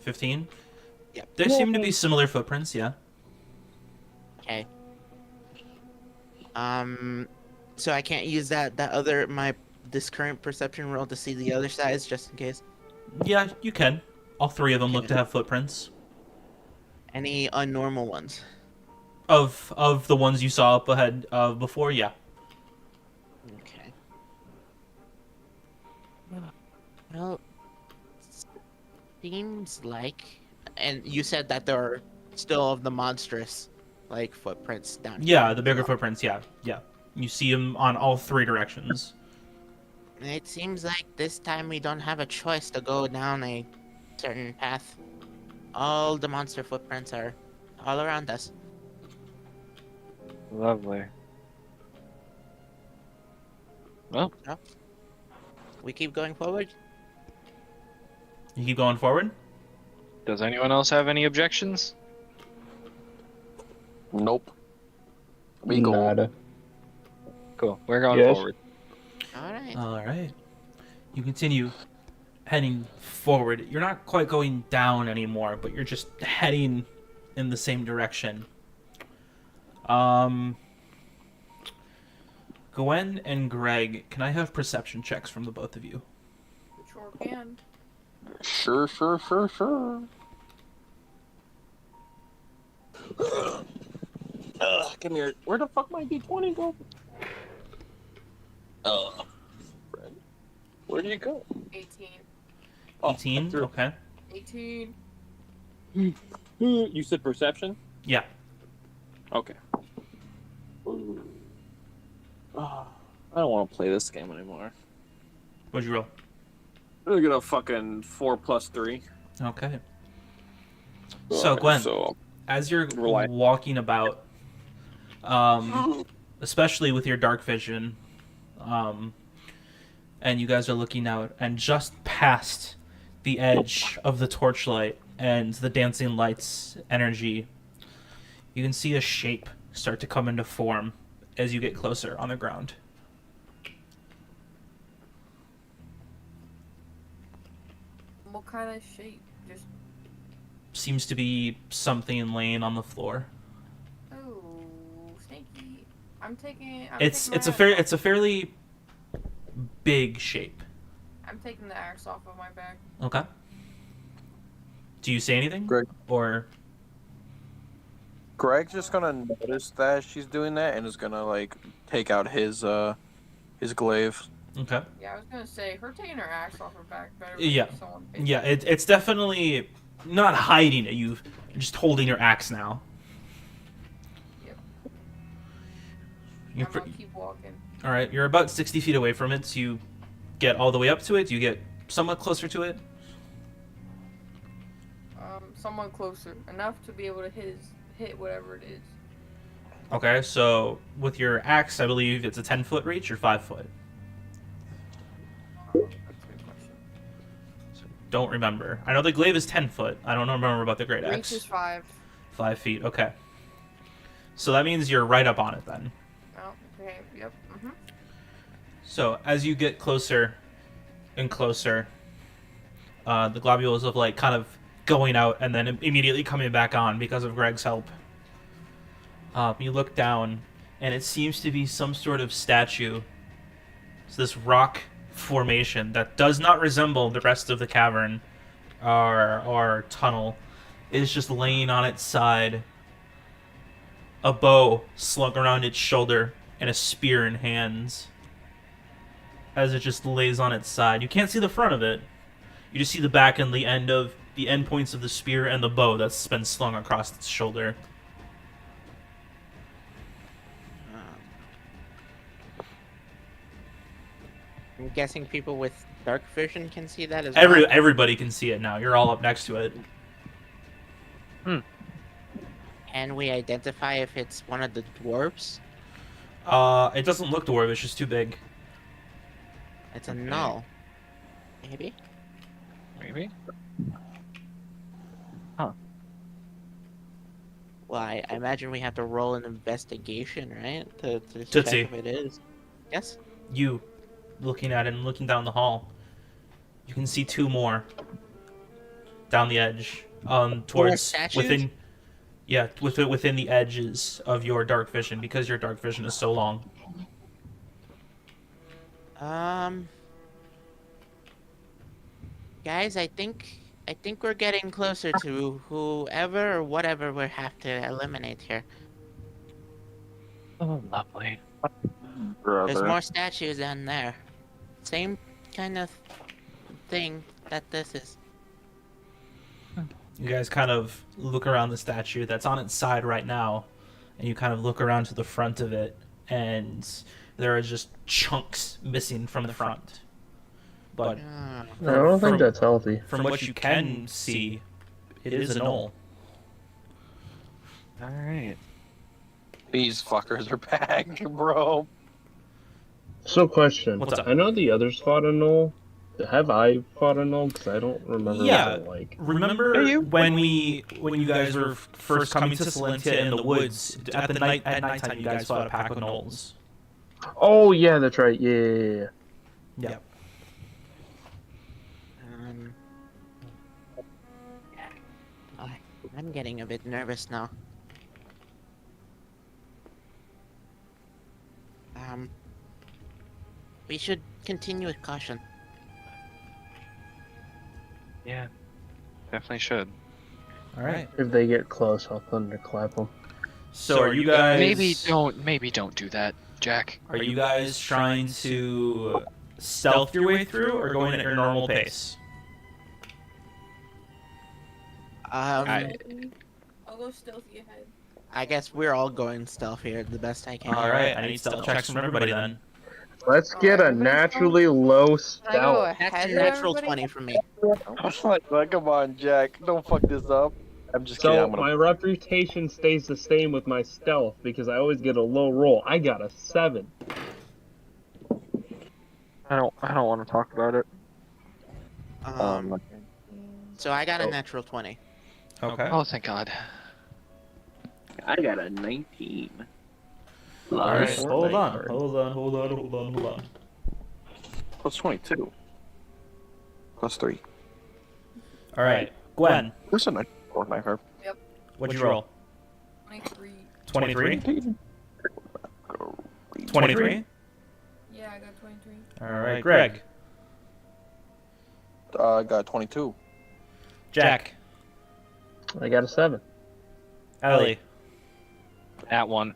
Speaker 3: 15?
Speaker 1: Yep.
Speaker 3: There seem to be similar footprints, yeah.
Speaker 1: Okay. So I can't use this current perception roll to see the other sides just in case.
Speaker 3: Yeah, you can. All three of them look
Speaker 1: Okay.
Speaker 3: to have footprints.
Speaker 1: Any unnormal ones?
Speaker 3: Of the ones you saw up ahead before, yeah.
Speaker 1: Okay. Well, seems like, and you said that there are still of the monstrous, like, footprints down here.
Speaker 3: Yeah, the bigger footprints, yeah. You see them on all three directions.
Speaker 1: It seems like this time we don't have a choice to go down a certain path. All the monster footprints are all around us.
Speaker 11: Lovely. Well,
Speaker 1: We keep going forward.
Speaker 3: You keep going forward?
Speaker 11: does anyone else have any objections?
Speaker 7: Nope. We go.
Speaker 9: Nada.
Speaker 11: Cool. We're going
Speaker 9: Yes.
Speaker 11: forward.
Speaker 3: Alright. You continue heading forward. You're not quite going down anymore, but you're just heading in the same direction. Gwen and Greg, can I have perception checks from the both of you?
Speaker 6: Sure can.
Speaker 7: Sure. Give me your. Where the fuck my D20 go? Fred. Where do you go?
Speaker 6: 18.
Speaker 3: 18? Okay.
Speaker 6: 18.
Speaker 8: You said perception?
Speaker 3: Yeah.
Speaker 8: Okay. I don't want to play this game anymore.
Speaker 3: What'd you roll?
Speaker 8: I'm gonna get a fucking 4 + 3.
Speaker 3: Okay. So, Gwen, as you're walking about, especially with your dark vision, and you guys are looking out, and just past the edge of the torchlight and the dancing lights energy, you can see a shape start to come into form as you get closer on the ground.
Speaker 6: What kind of shape? Just
Speaker 3: Seems to be something laying on the floor.
Speaker 6: snaky. I'm taking
Speaker 3: It's
Speaker 6: my
Speaker 3: a fairly big shape.
Speaker 6: I'm taking the axe off of my back.
Speaker 3: Okay. Do you say anything?
Speaker 7: Greg.
Speaker 3: Or
Speaker 7: Greg's just gonna notice that she's doing that and is gonna like take out his glaive.
Speaker 3: okay.
Speaker 6: Yeah, I was gonna say her taking her axe off her back better. Than
Speaker 3: Yeah.
Speaker 6: Someone picked
Speaker 3: Yeah,
Speaker 6: it.
Speaker 3: it's definitely not hiding it. You're just holding your axe now.
Speaker 6: Yep.
Speaker 3: You're
Speaker 6: I'm gonna keep walking.
Speaker 3: all right. You're about 60 feet away from it. So you get all the way up to it. You get somewhat closer to it.
Speaker 6: Someone closer enough to be able to hit whatever it is.
Speaker 3: Okay. So with your axe, I believe it's a 10-foot reach or 5-foot.
Speaker 6: That's a good question.
Speaker 3: Don't remember. I know the glaive is 10 foot. I don't remember about the great
Speaker 6: Reach
Speaker 3: axe.
Speaker 6: is 5.
Speaker 3: 5 feet. Okay. So that means you're right up on it then.
Speaker 6: Oh, okay. Yep. Mhm.
Speaker 3: So as you get closer and closer, the globules of light kind of going out and then immediately coming back on because of Greg's help. You look down, and it seems to be some sort of statue. It's this rock formation that does not resemble the rest of the cavern or tunnel. It is just laying on its side, a bow slung around its shoulder, and a spear in hands. As it just lays on its side. You can't see the front of it. You just see the back and the end points of the spear and the bow that's been slung across its shoulder.
Speaker 1: I'm guessing people with dark vision can see that as well.
Speaker 3: Everybody can see it now. You're all up next to it.
Speaker 1: Can we identify if it's one of the dwarves?
Speaker 3: It doesn't look dwarf. It's just too big.
Speaker 1: It's a null. Maybe?
Speaker 11: Maybe.
Speaker 1: Well, I imagine we have to roll an investigation, right? To check
Speaker 3: Tootsie.
Speaker 1: if it is. Yes?
Speaker 3: You, looking at it and looking down the hall, You can see 2 more down the edge,
Speaker 1: More
Speaker 3: towards
Speaker 1: statues?
Speaker 3: within the edges of your dark vision, because your dark vision is so long.
Speaker 1: Guys, I think we're getting closer to whoever or whatever we have to eliminate here.
Speaker 11: Oh, lovely.
Speaker 1: There's more statues down there. Same kind of thing that this is.
Speaker 3: You guys kind of look around the statue that's on its side right now, and you kind of look around to the front of it, and there are just chunks missing from the front. But
Speaker 1: Ah.
Speaker 9: I don't think that's healthy.
Speaker 3: from what you can see, it is a knoll.
Speaker 11: All right.
Speaker 7: These fuckers are back, bro.
Speaker 9: So, question.
Speaker 3: What's up?
Speaker 9: I know the others fought a null. Have I fought a null? Because I don't remember
Speaker 3: Yeah.
Speaker 9: what they're like.
Speaker 3: Remember when you guys were first coming to Salentia in the woods at nighttime? You guys fought a pack of gnolls.
Speaker 9: Oh, yeah, that's right. Yeah.
Speaker 3: Yeah.
Speaker 1: I'm getting a bit nervous now. We should continue with caution.
Speaker 11: Yeah, definitely should.
Speaker 3: All right.
Speaker 9: If they get close, I'll thunderclap them.
Speaker 3: So are you guys?
Speaker 11: Maybe don't do that, Jack.
Speaker 3: Are you guys trying to stealth your way through, or going at your normal pace?
Speaker 6: I'll go stealthy ahead.
Speaker 1: I guess we're all going stealth here the best I can.
Speaker 3: All right. I need stealth checks from everybody then.
Speaker 9: Let's get a naturally low
Speaker 6: Can I go
Speaker 9: stealth.
Speaker 1: That's
Speaker 6: ahead
Speaker 1: a
Speaker 6: of
Speaker 1: natural
Speaker 6: everybody?
Speaker 1: 20 for me.
Speaker 7: Like, come on, Jack. Don't fuck this up. I'm just kidding.
Speaker 9: So
Speaker 7: I'm gonna...
Speaker 9: my reputation stays the same with my stealth because I always get a low roll. I got a 7.
Speaker 11: I don't want to talk about it.
Speaker 1: So I got a natural 20.
Speaker 3: Okay.
Speaker 11: Oh, thank God.
Speaker 4: I got a 19.
Speaker 3: All right. Hold on.
Speaker 7: Plus 22. Plus 3.
Speaker 3: All right. Gwen,
Speaker 7: There's a nice knife herb.
Speaker 3: what'd you roll?
Speaker 6: 23.
Speaker 3: 23? 23?
Speaker 6: Yeah, I got 23.
Speaker 3: All right. Greg.
Speaker 7: I got 22.
Speaker 3: Jack.
Speaker 9: I got a 7.
Speaker 3: Ellie.
Speaker 11: At one.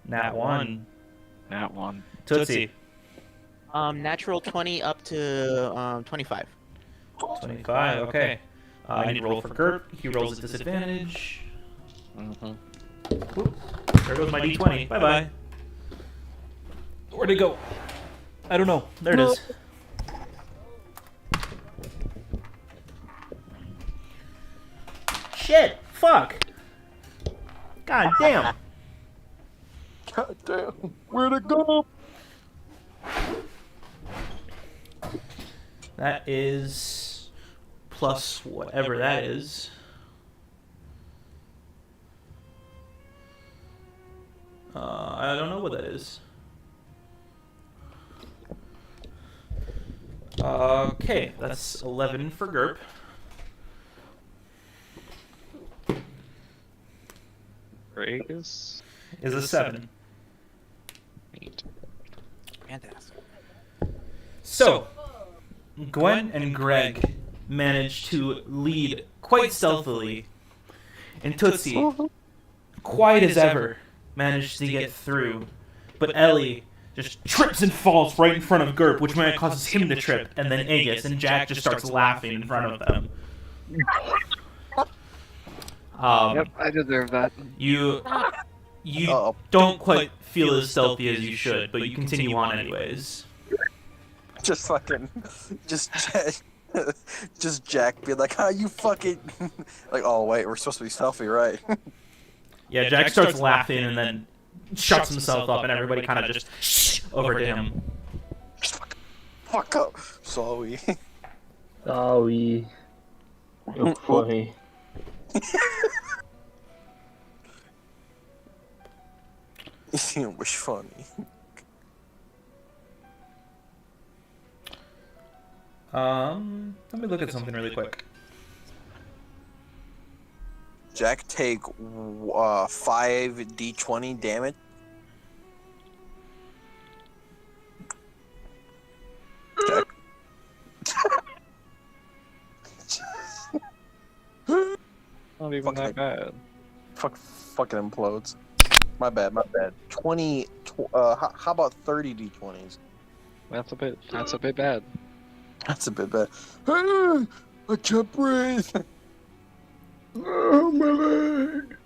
Speaker 3: Nat 1.
Speaker 11: At one.
Speaker 3: Tootsie.
Speaker 1: Natural 20 up to 25.
Speaker 3: 25. Okay. I need to roll for Kurt. He rolls at disadvantage.
Speaker 11: Mm-hmm.
Speaker 3: There goes my d20. Bye-bye. Where'd it go? I don't know. There it is. Shit! Fuck! God damn!
Speaker 7: God damn. Where'd it go?
Speaker 3: That is plus whatever that is. I don't know what that is. Okay, that's 11 for Gerp.
Speaker 11: Greg is
Speaker 3: Is a 7.
Speaker 11: 8.
Speaker 1: Fantastic.
Speaker 3: So, Gwen and Greg managed to lead quite stealthily, and Tootsie, quiet as ever, managed to get through. But Ellie just trips and falls right in front of Gerp, which might causes him to trip, and then Aegis, and Jack just starts laughing in front of them.
Speaker 11: Yep, I deserve that.
Speaker 3: You don't quite feel as stealthy as you should, but you continue on anyways.
Speaker 7: Just fucking... Just Jack being like, how you fucking... like, oh, wait, we're supposed to be stealthy, right?
Speaker 3: Yeah, Jack starts laughing and then shuts himself up, and everybody kind of just shh over to him.
Speaker 7: Fuck up. Sorry.
Speaker 9: Sorry. You're funny.
Speaker 7: It was funny.
Speaker 3: Let me look at something really quick.
Speaker 7: Jack, take 5d20 damage. Jack.
Speaker 2: Not even that bad.
Speaker 7: Fucking implodes. My bad. 20. How about 30 d20s?
Speaker 2: That's a bit bad.
Speaker 7: That's a bit bad. I can't breathe. Oh, my leg.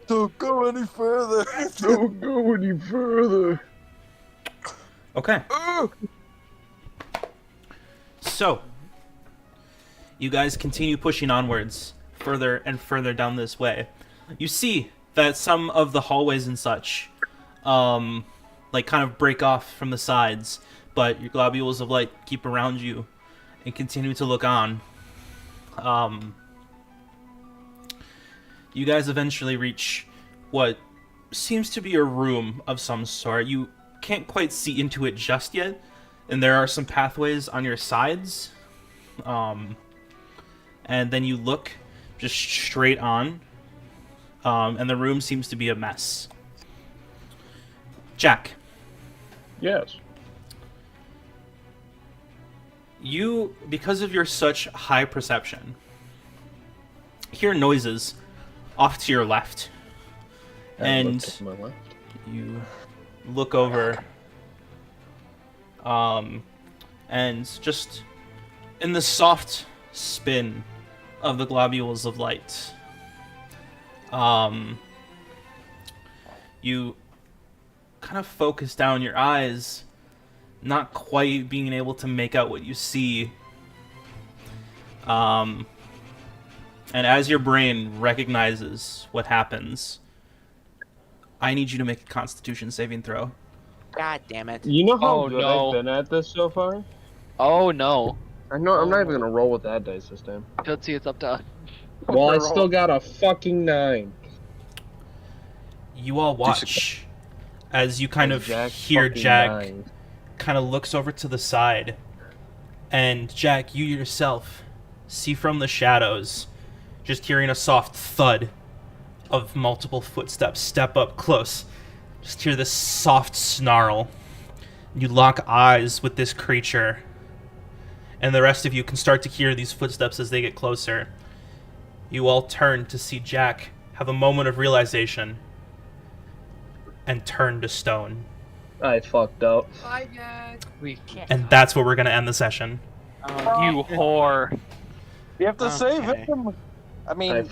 Speaker 7: Don't go any further.
Speaker 9: Don't go any further.
Speaker 3: Okay. So, you guys continue pushing onwards, further and further down this way. You see that some of the hallways and such, like kind of break off from the sides, but your globules of light keep around you and continue to look on. You guys eventually reach what seems to be a room of some sort. You can't quite see into it just yet, and there are some pathways on your sides. And then you look just straight on, and the room seems to be a mess. Jack.
Speaker 9: Yes.
Speaker 3: You, because of your such high perception, hear noises off to your left. And
Speaker 9: To my left.
Speaker 3: you look over, and just in the soft spin of the globules of light, you kind of focus down your eyes, not quite being able to make out what you see. And as your brain recognizes what happens, I need you to make a Constitution saving throw.
Speaker 1: God damn it.
Speaker 9: You know how
Speaker 11: Oh,
Speaker 9: good
Speaker 11: no.
Speaker 9: I've been at this so far?
Speaker 11: Oh no.
Speaker 9: I know. I'm not even gonna roll with that dice this time.
Speaker 11: Tootsie, it's up to us.
Speaker 9: Well, I still got a fucking 9.
Speaker 3: You all watch as you kind of
Speaker 9: Jack
Speaker 3: hear
Speaker 9: fucking
Speaker 3: Jack
Speaker 9: nine.
Speaker 3: kind of looks over to the side, and Jack, you yourself see from the shadows, just hearing a soft thud of multiple footsteps step up close. Just hear this soft snarl. You lock eyes with this creature, and the rest of you can start to hear these footsteps as they get closer. You all turn to see Jack have a moment of realization and turn to stone.
Speaker 9: I fucked up.
Speaker 6: Bye, Jack.
Speaker 11: We can't.
Speaker 3: And that's where we're going to end the session.
Speaker 11: You whore.
Speaker 7: You have to save
Speaker 1: Okay.
Speaker 7: him. I mean,
Speaker 9: I